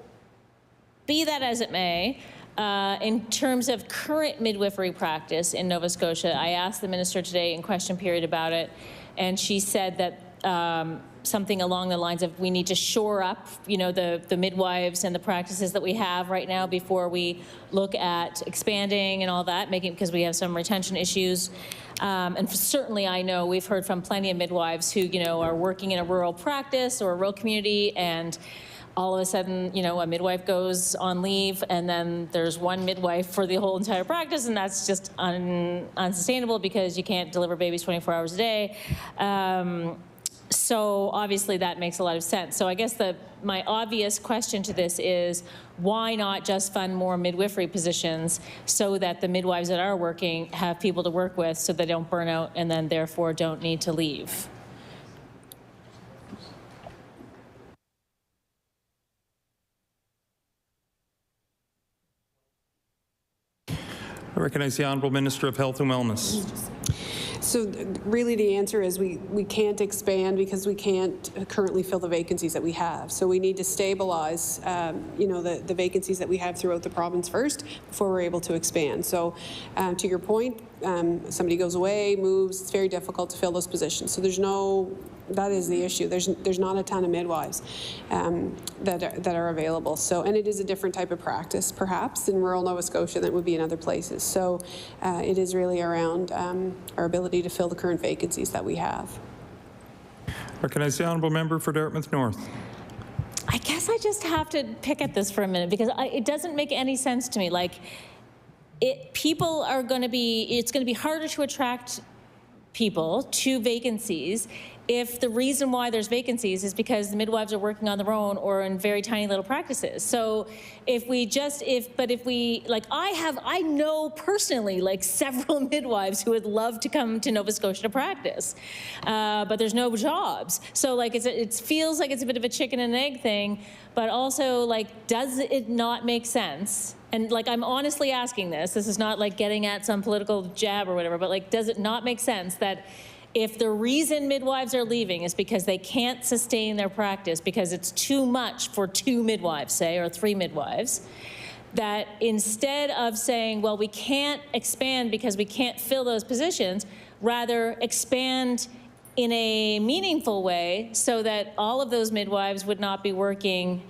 be that as it may, in terms of current midwifery practice in Nova Scotia, I asked the minister today in question period about it, and she said that something along the lines of we need to shore up, you know, the midwives and the practices that we have right now before we look at expanding and all that, because we have some retention issues. And certainly I know we've heard from plenty of midwives who, you know, are working in a rural practice or a rural community, and all of a sudden, you know, a midwife goes on leave, and then there's one midwife for the whole entire practice, and that's just unsustainable because you can't deliver babies 24 hours a day. So obviously that makes a lot of sense. So I guess my obvious question to this is, why not just fund more midwifery positions so that the midwives that are working have people to work with so they don't burn out and then therefore don't need to leave? I recognize the Honourable Minister of Health and Wellness. So really the answer is we can't expand because we can't currently fill the vacancies that we have. So we need to stabilize, you know, the vacancies that we have throughout the province first before we're able to expand. So to your point, somebody goes away, moves, it's very difficult to fill those positions. So that is the issue. There's not a ton of midwives that are available. So, and it is a different type of practice, perhaps, in rural Nova Scotia than it would be in other places. So it is really around our ability to fill the current vacancies that we have. Recognize the Honourable Member for Dartmouth North. I guess I just have to pick at this for a minute because it doesn't make any sense to me. Like, people are going to be, it's going to be harder to attract people to vacancies if the reason why there's vacancies is because the midwives are working on their own or in very tiny little practices. So if we like, I know personally like several midwives who would love to come to Nova Scotia to practice, but there's no jobs. So like it feels like it's a bit of a chicken and egg thing, but also like, does it not make sense? And like, I'm honestly asking this is not like getting at some political jab or whatever, but like, does it not make sense that if the reason midwives are leaving is because they can't sustain their practice because it's too much for 2 midwives, say, or 3 midwives, that instead of saying, well, we can't expand because we can't fill those positions, rather expand in a meaningful way so that all of those midwives would not be working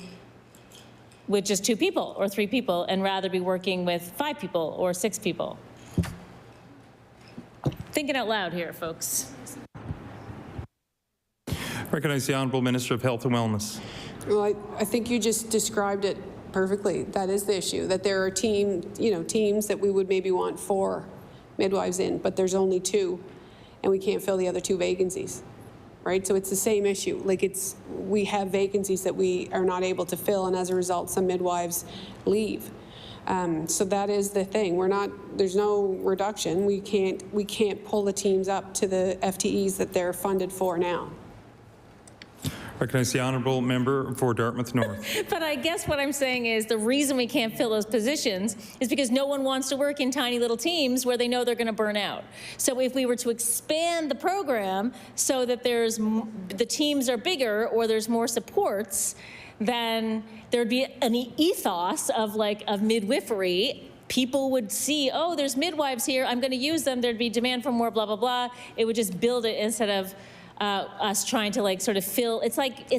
with just 2 people or 3 people and rather be working with 5 people or 6 people? Thinking out loud here, folks. Recognize the Honourable Minister of Health and Wellness. Well, I think you just described it perfectly. That is the issue, that there are teams that we would maybe want 4 midwives in, but there's only 2, and we can't fill the other 2 vacancies, right? So it's the same issue. Like we have vacancies that we are not able to fill, and as a result, some midwives leave. So that is the thing. There's no reduction. We can't pull the teams up to the FTEs that they're funded for now. Recognize the Honourable Member for Dartmouth North. But I guess what I'm saying is the reason we can't fill those positions is because no one wants to work in tiny little teams where they know they're going to burn out. So if we were to expand the program so that the teams are bigger or there's more supports, then there'd be an ethos of midwifery. People would see, oh, there's midwives here, I'm going to use them, there'd be demand for more, blah, blah, blah. It would just build it instead of us trying to sort of fill. It's like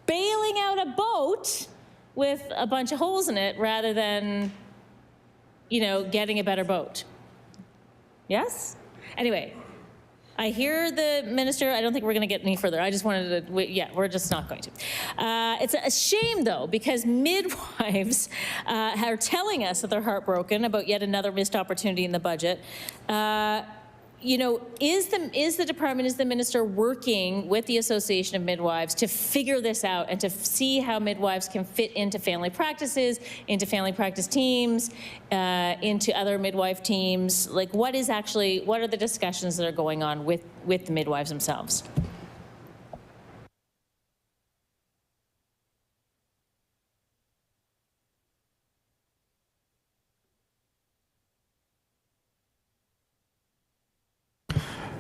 bailing out a boat with a bunch of holes in it rather than, getting a better boat. Yes? Anyway, I hear the minister. I don't think we're going to get any further. I just wanted to, we're just not going to. It's a shame, though, because midwives are telling us that they're heartbroken about yet another missed opportunity in the budget. Is the department, is the minister working with the Association of Midwives to figure this out and to see how midwives can fit into family practices, into family practice teams, into other midwife teams? Like, what are the discussions that are going on with the midwives themselves?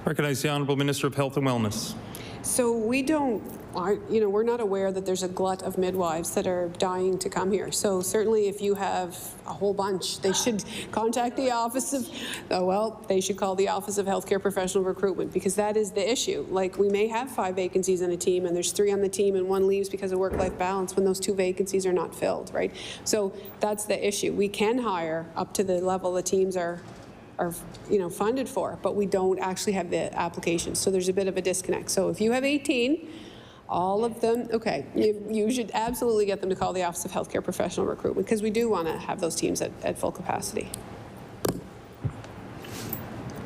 Recognize the Honourable Minister of Health and Wellness. So we're not aware that there's a glut of midwives that are dying to come here. So certainly if you have a whole bunch, they should contact the Office of, they should call the Office of Healthcare Professional Recruitment, because that is the issue. Like, we may have 5 vacancies in a team and there's 3 on the team and 1 leaves because of work-life balance when those 2 vacancies are not filled, right? So that's the issue. We can hire up to the level the teams are funded for, but we don't actually have the applications. So there's a bit of a disconnect. So if you have 18, all of them, okay, you should absolutely get them to call the Office of Healthcare Professional Recruitment, because we do want to have those teams at full capacity.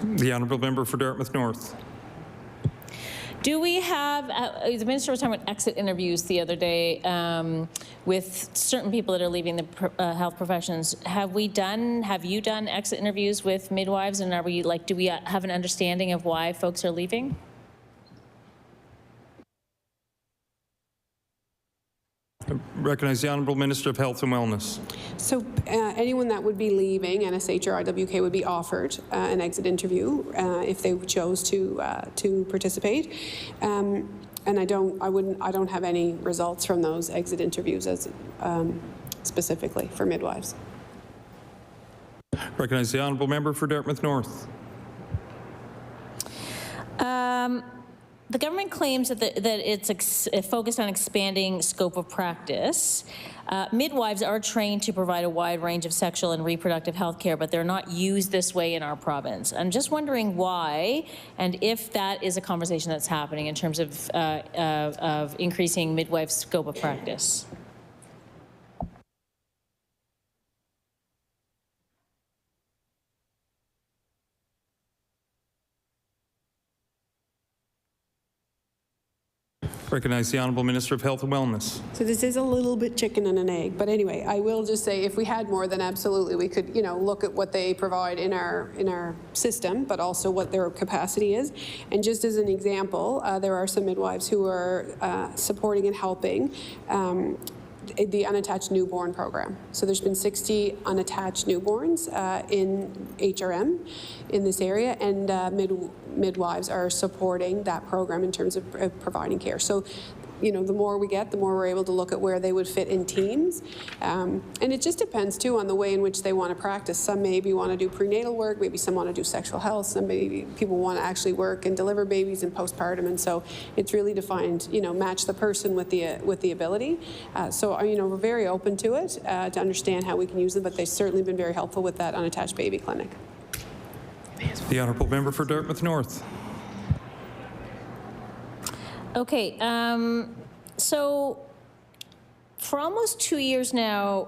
The Honourable Member for Dartmouth North. Do we have, the minister was talking about exit interviews the other day with certain people that are leaving the health professions. Have you done exit interviews with midwives, and do we have an understanding of why folks are leaving? Recognize the Honourable Minister of Health and Wellness. So anyone that would be leaving NSH or IWK would be offered an exit interview if they chose to participate. And I don't have any results from those exit interviews as specifically for midwives. Recognize the Honourable Member for Dartmouth North. The government claims that it's focused on expanding scope of practice. Midwives are trained to provide a wide range of sexual and reproductive health care, but they're not used this way in our province. I'm just wondering why, and if that is a conversation that's happening in terms of increasing midwife scope of practice. Recognize the Honourable Minister of Health and Wellness. So this is a little bit chicken and an egg, but anyway, I will just say if we had more, then absolutely we could, look at what they provide in our system, but also what their capacity is. And just as an example, there are some midwives who are supporting and helping the unattached newborn program. So there's been 60 unattached newborns in HRM in this area, and midwives are supporting that program in terms of providing care. So the more we get, the more we're able to look at where they would fit in teams. And it just depends, too, on the way in which they want to practice. Some maybe want to do prenatal work, maybe some want to do sexual health, some maybe people want to actually work and deliver babies and postpartum. And so it's really defined, match the person with the ability. So, we're very open to it, to understand how we can use them, but they've certainly been very helpful with that unattached baby clinic. The honourable member for Dartmouth North. Okay, so for almost 2 years now,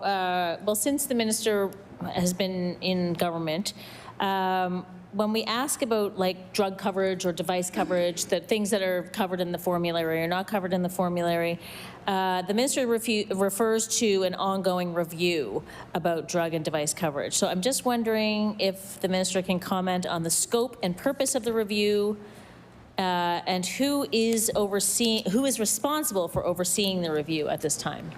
well, since the minister has been in government, when we ask about like drug coverage or device coverage, the things that are covered in the formulary or not covered in the formulary, the minister refers to an ongoing review about drug and device coverage. So I'm just wondering if the minister can comment on the scope and purpose of the review, and who is responsible for overseeing the review at this time.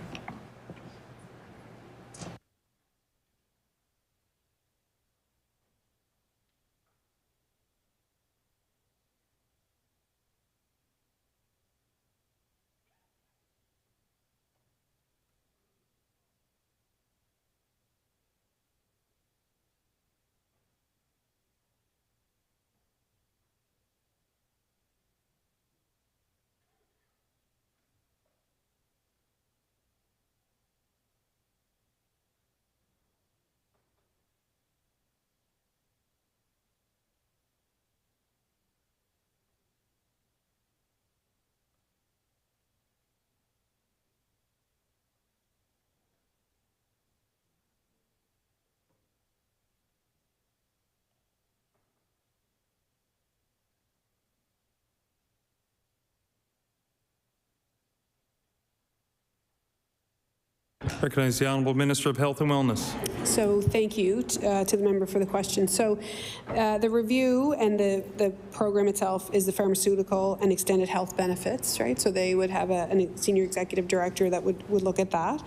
Recognize the Honourable Minister of Health and Wellness. So thank you to the member for the question. So the review and the program itself is the pharmaceutical and extended health benefits, right? So they would have a senior executive director that would look at that.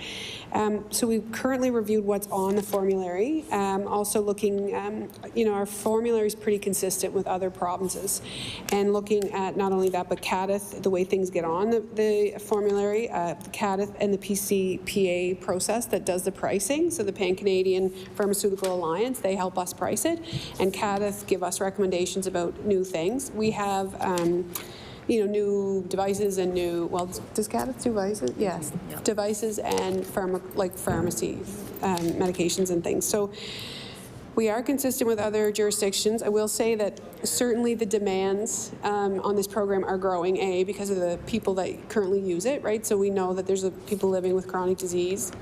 So we've currently reviewed what's on the formulary. Also looking, our formulary is pretty consistent with other provinces. And looking at not only that, but CADIF, the way things get on the formulary, CADIF and the PCPA process that does the pricing. So the Pan-Canadian Pharmaceutical Alliance, they help us price it. And CADIF give us recommendations about new things. We have new devices and does CADIF do devices? Yes. Yep. Devices and pharmacy medications and things. So we are consistent with other jurisdictions. I will say that certainly the demands on this program are growing, because of the people that currently use it, right? So we know that there's people living with chronic disease,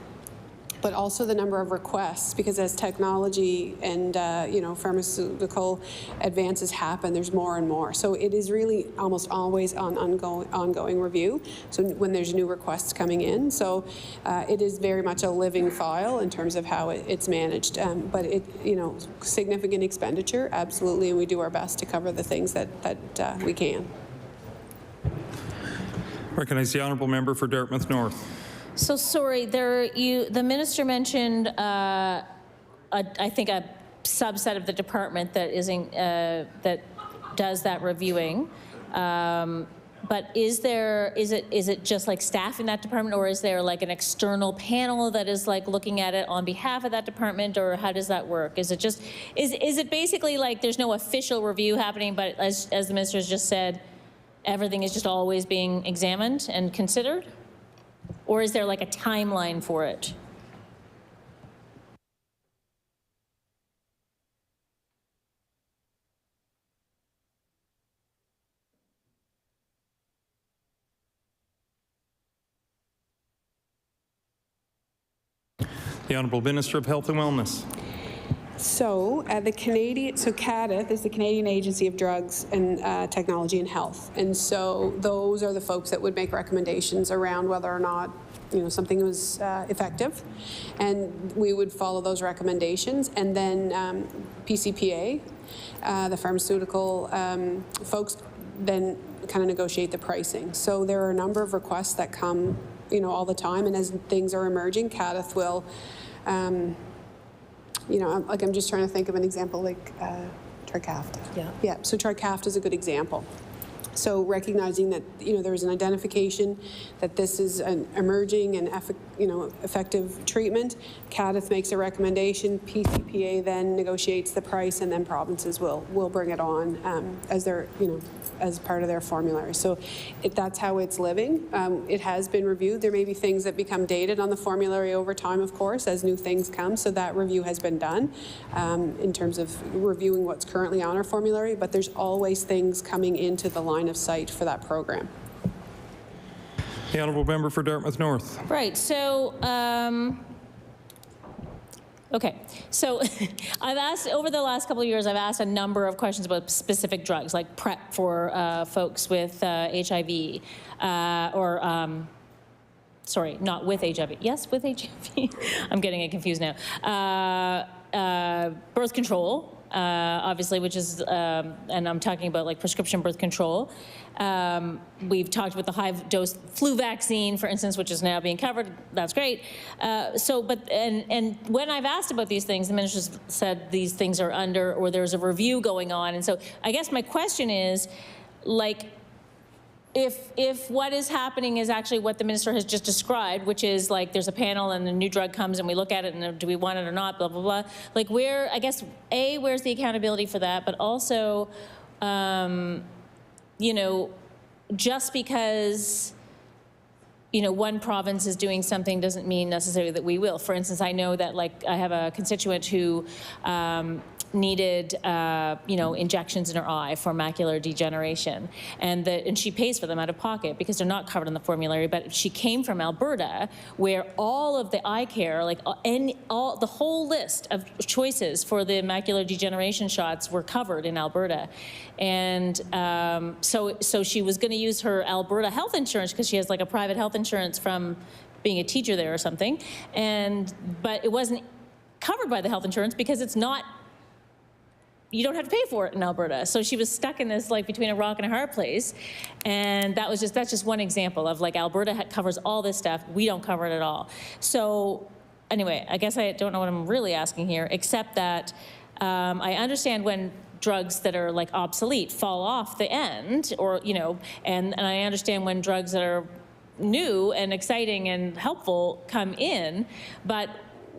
but also the number of requests, because as technology and pharmaceutical advances happen, there's more and more. So it is really almost always on ongoing review. So when there's new requests coming in, so it is very much a living file in terms of how it's managed. But it, significant expenditure, absolutely, and we do our best to cover the things that we can. Recognize the Honourable Member for Dartmouth North. So sorry, the minister mentioned, I think, a subset of the department that that does that reviewing. But is it just like staff in that department, or is there like an external panel that is like looking at it on behalf of that department, or how does that work? Is it basically like there's no official review happening, but as the minister has just said, everything is just always being examined and considered? Or is there like a timeline for it? The Honourable Minister of Health and Wellness. So CADIF is the Canadian Agency of Drugs and Technology and Health, and so those are the folks that would make recommendations around whether or not something was effective, and we would follow those recommendations. And then PCPA, the pharmaceutical folks, then kind of negotiate the pricing. So there are a number of requests that come, all the time, and as things are emerging, CADIF will. I'm just trying to think of an example, like Trikafta. Yeah. So Trikafta is a good example. So recognizing that, there is an identification that this is an emerging and effective treatment, CADTH makes a recommendation, PCPA then negotiates the price, and then provinces will bring it on as their, as part of their formulary. So that's how it's living. It has been reviewed. There may be things that become dated on the formulary over time, of course, as new things come. So that review has been done in terms of reviewing what's currently on our formulary, but there's always things coming into the line of sight for that program. The honourable member for Dartmouth North. Right. So, okay. So I've asked, over the last couple of years, I've asked a number of questions about specific drugs, like PrEP for folks with HIV, sorry, not with HIV. Yes, with HIV. I'm getting it confused now. Birth control. Obviously, which is, and I'm talking about like prescription birth control. We've talked about the high-dose flu vaccine, for instance, which is now being covered. That's great. And when I've asked about these things, the minister said these things are under, or there's a review going on. And so I guess my question is, like, if what is happening is actually what the minister has just described, which is like there's a panel and a new drug comes and we look at it and do we want it or not, blah, blah, blah. Like where, I guess, A, where's the accountability for that? But also, just because, one province is doing something doesn't mean necessarily that we will. For instance, I know that like I have a constituent who needed, injections in her eye for macular degeneration, and she pays for them out of pocket because they're not covered in the formulary. But she came from Alberta, where all of the eye care, like the whole list of choices for the macular degeneration shots were covered in Alberta, and so she was going to use her Alberta health insurance because she has like a private health insurance from being a teacher there or something, but it wasn't covered by the health insurance because it's not. You don't have to pay for it in Alberta. So she was stuck in this, like, between a rock and a hard place. And that's just one example of, like, Alberta covers all this stuff. We don't cover it at all. So anyway, I guess I don't know what I'm really asking here, except that I understand when drugs that are, like, obsolete fall off the end, or, and I understand when drugs that are new and exciting and helpful come in, but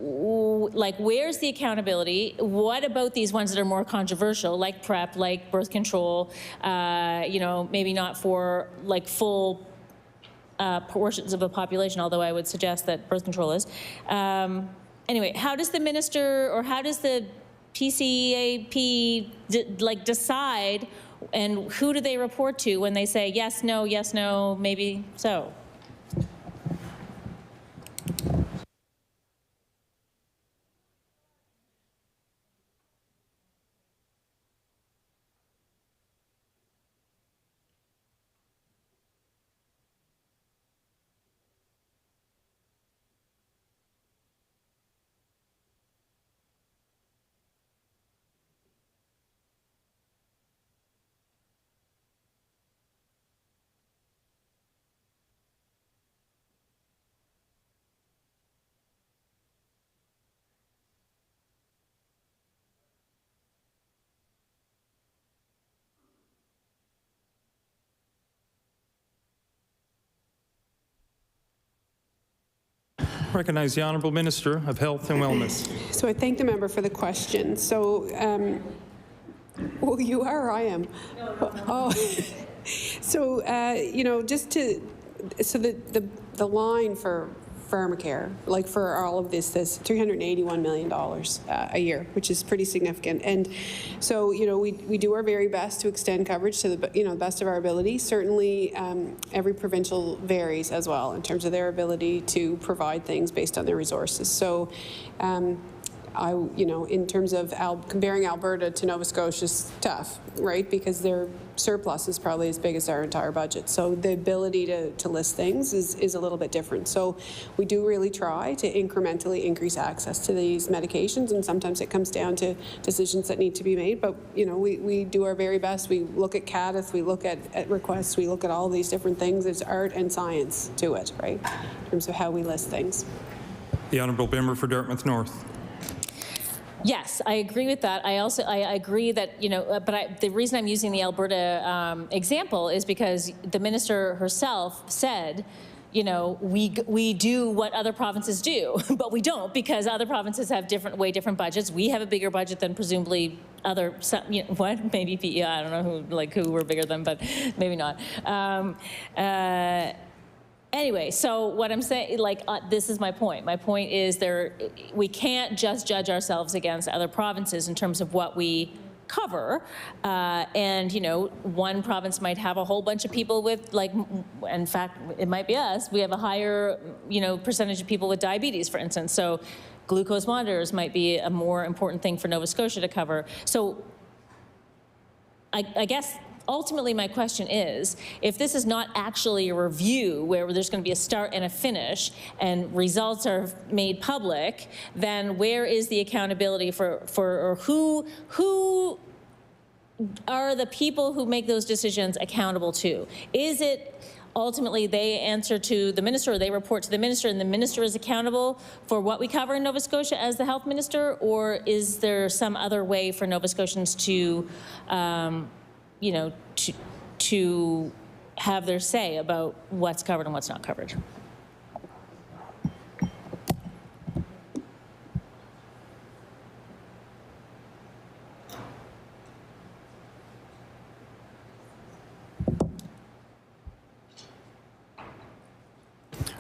like, where's the accountability? What about these ones that are more controversial, like PrEP, like birth control, maybe not for like full portions of the population, although I would suggest that birth control is. Anyway, how does the minister, or how does the PCAP decide, and who do they report to when they say yes, no, maybe so? Recognize the Honourable Minister of Health and Wellness. So I thank the member for the question. So, well, you are or I am? Oh, so, so the line for pharmacare, like for all of this $381 million a year, which is pretty significant. And so, we do our very best to extend coverage to the, best of our ability. Certainly, every provincial varies as well in terms of their ability to provide things based on their resources. So, in terms of comparing Alberta to Nova Scotia is tough, right? Because their surplus is probably as big as our entire budget. So the ability to list things is a little bit different. So we do really try to incrementally increase access to these medications, and sometimes it comes down to decisions that need to be made. But, we do our very best. We look at CADTH, we look at requests, we look at all these different things. There's art and science to it, right, in terms of how we list things. The Honourable Member for Dartmouth North. Yes, I agree with that. I agree that, but the reason I'm using the Alberta example is because the minister herself said, we do what other provinces do, but we don't, because other provinces have way different budgets. We have a bigger budget than presumably maybe I don't know who we're bigger than, but maybe not. Anyway, so what I'm saying, this is my point. My point is we can't just judge ourselves against other provinces in terms of what we cover. And, one province might have a whole bunch of people with, in fact, it might be us. We have a higher, percentage of people with diabetes, for instance. So glucose monitors might be a more important thing for Nova Scotia to cover. So I guess ultimately my question is, if this is not actually a review where there's going to be a start and a finish and results are made public, then where is the accountability or who are the people who make those decisions accountable to? Is it ultimately they answer to the minister, or they report to the minister, and the minister is accountable for what we cover in Nova Scotia as the health minister? Or is there some other way for Nova Scotians to to have their say about what's covered and what's not covered?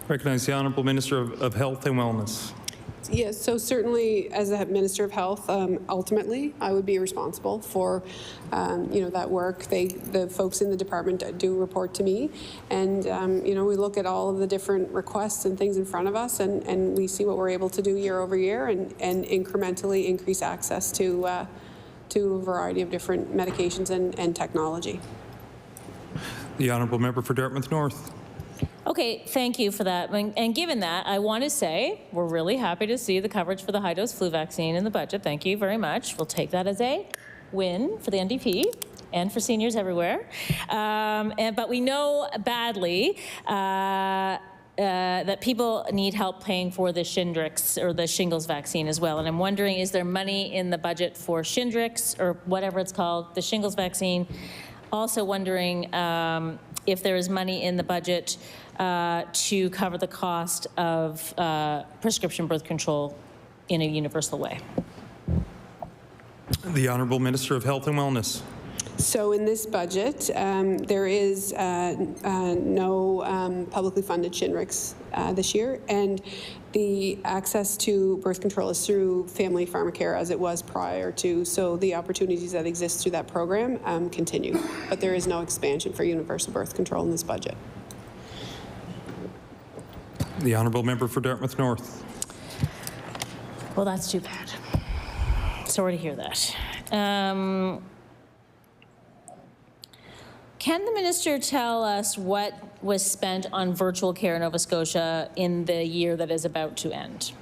Recognize the Honourable Minister of Health and Wellness. Yes, so certainly as a Minister of Health, ultimately I would be responsible for, that work. The folks in the department do report to me, and we look at all of the different requests and things in front of us, and we see what we're able to do year over year, and incrementally increase access to a variety of different medications and technology. The Honourable Member for Dartmouth North. Okay, thank you for that. And given that, I want to say we're really happy to see the coverage for the high-dose flu vaccine in the budget. Thank you very much. We'll take that as a win for the NDP and for seniors everywhere. But we know badly that people need help paying for the Shingrix or the shingles vaccine as well. And I'm wondering, is there money in the budget for Shingrix or whatever it's called, the shingles vaccine? Also wondering if there is money in the budget to cover the cost of prescription birth control in a universal way. The Honourable Minister of Health and Wellness. So in this budget, there is no publicly funded Shingrix this year, and the access to birth control is through family pharmacare as it was prior to, so the opportunities that exist through that program continue, but there is no expansion for universal birth control in this budget. The Honourable Member for Dartmouth North. Well, that's too bad. Sorry to hear that. Can the minister tell us what was spent on virtual care in Nova Scotia in the year that is about to end?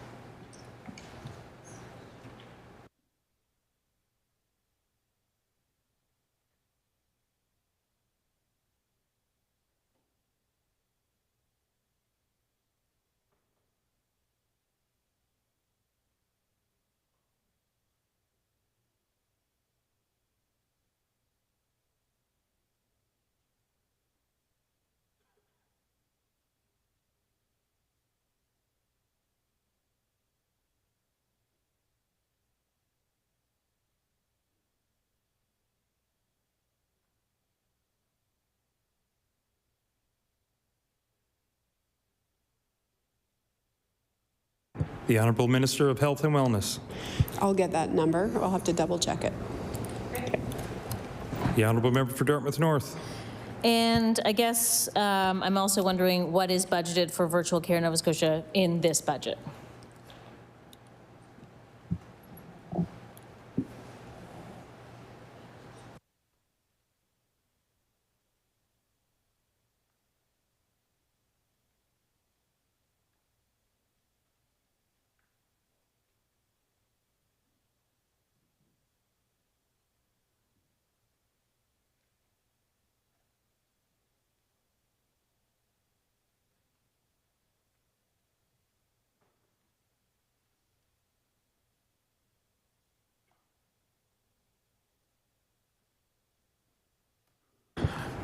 The Honourable Minister of Health and Wellness. I'll get that number. I'll have to double check it. The Honourable Member for Dartmouth North. And I guess I'm also wondering what is budgeted for virtual care in Nova Scotia in this budget?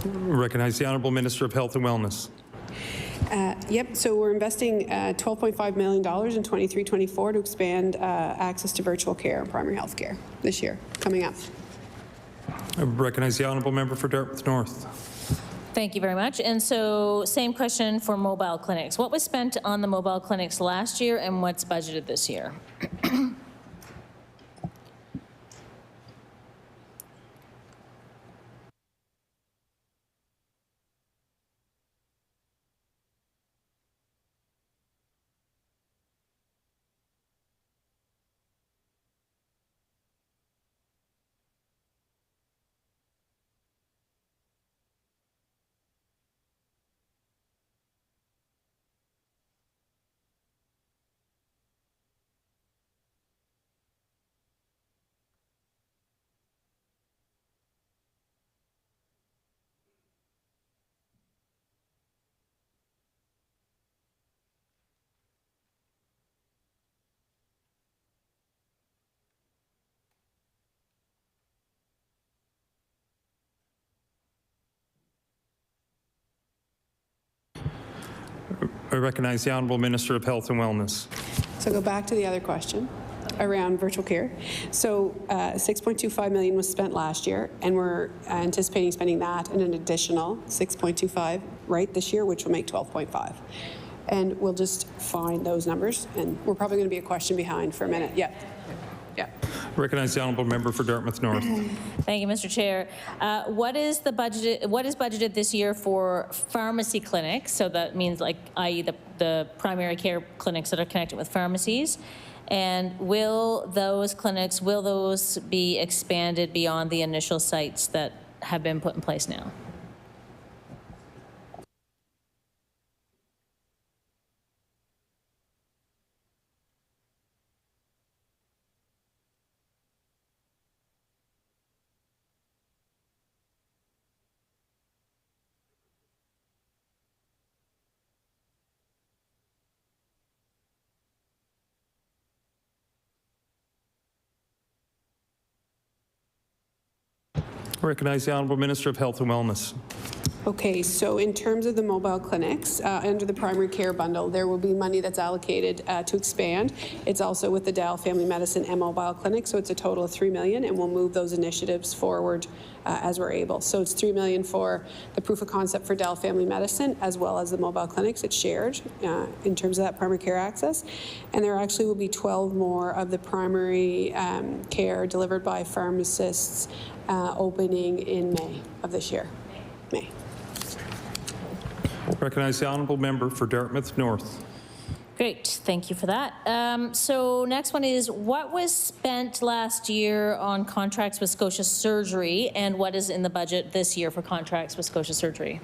Recognize the Honourable Minister of Health and Wellness. Yep, so we're investing $12.5 million in 23-24 to expand access to virtual care and primary health care this year, coming up. I recognize the Honourable Member for Dartmouth North. Thank you very much. And so same question for mobile clinics. What was spent on the mobile clinics last year and what's budgeted this year? I recognize the Honourable Minister of Health and Wellness. So go back to the other question around virtual care. So $6.25 million was spent last year, and we're anticipating spending that and an additional $6.25 right this year, which will make $12.5. And we'll just find those numbers, and we're probably going to be a question behind for a minute. Yeah. Yeah. Recognize the Honourable Member for Dartmouth North. Thank you, Mr. Chair. What is budgeted this year for pharmacy clinics? So that means, like, i.e. the primary care clinics that are connected with pharmacies. And will those clinics, be expanded beyond the initial sites that have been put in place now? Recognize the Honourable Minister of Health and Wellness. Okay, so in terms of the mobile clinics, under the primary care bundle, there will be money that's allocated to expand. It's also with the Dal Family Medicine and mobile clinic, so it's a total of $3 million, and we'll move those initiatives forward as we're able. So it's $3 million for the proof of concept for Dal Family Medicine, as well as the mobile clinics. It's shared in terms of that primary care access, and there actually will be 12 more of the primary care delivered by pharmacists opening in May of this year. May. Recognize the Honourable Member for Dartmouth North. Great, thank you for that. So next one is, what was spent last year on contracts with Scotia Surgery, and what is in the budget this year for contracts with Scotia Surgery?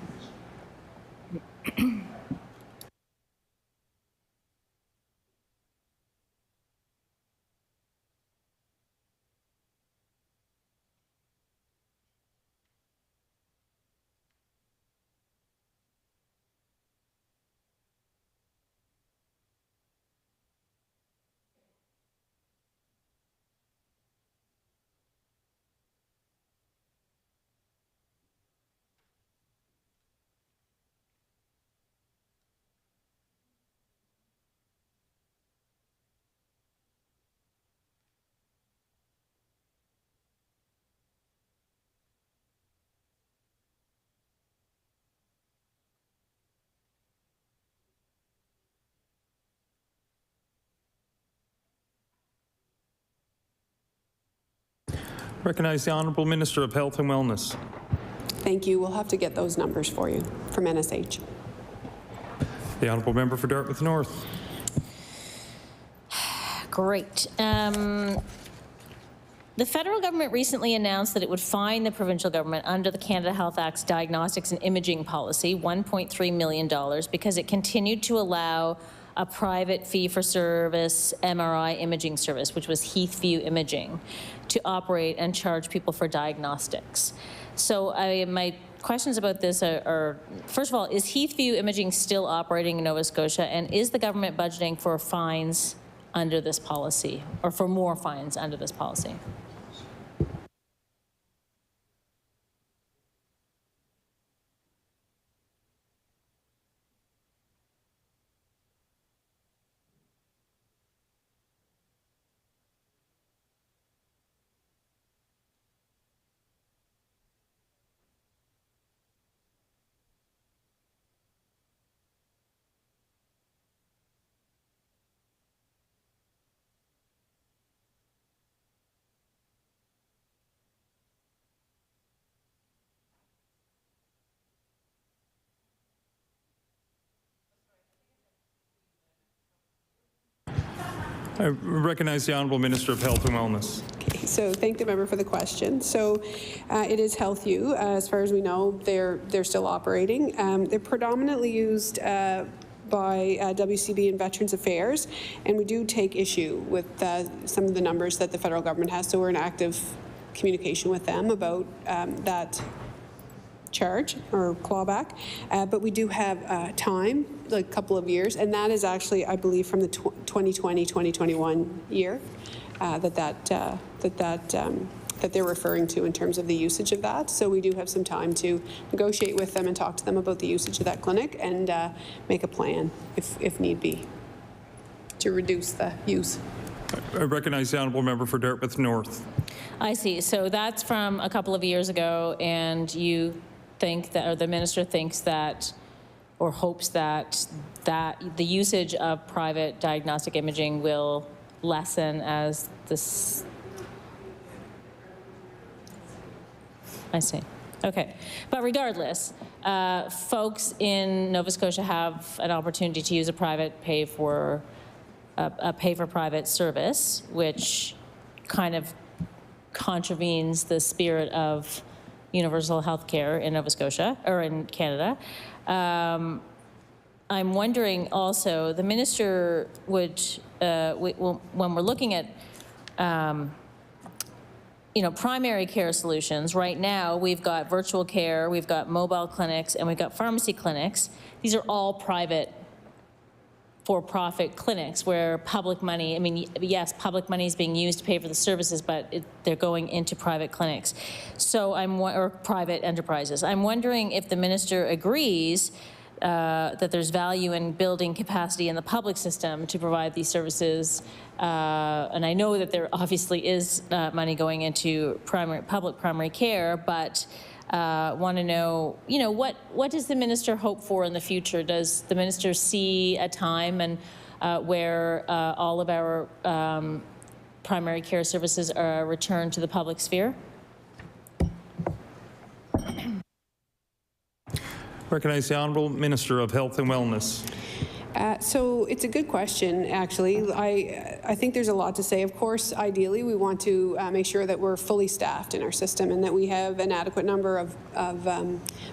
Recognize the Honourable Minister of Health and Wellness. Thank you. We'll have to get those numbers for you from NSH. The Honourable Member for Dartmouth North. Great. The federal government recently announced that it would fine the provincial government under the Canada Health Act's diagnostics and imaging policy $1.3 million because it continued to allow a private fee-for-service MRI imaging service, which was Heathview Imaging, to operate and charge people for diagnostics. So my questions about this are, first of all, is Heathview Imaging still operating in Nova Scotia, and is the government budgeting for fines under this policy, or for more fines under this policy? I recognize the Honourable Minister of Health and Wellness. Okay, so thank the member for the question. So it is Health U. As far as we know, they're still operating. They're predominantly used by WCB and Veterans Affairs, and we do take issue with some of the numbers that the federal government has, so we're in active communication with them about that charge or clawback, but we do have time, like a couple of years, and that is actually, I believe, from the 2020-2021 year that they're referring to in terms of the usage of that. So we do have some time to negotiate with them and talk to them about the usage of that clinic and make a plan, if need be, to reduce the use. I recognize the Honourable Member for Dartmouth North. I see. So that's from a couple of years ago, and you think that, or the minister thinks that, or hopes that the usage of private diagnostic imaging will lessen as this. I see. Okay. But regardless, folks in Nova Scotia have an opportunity to use a private pay-for-private service, which kind of contravenes the spirit of universal health care in Nova Scotia, or in Canada. I'm wondering also, the minister would, when we're looking at primary care solutions, right now we've got virtual care, we've got mobile clinics, and we've got pharmacy clinics. These are all private for-profit clinics where public money, I mean, yes, public money is being used to pay for the services, but they're going into private clinics. So or private enterprises. I'm wondering if the minister agrees that there's value in building capacity in the public system to provide these services. And I know that there obviously is money going into public primary care, but want to know, what does the minister hope for in the future? Does the minister see a time and where all of our primary care services are returned to the public sphere? Recognize the Honourable Minister of Health and Wellness. So it's a good question, actually. I think there's a lot to say. Of course, ideally, we want to make sure that we're fully staffed in our system and that we have an adequate number of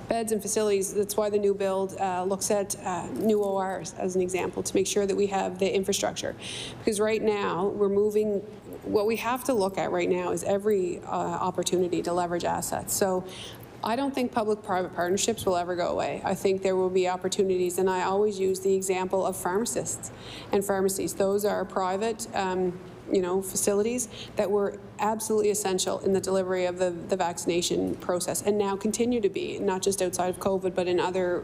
beds and facilities. That's why the new build looks at new ORs, as an example, to make sure that we have the infrastructure. Because right now, we're moving. What we have to look at right now is every opportunity to leverage assets. So I don't think public-private partnerships will ever go away. I think there will be opportunities, and I always use the example of pharmacists and pharmacies. Those are private, facilities that were absolutely essential in the delivery of the vaccination process, and now continue to be, not just outside of COVID, but in other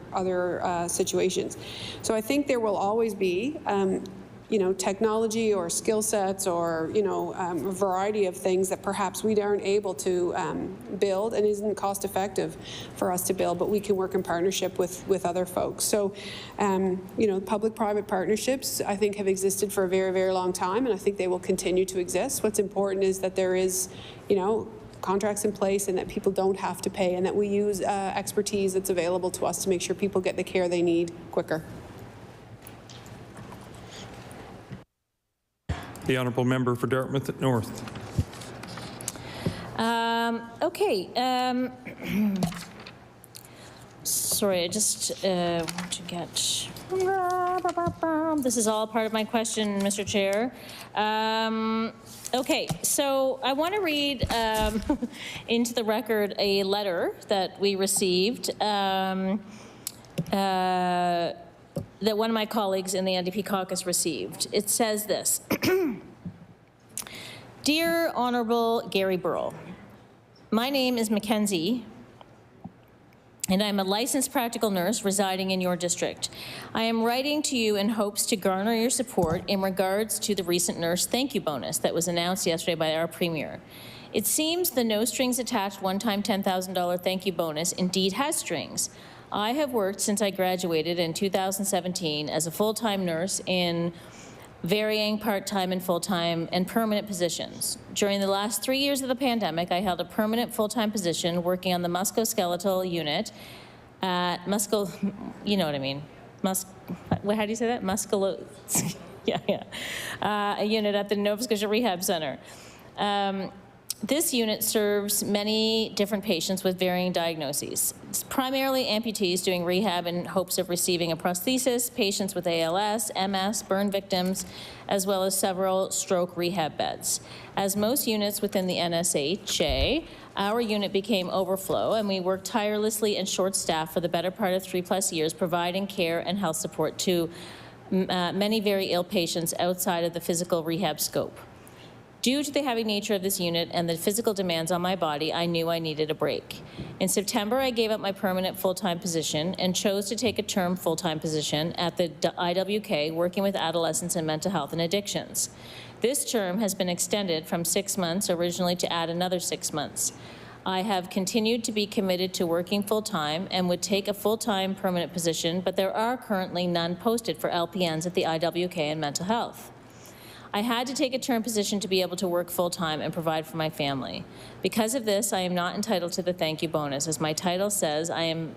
situations. So I think there will always be technology or skill sets or, a variety of things that perhaps we aren't able to build and isn't cost effective for us to build, but we can work in partnership with other folks. So, public-private partnerships, I think, have existed for a very, very long time, and I think they will continue to exist. What's important is that there is, contracts in place and that people don't have to pay, and that we use expertise that's available to us to make sure people get the care they need quicker. The Honourable Member for Dartmouth North. Okay. Sorry, I just want to get. This is all part of my question, Mr. Chair. Okay, so I want to read into the record a letter that we received. That one of my colleagues in the NDP caucus received. It says this. Dear Honourable Gary Burrell, my name is Mackenzie, and I'm a licensed practical nurse residing in your district. I am writing to you in hopes to garner your support in regards to the recent nurse thank you bonus that was announced yesterday by our Premier. It seems the no strings attached one-time $10,000 thank you bonus indeed has strings. I have worked since I graduated in 2017 as a full-time nurse in varying part-time and full-time and permanent positions. During the last 3 years of the pandemic, I held a permanent full-time position working on the musculoskeletal unit at how do you say that? a unit at the Nova Scotia Rehab Centre. This unit serves many different patients with varying diagnoses. It's primarily amputees doing rehab in hopes of receiving a prosthesis, patients with ALS, MS, burn victims, as well as several stroke rehab beds. As most units within the NSHA, our unit became overflow, and we worked tirelessly and short staff for the better part of 3+ years, providing care and health support to many very ill patients outside of the physical rehab scope. Due to the heavy nature of this unit and the physical demands on my body, I knew I needed a break. In September, I gave up my permanent full-time position and chose to take a term full-time position at the IWK, working with adolescents in mental health and addictions. This term has been extended from 6 months originally to add another 6 months. I have continued to be committed to working full-time and would take a full-time permanent position, but there are currently none posted for LPNs at the IWK in mental health. I had to take a term position to be able to work full-time and provide for my family. Because of this, I am not entitled to the thank you bonus. As my title says, I am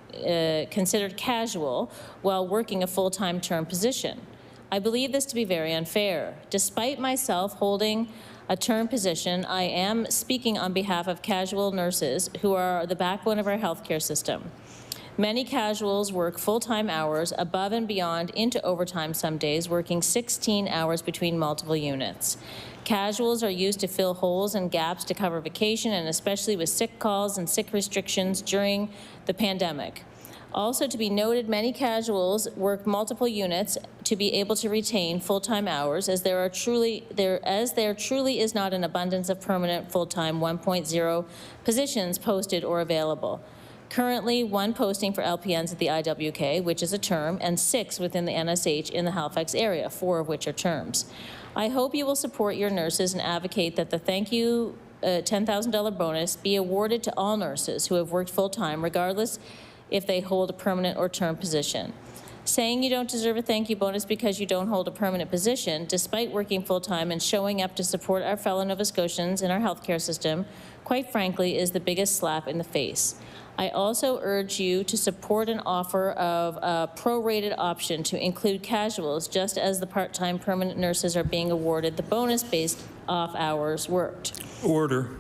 considered casual while working a full-time term position. I believe this to be very unfair. Despite myself holding a term position, I am speaking on behalf of casual nurses who are the backbone of our healthcare system. Many casuals work full-time hours above and beyond into overtime some days, working 16 hours between multiple units. Casuals are used to fill holes and gaps to cover vacation, and especially with sick calls and sick restrictions during the pandemic. Also to be noted, many casuals work multiple units to be able to retain full-time hours, as there truly is not an abundance of permanent full-time 1.0 positions posted or available. Currently, 1 posting for LPNs at the IWK, which is a term, and 6 within the NSH in the Halifax area, 4 of which are terms. I hope you will support your nurses and advocate that the thank you $10,000 bonus be awarded to all nurses who have worked full-time, regardless if they hold a permanent or term position. Saying you don't deserve a thank you bonus because you don't hold a permanent position, despite working full-time and showing up to support our fellow Nova Scotians in our healthcare system, quite frankly, is the biggest slap in the face. I also urge you to support an offer of a prorated option to include casuals, just as the part-time permanent nurses are being awarded the bonus based off hours worked. Order.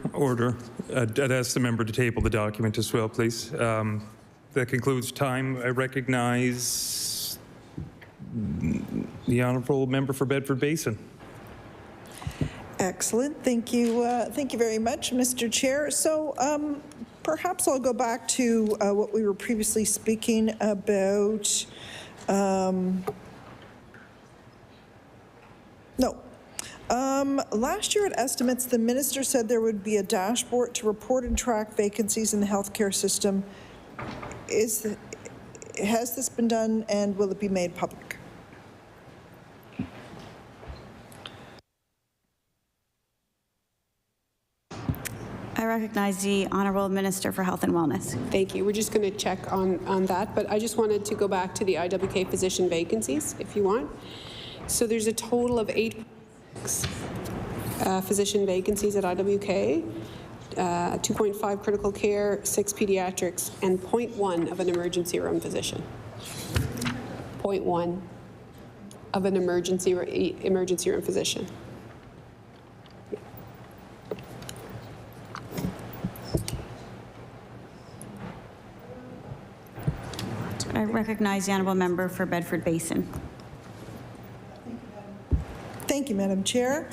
I'd ask the member to table the document as well, please. That concludes time. I recognize the honourable member for Bedford Basin. Excellent. Thank you. Thank you very much, Mr. Chair. So perhaps I'll go back to what we were previously speaking about. Last year at estimates, the minister said there would be a dashboard to report and track vacancies in the healthcare system. Has this been done, and will it be made public? I recognize the Honourable Minister for Health and Wellness. Thank you. We're just going to check on that, but I just wanted to go back to the IWK physician vacancies, if you want. So there's a total of 8 physician vacancies at IWK, 2.5 critical care, 6 pediatrics, and 0.1 of an emergency room physician. 0.1 of an emergency room physician. I recognize the Honourable Member for Bedford Basin. Thank you, Madam Chair.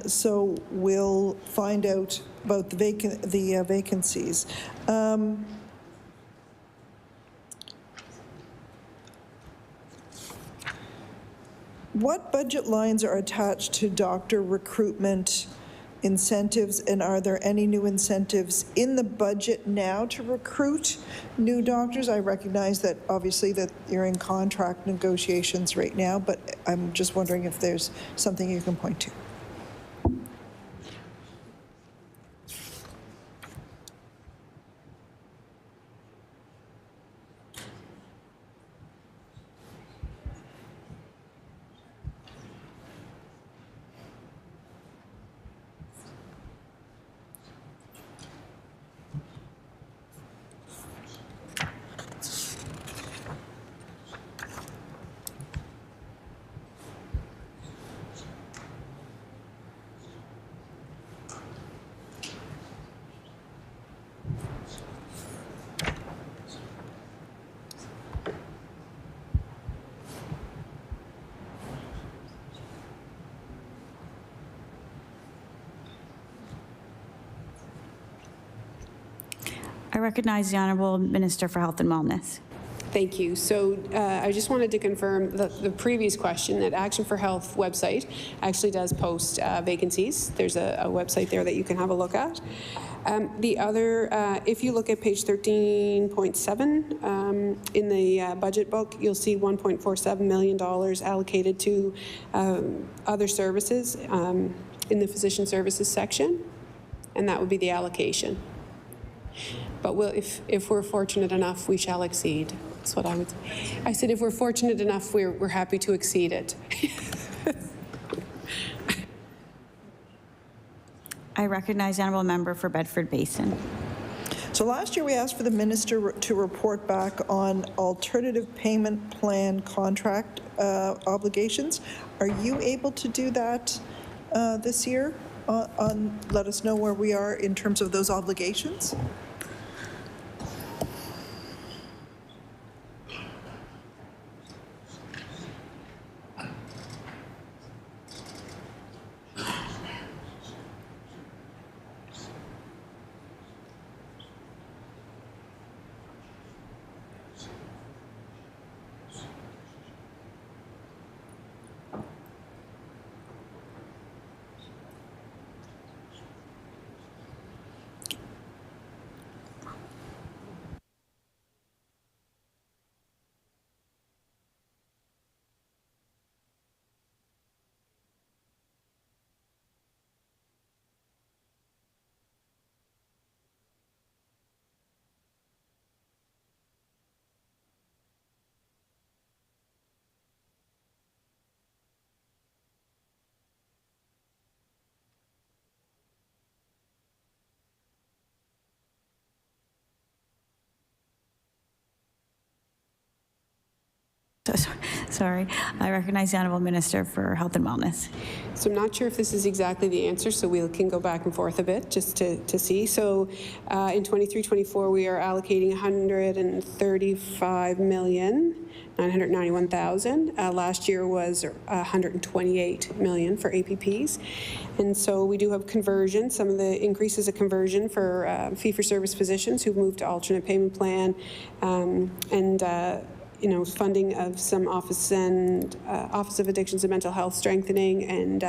So we'll find out about the vacancies. What budget lines are attached to doctor recruitment incentives, and are there any new incentives in the budget now to recruit new doctors? I recognize that obviously that you're in contract negotiations right now, but I'm just wondering if there's something you can point to. I recognize the Honourable Minister for Health and Wellness. Thank you. So I just wanted to confirm the previous question that Action for Health website actually does post vacancies. There's a website there that you can have a look at. The other, if you look at page 13.7 in the budget book, you'll see $1.47 million allocated to other services in the physician services section, and that would be the allocation. But if we're fortunate enough, we shall exceed. That's what I would say. I said if we're fortunate enough, we're happy to exceed it. I recognize the Honourable Member for Bedford Basin. So last year we asked for the minister to report back on alternative payment plan contract obligations. Are you able to do that this year? Let us know where we are in terms of those obligations. Sorry. I recognize the Honourable Minister for Health and Wellness. So I'm not sure if this is exactly the answer, so we can go back and forth a bit just to see. So in 23-24, we are allocating $135,991,000. Last year was $128 million for APPs. And so we do have conversion. Some of the increases of conversion for fee-for-service physicians who've moved to alternate payment plan you know, funding of some Office of Addictions and Mental Health strengthening, and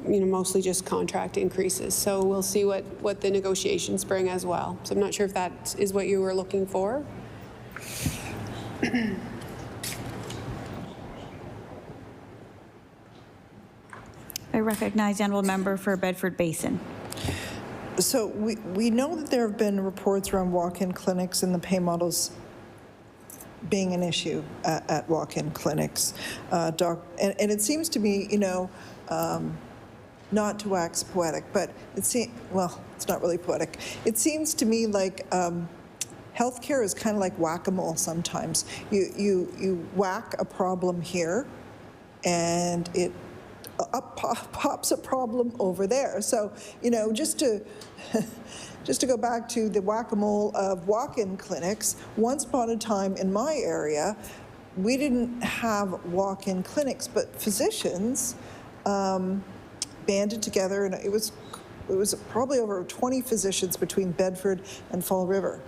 you know, mostly just contract increases. So we'll see what the negotiations bring as well. So I'm not sure if that is what you were looking for. I recognize the Honourable Member for Bedford Basin. So we know that there have been reports around walk-in clinics and the pay models being an issue at walk-in clinics. And it seems to me, you know, not to wax poetic, but well, it's not really poetic. It seems to me like healthcare is kind of like whack-a-mole sometimes. You whack a problem here, and it pops a problem over there. So, you know, just to go back to the whack-a-mole of walk-in clinics, once upon a time in my area, we didn't have walk-in clinics, but physicians banded together, and it was probably over 20 physicians between Bedford and Fall River.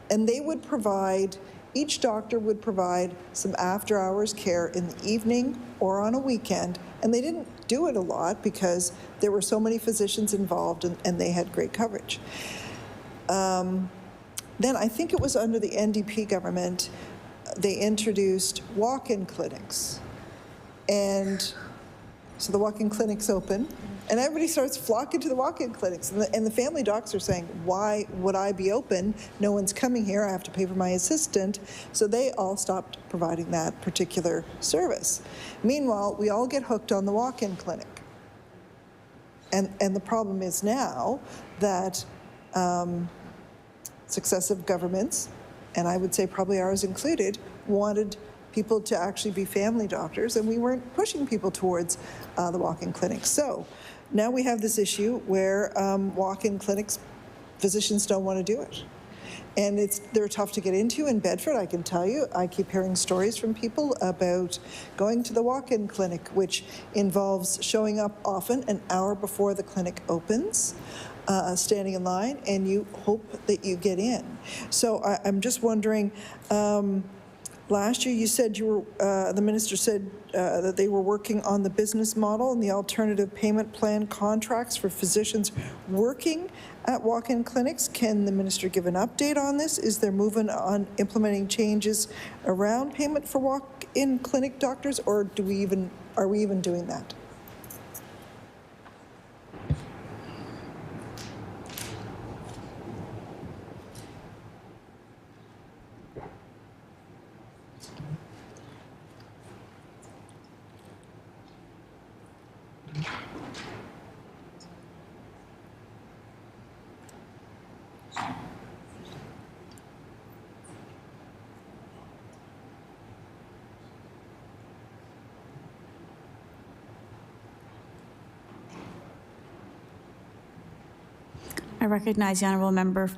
And they would provide, each doctor would provide some after-hours care in the evening or on a weekend, and they didn't do it a lot because there were so many physicians involved and they had great coverage. Then I think it was under the NDP government, they introduced walk-in clinics. And so the walk-in clinics open, and everybody starts flocking to the walk-in clinics. And the family docs are saying, why would I be open? No one's coming here. I have to pay for my assistant. So they all stopped providing that particular service. Meanwhile, we all get hooked on the walk-in clinic. And the problem is now that successive governments, and I would say probably ours included, wanted people to actually be family doctors, and we weren't pushing people towards the walk-in clinics. So now we have this issue where walk-in clinics, physicians don't want to do it. And they're tough to get into in Bedford, I can tell you. I keep hearing stories from people about going to the walk-in clinic, which involves showing up often an hour before the clinic opens, standing in line, and you hope that you get in. So I'm just wondering, last year you said you were, the minister said that they were working on the business model and the alternative payment plan contracts for physicians working at walk-in clinics. Can the minister give an update on this? Is there movement on implementing changes around payment for walk-in clinic doctors, or are we even doing that? I recognize the Honourable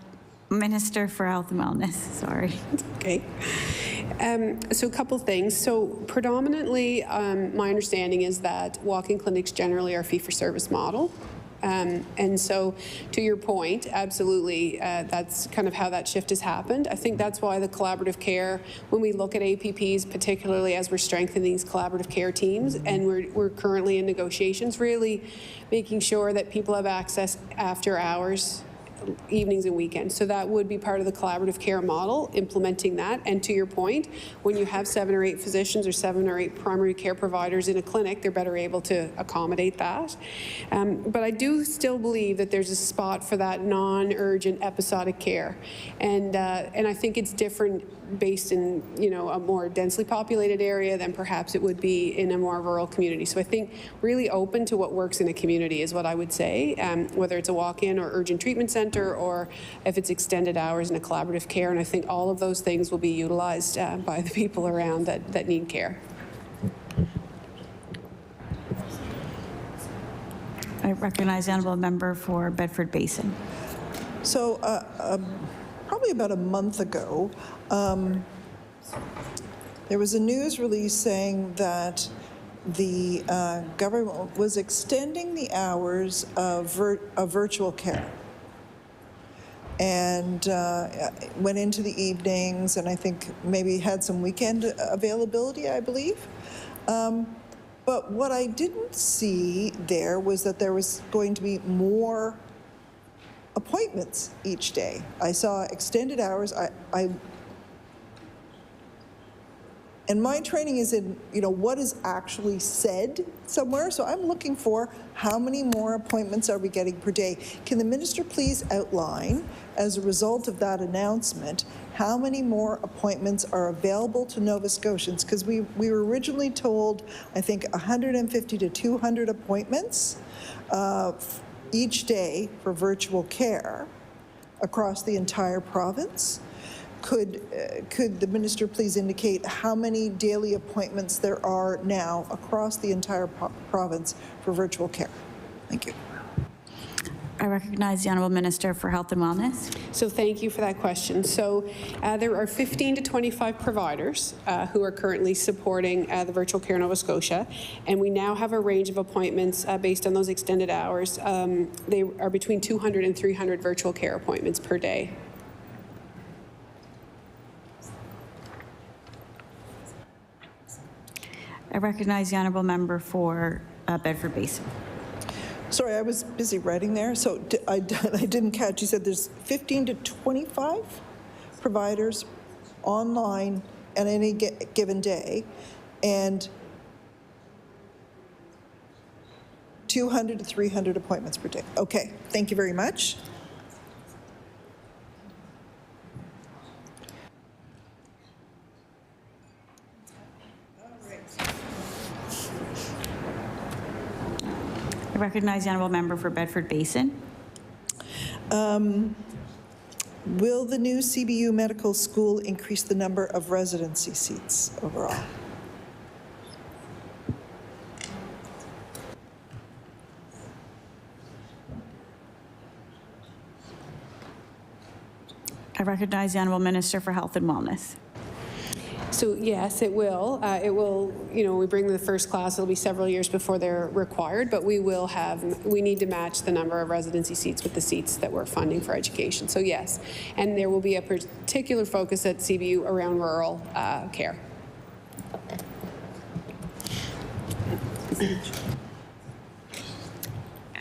Minister for Health and Wellness. Sorry. Okay. So a couple things. So predominantly, my understanding is that walk-in clinics generally are fee-for-service model. And so to your point, absolutely, that's kind of how that shift has happened. I think that's why the collaborative care, when we look at APPs, particularly as we're strengthening these collaborative care teams, and we're currently in negotiations, really making sure that people have access after hours, evenings and weekends. So that would be part of the collaborative care model, implementing that. And to your point, when you have 7 or 8 physicians or 7 or 8 primary care providers in a clinic, they're better able to accommodate that. But I do still believe that there's a spot for that non-urgent episodic care. And I think it's different based in, you know, a more densely populated area than perhaps it would be in a more rural community. So I think really open to what works in a community is what I would say, whether it's a walk-in or urgent treatment center, or if it's extended hours in a collaborative care. And I think all of those things will be utilized by the people around that need care. I recognize the Honourable Member for Bedford Basin. So probably about a month ago, there was a news release saying that the government was extending the hours of virtual care, and went into the evenings, and I think maybe had some weekend availability, I believe. But what I didn't see there was that there was going to be more appointments each day. I saw extended hours. And my training is in, you know, what is actually said somewhere. So I'm looking for how many more appointments are we getting per day. Can the minister please outline, as a result of that announcement, how many more appointments are available to Nova Scotians? Because we were originally told, I think, 150 to 200 appointments each day for virtual care across the entire province. Could the minister please indicate how many daily appointments there are now across the entire province for virtual care? Thank you. I recognize the Honourable Minister for Health and Wellness. So thank you for that question. So there are 15 to 25 providers who are currently supporting the virtual care Nova Scotia, and we now have a range of appointments based on those extended hours. They are between 200 and 300 virtual care appointments per day. I recognize the Honourable Member for Bedford Basin. Sorry, I was busy writing there, so I didn't catch. You said there's 15 to 25 providers online on any given day, and 200 to 300 appointments per day. Okay, thank you very much. I recognize the Honourable Member for Bedford Basin. Will the new CBU Medical School increase the number of residency seats overall? I recognize the Honourable Minister for Health and Wellness. So So yes, it will. We bring the first class, it'll be several years before they're required, but we need to match the number of residency seats with the seats that we're funding for education. So yes, and there will be a particular focus at CBU around rural care.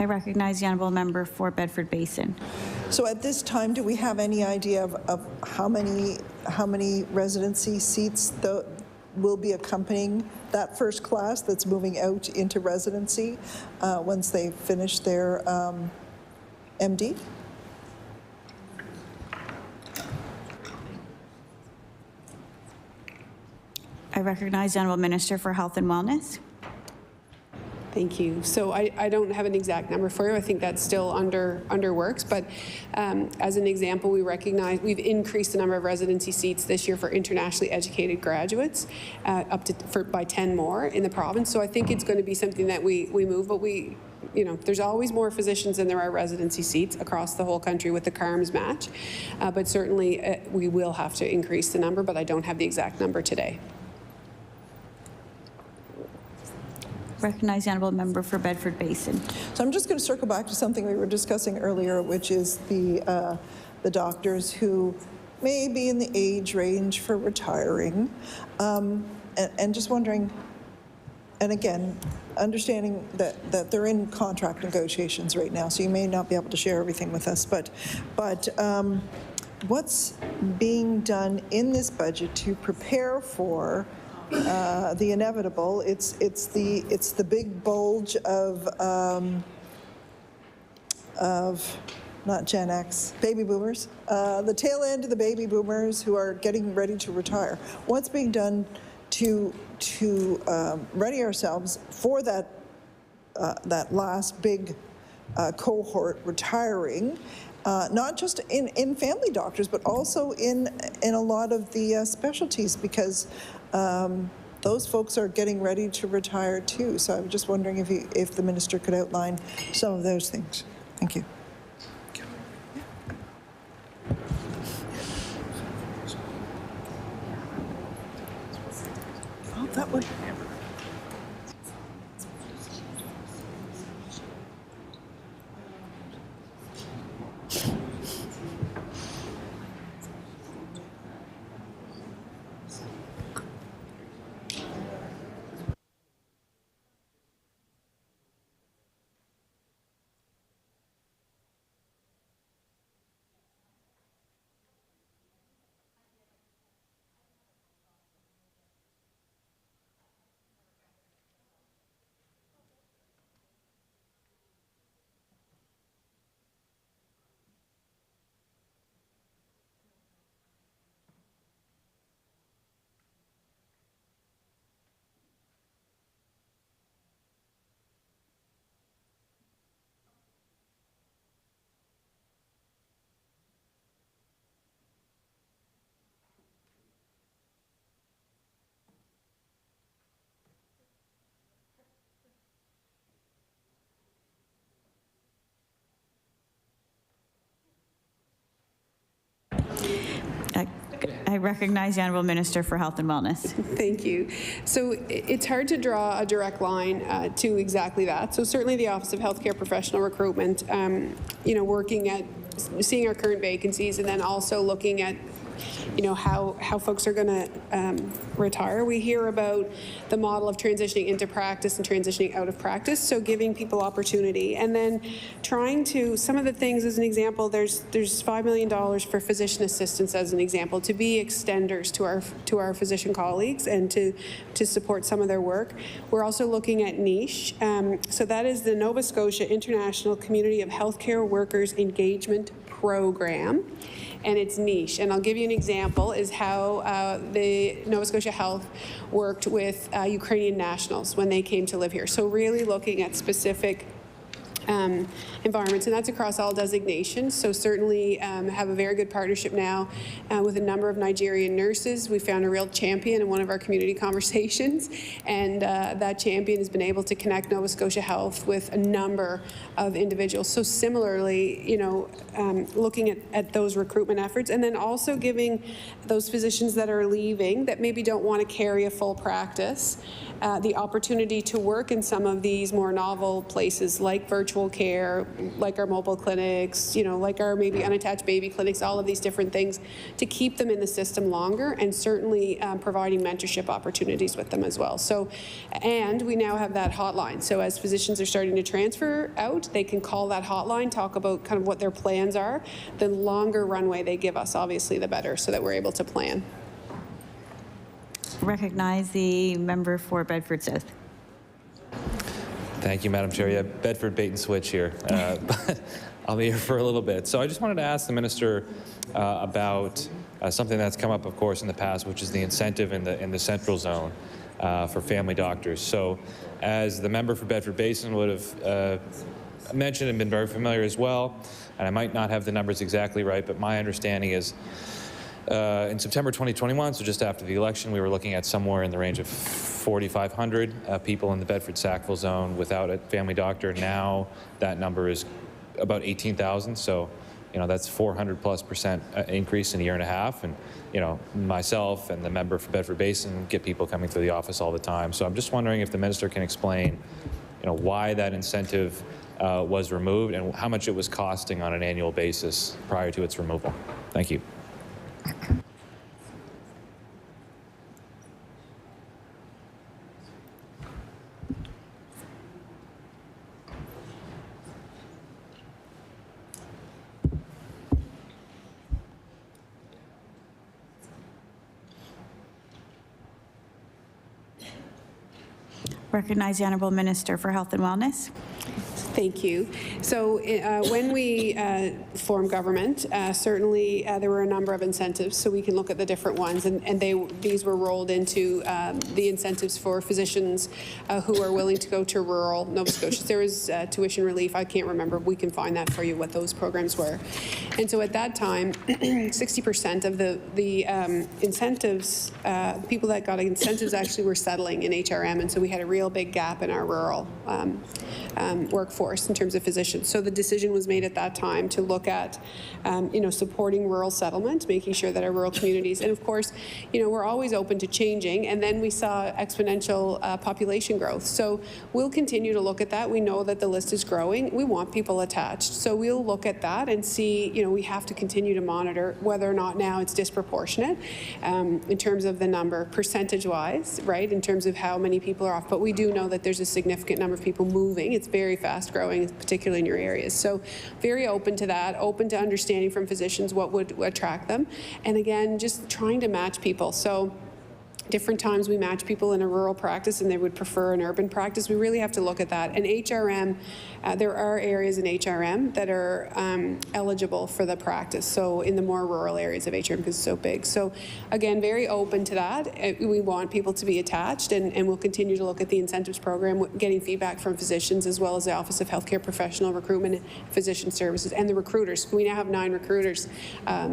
I recognize the honourable member for Bedford Basin. So at this time, do we have any idea of how many residency seats will be accompanying that first class that's moving out into residency once they finish their MD? I recognize the honourable minister for Health and Wellness. Thank you. So I don't have an exact number for you. I think that's still under works. But as an example, we've increased the number of residency seats this year for internationally educated graduates by 10 more in the province. So I think it's going to be something that we move. But there's always more physicians than there are residency seats across the whole country with the CARMS match. But certainly we will have to increase the number. But I don't have the exact number today. Recognize the honourable member for Bedford Basin. So I'm just going to circle back to something we were discussing earlier, which is the doctors who may be in the age range for retiring, and just wondering, and again, understanding that they're in contract negotiations right now, so you may not be able to share everything with us, but what's being done in this budget to prepare for the inevitable? It's the big bulge of not Gen X, baby boomers, the tail end of the baby boomers who are getting ready to retire. What's being done to ready ourselves for that last big cohort retiring? Not just in family doctors, but also in a lot of the specialties, because those folks are getting ready to retire too. So I'm just wondering if the minister could outline some of those things. Thank you. Oh, that way. I recognize the honourable minister for Health and Wellness. Thank you. So it's hard to draw a direct line to exactly that. So certainly the Office of Healthcare Professional Recruitment, working at seeing our current vacancies, and then also looking at how folks are going to retire. We hear about the model of transitioning into practice and transitioning out of practice, so giving people opportunity. And then trying to, some of the things as an example, there's $5 million for physician assistants as an example, to be extenders to our physician colleagues and to support some of their work. We're also looking at niche. So that is the Nova Scotia International Community of Healthcare Workers Engagement Program. And it's niche. And I'll give you an example is how the Nova Scotia Health worked with Ukrainian nationals when they came to live here. So really looking at specific environments, and that's across all designations. So certainly have a very good partnership now with a number of Nigerian nurses. We found a real champion in one of our community conversations, and that champion has been able to connect Nova Scotia Health with a number of individuals. So similarly, you know, looking at those recruitment efforts, and then also giving those physicians that are leaving that maybe don't want to carry a full practice the opportunity to work in some of these more novel places like virtual care, like our mobile clinics, you know, like our maybe unattached baby clinics, all of these different things, to keep them in the system longer, and certainly providing mentorship opportunities with them as well. So, and we now have that hotline. So as physicians are starting to transfer out, they can call that hotline, talk about kind of what their plans are. The longer runway they give us, obviously, the better, so that we're able to plan. Recognize the member for Bedford South. Thank you, Madam Chair. Yeah, Bedford bait and switch here, but I'll be here for a little bit. So I just wanted to ask the minister about something that's come up, of course, in the past, which is the incentive in the central zone for family doctors. So as the member for Bedford Basin would have mentioned and been very familiar as well, and I might not have the numbers exactly right, but my understanding is in September 2021, so just after the election, we were looking at somewhere in the range of 4,500 people in the Bedford-Sackville zone without a family doctor. Now that number is about 18,000, so you know that's 400+% increase in a year and a half. And you know, myself and the member for Bedford Basin get people coming through the office all the time. So I'm just wondering if the minister can explain, you know, why that incentive was removed and how much it was costing on an annual basis prior to its removal. Thank you. Recognize the Honourable Minister for Health and Wellness. Thank you. So when we formed government, certainly there were a number of incentives, so we can look at the different ones, and these were rolled into the incentives for physicians who are willing to go to rural Nova Scotia. There was tuition relief. I can't remember. We can find that for you, what those programs were. And so at that time, 60% of the incentives, people that got incentives actually were settling in HRM, and so we had a real big gap in our rural workforce in terms of physicians. So the decision was made at that time to look at, you know, supporting rural settlement, making sure that our rural communities, and of course, you know, we're always open to changing. And then we saw exponential population growth. So we'll continue to look at that. We know that the list is growing. We want people attached. So we'll look at that and see, you know, we have to continue to monitor whether or not now it's disproportionate in terms of the number, percentage-wise, right, in terms of how many people are off. But we do know that there's a significant number of people moving. It's very fast growing, particularly in your areas. So very open to that, open to understanding from physicians what would attract them. And again, just trying to match people. So different times we match people in a rural practice and they would prefer an urban practice. We really have to look at that. And HRM, there are areas in HRM that are eligible for the practice. So in the more rural areas of HRM, because it's so big. So again, very open to that. We want people to be attached, and we'll continue to look at the incentives program, getting feedback from physicians as well as the Office of Healthcare Professional Recruitment, Physician Services, and the recruiters. We now have 9 recruiters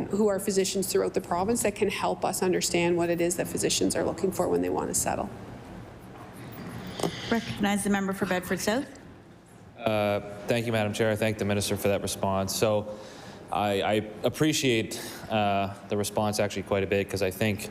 who are physicians throughout the province that can help us understand what it is that physicians are looking for when they want to settle. Recognize the member for Bedford South. Thank you, Madam Chair. I thank the minister for that response. So I appreciate the response actually quite a bit, because I think,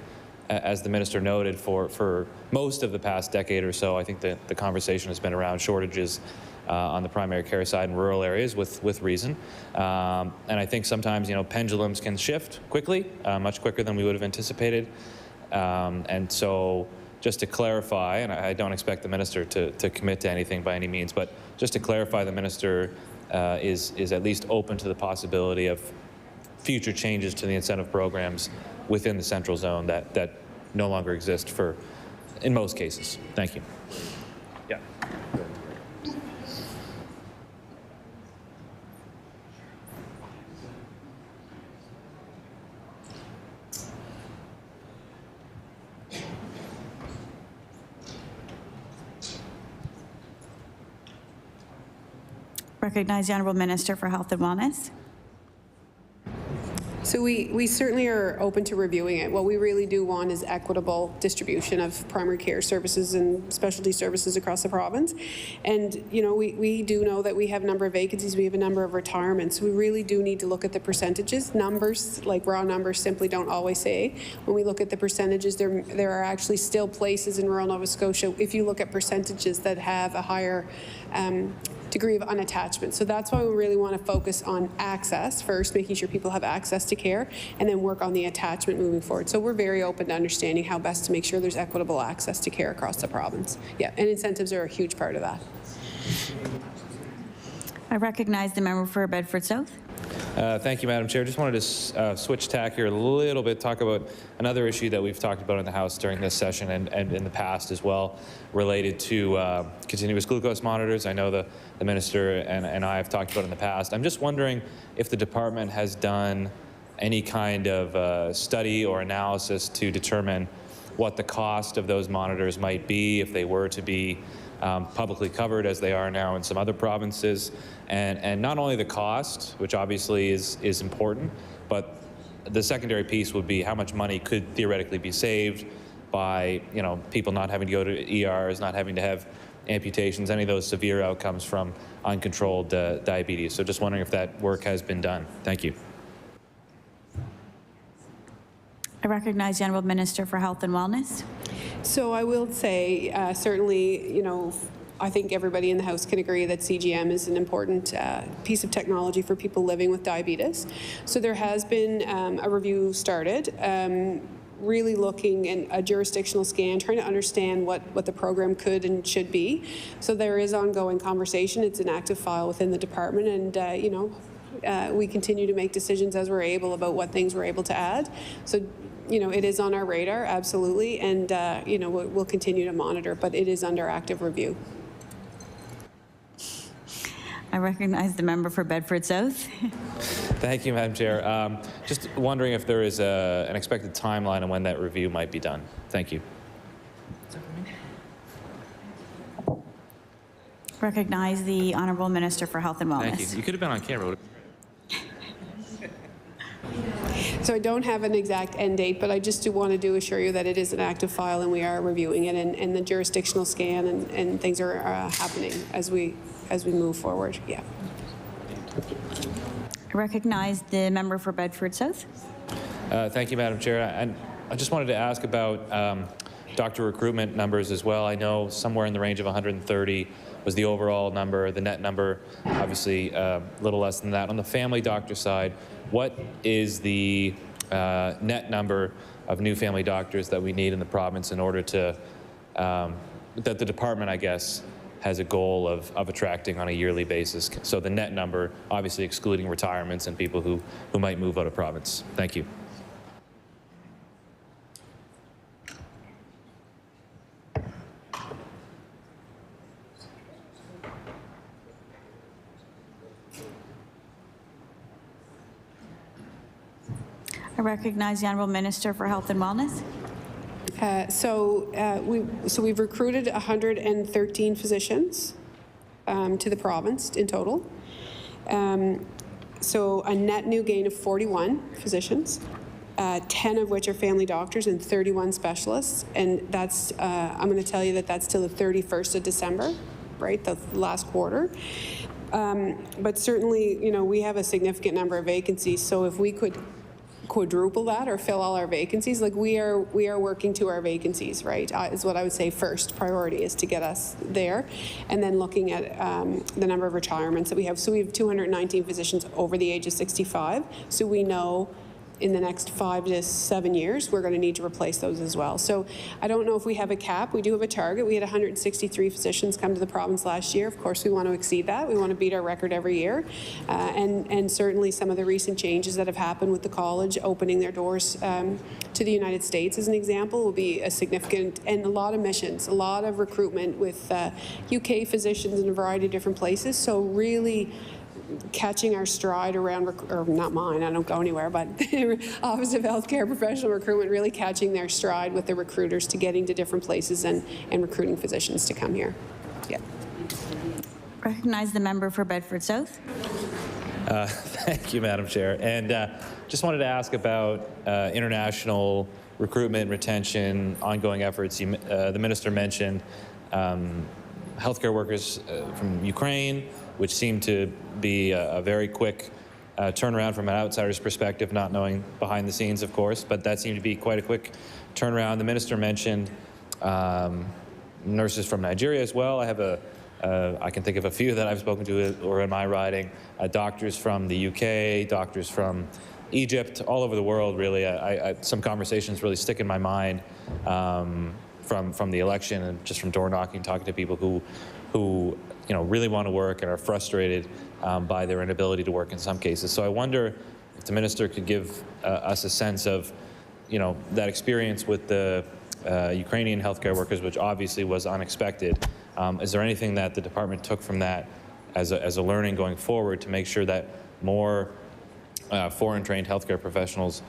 as the minister noted, for most of the past decade or so, I think that the conversation has been around shortages on the primary care side in rural areas with reason. And I think sometimes, you know, pendulums can shift quickly, much quicker than we would have anticipated. And so just to clarify, and I don't expect the minister to commit to anything by any means, but just to clarify, the minister is at least open to the possibility of future changes to the incentive programs within the central zone that no longer exist in most cases. Thank you. Yeah. Recognize the Honourable Minister for Health and Wellness. So we certainly are open to reviewing it. What we really do want is equitable distribution of primary care services and specialty services across the province. And, you know, we do know that we have a number of vacancies, we have a number of retirements. We really do need to look at the percentages. Numbers, like raw numbers, simply don't always say. When we look at the percentages, there are actually still places in rural Nova Scotia, if you look at percentages, that have a higher degree of unattachment. So that's why we really want to focus on access first, making sure people have access to care, and then work on the attachment moving forward. So we're very open to understanding how best to make sure there's equitable access to care across the province. Yeah, and incentives are a huge part of that. I recognize the member for Bedford South. Thank you, Madam Chair. Just wanted to switch tack here a little bit, talk about another issue that we've talked about in the House during this session and in the past as well, related to continuous glucose monitors. I know the Minister and I have talked about it in the past. I'm just wondering if the department has done any kind of study or analysis to determine what the cost of those monitors might be if they were to be publicly covered, as they are now in some other provinces, and not only the cost, which obviously is important, but the secondary piece would be how much money could theoretically be saved by, you know, people not having to go to ERs, not having to have amputations, any of those severe outcomes from uncontrolled diabetes. So just wondering if that work has been done. Thank you. I recognize the Honourable Minister for Health and Wellness. So I will say, certainly, you know, I think everybody in the House can agree that CGM is an important piece of technology for people living with diabetes. So there has been a review started, really looking at a jurisdictional scan, trying to understand what the program could and should be. So there is ongoing conversation. It's an active file within the department, and you know, we continue to make decisions as we're able about what things we're able to add. So, you know, it is on our radar, absolutely, and you know, we'll continue to monitor, but it is under active review. I recognize the member for Bedford South. Thank you, Madam Chair. Just wondering if there is an expected timeline on when that review might be done. Thank you. Recognize the Honourable Minister for Health and Wellness. Thank you. You could have been on camera. So I don't have an exact end date, but I just do want to assure you that it is an active file and we are reviewing it, and the jurisdictional scan and things are happening as we move forward. Yeah. I recognize the member for Bedford South. Thank you, Madam Chair. And I just wanted to ask about doctor recruitment numbers as well. I know somewhere in the range of 130 was the overall number. The net number, obviously, a little less than that. On the family doctor side, what is the net number of new family doctors that we need in the province in order to, that the department, I guess, has a goal of attracting on a yearly basis? So the net number, obviously excluding retirements and people who might move out of province. Thank you. I recognize the Honourable Minister for Health and Wellness. So we've recruited 113 physicians to the province in total. So a net new gain of 41 physicians, 10 of which are family doctors and 31 specialists. And that's, I'm going to tell you that that's till the 31st of December, right, the last quarter. But certainly, you know, we have a significant number of vacancies. So if we could quadruple that or fill all our vacancies, like we are working to our vacancies, right, is what I would say first priority is to get us there, and then looking at the number of retirements that we have. So we have 219 physicians over the age of 65, so we know in the next 5 to 7 years we're going to need to replace those as well. So I don't know if we have a cap. We do have a target. We had 163 physicians come to the province last year. Of course, we want to exceed that. We want to beat our record every year, and certainly some of the recent changes that have happened with the college opening their doors to the United States as an example will be a significant, and a lot of missions, a lot of recruitment with UK physicians in a variety of different places. So really catching our stride around, or not mine, I don't go anywhere, but Office of Healthcare Professional Recruitment really catching their stride with the recruiters to getting to different places and recruiting physicians to come here. Yeah. Recognize the member for Bedford South. Thank you, Madam Chair. And just wanted to ask about international recruitment, retention, ongoing efforts. The minister mentioned healthcare workers from Ukraine, which seemed to be a very quick turnaround from an outsider's perspective, not knowing behind the scenes, of course, but that seemed to be quite a quick turnaround. The minister mentioned nurses from Nigeria as well. I can think of a few that I've spoken to or in my riding, doctors from the UK, doctors from Egypt, all over the world, really. Some conversations really stick in my mind from the election and just from door knocking, talking to people who really want to work and are frustrated by their inability to work in some cases. So I wonder if the minister could give us a sense of, that experience with the Ukrainian healthcare workers, which obviously was unexpected. Is there anything that the department took from that as a learning going forward to make sure that more foreign-trained healthcare professionals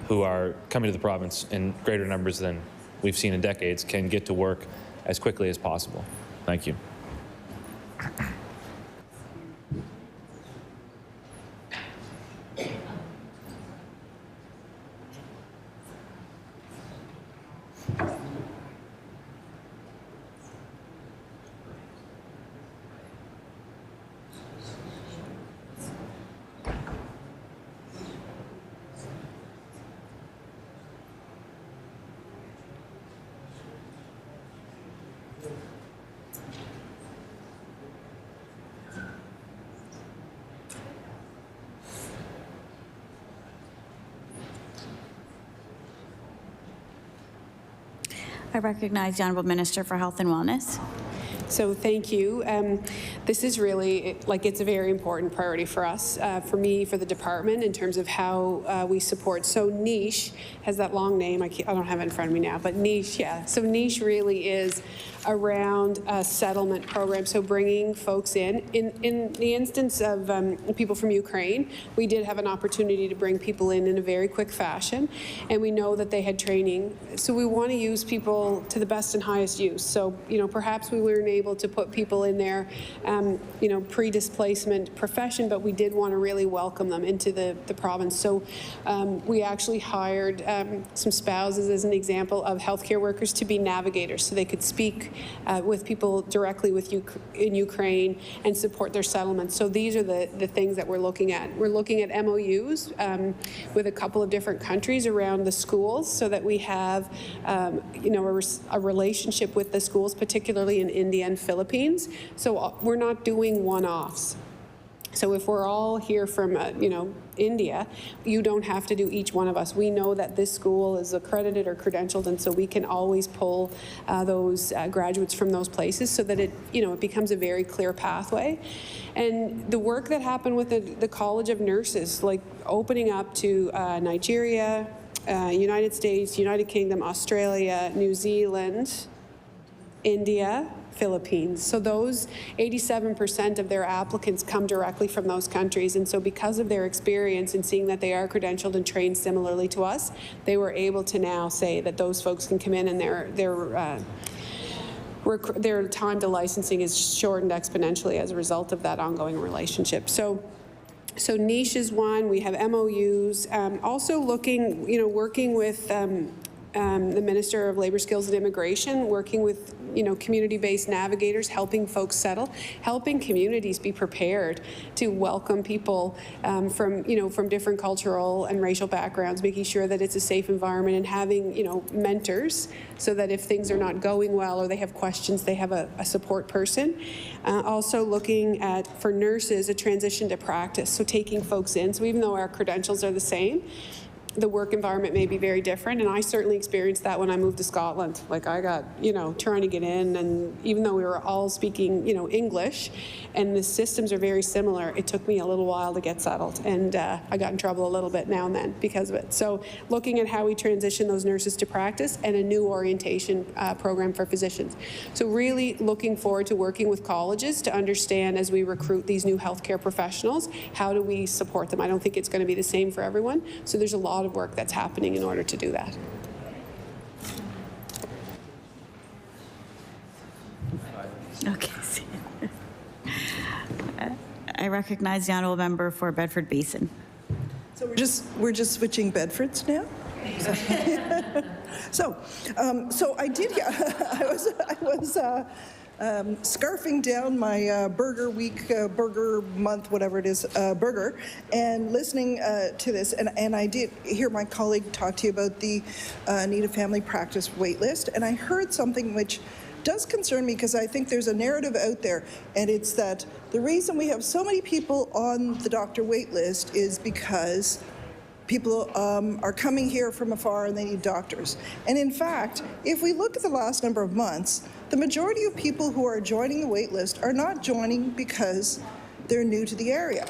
who are coming to the province in greater numbers than we've seen in decades can get to work as quickly as possible? Thank you. I recognize the Honourable Minister for Health and Wellness. So thank you. This is really, it's a very important priority for us, for me, for the department, in terms of how we support. So NICHE has that long name. I don't have it in front of me now, but NICHE, yeah. So NICHE really is around a settlement program, so bringing folks in. In the instance of people from Ukraine, we did have an opportunity to bring people in a very quick fashion, and we know that they had training. So we want to use people to the best and highest use. So, perhaps we weren't able to put people in their, pre-displacement profession, but we did want to really welcome them into the province. So we actually hired some spouses, as an example, of healthcare workers to be navigators, so they could speak with people directly in Ukraine and support their settlements. So these are the things that we're looking at. We're looking at MOUs with a couple of different countries around the schools, so that we have a relationship with the schools, particularly in India and Philippines. So we're not doing one-offs. So if we're all here from, India, you don't have to do each one of us. We know that this school is accredited or credentialed, and so we can always pull those graduates from those places, so that it becomes a very clear pathway. And the work that happened with the College of Nurses, like opening up to Nigeria, United States, United Kingdom, Australia, New Zealand, India, Philippines. So those 87% of their applicants come directly from those countries. And so because of their experience and seeing that they are credentialed and trained similarly to us, they were able to now say that those folks can come in and their time to licensing is shortened exponentially as a result of that ongoing relationship. So NICHE is one. We have MOUs. Also looking, working with the Minister of Labour Skills and Immigration, working with community-based navigators, helping folks settle, helping communities be prepared to welcome people from different cultural and racial backgrounds, making sure that it's a safe environment, and having mentors, so that if things are not going well or they have questions, they have a support person. Also looking at, for nurses, a transition to practice, so taking folks in. So even though our credentials are the same, the work environment may be very different, and I certainly experienced that when I moved to Scotland. Like, I got, trying to get in, and even though we were all speaking, English, and the systems are very similar, it took me a little while to get settled, and I got in trouble a little bit now and then because of it. So looking at how we transition those nurses to practice, and a new orientation program for physicians. So really looking forward to working with colleges to understand, as we recruit these new healthcare professionals, how do we support them? I don't think it's going to be the same for everyone, so there's a lot of work that's happening in order to do that. Okay. I recognize the honourable member for Bedford Basin. So we're just switching Bedfords now? So I did, I was scarfing down my burger week, burger month, whatever it is, burger, and listening to this, and I did hear my colleague talk to you about the need of family practice wait list, and I heard something which does concern me because I think there's a narrative out there, and it's that the reason we have so many people on the doctor wait list is because people are coming here from afar and they need doctors. And in fact, if we look at the last number of months, the majority of people who are joining the wait list are not joining because they're new to the area.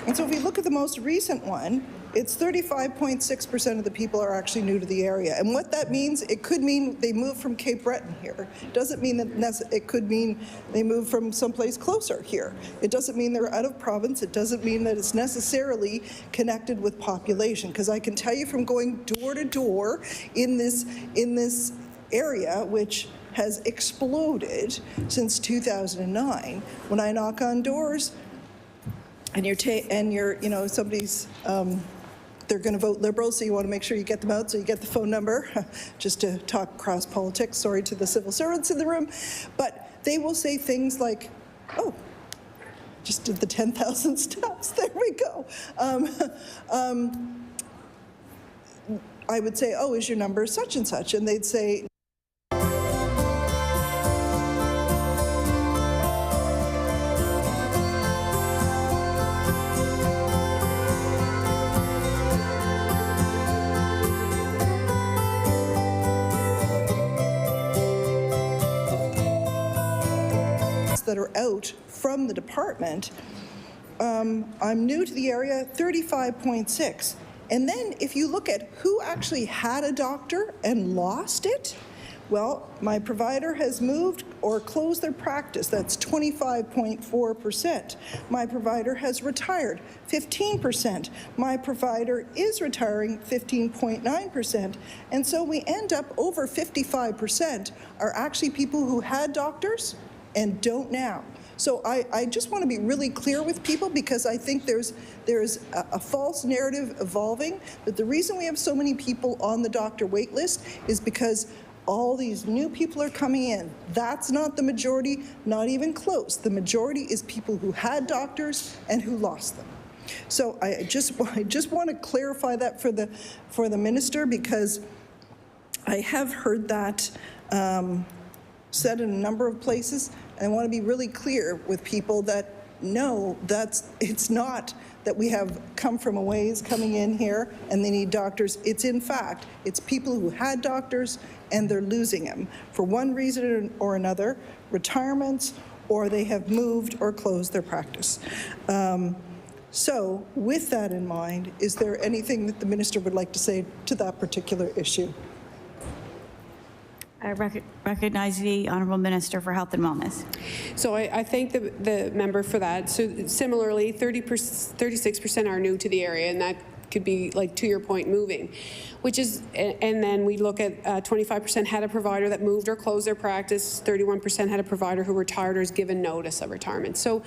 And so if we look at the most recent one, it's 35.6% of the people are actually new to the area. And what that means, it could mean they moved from Cape Breton here. It doesn't mean that it could mean they moved from someplace closer here. It doesn't mean they're out of province. It doesn't mean that it's necessarily connected with population. Because I can tell you from going door to door in this area, which has exploded since 2009, when I knock on doors, and you're you know, somebody's, they're going to vote Liberal, so you want to make sure you get them out, so you get the phone number, just to talk cross politics. Sorry to the civil servants in the room, but they will say things like, "Oh, just did the 10,000 steps. There we go." I would say, "Oh, is your number such and such?" And they'd say, that are out from the department. I'm new to the area, 35.6. And then if you look at who actually had a doctor and lost it, well, my provider has moved or closed their practice. That's 25.4%. My provider has retired, 15%. My provider is retiring, 15.9%. And so we end up over 55% are actually people who had doctors and don't now. So I just want to be really clear with people, because I think there's a false narrative evolving that the reason we have so many people on the doctor wait list is because all these new people are coming in. That's not the majority, not even close. The majority is people who had doctors and who lost them. So I just want to clarify that for the minister, because I have heard that said in a number of places, and I want to be really clear with people that no, it's not that we have come from a ways coming in here and they need doctors. It's in fact, it's people who had doctors and they're losing them for one reason or another, retirements, or they have moved or closed their practice. So with that in mind, is there anything that the minister would like to say to that particular issue? I recognize the Honourable Minister for Health and Wellness. So I thank the member for that. So similarly, 36% are new to the area, and that could be, like, to your point, moving, which is, and then we look at 25% had a provider that moved or closed their practice, 31% had a provider who retired or is given notice of retirement. So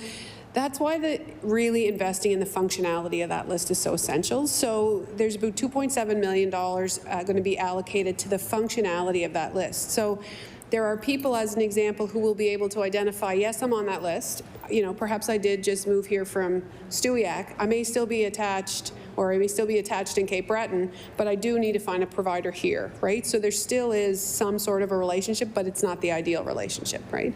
that's why really investing in the functionality of that list is so essential. So there's about $2.7 million going to be allocated to the functionality of that list. So there are people, as an example, who will be able to identify, yes, I'm on that list. You know, perhaps I did just move here from Stewiacke. I may still be attached, or I may still be attached in Cape Breton, but I do need to find a provider here, right? So there still is some sort of a relationship, but it's not the ideal relationship, right?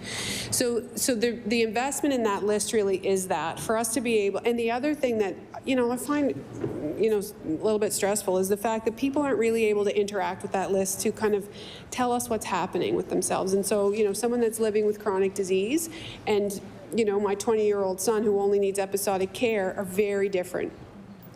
So the investment in that list really is that, for us to be able, and the other thing that, you know, I find, you know, a little bit stressful is the fact that people aren't really able to interact with that list to kind of tell us what's happening with themselves. And so, you know, someone that's living with chronic disease and, you know, my 20-year-old son who only needs episodic care are very different.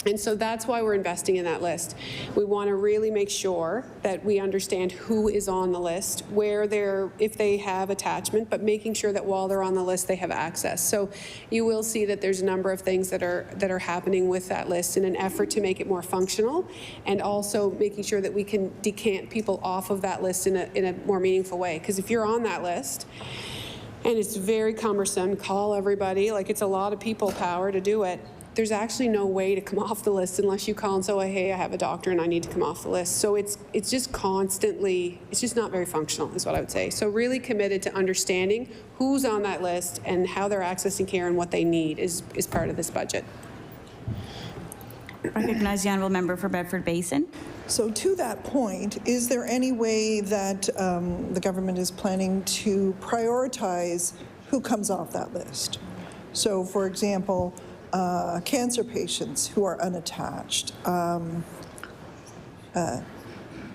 And so that's why we're investing in that list. We want to really make sure that we understand who is on the list, where they're, if they have attachment, but making sure that while they're on the list, they have access. So you will see that there's a number of things that are happening with that list in an effort to make it more functional, and also making sure that we can decant people off of that list in a more meaningful way. Because if you're on that list, and it's very cumbersome. Call everybody, like it's a lot of people power to do it. There's actually no way to come off the list unless you call and say, oh, hey, I have a doctor and I need to come off the list. So it's just constantly, it's just not very functional is what I would say. So really committed to understanding who's on that list and how they're accessing care and what they need is part of this budget. Recognize the honourable member for Bedford Basin. So to that point, is there any way that the government is planning to prioritize who comes off that list? So for example, cancer patients who are unattached,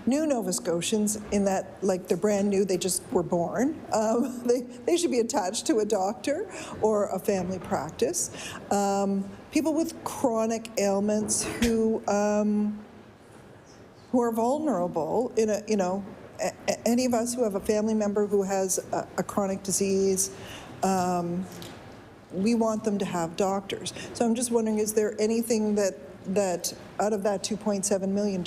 new Nova Scotians in that, like, they're brand new, they just were born. They should be attached to a doctor or a family practice. People with chronic ailments who are vulnerable in a, you know, any of us who have a family member who has a chronic disease, we want them to have doctors. So I'm just wondering, is there anything that out of that $2.7 million,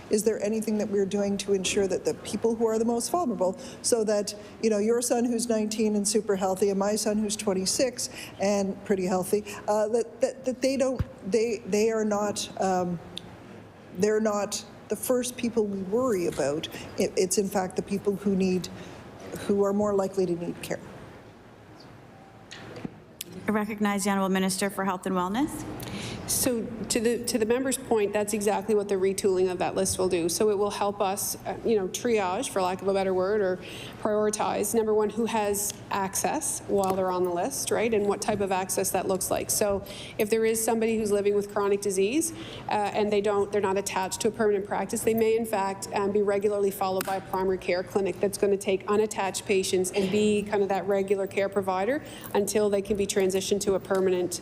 is there anything that we're doing to ensure that the people who are the most vulnerable, so that, you know, your son who's 19 and super healthy, and my son who's 26 and pretty healthy, that they are not, they're not the first people we worry about. It's in fact the people who are more likely to need care. I recognize the Honourable Minister for Health and Wellness. So to the member's point, that's exactly what the retooling of that list will do. So it will help us, you know, triage, for lack of a better word, or prioritize, number one, who has access while they're on the list, right, and what type of access that looks like. So if there is somebody who's living with chronic disease and they're not attached to a permanent practice, they may in fact be regularly followed by a primary care clinic that's going to take unattached patients and be kind of that regular care provider until they can be transitioned to a permanent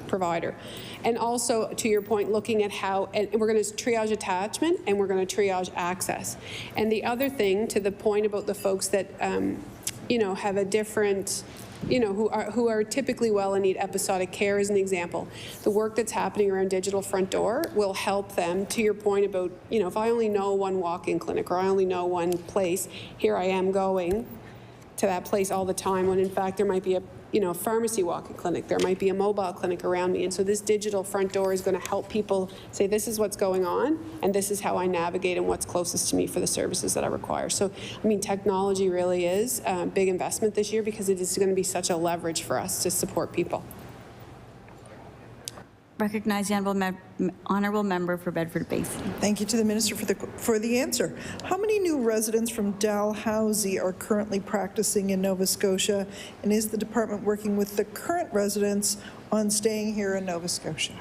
provider. And also, to your point, looking at how, and we're going to triage attachment and we're going to triage access. And the other thing, to the point about the folks that, you know, have a different, you know, who are typically well and need episodic care, as an example, the work that's happening around digital front door will help them. To your point about, you know, if I only know one walk-in clinic or I only know one place, here I am going to that place all the time, when in fact there might be a, you know, pharmacy walk-in clinic, there might be a mobile clinic around me. And so this digital front door is going to help people say, this is what's going on, and this is how I navigate and what's closest to me for the services that I require. So, I mean, technology really is a big investment this year because it is going to be such a leverage for us to support people. Recognize the honourable member for Bedford Basin. Thank you to the Minister for the answer. How many new residents from Dalhousie are currently practicing in Nova Scotia, and is the department working with the current residents on staying here in Nova Scotia?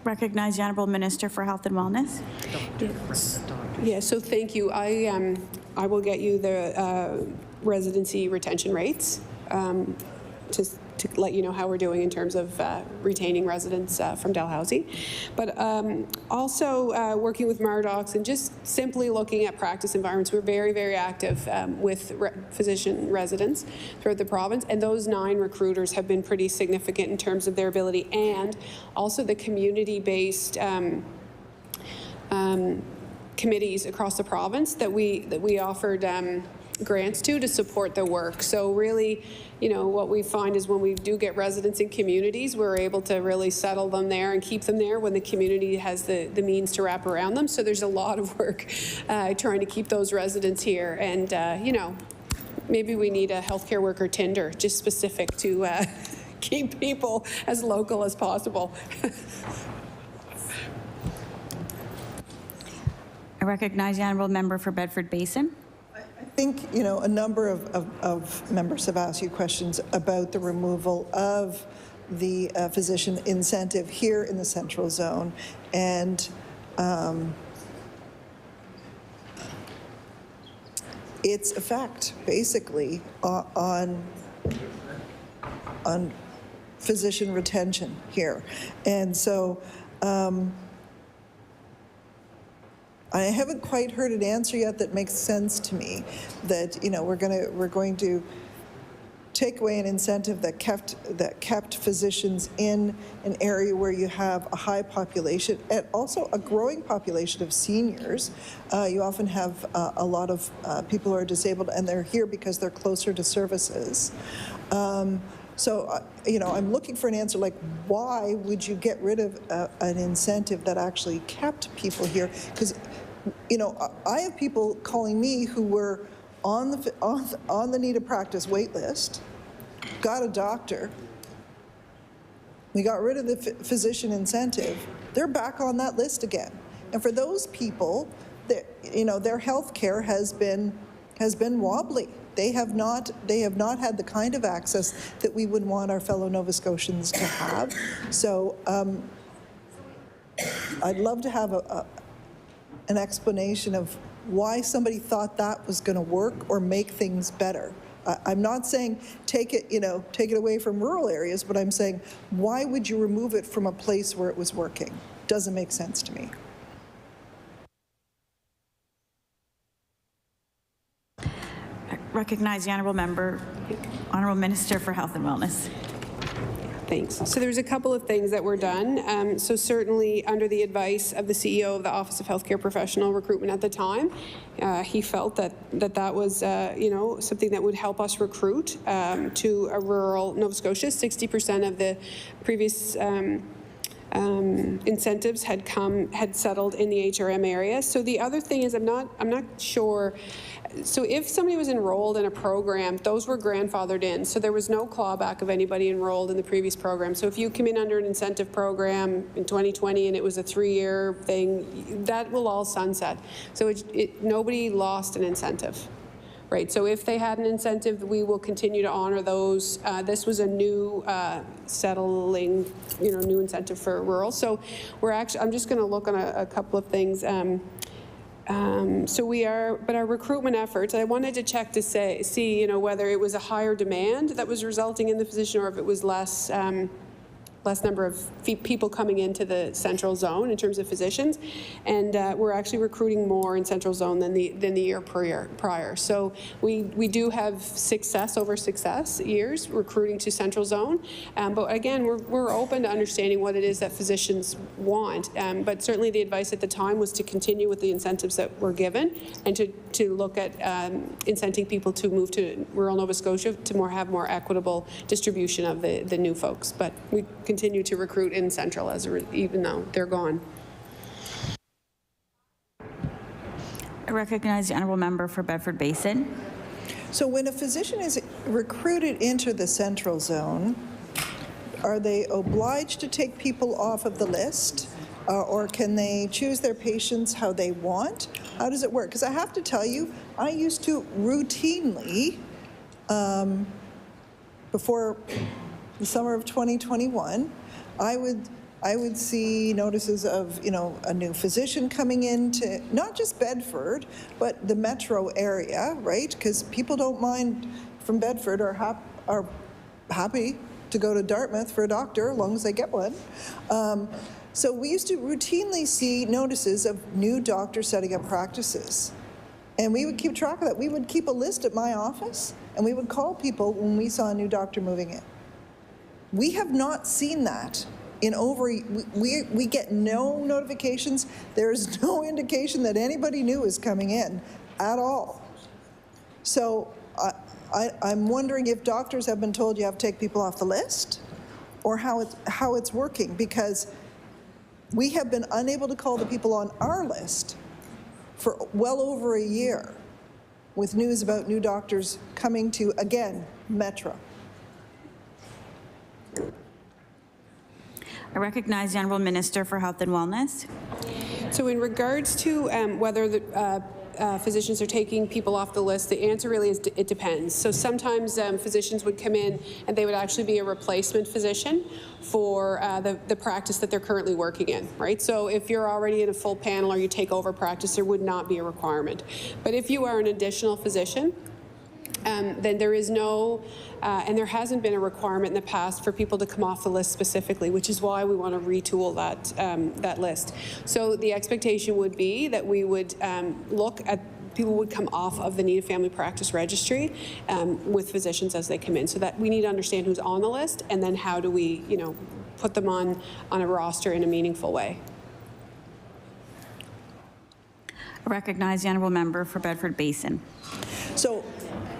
Recognize the Honourable Minister for Health and Wellness. Yeah, so thank you. I will get you the residency retention rates to let you know how we're doing in terms of retaining residents from Dalhousie. But also working with Mardocs and just simply looking at practice environments. We're very, very active with physician residents throughout the province, and those 9 recruiters have been pretty significant in terms of their ability, and also the community-based committees across the province that we offered grants to support the work. So really, you know, what we find is when we do get residents in communities, we're able to really settle them there and keep them there when the community has the means to wrap around them. So there's a lot of work trying to keep those residents here. And, you know, maybe we need a healthcare worker Tinder, just specific to keep people as local as possible. I recognize the honourable member for Bedford Basin. I think, you know, a number of members have asked you questions about the removal of the physician incentive here in the Central Zone, and its effect, basically, on physician retention here. And so I haven't quite heard an answer yet that makes sense to me, that, you know, we're going to take away an incentive that kept physicians in an area where you have a high population and also a growing population of seniors. You often have a lot of people who are disabled, and they're here because they're closer to services. You know, I'm looking for an answer like, why would you get rid of an incentive that actually kept people here? Because, you know, I have people calling me who were on the need of practice wait list, got a doctor, we got rid of the physician incentive, they're back on that list again. And for those people, you know, their health care has been wobbly. They have not had the kind of access that we would want our fellow Nova Scotians to have. So I'd love to have an explanation of why somebody thought that was going to work or make things better. I'm not saying take it away from rural areas, but I'm saying, why would you remove it from a place where it was working? Doesn't make sense to me. I recognize the Honourable Minister for Health and Wellness. Thanks. So there's a couple of things that were done. So certainly under the advice of the CEO of the Office of Healthcare Professional Recruitment at the time, he felt that was you know, something that would help us recruit to a rural Nova Scotia. 60% of the previous incentives had settled in the HRM area. So the other thing is, I'm not sure. So if somebody was enrolled in a program, those were grandfathered in. So there was no clawback of anybody enrolled in the previous program. So if you come in under an incentive program in 2020 and it was a 3-year thing, that will all sunset. So nobody lost an incentive. Right, so if they had an incentive, we will continue to honor those. This was a new settling, you know, new incentive for rural. So I'm just going to look on a couple of things. But our recruitment efforts, I wanted to check to see, you know, whether it was a higher demand that was resulting in the position, or if it was less number of people coming into the central zone in terms of physicians, and we're actually recruiting more in central zone than the year prior. So we do have success years recruiting to central zone, but again, we're open to understanding what it is that physicians want. But certainly the advice at the time was to continue with the incentives that were given, and to look at incenting people to move to rural Nova Scotia to have more equitable distribution of the new folks. But we continue to recruit in Central even though they're gone. I recognize the Honourable Member for Bedford Basin. So when a physician is recruited into the Central Zone, are they obliged to take people off of the list? Or can they choose their patients how they want? How does it work? Because I have to tell you, I used to routinely, before the summer of 2021, I would see notices of, you know, a new physician coming into not just Bedford, but the metro area, right? Because people don't mind from Bedford are happy to go to Dartmouth for a doctor as long as they get one. So we used to routinely see notices of new doctors setting up practices. And we would keep track of that. We would keep a list at my office, and we would call people when we saw a new doctor moving in. We have not seen that in over, we get no notifications. There is no indication that anybody new is coming in at all. So I'm wondering if doctors have been told you have to take people off the list, or how it's working, because we have been unable to call the people on our list for well over a year with news about new doctors coming to, again, Metro. I recognize the Honourable Minister for Health and Wellness. So in regards to whether the physicians are taking people off the list, the answer really is it depends. So sometimes physicians would come in and they would actually be a replacement physician for the practice that they're currently working in, right? So if you're already in a full panel or you take over practice, there would not be a requirement. But if you are an additional physician, then there is no, and there hasn't been a requirement in the past for people to come off the list specifically, which is why we want to retool that list. So the expectation would be that we would look at people would come off of the Native Family Practice Registry with physicians as they come in. So that we need to understand who's on the list, and then how do we, put them on a roster in a meaningful way. I recognize the honourable member for Bedford Basin. So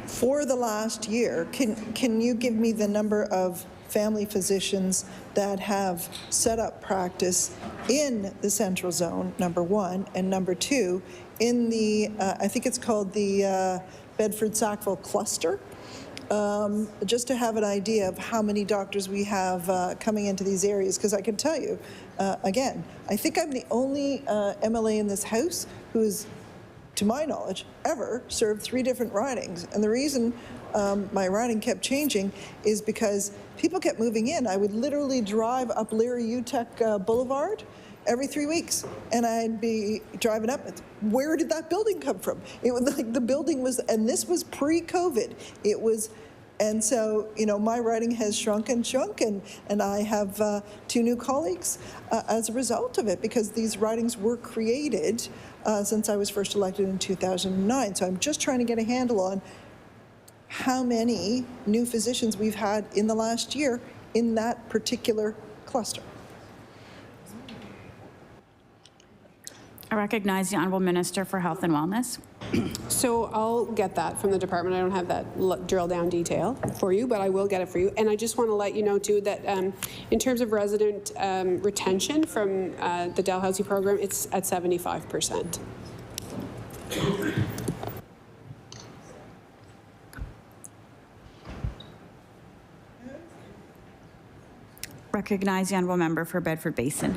for the last year, can you give me the number of family physicians that have set up practice in the Central Zone, number one, and number two, in the, I think it's called the Bedford-Sackville cluster, just to have an idea of how many doctors we have coming into these areas, because I can tell you, again, I think I'm the only MLA in this House who's, to my knowledge, ever served 3 different ridings. And the reason my riding kept changing is because people kept moving in. I would literally drive up Leary-UTEC Boulevard every 3 weeks, and I'd be driving up. Where did that building come from? It was like the building was, and this was pre-COVID. It was, and so, my riding has shrunk, and I have 2 new colleagues as a result of it, because these ridings were created since I was first elected in 2009. So I'm just trying to get a handle on how many new physicians we've had in the last year in that particular cluster. I recognize the Honourable Minister for Health and Wellness. So I'll get that from the department. I don't have that drill down detail for you, but I will get it for you. And I just want to let you know too that in terms of resident retention from the Dalhousie program, it's at 75%. Recognize the honourable member for Bedford Basin.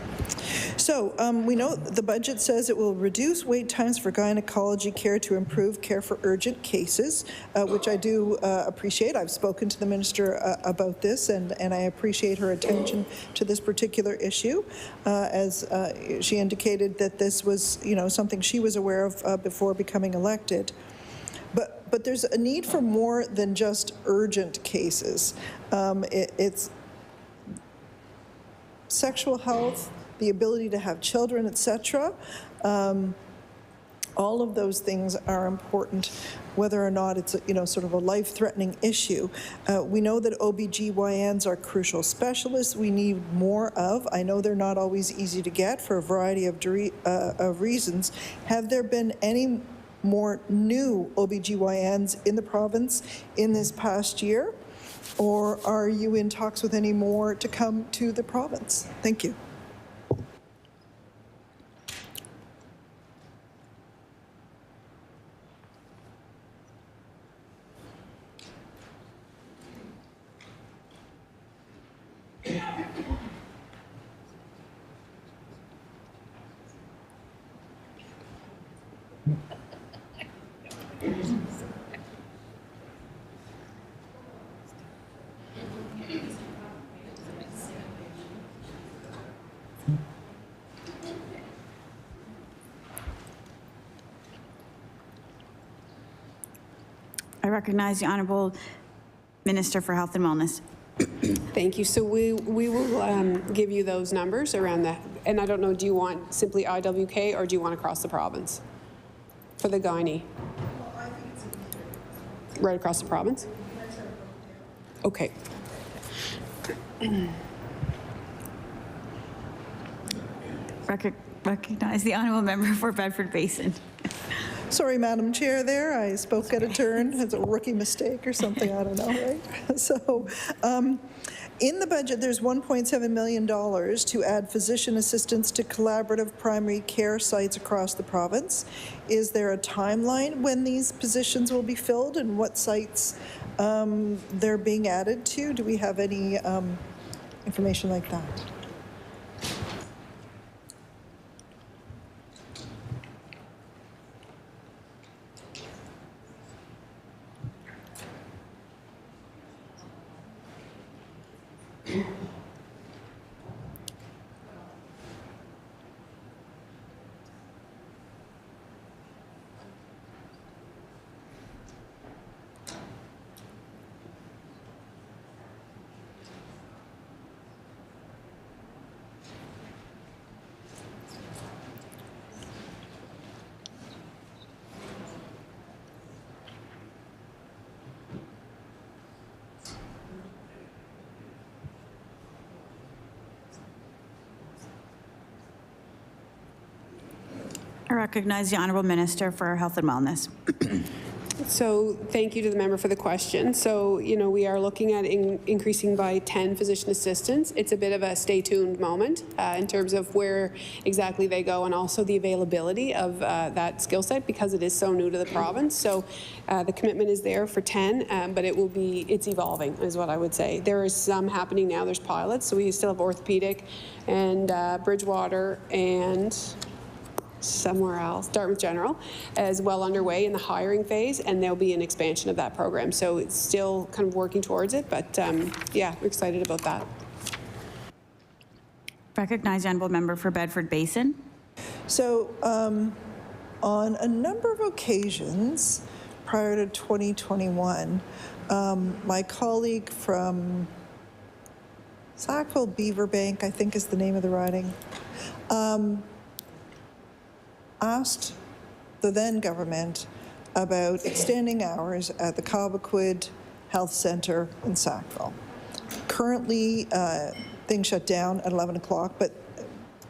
So we know the budget says it will reduce wait times for gynecology care to improve care for urgent cases, which I do appreciate. I've spoken to the minister about this, and I appreciate her attention to this particular issue, as she indicated that this was, something she was aware of before becoming elected. But there's a need for more than just urgent cases. It's sexual health, the ability to have children, etc. All of those things are important, whether or not it's sort of a life-threatening issue. We know that OBGYNs are crucial specialists we need more of. I know they're not always easy to get for a variety of reasons. Have there been any more new OBGYNs in the province in this past year? Or are you in talks with any more to come to the province? Thank you. I recognize the Honourable Minister for Health and Wellness. Thank you. So we will give you those numbers around that. And I don't know, do you want simply IWK or do you want across the province for the gynae? Right across the province? Okay. Recognize the Honourable Member for Bedford Basin. Sorry, Madam Chair, there. I spoke at a turn. It's a rookie mistake or something. I don't know, right? So in the budget, there's $1.7 million to add physician assistants to collaborative primary care sites across the province. Is there a timeline when these positions will be filled and what sites they're being added to? Do we have any information like that? I recognize the Honourable Minister for Health and Wellness. So thank you to the member for the question. So, we are looking at increasing by 10 physician assistants. It's a bit of a stay tuned moment in terms of where exactly they go and also the availability of that skill set because it is so new to the province. So the commitment is there for 10, but it's evolving is what I would say. There is some happening now. There's pilots. So we still have orthopedic and Bridgewater and somewhere else, Dartmouth General, is well underway in the hiring phase, and there'll be an expansion of that program. So it's still kind of working towards it, but yeah, we're excited about that. Recognize the Honourable Member for Bedford Basin. So on a number of occasions prior to 2021, my colleague from Sackville Beaverbank, I think is the name of the riding, asked the then government about extending hours at the Cobequid Health Centre in Sackville. Currently, things shut down at 11 o'clock, but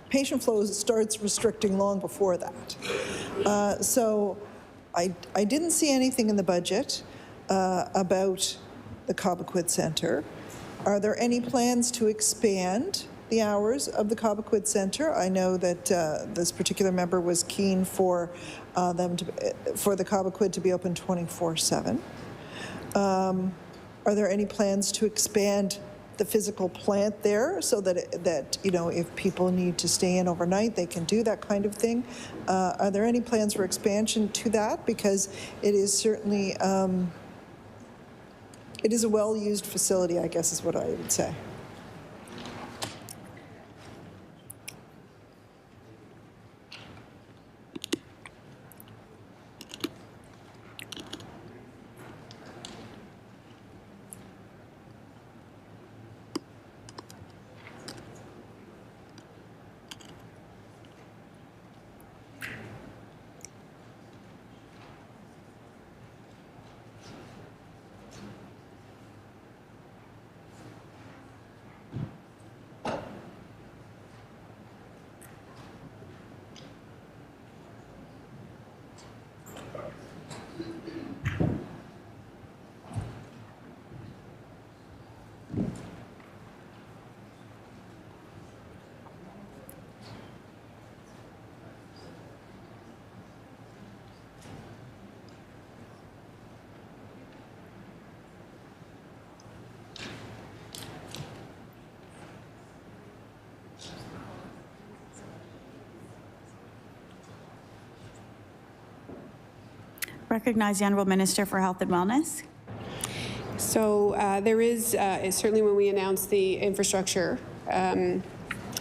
patient flow starts restricting long before that. So I didn't see anything in the budget about the Cobequid Centre. Are there any plans to expand the hours of the Cobequid Centre? I know that this particular member was keen for the Cobequid to be open 24/7. Are there any plans to expand the physical plant there so that if people need to stay in overnight, they can do that kind of thing? Are there any plans for expansion to that? Because it is certainly it is a well-used facility, I guess is what I would say. Recognize the Honourable Minister for Health and Wellness. So there is, certainly when we announced the infrastructure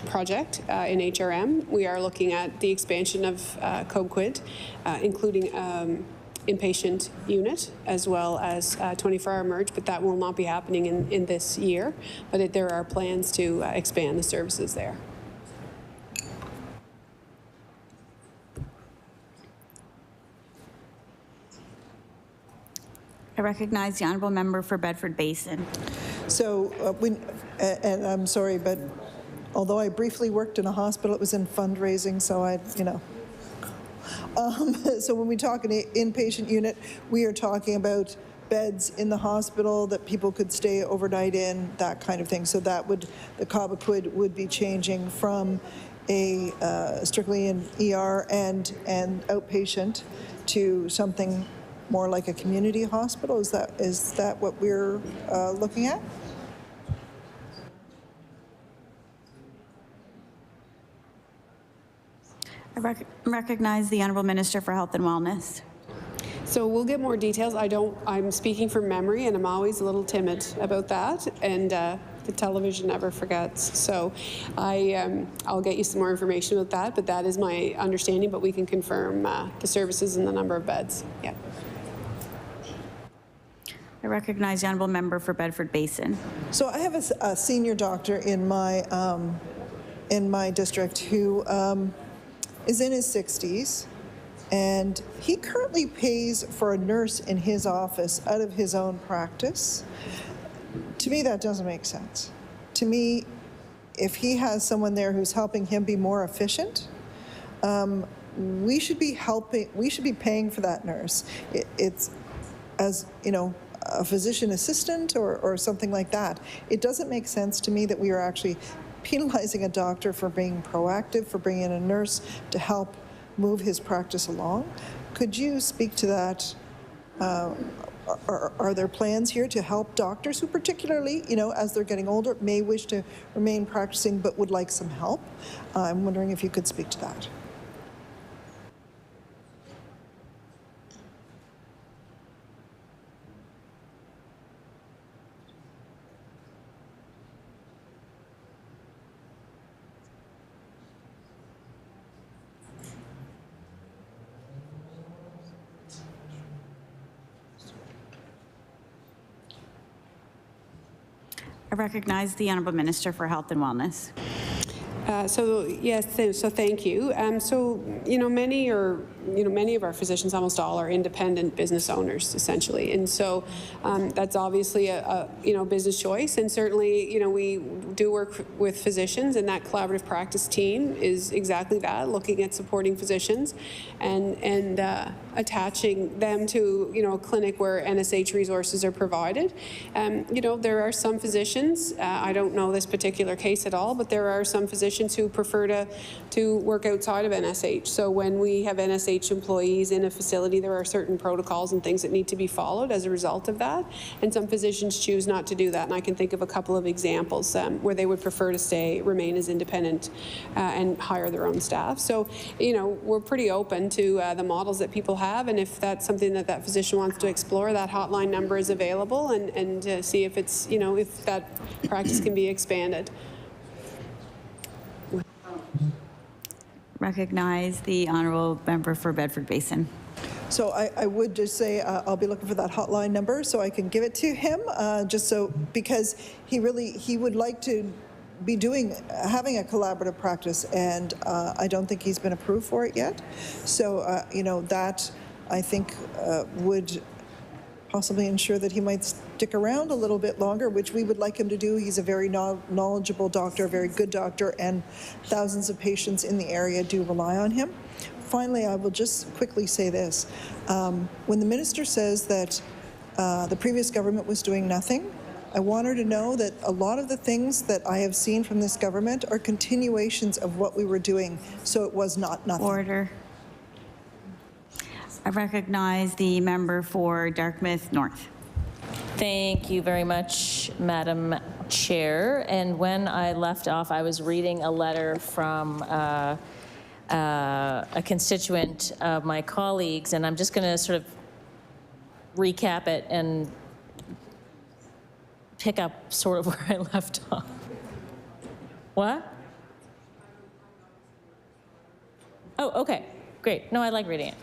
project in HRM, we are looking at the expansion of Cobequid, including inpatient unit as well as 24-hour merge, but that will not be happening in this year. But there are plans to expand the services there. I recognize the Honourable Member for Bedford Basin. So, and I'm sorry, but although I briefly worked in a hospital, it was in fundraising, so so when we talk an inpatient unit, we are talking about beds in the hospital that people could stay overnight in, that kind of thing. So that the Cobequid would be changing from a strictly an ER and outpatient to something more like a community hospital. Is that what we're looking at? I recognize the Honourable Minister for Health and Wellness. So we'll get more details. I'm speaking from memory, and I'm always a little timid about that. And the television never forgets. So I'll get you some more information about that. But that is my understanding. But we can confirm the services and the number of beds. Yeah. I recognize the Honourable Member for Bedford Basin. So I have a senior doctor in my district who is in his 60s, and he currently pays for a nurse in his office out of his own practice. To me, that doesn't make sense. To me, if he has someone there who's helping him be more efficient, we should be helping, we should be paying for that nurse. It's, as, you know, a physician assistant or something like that. It doesn't make sense to me that we are actually penalizing a doctor for being proactive, for bringing in a nurse to help move his practice along. Could you speak to that? Are there plans here to help doctors who particularly, you know, as they're getting older, may wish to remain practicing but would like some help? I'm wondering if you could speak to that. I recognize the Honourable Minister for Health and Wellness. So thank you. So, you know, many of our physicians, almost all, are independent business owners, essentially. And so that's obviously a business choice. And certainly, you know, we do work with physicians, and that collaborative practice team is exactly that, looking at supporting physicians and attaching them to, you know, a clinic where NSH resources are provided. You know, there are some physicians, I don't know this particular case at all, but there are some physicians who prefer to work outside of NSH. So when we have NSH employees in a facility, there are certain protocols and things that need to be followed as a result of that. And some physicians choose not to do that. And I can think of a couple of examples where they would prefer to remain as independent and hire their own staff. So, you know, we're pretty open to the models that people have. And if that's something that physician wants to explore, that hotline number is available, and see if it's, you know, if that practice can be expanded. Recognize the Honourable Member for Bedford Basin. So I would just say I'll be looking for that hotline number so I can give it to him, just so, because he would like to be having a collaborative practice, and I don't think he's been approved for it yet. So, you know, that I think would possibly ensure that he might stick around a little bit longer, which we would like him to do. He's a very knowledgeable doctor, a very good doctor, and thousands of patients in the area do rely on him. Finally, I will just quickly say this. When the minister says that the previous government was doing nothing, I want her to know that a lot of the things that I have seen from this government are continuations of what we were doing, so it was not nothing. Order. I recognize the member for Dartmouth North. Thank you very much, Madam Chair. And when I left off, I was reading a letter from a constituent of my colleagues, and I'm just going to sort of recap it and pick up sort of where I left off. What? Oh, okay, great. No, I like reading it.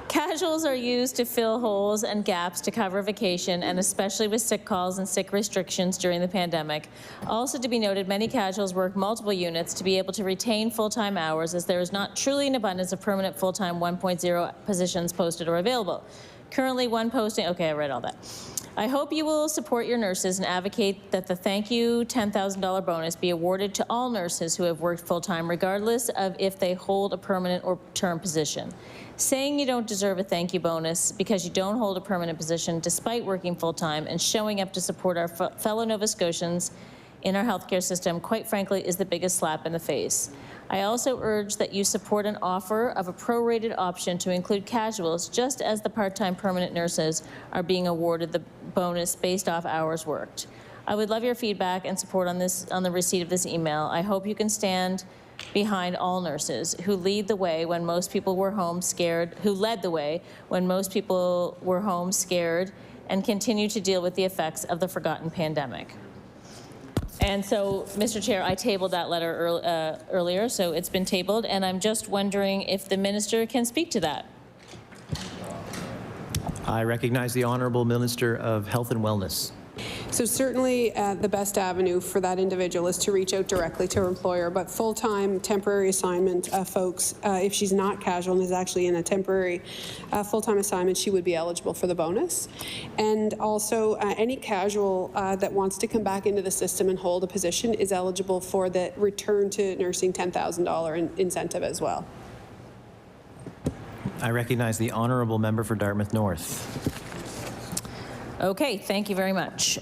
Casuals are used to fill holes and gaps to cover vacation, and especially with sick calls and sick restrictions during the pandemic. Also to be noted, many casuals work multiple units to be able to retain full-time hours, as there is not truly an abundance of permanent full-time 1.0 positions posted or available. Currently one posting, okay, I read all that. I hope you will support your nurses and advocate that the thank you $10,000 bonus be awarded to all nurses who have worked full-time, regardless of if they hold a permanent or term position. Saying you don't deserve a thank you bonus because you don't hold a permanent position despite working full-time and showing up to support our fellow Nova Scotians in our healthcare system, quite frankly, is the biggest slap in the face. I also urge that you support an offer of a prorated option to include casuals, just as the part-time permanent nurses are being awarded the bonus based off hours worked. I would love your feedback and support on the receipt of this email. I hope you can stand behind all nurses who lead the way when most people were home scared, who led the way when most people were home scared, and continue to deal with the effects of the forgotten pandemic. And so, Mr. Chair, I tabled that letter earlier, so it's been tabled, and I'm just wondering if the minister can speak to that. I recognize the Honourable Minister of Health and Wellness. So certainly the best avenue for that individual is to reach out directly to her employer, but full-time temporary assignment folks, if she's not casual and is actually in a temporary full-time assignment, she would be eligible for the bonus. And also any casual that wants to come back into the system and hold a position is eligible for the return to nursing $10,000 incentive as well. I recognize the honourable member for Dartmouth North. Okay, thank you very much.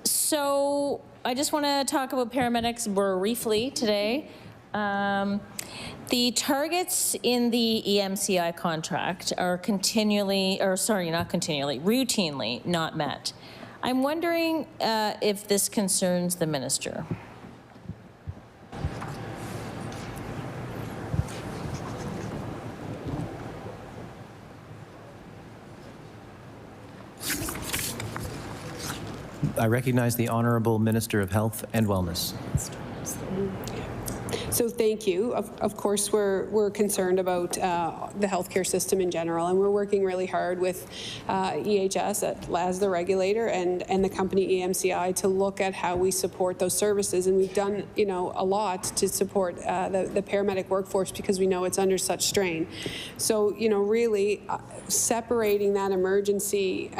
So I just want to talk about paramedics briefly today. The targets in the EMCI contract are routinely not met. I'm wondering if this concerns the minister. I recognize the Honourable Minister of Health and Wellness. So thank you. Of course, we're concerned about the healthcare system in general, and we're working really hard with EHS as the regulator and the company EMCI to look at how we support those services. And we've done, a lot to support the paramedic workforce because we know it's under such strain. So, really separating that emergency.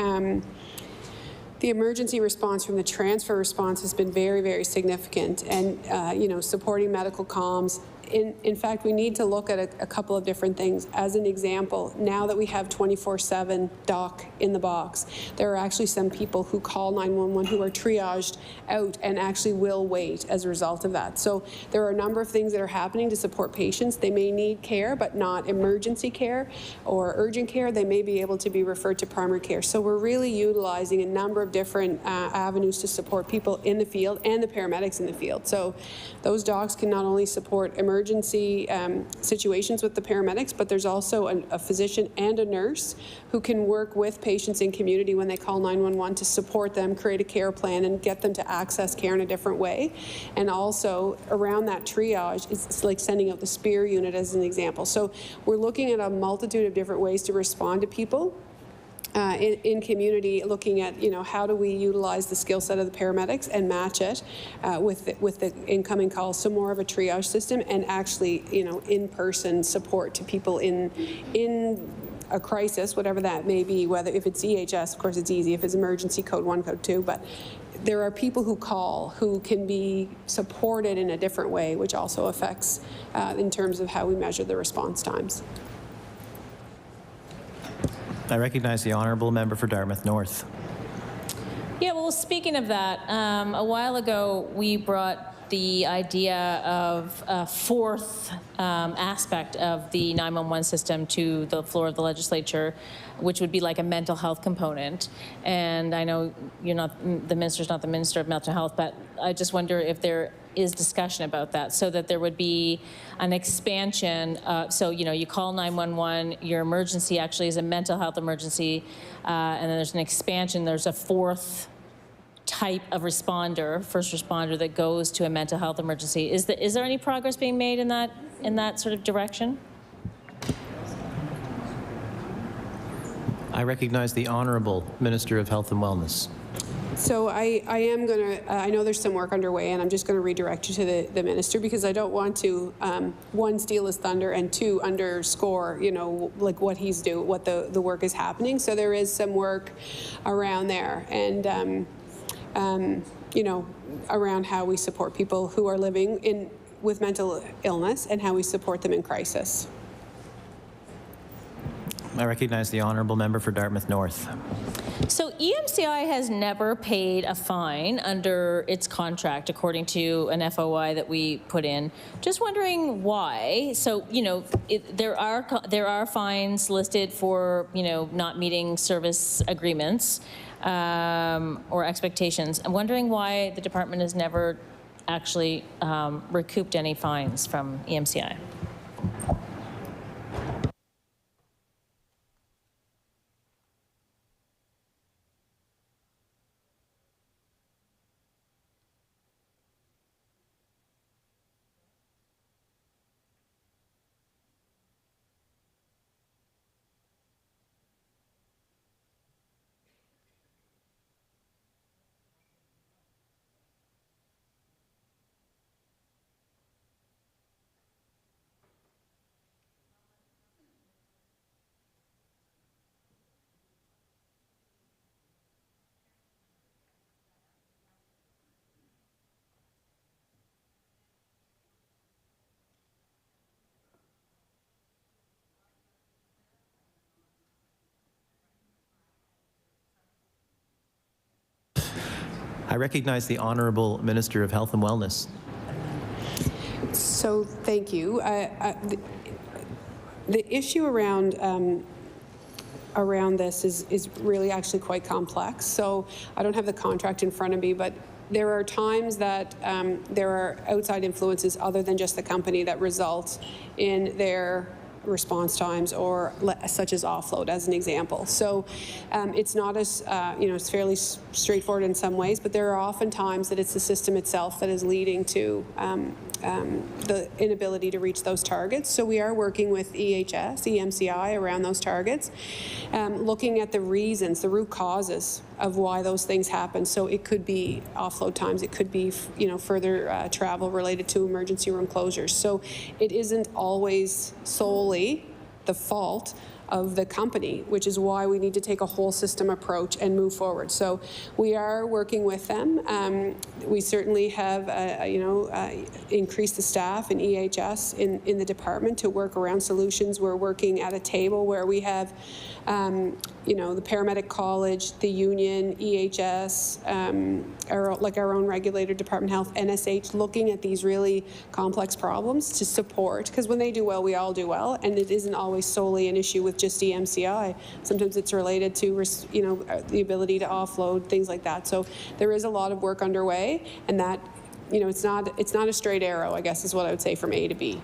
The emergency response from the transfer response has been very, very significant, and supporting medical comms. In fact, we need to look at a couple of different things. As an example, now that we have 24/7 doc in the box, there are actually some people who call 911 who are triaged out and actually will wait as a result of that. So there are a number of things that are happening to support patients. They may need care, but not emergency care or urgent care. They may be able to be referred to primary care. So we're really utilizing a number of different avenues to support people in the field and the paramedics in the field. So those docs can not only support emergency situations with the paramedics, but there's also a physician and a nurse who can work with patients in community when they call 911 to support them, create a care plan, and get them to access care in a different way. And also around that triage, it's like sending out the SPEAR unit as an example. So we're looking at a multitude of different ways to respond to people. In community, looking at how do we utilize the skill set of the paramedics and match it with the incoming calls, so more of a triage system and actually in-person support to people in a crisis, whatever that may be. Whether if it's EHS, of course it's easy. If it's emergency, code 1, code 2, but there are people who call who can be supported in a different way, which also affects in terms of how we measure the response times. I recognize the Honourable Member for Dartmouth North. Yeah, well, speaking of that, a while ago we brought the idea of a fourth aspect of the 911 system to the floor of the legislature, which would be like a mental health component. And I know the minister's not the Minister of Mental Health, but I just wonder if there is discussion about that, so that there would be an expansion. So you call 911, your emergency actually is a mental health emergency, and then there's an expansion. There's a fourth type of responder, first responder, that goes to a mental health emergency. Is there any progress being made in that sort of direction? I recognize the Honourable Minister of Health and Wellness. So I am going to, I know there's some work underway, and I'm just going to redirect you to the minister because I don't want to, one, steal his thunder, and two, underscore, like what he's doing, what the work is happening. So there is some work around there, and, around how we support people who are living with mental illness and how we support them in crisis. I recognize the Honourable Member for Dartmouth North. So EMCI has never paid a fine under its contract, according to an FOI that we put in. Just wondering why. So there are fines listed for not meeting service agreements or expectations. I'm wondering why the department has never actually recouped any fines from EMCI. I recognize the Honourable Minister of Health and Wellness. So thank you. The issue around this is really actually quite complex. So I don't have the contract in front of me, but there are times that there are outside influences other than just the company that result in their response times, or such as offload as an example. So it's not as, it's fairly straightforward in some ways, but there are often times that it's the system itself that is leading to the inability to reach those targets. So we are working with EMCI around those targets, looking at the reasons, the root causes of why those things happen. So it could be offload times, it could be further travel related to emergency room closures. So it isn't always solely the fault of the company, which is why we need to take a whole system approach and move forward. So we are working with them. We certainly have, increased the staff in EHS in the department to work around solutions. We're working at a table where we have, the paramedic college, the union, EHS, our own regulator, Department of Health, NSH, looking at these really complex problems to support, because when they do well, we all do well, and it isn't always solely an issue with just EMCI. Sometimes it's related to, the ability to offload, things like that. So there is a lot of work underway, and that, it's not a straight arrow, I guess is what I would say, from A to B.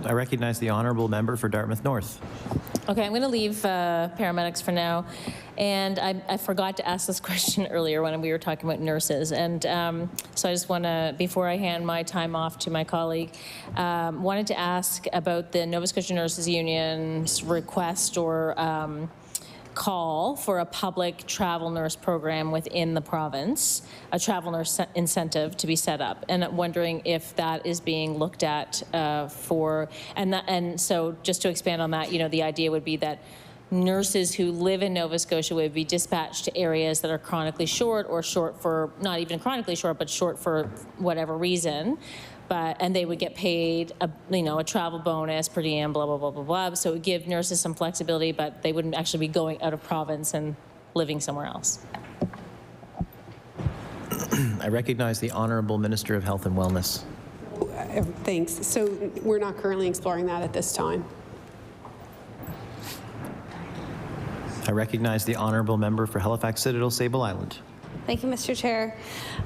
I recognize the Honourable Member for Dartmouth North. Okay, I'm going to leave paramedics for now. And I forgot to ask this question earlier when we were talking about nurses. And so I just want to, before I hand my time off to my colleague, wanted to ask about the Nova Scotia Nurses Union's request or call for a public travel nurse program within the province, a travel nurse incentive to be set up. And I'm wondering if that is being looked at and so just to expand on that, the idea would be that nurses who live in Nova Scotia would be dispatched to areas that are chronically short, or short for, not even chronically short, but short for whatever reason. And they would get paid a travel bonus, per diem, blah, blah, blah, blah, blah. So it would give nurses some flexibility, but they wouldn't actually be going out of province and living somewhere else. I recognize the Honourable Minister of Health and Wellness. Thanks. So we're not currently exploring that at this time. I recognize the Honourable Member for Halifax Citadel Sable Island. Thank you, Mr. Chair.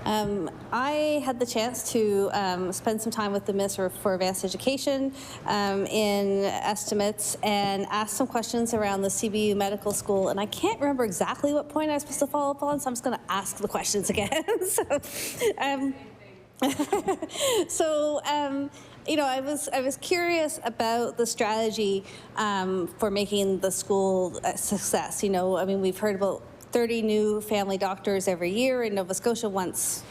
I had the chance to spend some time with the Minister for Advanced Education in estimates and ask some questions around the CBU Medical School. And I can't remember exactly what point I was supposed to follow up on, so I'm just going to ask the questions again. I was curious about the strategy for making the school a success. We've heard about 30 new family doctors every year in Nova Scotia once,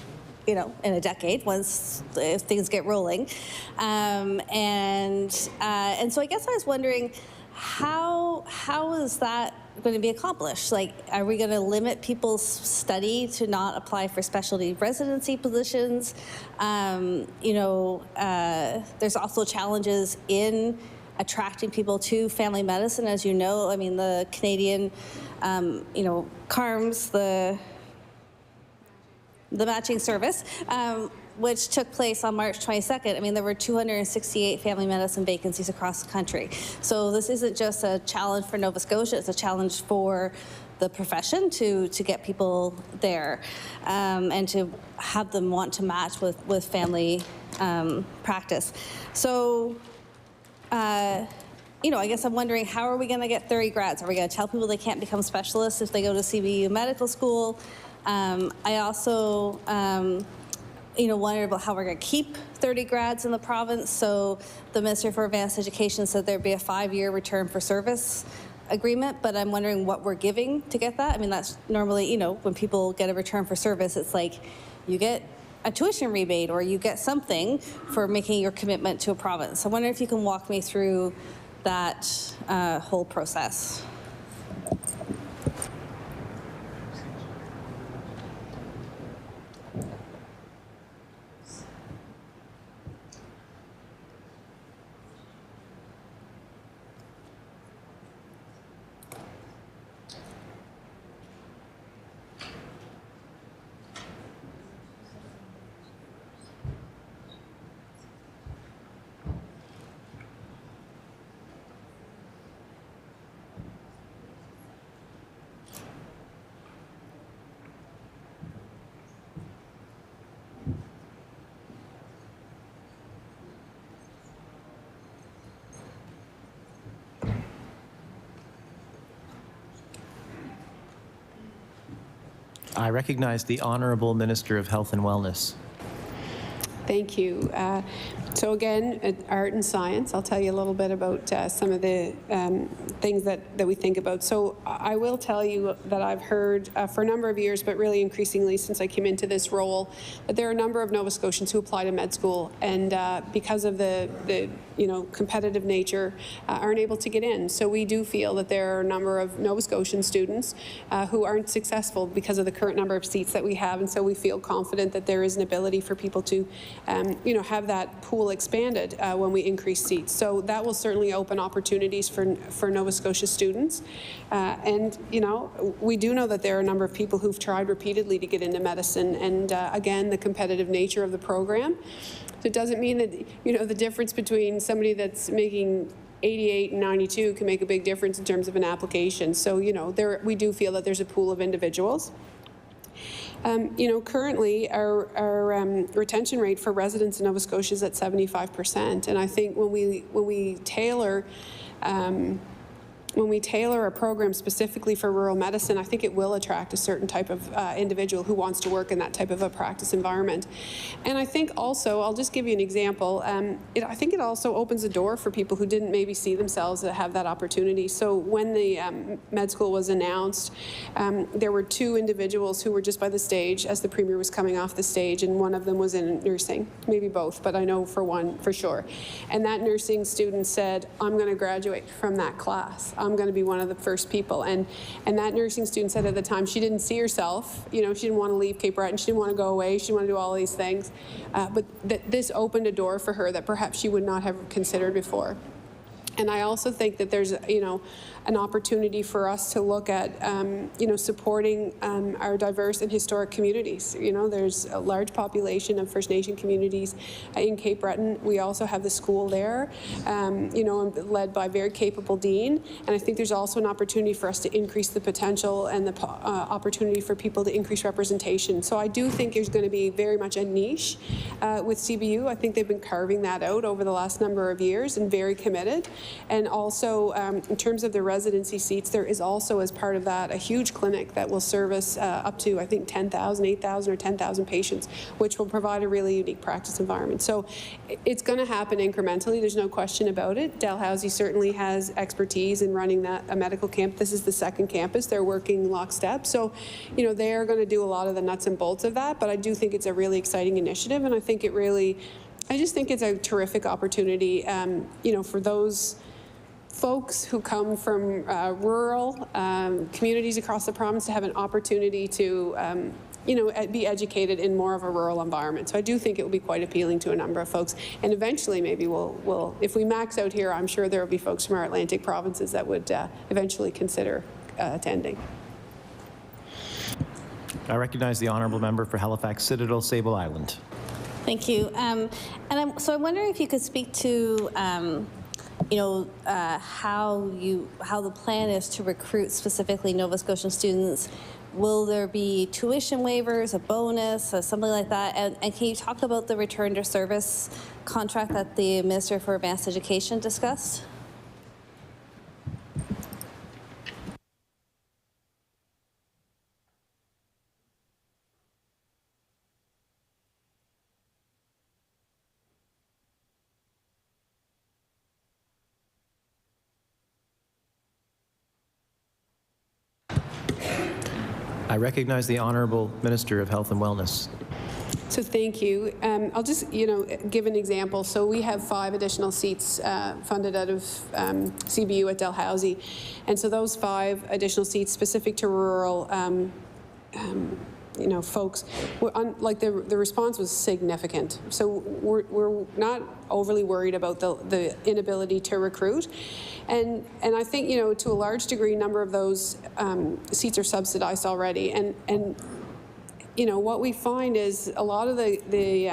in a decade, once if things get rolling. And so I guess I was wondering, how is that going to be accomplished? Like, are we going to limit people's study to not apply for specialty residency positions? There's also challenges in attracting people to family medicine. As you know, the Canadian, CARMS, the matching service, which took place on March 22nd. There were 268 family medicine vacancies across the country. So this isn't just a challenge for Nova Scotia, it's a challenge for the profession to get people there and to have them want to match with family practice. So, I guess I'm wondering, how are we going to get 30 grads? Are we going to tell people they can't become specialists if they go to CBU Medical School? I also, wondered about how we're going to keep 30 grads in the province. So the Minister for Advanced Education said there'd be a 5-year return for service agreement, but I'm wondering what we're giving to get that. That's normally, when people get a return for service, it's like you get a tuition rebate or you get something for making your commitment to a province. I wonder if you can walk me through that whole process. I recognize the Honourable Minister of Health and Wellness. Thank you. So again, art and science, I'll tell you a little bit about some of the things that we think about. So I will tell you that I've heard for a number of years, but really increasingly since I came into this role, that there are a number of Nova Scotians who apply to med school and because of the competitive nature aren't able to get in. So we do feel that there are a number of Nova Scotian students who aren't successful because of the current number of seats that we have, and so we feel confident that there is an ability for people to have that pool expanded when we increase seats. So that will certainly open opportunities for Nova Scotia students. And we do know that there are a number of people who've tried repeatedly to get into medicine, and again, the competitive nature of the program. So it doesn't mean that, the difference between somebody that's making 88 and 92 can make a big difference in terms of an application. So, we do feel that there's a pool of individuals. Currently our retention rate for residents in Nova Scotia is at 75%, and I think when we tailor a program specifically for rural medicine, I think it will attract a certain type of individual who wants to work in that type of a practice environment. And I think also, I'll just give you an example, I think it also opens a door for people who didn't maybe see themselves to have that opportunity. So when the med school was announced, there were two individuals who were just by the stage as the Premier was coming off the stage, and one of them was in nursing, maybe both, but I know for one for sure. And that nursing student said, I'm going to graduate from that class. I'm going to be one of the first people. And that nursing student said at the time she didn't see herself, she didn't want to leave Cape Breton, she didn't want to go away, she didn't want to do all these things, but this opened a door for her that perhaps she would not have considered before. And I also think that there's, an opportunity for us to look at, supporting our diverse and historic communities. There's a large population of First Nation communities in Cape Breton. We also have the school there, led by a very capable dean. And I think there's also an opportunity for us to increase the potential and the opportunity for people to increase representation. So I do think there's going to be very much a niche with CBU. I think they've been carving that out over the last number of years and very committed. And also, in terms of the residency seats, there is also, as part of that, a huge clinic that will service up to, I think, 10,000, 8,000 or 10,000 patients, which will provide a really unique practice environment. So it's going to happen incrementally. There's no question about it. Dalhousie certainly has expertise in running a medical camp. This is the second campus. They're working lockstep. So, they are going to do a lot of the nuts and bolts of that, but I do think it's a really exciting initiative, and I just think it's a terrific opportunity, for those folks who come from rural communities across the province to have an opportunity to, be educated in more of a rural environment. So I do think it will be quite appealing to a number of folks. And eventually, maybe we'll if we max out here, I'm sure there will be folks from our Atlantic provinces that would eventually consider attending. I recognize the Honourable Member for Halifax Citadel, Sable Island. Thank you. I'm wondering if you could speak to how the plan is to recruit specifically Nova Scotian students. Will there be tuition waivers, a bonus, or something like that? And can you talk about the return to service contract that the Minister for Advanced Education discussed? I recognize the Honourable Minister of Health and Wellness. So thank you. I'll just, give an example. So we have 5 additional seats funded out of CBU at Dalhousie. And so those 5 additional seats specific to rural folks, the response was significant. So we're not overly worried about the inability to recruit. And I think, to a large degree, a number of those seats are subsidized already. And what we find is a lot of we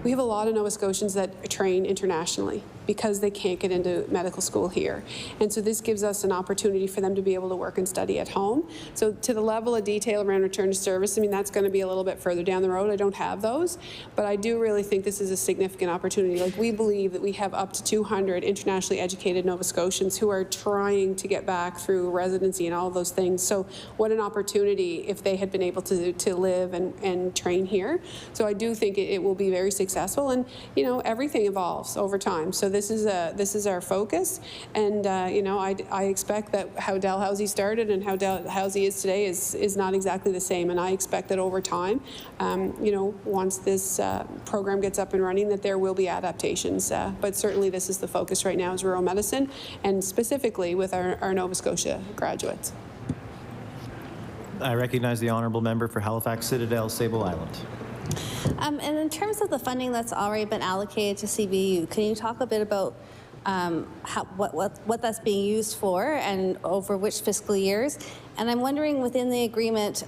have a lot of Nova Scotians that train internationally. because they can't get into medical school here. And so this gives us an opportunity for them to be able to work and study at home. So to the level of detail around return to service, I mean, that's going to be a little bit further down the road. I don't have those, but I do really think this is a significant opportunity. Like, we believe that we have up to 200 internationally educated Nova Scotians who are trying to get back through residency and all of those things. So what an opportunity if they had been able to live and train here. So I do think it will be very successful, and you know, everything evolves over time. So this is our focus, and you know, I expect that how Dalhousie started and how Dalhousie is today is not exactly the same, and I expect that over time, you know, once this program gets up and running, that there will be adaptations. But certainly, this is the focus right now, is rural medicine, and specifically with our Nova Scotia graduates. I recognize the honourable member for Halifax Citadel, Sable Island. And in terms of the funding that's already been allocated to CBU, can you talk a bit about what that's being used for and over which fiscal years? And I'm wondering, within the agreement,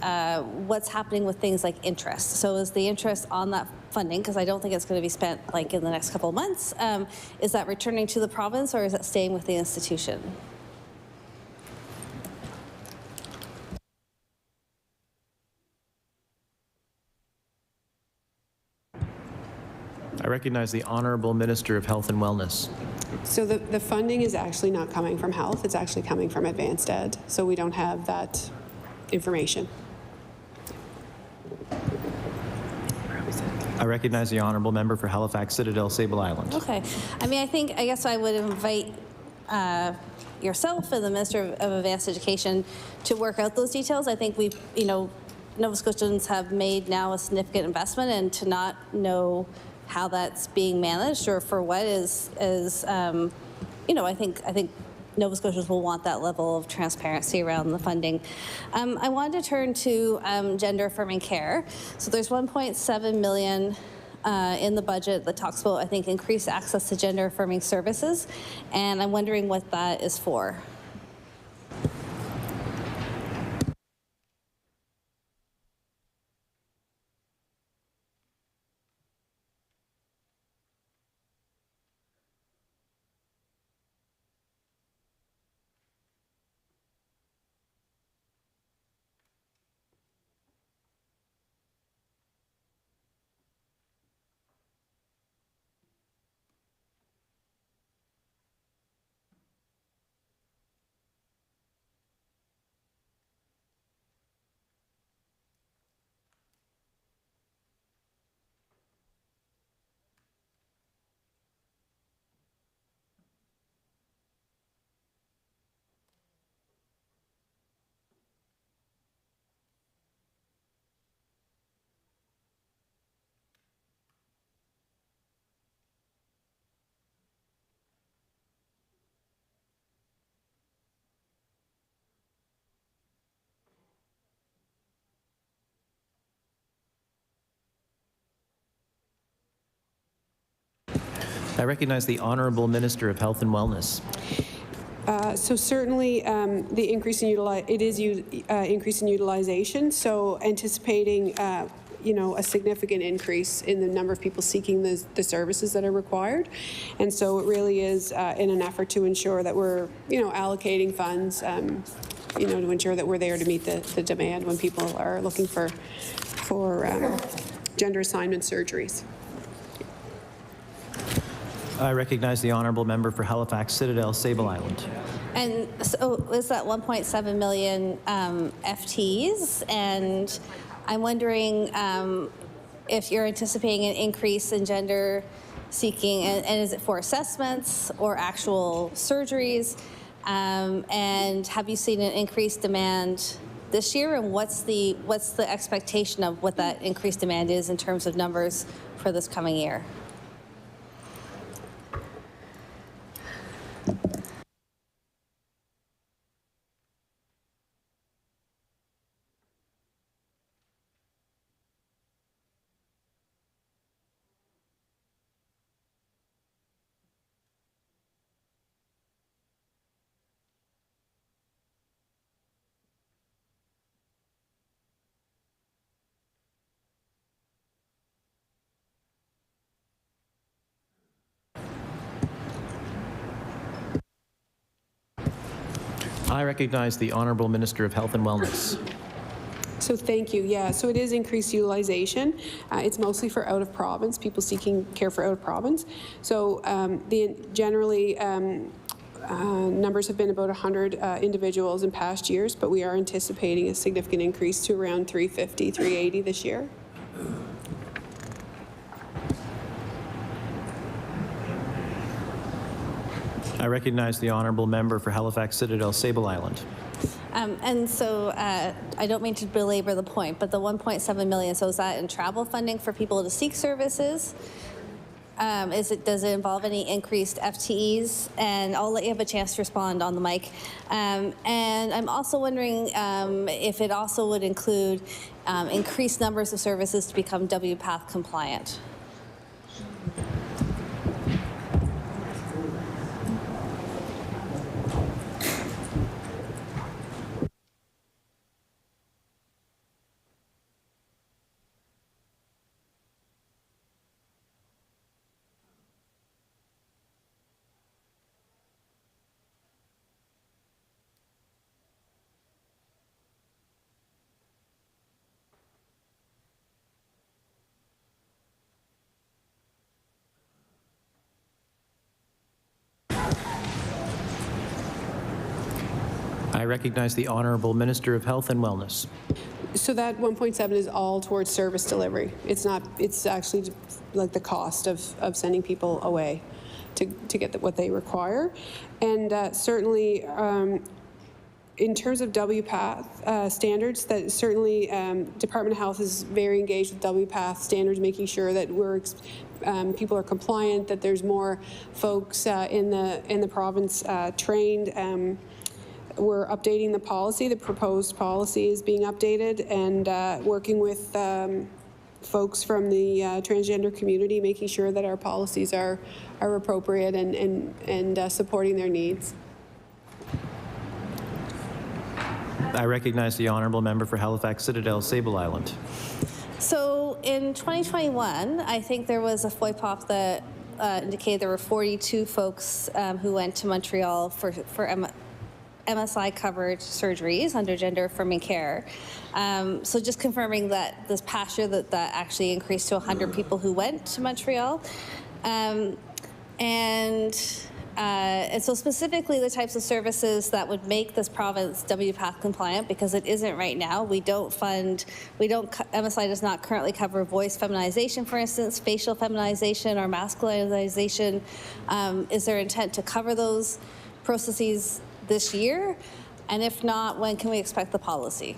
what's happening with things like interest. So is the interest on that funding, because I don't think it's going to be spent like in the next couple of months, is that returning to the province, or is it staying with the institution? I recognize the Honourable Minister of Health and Wellness. So the funding is actually not coming from health, it's actually coming from advanced ed. So we don't have that information. I recognize the honourable member for Halifax Citadel, Sable Island. Okay. I mean, I guess I would invite yourself and the Minister of Advanced Education to work out those details. I think we've, you know, Nova Scotians have made now a significant investment, and to not know how that's being managed or for what is you know, I think Nova Scotians will want that level of transparency around the funding. I wanted to turn to gender affirming care. So there's 1.7 million in the budget that talks about, I think, increased access to gender affirming services, and I'm wondering what that is for. I recognize the Honourable Minister of Health and Wellness. So certainly the increase in increase in utilization. So anticipating you know, a significant increase in the number of people seeking the services that are required, and so it really is in an effort to ensure that we're, you know, allocating funds, you know, to ensure that we're there to meet the demand when people are looking for gender assignment surgeries. I recognize the honourable member for Halifax Citadel, Sable Island. And so is that 1.7 million FTs? And I'm wondering if you're anticipating an increase in gender seeking, and is it for assessments or actual surgeries? And have you seen an increased demand this year? And what's the expectation of what that increased demand is in terms of numbers for this coming year? I recognize the Honourable Minister of Health and Wellness. So thank you. Yeah, so it is increased utilization. It's mostly for out of province, people seeking care for out of province. So generally numbers have been about 100 individuals in past years, but we are anticipating a significant increase to around 350, 380 this year. I recognize the Honourable Member for Halifax Citadel Sable Island. And so I don't mean to belabor the point, but the 1.7 million, so is that in travel funding for people to seek services? Does it involve any increased FTEs? And I'll let you have a chance to respond on the mic. And I'm also wondering if it also would include increased numbers of services to become WPATH compliant. I recognize the Honourable Minister of Health and Wellness. So that 1.7 is all towards service delivery. It's not. It's actually like the cost of sending people away to get what they require, and certainly. In terms of WPATH standards, that certainly Department of Health is very engaged with WPATH standards, making sure that people are compliant, that there's more folks in the province trained. We're updating the policy. The proposed policy is being updated, and working with folks from the transgender community, making sure that our policies are appropriate and supporting their needs. I recognize the Honourable Member for Halifax Citadel Sable Island. So in 2021, I think there was a FOIPOP that indicated there were 42 folks who went to Montreal for MSI-covered surgeries under gender affirming care. So just confirming that this past year that actually increased to 100 people who went to Montreal. And so specifically the types of services that would make this province WPATH compliant, because it isn't right now. MSI does not currently cover voice feminization, for instance, facial feminization or masculinization. Is there intent to cover those processes this year? And if not, when can we expect the policy?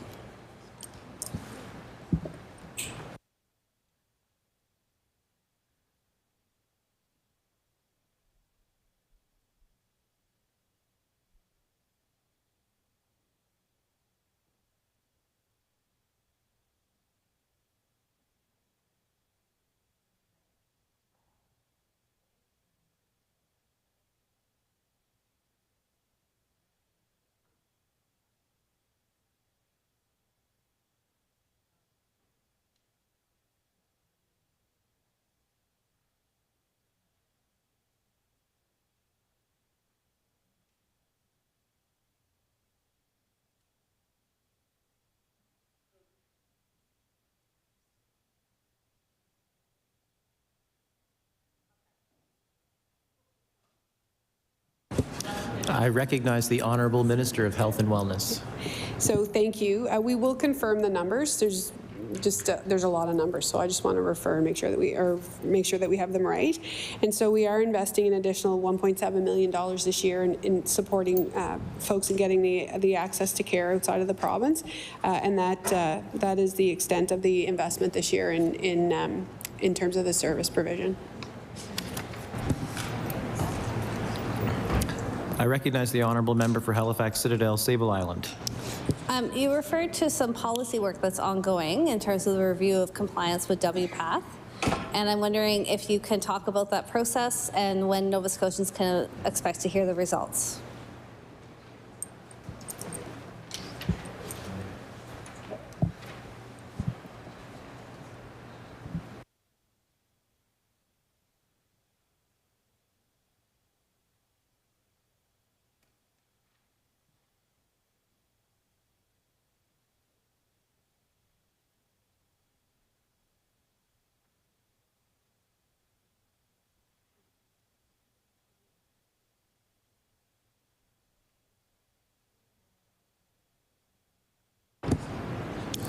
I recognize the Honourable Minister of Health and Wellness. So thank you. We will confirm the numbers. There's a lot of numbers, so I just want to refer and make sure that we have them right. And so we are investing an additional $1.7 million this year in supporting folks in getting the access to care outside of the province, and that is the extent of the investment this year in terms of the service provision. I recognize the Honourable Member for Halifax Citadel Sable Island. You referred to some policy work that's ongoing in terms of the review of compliance with WPATH, and I'm wondering if you can talk about that process and when Nova Scotians can expect to hear the results.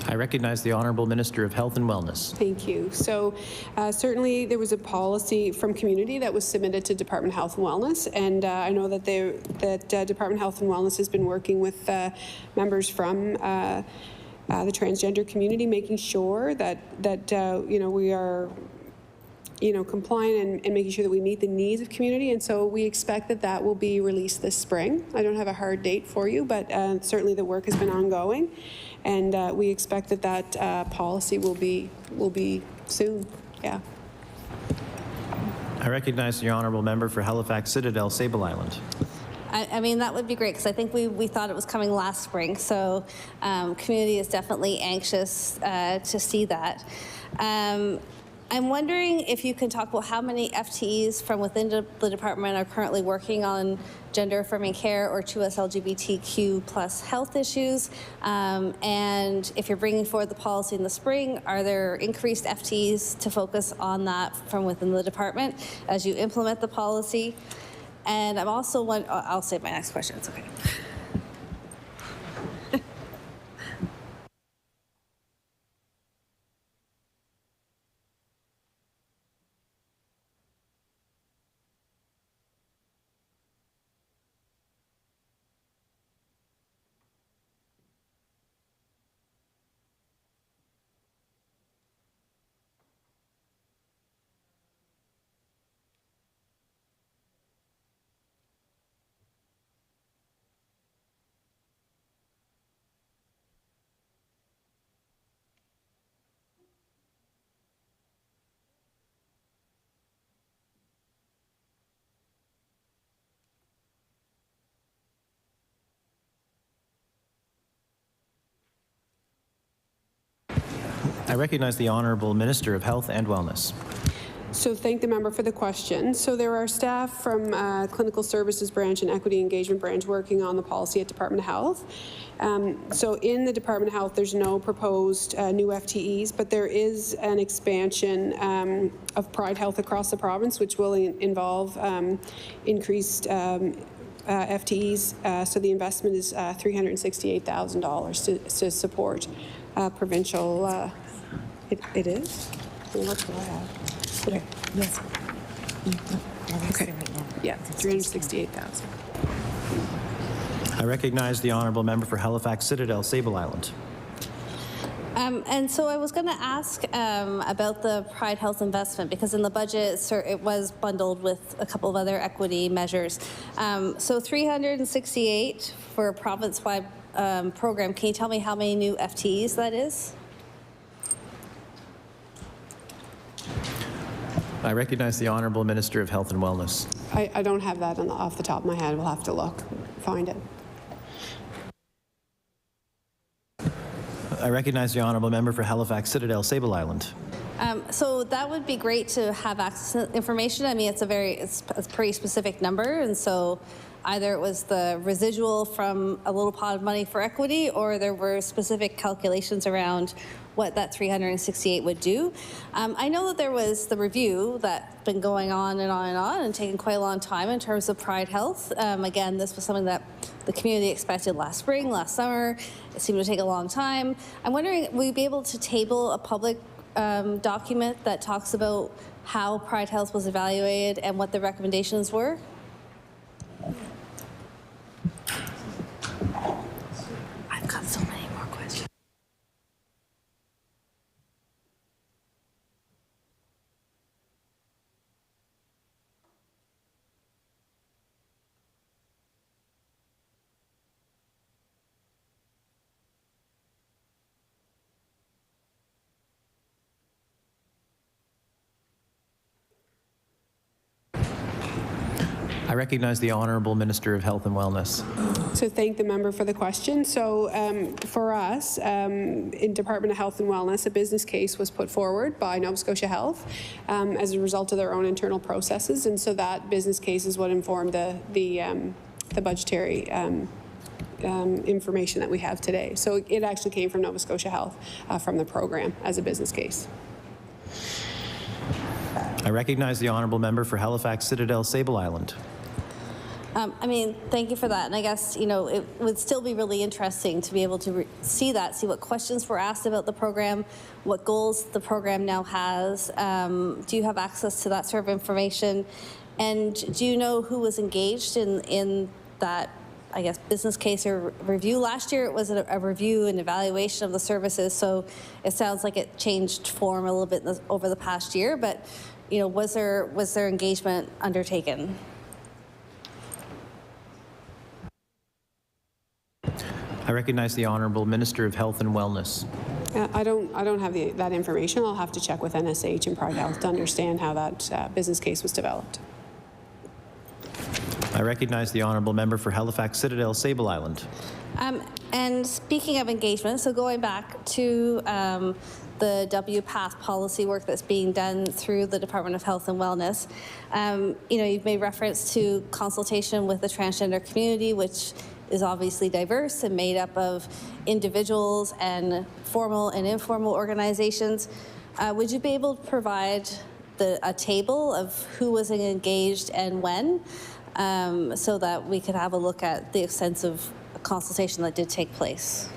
I recognize the Honourable Minister of Health and Wellness. Thank you. So certainly there was a policy from community that was submitted to Department of Health and Wellness, and I know that Department of Health and Wellness has been working with members from the transgender community, making sure that we are compliant and making sure that we meet the needs of community. And so we expect that will be released this spring. I don't have a hard date for you, but certainly the work has been ongoing, and we expect that policy will be soon. Yeah. I recognize the Honourable Member for Halifax Citadel, Sable Island. I mean, that would be great, because I think we thought it was coming last spring, so community is definitely anxious to see that. I'm wondering if you can talk about how many FTEs from within the department are currently working on gender-affirming care or 2S LGBTQ plus health issues, and if you're bringing forward the policy in the spring, are there increased FTEs to focus on that from within the department as you implement the policy? And I'm also I'll save my next question, it's okay. I recognize the Honourable Minister of Health and Wellness. So thank the member for the question. So there are staff from Clinical Services Branch and Equity Engagement Branch working on the policy at Department of Health. So in the Department of Health, there's no proposed new FTEs, but there is an expansion of Pride Health across the province, which will involve increased FTEs. So the investment is $368,000 to support provincial. It is? Well, what do I have? Okay. Yes. Okay. Yeah, 368,000. I recognize the Honourable Member for Halifax Citadel, Sable Island. And so I was going to ask about the Pride Health investment, because in the budget it was bundled with a couple of other equity measures. So 368 for a province-wide program. Can you tell me how many new FTEs that is? I recognize the Honourable Minister of Health and Wellness. I don't have that off the top of my head. We'll have to look, find it. I recognize the Honourable Member for Halifax Citadel, Sable Island. So that would be great to have access to information. I mean, it's a pretty specific number, and so either it was the residual from a little pot of money for equity, or there were specific calculations around what that 368 would do. I know that there was the review that's been going on and on and on and taking quite a long time in terms of Pride Health. Again, this was something that the community expected last spring, last summer. It seemed to take a long time. I'm wondering, will you be able to table a public document that talks about how Pride Health was evaluated and what the recommendations were? I've got so many more questions. I recognize the Honourable Minister of Health and Wellness. So thank the member for the question. So for us, in Department of Health and Wellness, a business case was put forward by Nova Scotia Health as a result of their own internal processes, and so that business case is what informed the budgetary information that we have today. So it actually came from Nova Scotia Health from the program as a business case. I recognize the Honourable Member for Halifax Citadel, Sable Island. I mean, thank you for that. And I guess, you know, it would still be really interesting to be able to see that, see what questions were asked about the program, what goals the program now has. Do you have access to that sort of information? And do you know who was engaged in that, I guess, business case or review? Last year it was a review and evaluation of the services, so it sounds like it changed form a little bit over the past year, but, you know, was there engagement undertaken? I recognize the Honourable Minister of Health and Wellness. I don't have that information. I'll have to check with NSH and Pride Health to understand how that business case was developed. I recognize the Honourable Member for Halifax Citadel Sable Island. And speaking of engagement, so going back to the WPATH policy work that's being done through the Department of Health and Wellness, you know, you've made reference to consultation with the transgender community, which is obviously diverse and made up of individuals and formal and informal organizations. Would you be able to provide a table of who was engaged and when, so that we could have a look at the extensive consultation that did take place?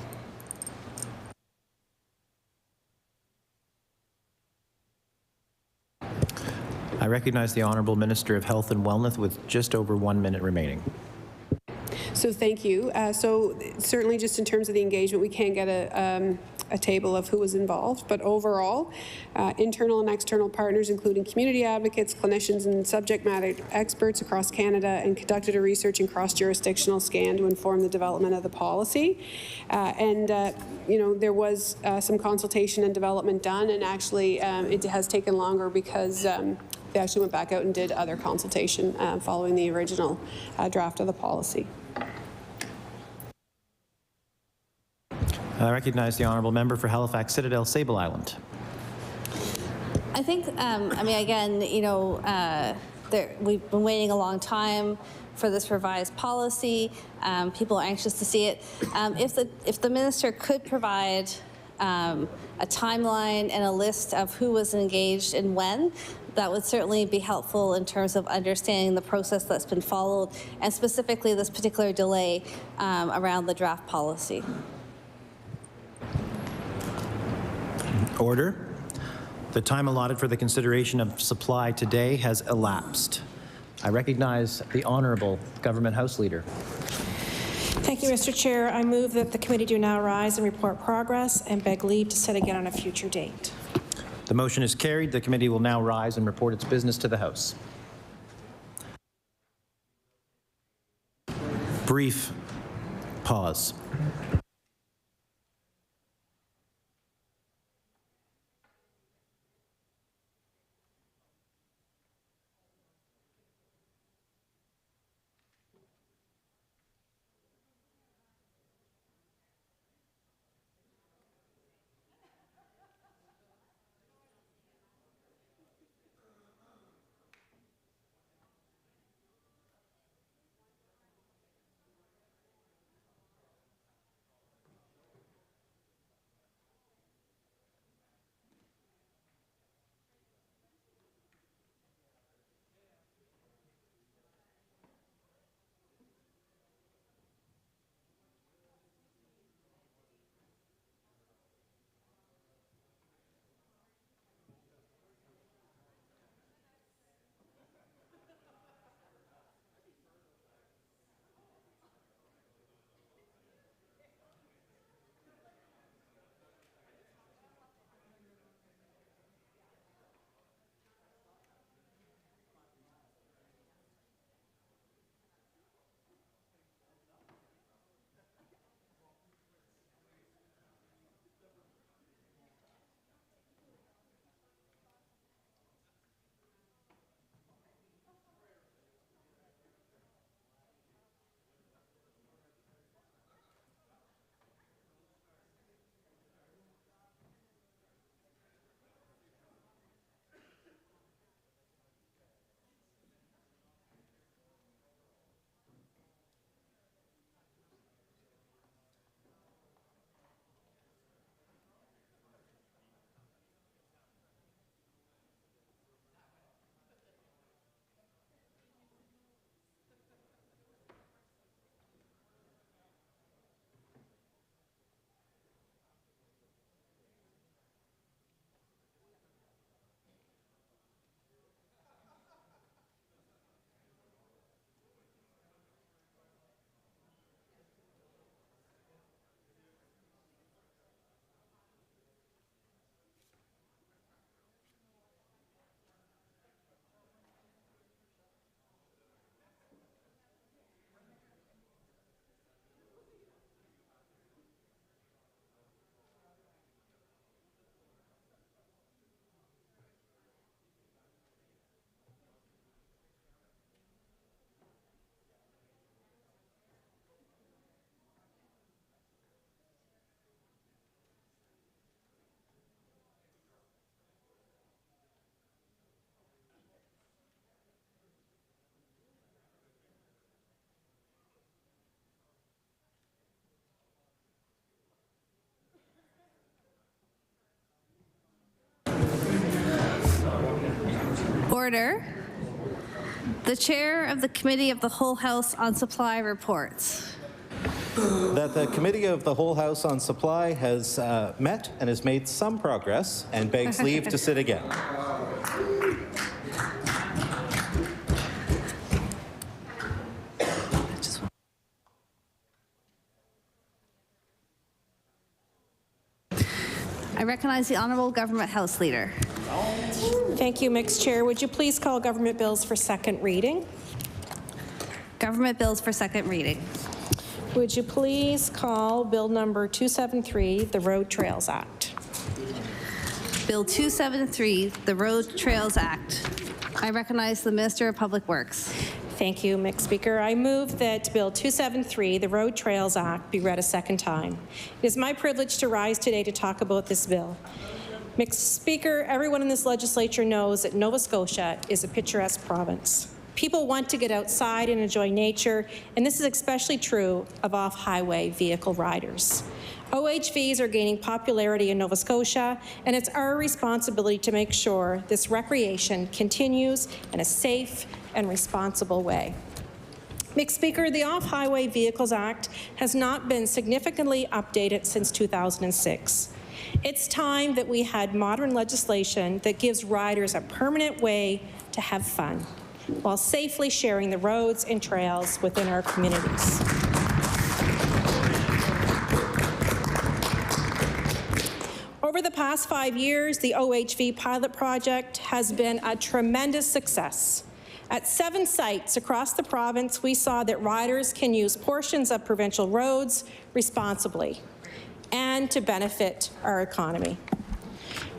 I recognize the Honourable Minister of Health and Wellness with just over 1 minute remaining. So thank you. So certainly just in terms of the engagement, we can get a table of who was involved, but overall, internal and external partners, including community advocates, clinicians, and subject matter experts across Canada, and conducted a research and cross-jurisdictional scan to inform the development of the policy. You know, there was some consultation and development done, and actually it has taken longer because they actually went back out and did other consultation following the original draft of the policy. I recognize the Honourable Member for Halifax Citadel Sable Island. I think, I mean, again, you know, we've been waiting a long time for this revised policy. People are anxious to see it. If the minister could provide a timeline and a list of who was engaged and when, that would certainly be helpful in terms of understanding the process that's been followed, and specifically this particular delay around the draft policy. Order. The time allotted for the consideration of supply today has elapsed. I recognize the Honourable Government House Leader. Thank you, Mr. Chair. I move that the committee do now rise and report progress and beg leave to sit again on a future date. The motion is carried. The committee will now rise and report its business to the House. Brief pause. order. The chair of the Committee of the Whole House on Supply reports. That the Committee of the Whole House on Supply has met and has made some progress and begs leave to sit again. I recognize the Honourable Government House Leader. Thank you, Mixed Chair. Would you please call government bills for second reading? Government bills for second reading. Would you please call Bill number 273, the Road Trails Act? Bill 273, the Road Trails Act. I recognize the Minister of Public Works. Thank you, Mixed Speaker. I move that Bill 273, the Road Trails Act, be read a second time. It is my privilege to rise today to talk about this bill. Mixed Speaker, everyone in this legislature knows that Nova Scotia is a picturesque province. People want to get outside and enjoy nature, and this is especially true of off-highway vehicle riders. OHVs are gaining popularity in Nova Scotia, and it's our responsibility to make sure this recreation continues in a safe and responsible way. Mixed Speaker, the Off-Highway Vehicles Act has not been significantly updated since 2006. It's time that we had modern legislation that gives riders a permanent way to have fun while safely sharing the roads and trails within our communities. Over the past 5 years, the OHV pilot project has been a tremendous success. At 7 sites across the province, we saw that riders can use portions of provincial roads responsibly and to benefit our economy.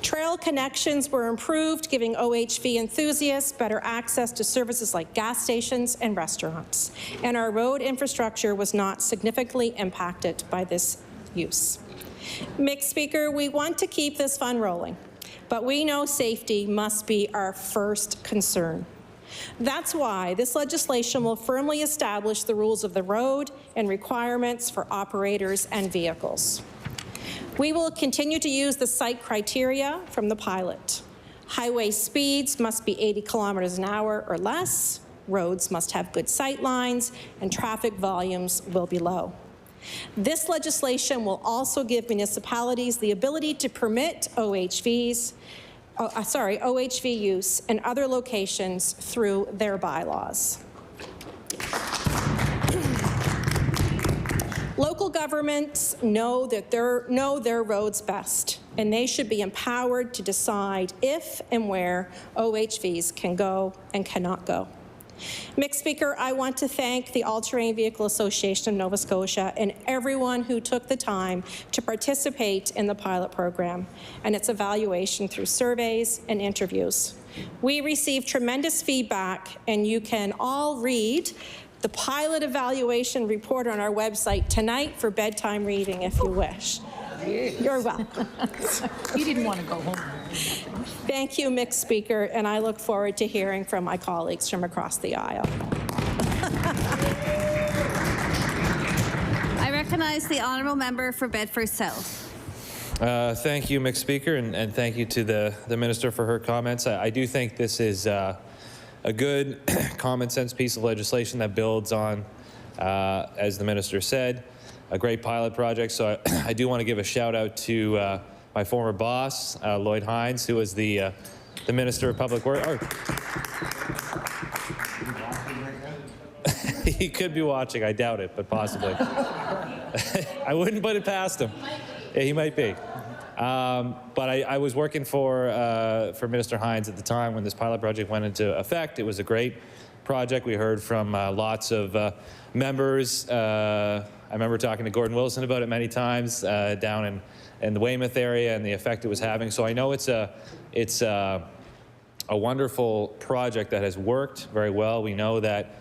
Trail connections were improved, giving OHV enthusiasts better access to services like gas stations and restaurants, and our road infrastructure was not significantly impacted by this use. Mixed Speaker, we want to keep this fun rolling, but we know safety must be our first concern. That's why this legislation will firmly establish the rules of the road and requirements for operators and vehicles. We will continue to use the site criteria from the pilot. Highway speeds must be 80 kilometers an hour or less, roads must have good sight lines, and traffic volumes will be low. This legislation will also give municipalities the ability to permit OHV use in other locations through their bylaws. Local governments know their roads best, and they should be empowered to decide if and where OHVs can go and cannot go. Mixed Speaker, I want to thank the All-Terrain Vehicle Association of Nova Scotia and everyone who took the time to participate in the pilot program and its evaluation through surveys and interviews. We received tremendous feedback, and you can all read the pilot evaluation report on our website tonight for bedtime reading if you wish. You're welcome. You didn't want to go home. Thank you, Mixed Speaker, and I look forward to hearing from my colleagues from across the aisle. I recognize the Honourable Member for Bedford South. Thank you, Mixed Speaker, and thank you to the Minister for her comments. I do think this is a good common sense piece of legislation that builds on, as the Minister said, a great pilot project. So I do want to give a shout out to my former boss, Lloyd Hines, who was the Minister of Public Works. He could be watching, I doubt it, but possibly. I wouldn't put it past him. Yeah, he might be. But I was working for Minister Hines at the time when this pilot project went into effect. It was a great project. We heard from lots of members. I remember talking to Gordon Wilson about it many times down in the Weymouth area and the effect it was having. So I know it's a wonderful project that has worked very well. We know that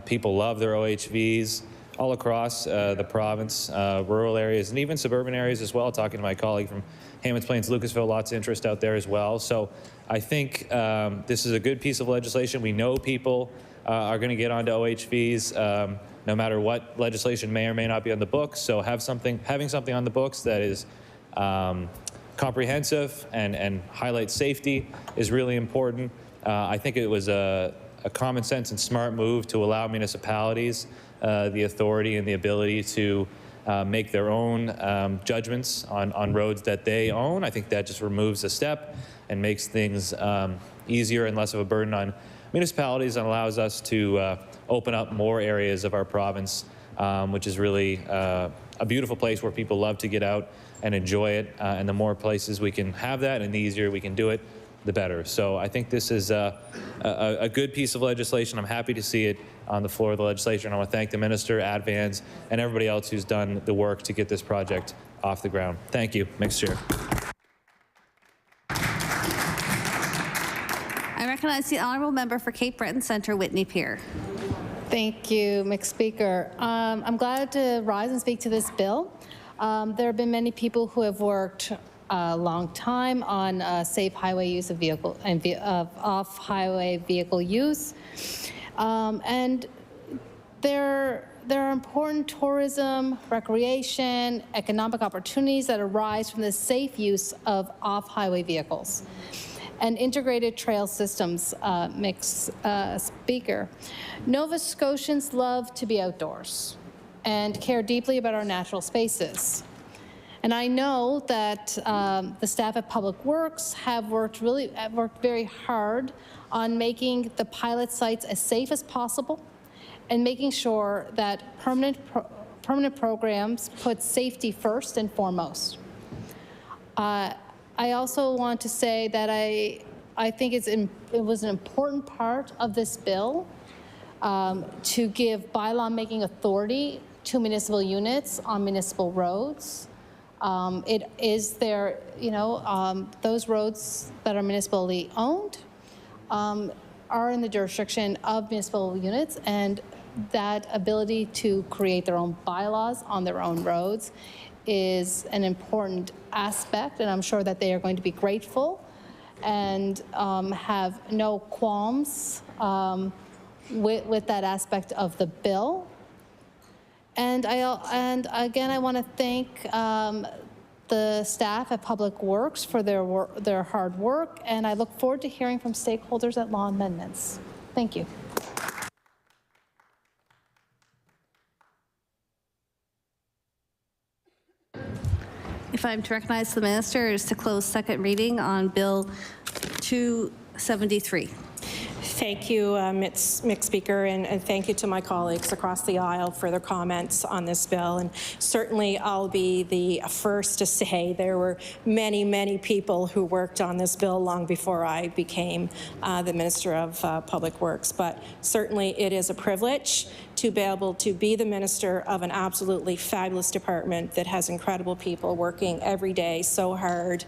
people love their OHVs all across the province, rural areas, and even suburban areas as well. Talking to my colleague from Hammonds Plains, Lucasville, lots of interest out there as well. So I think this is a good piece of legislation. We know people are going to get onto OHVs no matter what legislation may or may not be on the books. So having something on the books that is comprehensive and highlights safety is really important. I think it was a common sense and smart move to allow municipalities the authority and the ability to make their own judgments on roads that they own. I think that just removes a step and makes things easier and less of a burden on municipalities, and allows us to open up more areas of our province, which is really a beautiful place where people love to get out and enjoy it. And the more places we can have that and the easier we can do it, the better. So I think this is a good piece of legislation. I'm happy to see it on the floor of the legislature, and I want to thank the minister, Advans, and everybody else who's done the work to get this project off the ground. Thank you, Mr. Chair. I recognize the honourable member for Cape Breton Centre, Whitney Pier. Thank you, Mr. Speaker. I'm glad to rise and speak to this bill. There have been many people who have worked a long time on safe highway use of vehicle and off-highway vehicle use, and there are important tourism, recreation, economic opportunities that arise from the safe use of off-highway vehicles and integrated trail systems. Speaker, Nova Scotians love to be outdoors and care deeply about our natural spaces. And I know that the staff at Public Works have worked very hard on making the pilot sites as safe as possible and making sure that permanent programs put safety first and foremost. I also want to say that I think it was an important part of this bill to give bylaw making authority to municipal units on municipal roads. It is there, those roads that are municipally owned are in the jurisdiction of municipal units, and that ability to create their own bylaws on their own roads is an important aspect, and I'm sure that they are going to be grateful and have no qualms with that aspect of the bill. And again, I want to thank the staff at Public Works for their hard work, and I look forward to hearing from stakeholders at law amendments. Thank you. If I'm to recognize the minister, it is to close second reading on Bill 273. Thank you, Mr. Speaker, and thank you to my colleagues across the aisle for their comments on this bill. And certainly I'll be the first to say there were many, many people who worked on this bill long before I became the Minister of Public Works. But certainly it is a privilege to be able to be the minister of an absolutely fabulous department that has incredible people working every day so hard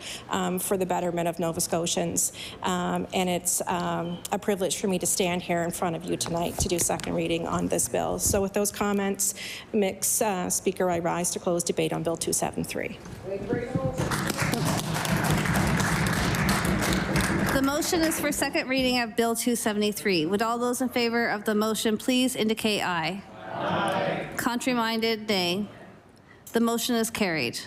for the betterment of Nova Scotians. And it's a privilege for me to stand here in front of you tonight to do second reading on this bill. So with those comments, Mr. Speaker, I rise to close debate on Bill 273. The motion is for second reading of Bill 273. Would all those in favor of the motion please indicate aye? Aye. Contrary-minded, nay. The motion is carried.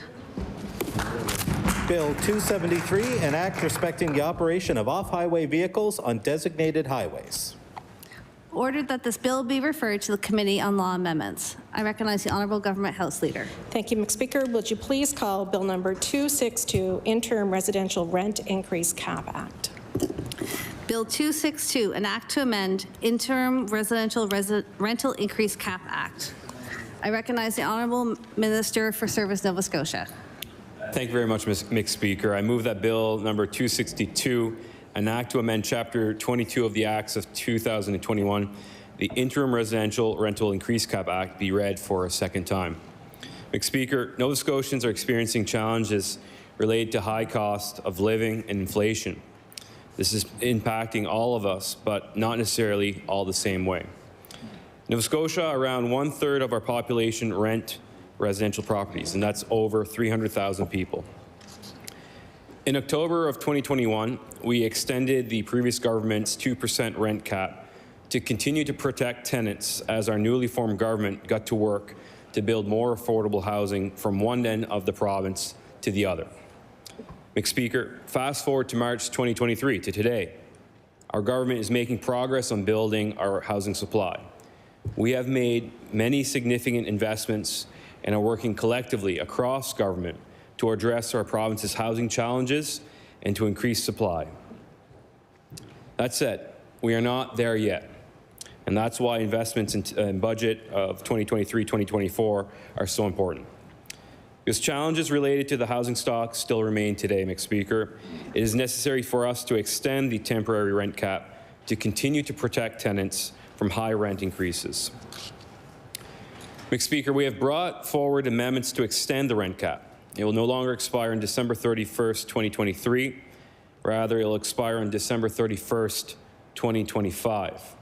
Bill 273, an act respecting the operation of off-highway vehicles on designated highways. Ordered that this bill be referred to the Committee on Law Amendments. I recognize the Honourable Government House Leader. Thank you, Mr. Speaker. Would you please call Bill number 262, Interim Residential Rent Increase Cap Act. Bill 262, an act to amend Interim Residential Rental Increase Cap Act. I recognize the Honourable Minister for Service Nova Scotia. Thank you very much, Mr. Speaker. I move that Bill number 262, an act to amend Chapter 22 of the Acts of 2021, the Interim Residential Rental Increase Cap Act, be read for a second time. Mr. Speaker, Nova Scotians are experiencing challenges related to high cost of living and inflation. This is impacting all of us, but not necessarily all the same way. Nova Scotia, around 1/3 of our population rent residential properties, and that's over 300,000 people. In October of 2021, we extended the previous government's 2% rent cap to continue to protect tenants as our newly formed government got to work to build more affordable housing from one end of the province to the other. Mr. Speaker, fast forward to March 2023, to today. our government is making progress on building our housing supply. We have made many significant investments and are working collectively across government to address our province's housing challenges and to increase supply. That said, we are not there yet, and that's why investments in budget of 2023-2024 are so important. Because challenges related to the housing stock still remain today, Mr. Speaker, it is necessary for us to extend the temporary rent cap to continue to protect tenants from high rent increases. Mr. Speaker, we have brought forward amendments to extend the rent cap. It will no longer expire on December 31st, 2023. Rather, it will expire on December 31st, 2025.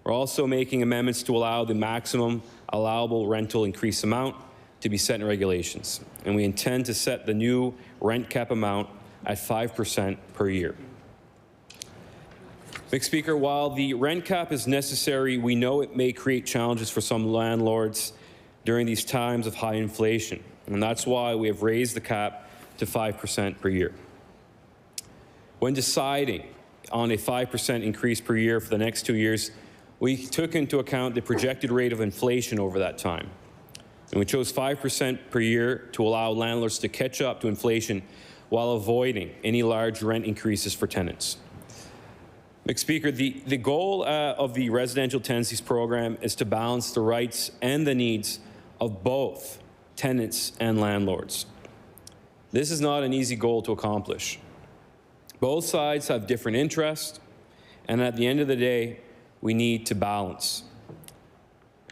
We're also making amendments to allow the maximum allowable rental increase amount to be set in regulations, and we intend to set the new rent cap amount at 5% per year. Mr. Speaker, while the rent cap is necessary, we know it may create challenges for some landlords during these times of high inflation, and that's why we have raised the cap to 5% per year. When deciding on a 5% increase per year for the next 2 years, we took into account the projected rate of inflation over that time. And we chose 5% per year to allow landlords to catch up to inflation while avoiding any large rent increases for tenants. Mr. Speaker, the goal of the residential tenancies program is to balance the rights and the needs of both tenants and landlords. This is not an easy goal to accomplish. Both sides have different interests, and at the end of the day, we need to balance.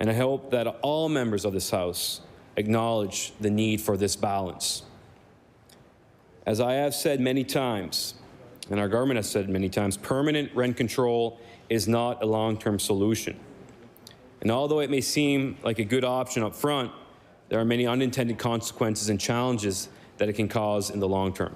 And I hope that all members of this House acknowledge the need for this balance. As I have said many times, and our government has said many times, permanent rent control is not a long-term solution. And although it may seem like a good option up front, there are many unintended consequences and challenges that it can cause in the long term.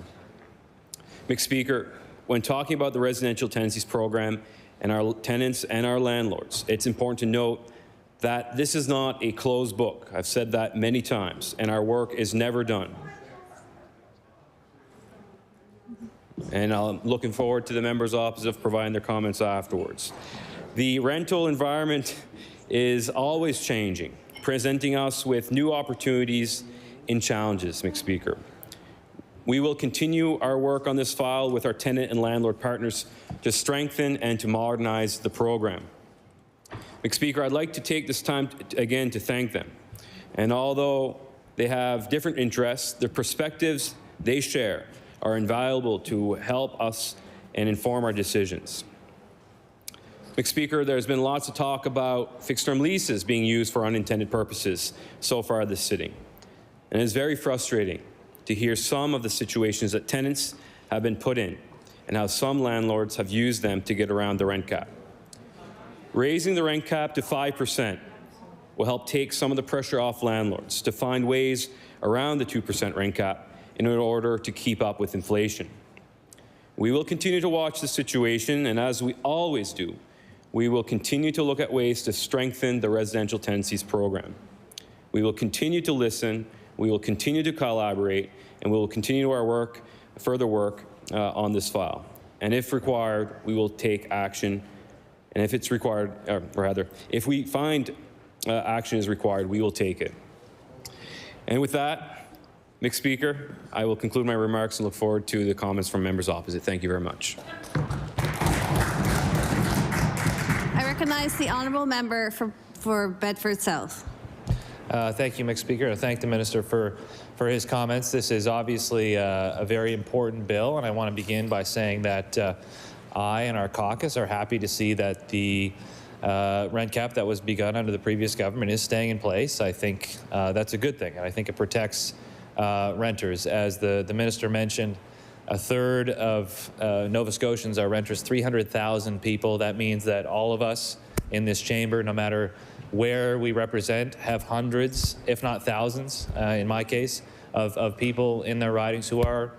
Mr. Speaker, when talking about the residential tenancies program and our tenants and our landlords, it's important to note that this is not a closed book. I've said that many times, and our work is never done. And I'm looking forward to the members opposite providing their comments afterwards. The rental environment is always changing, presenting us with new opportunities and challenges, Mr. Speaker. We will continue our work on this file with our tenant and landlord partners to strengthen and to modernize the program. Mr. Speaker, I'd like to take this time again to thank them. And although they have different interests, the perspectives they share are invaluable to help us and inform our decisions. Mr. Speaker, there's been lots of talk about fixed-term leases being used for unintended purposes so far this sitting. And it is very frustrating to hear some of the situations that tenants have been put in and how some landlords have used them to get around the rent cap. Raising the rent cap to 5% will help take some of the pressure off landlords to find ways around the 2% rent cap in order to keep up with inflation. We will continue to watch the situation, and as we always do, we will continue to look at ways to strengthen the residential tenancies program. We will continue to listen, we will continue to collaborate, and we will continue our work, further work on this file. And if required, we will take action. And if it's required, or rather, if we find action is required, we will take it. And with that, Mr. Speaker, I will conclude my remarks and look forward to the comments from members opposite. Thank you very much. I recognize the honourable member for Bedford South. Thank you, Mr. Speaker. I thank the minister for his comments. This is obviously a very important bill, and I want to begin by saying that I and our caucus are happy to see that the rent cap that was begun under the previous government is staying in place. I think that's a good thing, and I think it protects renters. As the minister mentioned, a third of Nova Scotians are renters, 300,000 people. That means that all of us in this chamber, no matter where we represent, have hundreds, if not thousands, in my case, of people in their ridings who are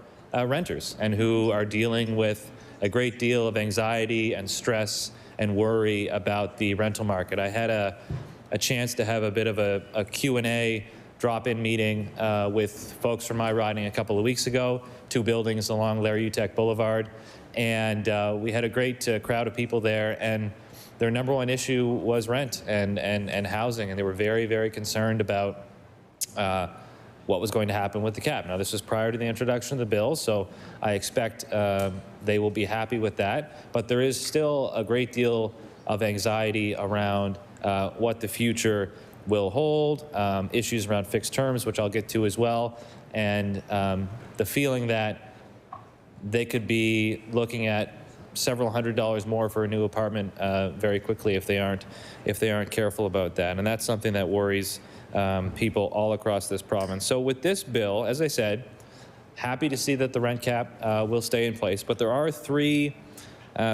renters and who are dealing with a great deal of anxiety and stress and worry about the rental market. I had a chance to have a bit of a Q&A drop-in meeting with folks from my riding a couple of weeks ago, 2 buildings along Larry Utek Boulevard, And we had a great crowd of people there, and their number one issue was rent and housing, and they were very, very concerned about what was going to happen with the cap. Now, this was prior to the introduction of the bill, so I expect they will be happy with that. But there is still a great deal of anxiety around what the future will hold, issues around fixed terms, which I'll get to as well, and the feeling that they could be looking at several $100s more for a new apartment very quickly if they aren't careful about that. And that's something that worries people all across this province. So with this bill, as I said, happy to see that the rent cap will stay in place, but there are three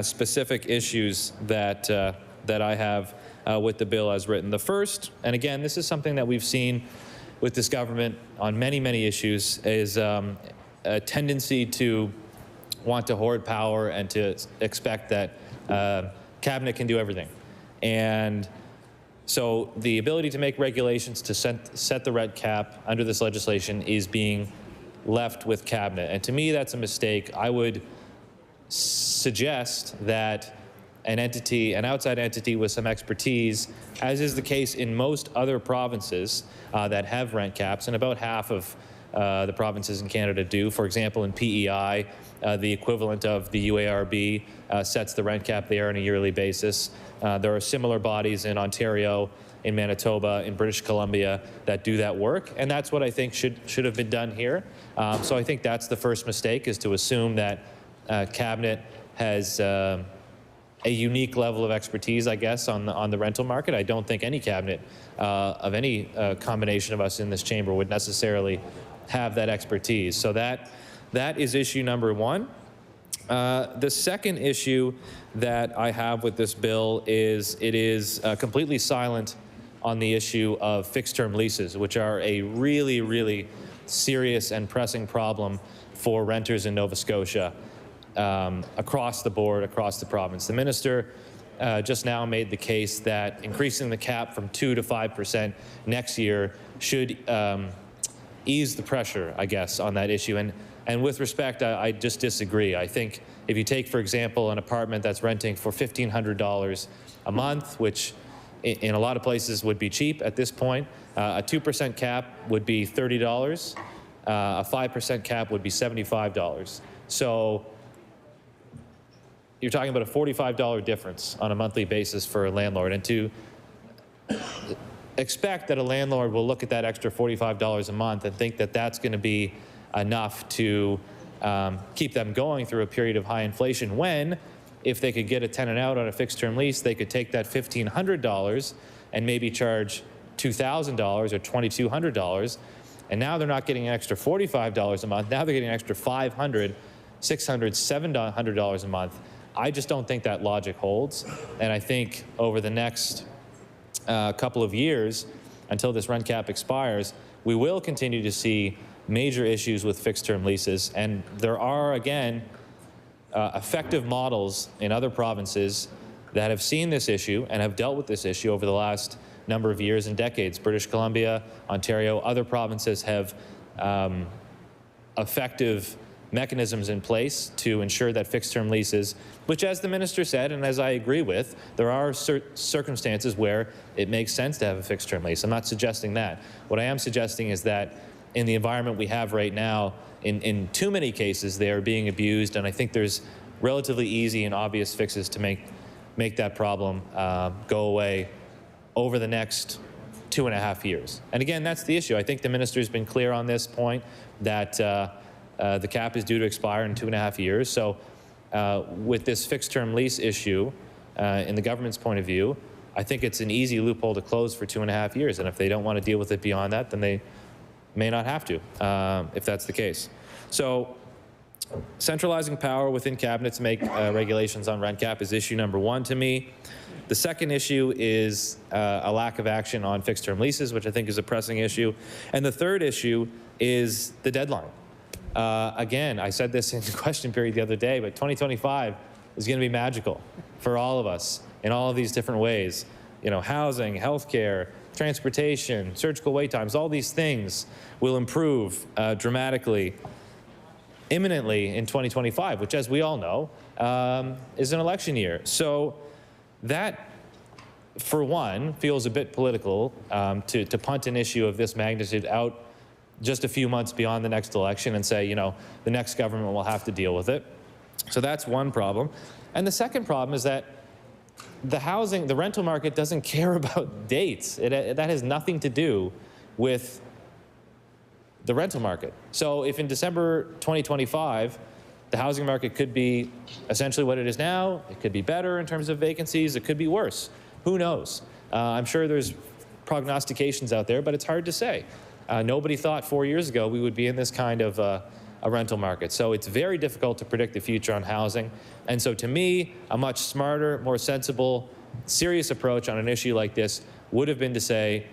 specific issues that I have with the bill as written. The first, and again, this is something that we've seen with this government on many, many issues, is a tendency to want to hoard power and to expect that cabinet can do everything. And so the ability to make regulations to set the rent cap under this legislation is being left with cabinet. And to me, that's a mistake. I would suggest that an outside entity with some expertise, as is the case in most other provinces that have rent caps, and about half of the provinces in Canada do. For example, in PEI, the equivalent of the UARB sets the rent cap there on a yearly basis. There are similar bodies in Ontario, in Manitoba, in British Columbia that do that work, and that's what I think should have been done here. So I think that's the first mistake, is to assume that cabinet has a unique level of expertise, I guess, on the rental market. I don't think any cabinet of any combination of us in this chamber would necessarily have that expertise. So that is issue number one. The second issue that I have with this bill is it is completely silent on the issue of fixed-term leases, which are a really, really serious and pressing problem for renters in Nova Scotia across the board, across the province. The minister just now made the case that increasing the cap from 2% to 5% next year should ease the pressure, I guess, on that issue. And with respect, I just disagree. I think if you take, for example, an apartment that's renting for $1,500 a month, which in a lot of places would be cheap at this point, a 2% cap would be $30. A 5% cap would be $75. So you're talking about a $45 difference on a monthly basis for a landlord. And to expect that a landlord will look at that extra $45 a month and think that that's going to be enough to keep them going through a period of high inflation, when if they could get a tenant out on a fixed term lease, they could take that $1,500 and maybe charge $2,000 or $2,200. And now they're not getting an extra $45 a month. Now they're getting an extra $500, $600, $700 a month. I just don't think that logic holds. And I think over the next couple of years, until this rent cap expires, we will continue to see major issues with fixed-term leases. And there are, again, effective models in other provinces that have seen this issue and have dealt with this issue over the last number of years and decades. British Columbia, Ontario, other provinces have effective mechanisms in place to ensure that fixed-term leases, which, as the minister said, and as I agree with, there are circumstances where it makes sense to have a fixed-term lease. I'm not suggesting that. What I am suggesting is that in the environment we have right now, in too many cases, they are being abused, and I think there's relatively easy and obvious fixes to make that problem go away over the next 2.5 years. And again, that's the issue. I think the minister's been clear on this point, that the cap is due to expire in 2.5 years. So with this fixed-term lease issue, in the government's point of view, I think it's an easy loophole to close for 2.5 years. And if they don't want to deal with it beyond that, then they may not have to, if that's the case. So centralizing power within cabinet to make regulations on rent cap is issue number one to me. The second issue is a lack of action on fixed-term leases, which I think is a pressing issue. And the third issue is the deadline. Again, I said this in the question period the other day, but 2025 is going to be magical for all of us in all of these different ways. You know, housing, healthcare, transportation, surgical wait times, all these things will improve dramatically imminently in 2025, which, as we all know, is an election year. So that, for one, feels a bit political to punt an issue of this magnitude out just a few months beyond the next election and say, you know, the next government will have to deal with it. So that's one problem. And the second problem is that the rental market doesn't care about dates. That has nothing to do with the rental market. So if in December 2025, the housing market could be essentially what it is now, it could be better in terms of vacancies, it could be worse. Who knows? I'm sure there's prognostications out there, but it's hard to say. Nobody thought 4 years ago we would be in this kind of a rental market. So it's very difficult to predict the future on housing. And so to me, a much smarter, more sensible, serious approach on an issue like this would have been to say,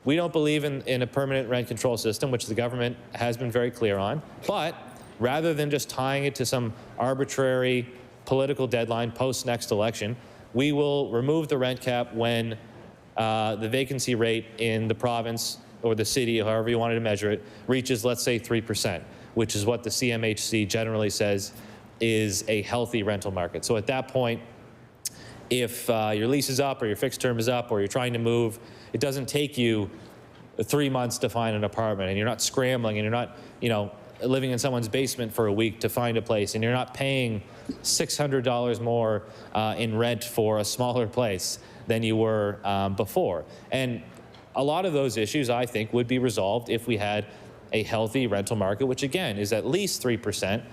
we don't believe in a permanent rent control system, which the government has been very clear on, but rather than just tying it to some arbitrary political deadline post next election, we will remove the rent cap when the vacancy rate in the province or the city, however you wanted to measure it, reaches, let's say, 3%, which is what the CMHC generally says is a healthy rental market. So at that point, if your lease is up or your fixed term is up or you're trying to move, it doesn't take you 3 months to find an apartment, and you're not scrambling, and you're not, you know, living in someone's basement for a week to find a place, and you're not paying $600 more in rent for a smaller place than you were before. And a lot of those issues, I think, would be resolved if we had a healthy rental market, which again is at least 3%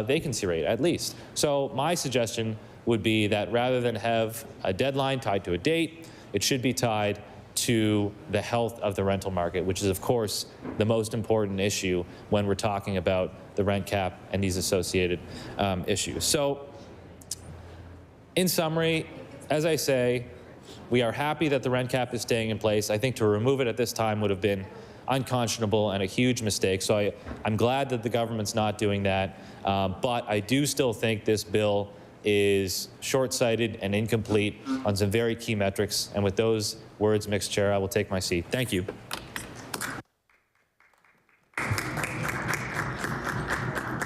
vacancy rate, at least. So my suggestion would be that rather than have a deadline tied to a date, it should be tied to the health of the rental market, which is, of course, the most important issue when we're talking about the rent cap and these associated issues. So, in summary, as I say, we are happy that the rent cap is staying in place. I think to remove it at this time would have been unconscionable and a huge mistake. So I'm glad that the government's not doing that. But I do still think this bill is short-sighted and incomplete on some very key metrics. And with those words, Mr. Chair, I will take my seat. Thank you.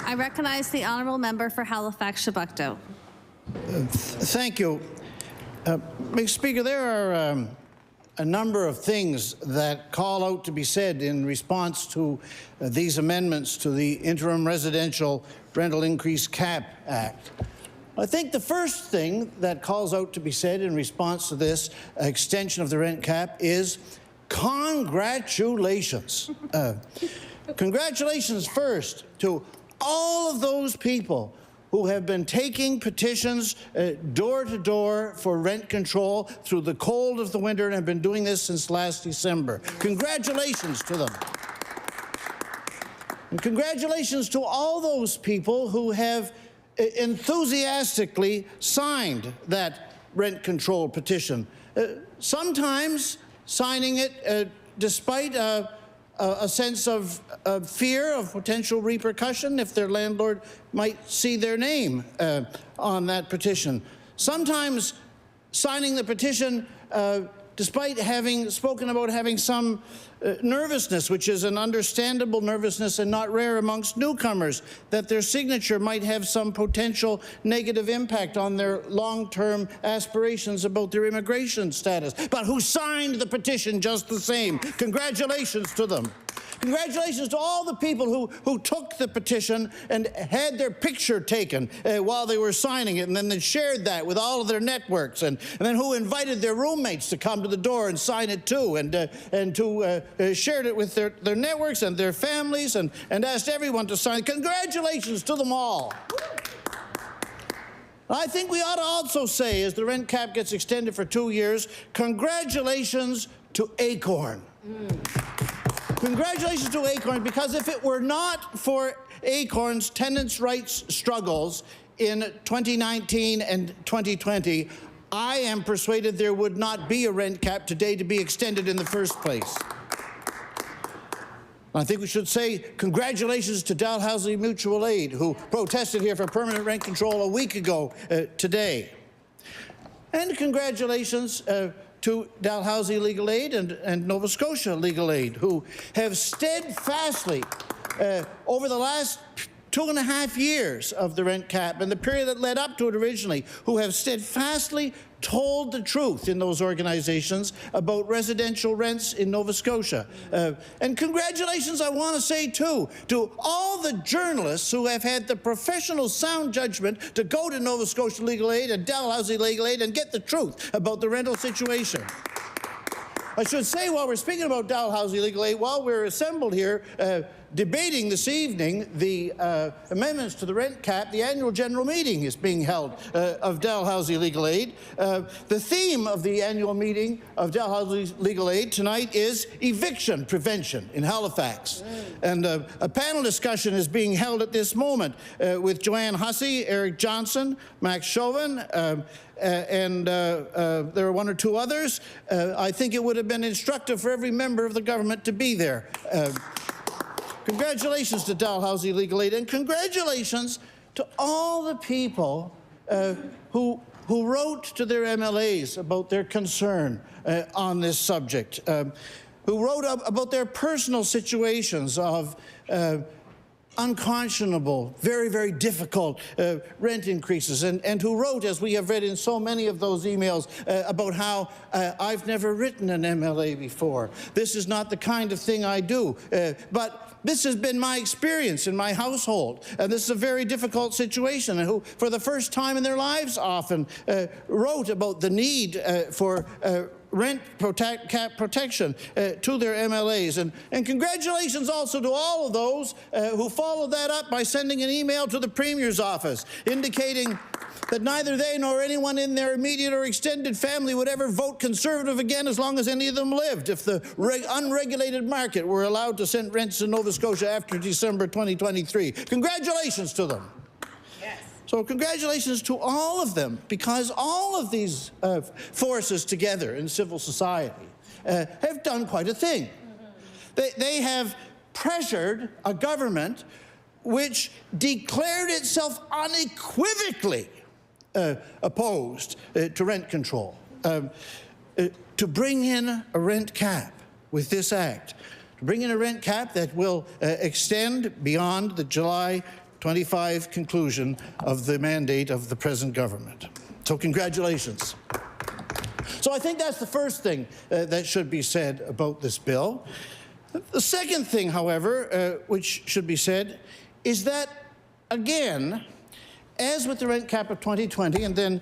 I recognize the honourable member for Halifax-Chebucto. Thank you. Mr. Speaker, there are a number of things that call out to be said in response to these amendments to the Interim Residential Rental Increase Cap Act. I think the first thing that calls out to be said in response to this extension of the rent cap is congratulations. Congratulations first to all of those people who have been taking petitions door to door for rent control through the cold of the winter and have been doing this since last December. Congratulations to them. And congratulations to all those people who have enthusiastically signed that rent control petition. Sometimes signing it despite a sense of fear of potential repercussion if their landlord might see their name on that petition. Sometimes signing the petition despite having spoken about having some nervousness, which is an understandable nervousness and not rare amongst newcomers, that their signature might have some potential negative impact on their long-term aspirations about their immigration status, but who signed the petition just the same. Congratulations to them. Congratulations to all the people who took the petition and had their picture taken while they were signing it, and then they shared that with all of their networks, and then who invited their roommates to come to the door and sign it too, and to shared it with their networks and their families, and asked everyone to sign. Congratulations to them all. I think we ought to also say, as the rent cap gets extended for 2 years, congratulations to Acorn. Congratulations to Acorn, because if it were not for Acorn's tenants' rights struggles in 2019 and 2020, I am persuaded there would not be a rent cap today to be extended in the first place. I think we should say congratulations to Dalhousie Mutual Aid, who protested here for permanent rent control a week ago today. And congratulations to Dalhousie Legal Aid and Nova Scotia Legal Aid, who have steadfastly, over the last 2.5 years of the rent cap and the period that led up to it originally, who have steadfastly told the truth in those organizations about residential rents in Nova Scotia. And congratulations, I want to say, too, to all the journalists who have had the professional sound judgment to go to Nova Scotia Legal Aid and Dalhousie Legal Aid and get the truth about the rental situation. I should say, while we're speaking about Dalhousie Legal Aid, while we're assembled here debating this evening the amendments to the rent cap, the annual general meeting is being held of Dalhousie Legal Aid. The theme of the annual meeting of Dalhousie Legal Aid tonight is eviction prevention in Halifax. And a panel discussion is being held at this moment with Joanne Hussey, Eric Johnson, Max Chauvin, and there are one or two others. I think it would have been instructive for every member of the government to be there. Congratulations to Dalhousie Legal Aid, and congratulations to all the people who wrote to their MLAs about their concern on this subject, who wrote about their personal situations of unconscionable, very, very difficult rent increases, and who wrote, as we have read in so many of those emails, about how I've never written an MLA before. This is not the kind of thing I do, but this has been my experience in my household, and this is a very difficult situation, and who, for the first time in their lives, often wrote about the need for rent cap protection to their MLAs. And congratulations also to all of those who followed that up by sending an email to the Premier's office indicating that neither they nor anyone in their immediate or extended family would ever vote Conservative again as long as any of them lived if the unregulated market were allowed to set rents in Nova Scotia after December 2023. Congratulations to them. So congratulations to all of them, because all of these forces together in civil society have done quite a thing. They have pressured a government which declared itself unequivocally opposed to rent control, to bring in a rent cap with this act, to bring in a rent cap that will extend beyond the July 25 conclusion of the mandate of the present government. So congratulations. So I think that's the first thing that should be said about this bill. The second thing, however, which should be said is that, again, as with the rent cap of 2020 and then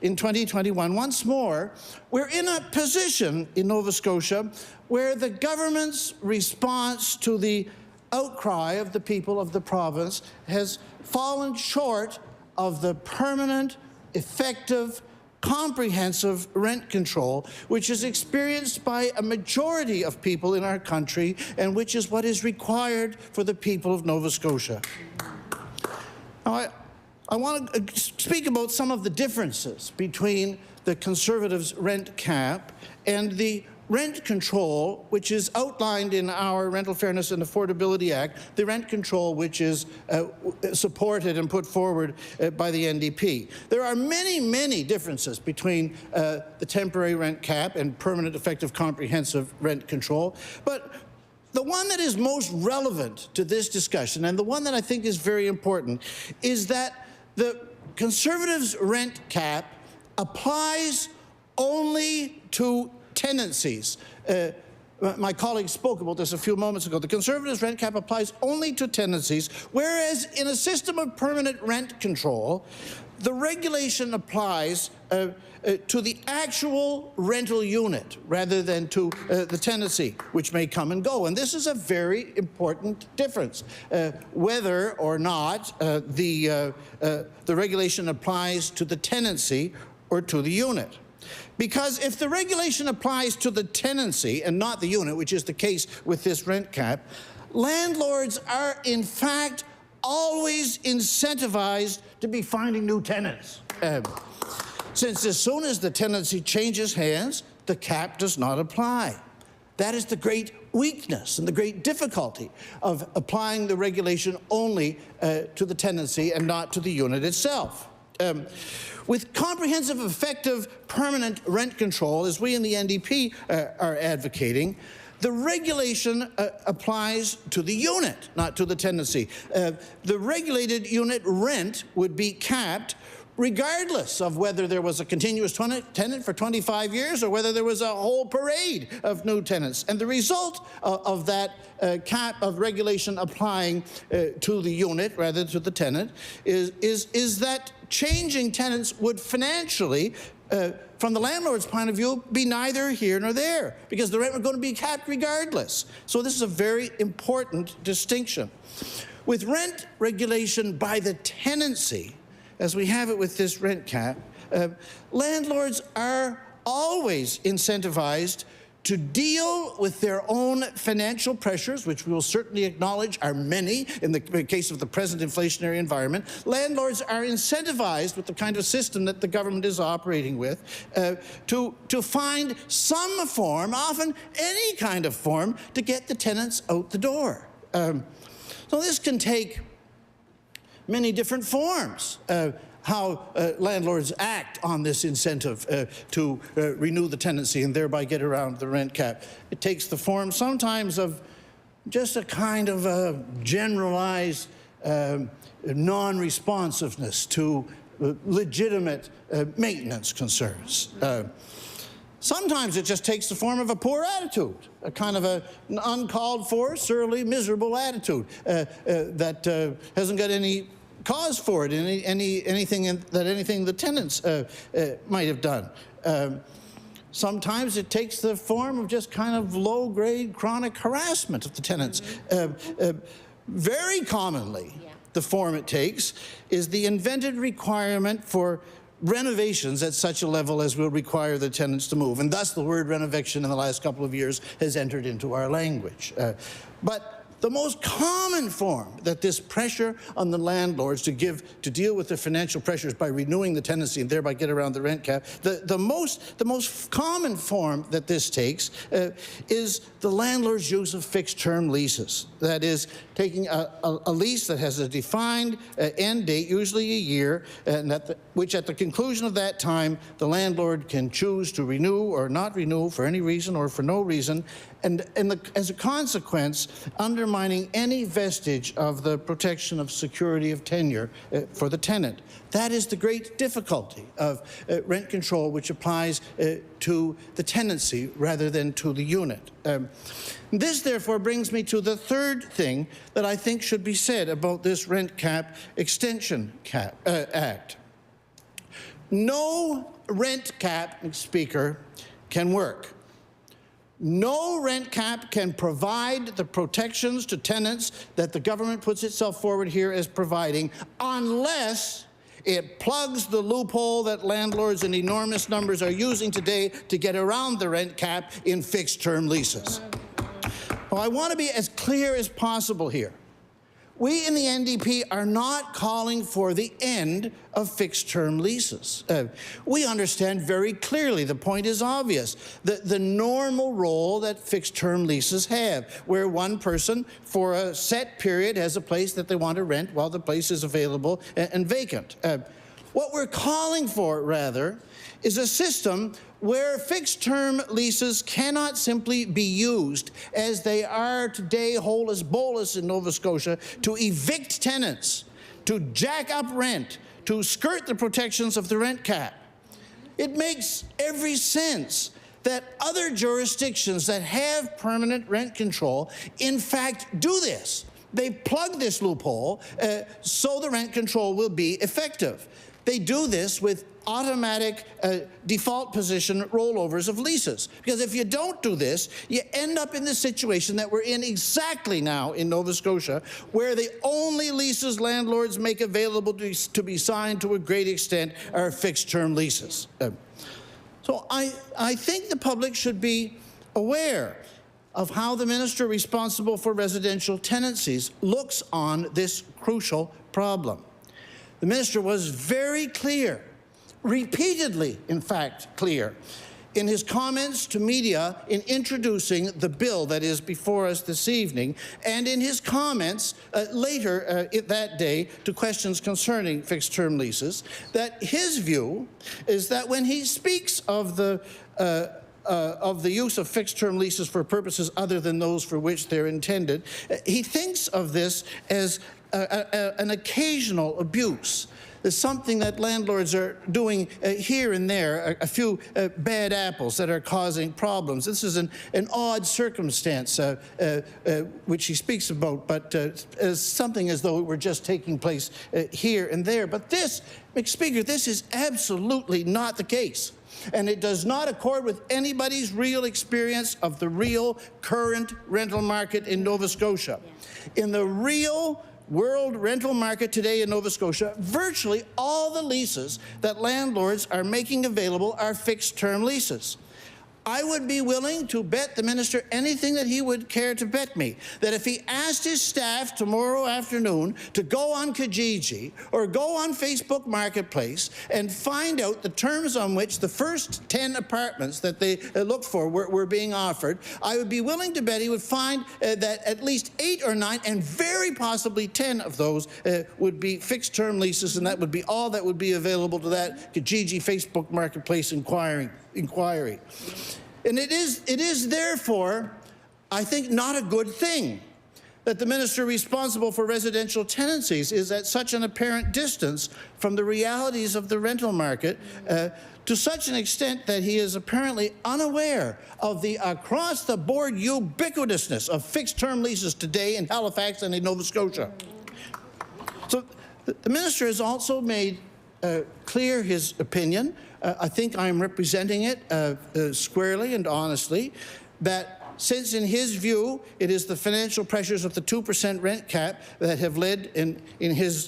in 2021, once more, we're in a position in Nova Scotia where the government's response to the outcry of the people of the province has fallen short of the permanent, effective, comprehensive rent control, which is experienced by a majority of people in our country and which is what is required for the people of Nova Scotia. Now, I want to speak about some of the differences between the Conservatives' rent cap and the rent control, which is outlined in our Rental Fairness and Affordability Act, the rent control which is supported and put forward by the NDP. There are many, many differences between the temporary rent cap and permanent, effective, comprehensive rent control, but the one that is most relevant to this discussion, and the one that I think is very important, is that the Conservatives' rent cap applies only to tenancies. My colleague spoke about this a few moments ago. The Conservatives' rent cap applies only to tenancies, whereas in a system of permanent rent control, the regulation applies to the actual rental unit rather than to the tenancy, which may come and go. And this is a very important difference, whether or not the regulation applies to the tenancy or to the unit. Because if the regulation applies to the tenancy and not the unit, which is the case with this rent cap, landlords are in fact always incentivized to be finding new tenants. Since as soon as the tenancy changes hands, the cap does not apply. That is the great weakness and the great difficulty of applying the regulation only to the tenancy and not to the unit itself. With comprehensive, effective, permanent rent control, as we in the NDP are advocating, The regulation applies to the unit, not to the tenancy. The regulated unit rent would be capped regardless of whether there was a continuous tenant for 25 years or whether there was a whole parade of new tenants. And the result of that cap of regulation applying to the unit rather than to the tenant is that changing tenants would financially, from the landlord's point of view, be neither here nor there, because the rent was going to be capped regardless. So this is a very important distinction. With rent regulation by the tenancy, as we have it with this rent cap, landlords are always incentivized to deal with their own financial pressures, which we will certainly acknowledge are many in the case of the present inflationary environment. Landlords are incentivized with the kind of system that the government is operating with to find some form, often any kind of form, to get the tenants out the door. So this can take many different forms. How landlords act on this incentive to renew the tenancy and thereby get around the rent cap. It takes the form sometimes of just a kind of a generalized non-responsiveness to legitimate maintenance concerns. Sometimes it just takes the form of a poor attitude, a kind of an uncalled for, surly, miserable attitude that hasn't got any cause for it, anything the tenants might have done. Sometimes it takes the form of just kind of low-grade chronic harassment of the tenants. Very commonly, the form it takes is the invented requirement for renovations at such a level as will require the tenants to move. And thus the word renovation in the last couple of years has entered into our language. But the most common form that this pressure on the landlords to deal with their financial pressures by renewing the tenancy and thereby get around the rent cap, the most common form that this takes is the landlord's use of fixed-term leases. That is, taking a lease that has a defined end date, usually a year, and which at the conclusion of that time, the landlord can choose to renew or not renew for any reason or for no reason, and as a consequence, undermining any vestige of the protection of security of tenure for the tenant. That is the great difficulty of rent control, which applies to the tenancy rather than to the unit. This, therefore, brings me to the third thing that I think should be said about this Rent Cap Extension Act. No rent cap, Speaker, can work. No rent cap can provide the protections to tenants that the government puts itself forward here as providing unless it plugs the loophole that landlords in enormous numbers are using today to get around the rent cap in fixed-term leases. Well, I want to be as clear as possible here. We in the NDP are not calling for the end of fixed-term leases. We understand very clearly, the point is obvious, the normal role that fixed-term leases have, where one person for a set period has a place that they want to rent while the place is available and vacant. What we're calling for, rather, is a system where fixed-term leases cannot simply be used, as they are today, holus bolus in Nova Scotia, to evict tenants, to jack up rent, to skirt the protections of the rent cap. It makes every sense that other jurisdictions that have permanent rent control, in fact, do this. They plug this loophole so the rent control will be effective. They do this with automatic default position rollovers of leases. Because if you don't do this, you end up in the situation that we're in exactly now in Nova Scotia, where the only leases landlords make available to be signed to a great extent are fixed-term leases. So I think the public should be aware of how the minister responsible for residential tenancies looks on this crucial problem. The minister was very clear, repeatedly, in fact, clear, in his comments to media in introducing the bill that is before us this evening, and in his comments later that day to questions concerning fixed-term leases, that his view is that when he speaks of the of the use of fixed-term leases for purposes other than those for which they're intended. He thinks of this as an occasional abuse. There's something that landlords are doing here and there, a few bad apples that are causing problems. This is an odd circumstance which he speaks about, but as something as though it were just taking place here and there. But this, Mr. Speaker, this is absolutely not the case. And it does not accord with anybody's real experience of the real current rental market in Nova Scotia. In the real world rental market today in Nova Scotia, virtually all the leases that landlords are making available are fixed-term leases. I would be willing to bet the minister anything that he would care to bet me, that if he asked his staff tomorrow afternoon to go on Kijiji or go on Facebook Marketplace and find out the terms on which the first 10 apartments that they looked for were being offered, I would be willing to bet he would find that at least 8 or 9 and very possibly 10 of those would be fixed-term leases, and that would be all that would be available to that Kijiji Facebook Marketplace inquiry. And it is therefore, I think, not a good thing that the minister responsible for residential tenancies is at such an apparent distance from the realities of the rental market to such an extent that he is apparently unaware of the across-the-board ubiquitousness of fixed-term leases today in Halifax and in Nova Scotia. So the minister has also made clear his opinion. I think I'm representing it squarely and honestly, that since in his view it is the financial pressures of the 2% rent cap that have led in his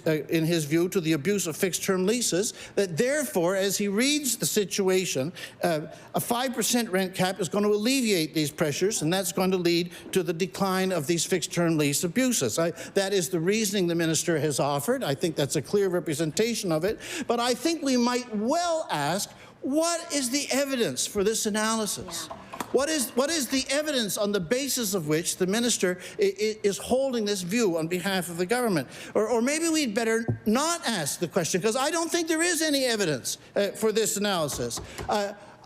view to the abuse of fixed-term leases, that therefore, as he reads the situation, a 5% rent cap is going to alleviate these pressures, and that's going to lead to the decline of these fixed-term lease abuses. That is the reasoning the minister has offered. I think that's a clear representation of it. But I think we might well ask, what is the evidence for this analysis? Yeah. What is the evidence on the basis of which the minister is holding this view on behalf of the government? Or maybe we'd better not ask the question, because I don't think there is any evidence for this analysis.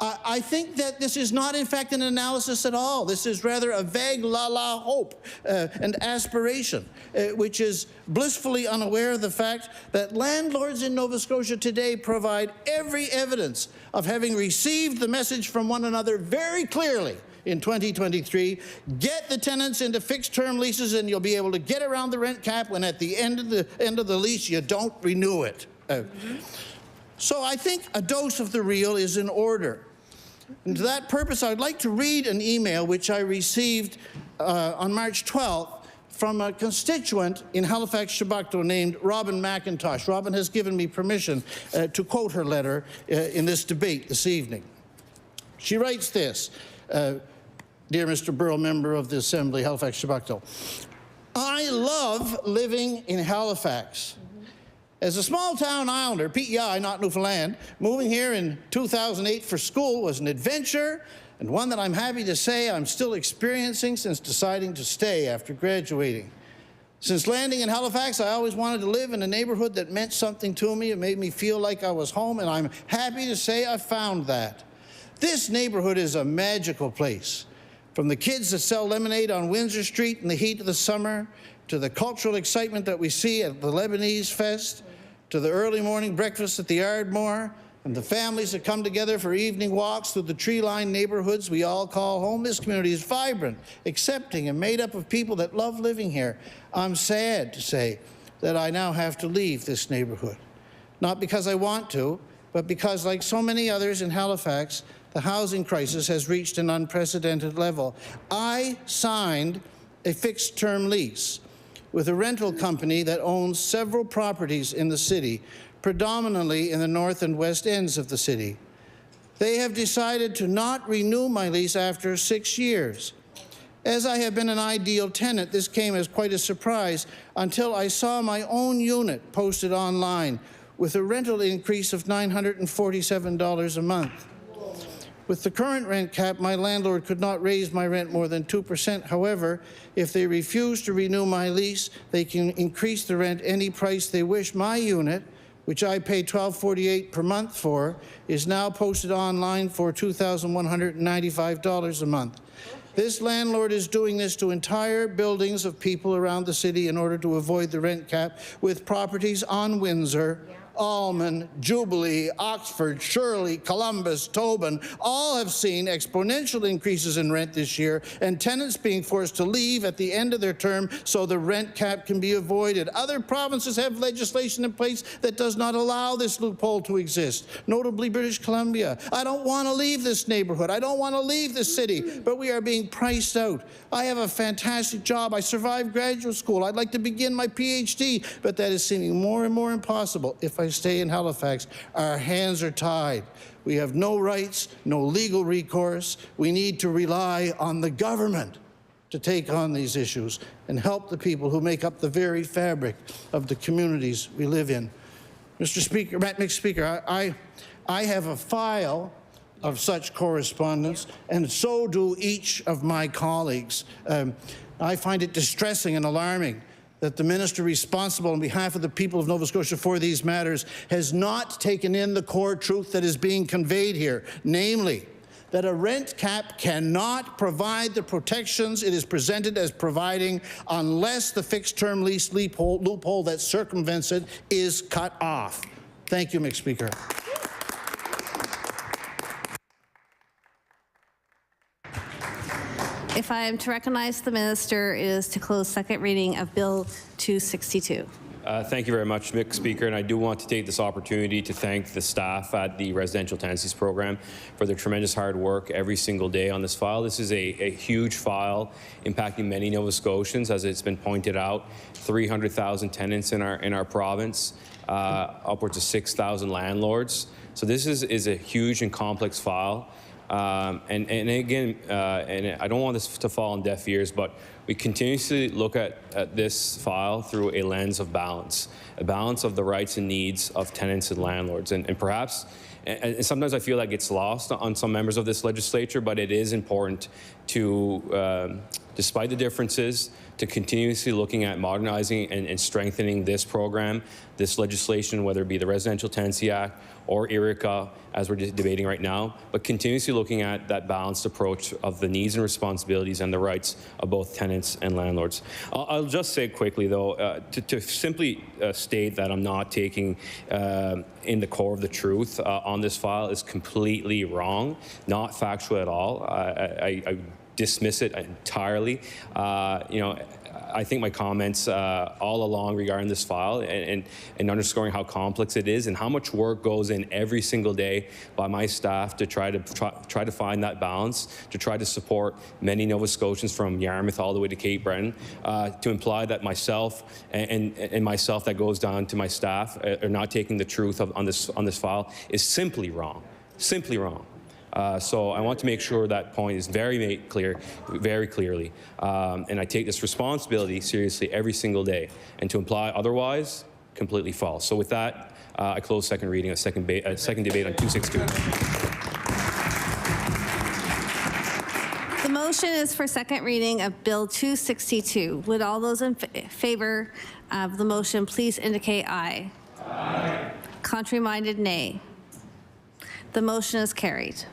I think that this is not, in fact, an analysis at all. This is rather a vague la-la hope and aspiration, which is blissfully unaware of the fact that landlords in Nova Scotia today provide every evidence of having received the message from one another very clearly in 2023. Get the tenants into fixed-term leases and you'll be able to get around the rent cap when at the end of the lease you don't renew it. So I think a dose of the real is in order. And to that purpose, I'd like to read an email which I received on March 12th from a constituent in Halifax, Chebucto named Robin McIntosh. Robin has given me permission to quote her letter in this debate this evening. She writes this, dear Mr. Burrell, member of the Assembly, Halifax, Chebucto. I love living in Halifax. As a small-town islander, PEI, not Newfoundland, moving here in 2008 for school was an adventure, and one that I'm happy to say I'm still experiencing since deciding to stay after graduating. Since landing in Halifax, I always wanted to live in a neighborhood that meant something to me. It made me feel like I was home, and I'm happy to say I found that. This neighborhood is a magical place. From the kids that sell lemonade on Windsor Street in the heat of the summer, to the cultural excitement that we see at the Lebanese Fest, to the early morning breakfast at the Ardmore, and the families that come together for evening walks through the tree-lined neighborhoods we all call home. This community is vibrant, accepting, and made up of people that love living here. I'm sad to say that I now have to leave this neighborhood. Not because I want to, but because, like so many others in Halifax, the housing crisis has reached an unprecedented level. I signed a fixed-term lease with a rental company that owns several properties in the city, predominantly in the north and west ends of the city. They have decided to not renew my lease after 6 years. As I have been an ideal tenant, this came as quite a surprise until I saw my own unit posted online with a rental increase of $947 a month. With the current rent cap, my landlord could not raise my rent more than 2%. However, if they refuse to renew my lease, they can increase the rent any price they wish. My unit, which I pay $12.48 per month for, is now posted online for $2,195 a month. This landlord is doing this to entire buildings of people around the city in order to avoid the rent cap, with properties on Windsor, Almond, Jubilee, Oxford, Shirley, Columbus, Tobin, all have seen exponential increases in rent this year, and tenants being forced to leave at the end of their term so the rent cap can be avoided. Other provinces have legislation in place that does not allow this loophole to exist, notably British Columbia. I don't want to leave this neighborhood. I don't want to leave this city, but we are being priced out. I have a fantastic job. I survived graduate school. I'd like to begin my PhD, but that is seeming more and more impossible if I stay in Halifax. Our hands are tied. We have no rights, no legal recourse. We need to rely on the government to take on these issues and help the people who make up the very fabric of the communities we live in. Mr. Speaker, I have a file of such correspondence, and so do each of my colleagues. I find it distressing and alarming that the minister responsible on behalf of the people of Nova Scotia for these matters has not taken in the core truth that is being conveyed here, namely, that a rent cap cannot provide the protections it is presented as providing unless the fixed-term lease loophole that circumvents it is cut off. Thank you, Mr. Speaker. If I am to recognize the minister, it is to close second reading of Bill 262. Thank you very much, Mr. Speaker, and I do want to take this opportunity to thank the staff at the Residential Tenancies Program for their tremendous hard work every single day on this file. This is a huge file impacting many Nova Scotians, as it's been pointed out, 300,000 tenants in our province, upwards of 6,000 landlords. So this is a huge and complex file. And again, and I don't want this to fall on deaf ears, but we continuously look at this file through a lens of balance, a balance of the rights and needs of tenants and landlords. And perhaps, and sometimes I feel that gets lost on some members of this legislature, but it is important to, despite the differences, to continuously looking at modernizing and strengthening this program, this legislation, whether it be the Residential Tenancy Act or IRICA, as we're debating right now, but continuously looking at that balanced approach of the needs and responsibilities and the rights of both tenants and landlords. I'll just say quickly, though, to simply state that I'm not taking in the core of the truth on this file is completely wrong, not factual at all. I dismiss it entirely. You know, I think my comments all along regarding this file and underscoring how complex it is and how much work goes in every single day by my staff to try to find that balance, to try to support many Nova Scotians from Yarmouth all the way to Cape Breton, to imply that myself and myself that goes down to my staff are not taking the truth on this file is simply wrong, simply wrong. So I want to make sure that point is very clearly. And I take this responsibility seriously every single day. And to imply otherwise, completely false. So with that, I close second reading, a second debate on 262. The motion is for second reading of Bill 262. Would all those in favor of the motion please indicate aye. Aye. Contrary-minded, nay. The motion is carried.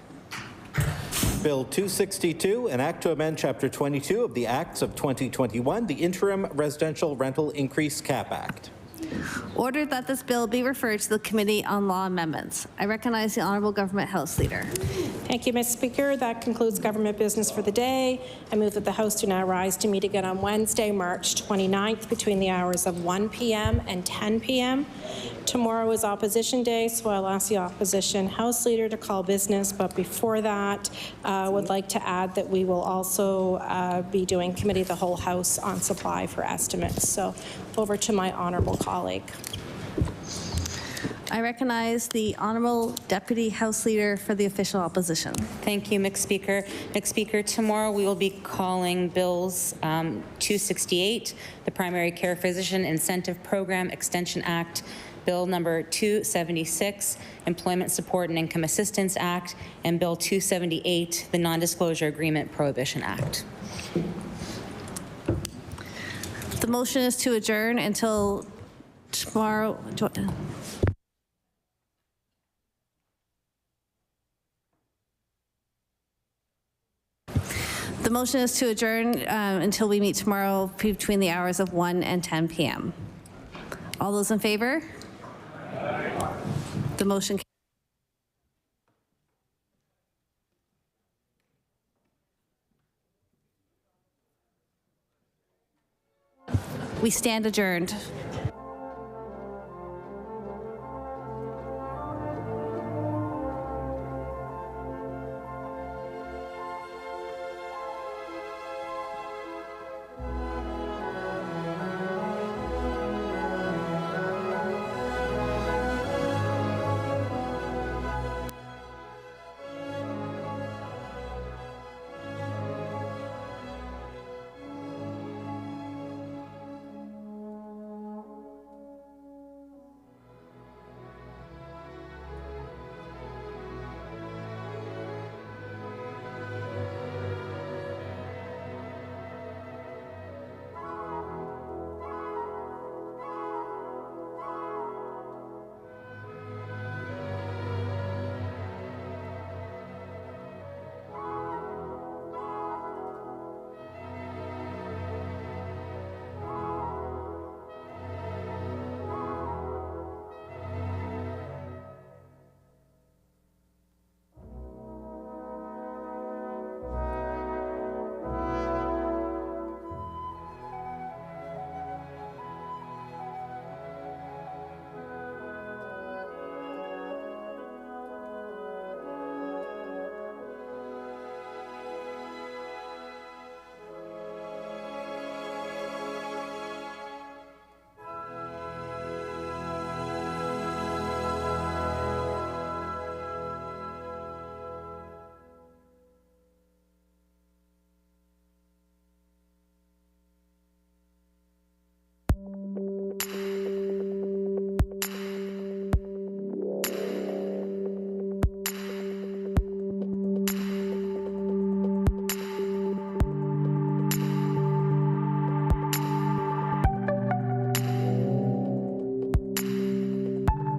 Bill 262, an act to amend Chapter 22 of the Acts of 2021, the Interim Residential Rental Increase Cap Act. Ordered that this bill be referred to the Committee on Law Amendments. I recognize the Honourable Government House Leader. Thank you, Mr. Speaker. That concludes government business for the day. I move that the House do now rise to meet again on Wednesday, March 29th, between the hours of 1 p.m. and 10 p.m. Tomorrow is Opposition Day, so I'll ask the Opposition House Leader to call business. But before that, I would like to add that we will also be doing Committee of the Whole House on supply for estimates. So over to my honourable colleague. I recognize the Honourable Deputy House Leader for the official opposition. Thank you, Mr. Speaker. Mr. Speaker, tomorrow we will be calling Bills 268, the Primary Care Physician Incentive Program Extension Act, Bill number 276, Employment Support and Income Assistance Act, and Bill 278, the Non-Disclosure Agreement Prohibition Act. The motion is to adjourn until tomorrow. The motion is to adjourn until we meet tomorrow between the hours of 1 and 10 p.m. All those in favor? The motion. We stand adjourned.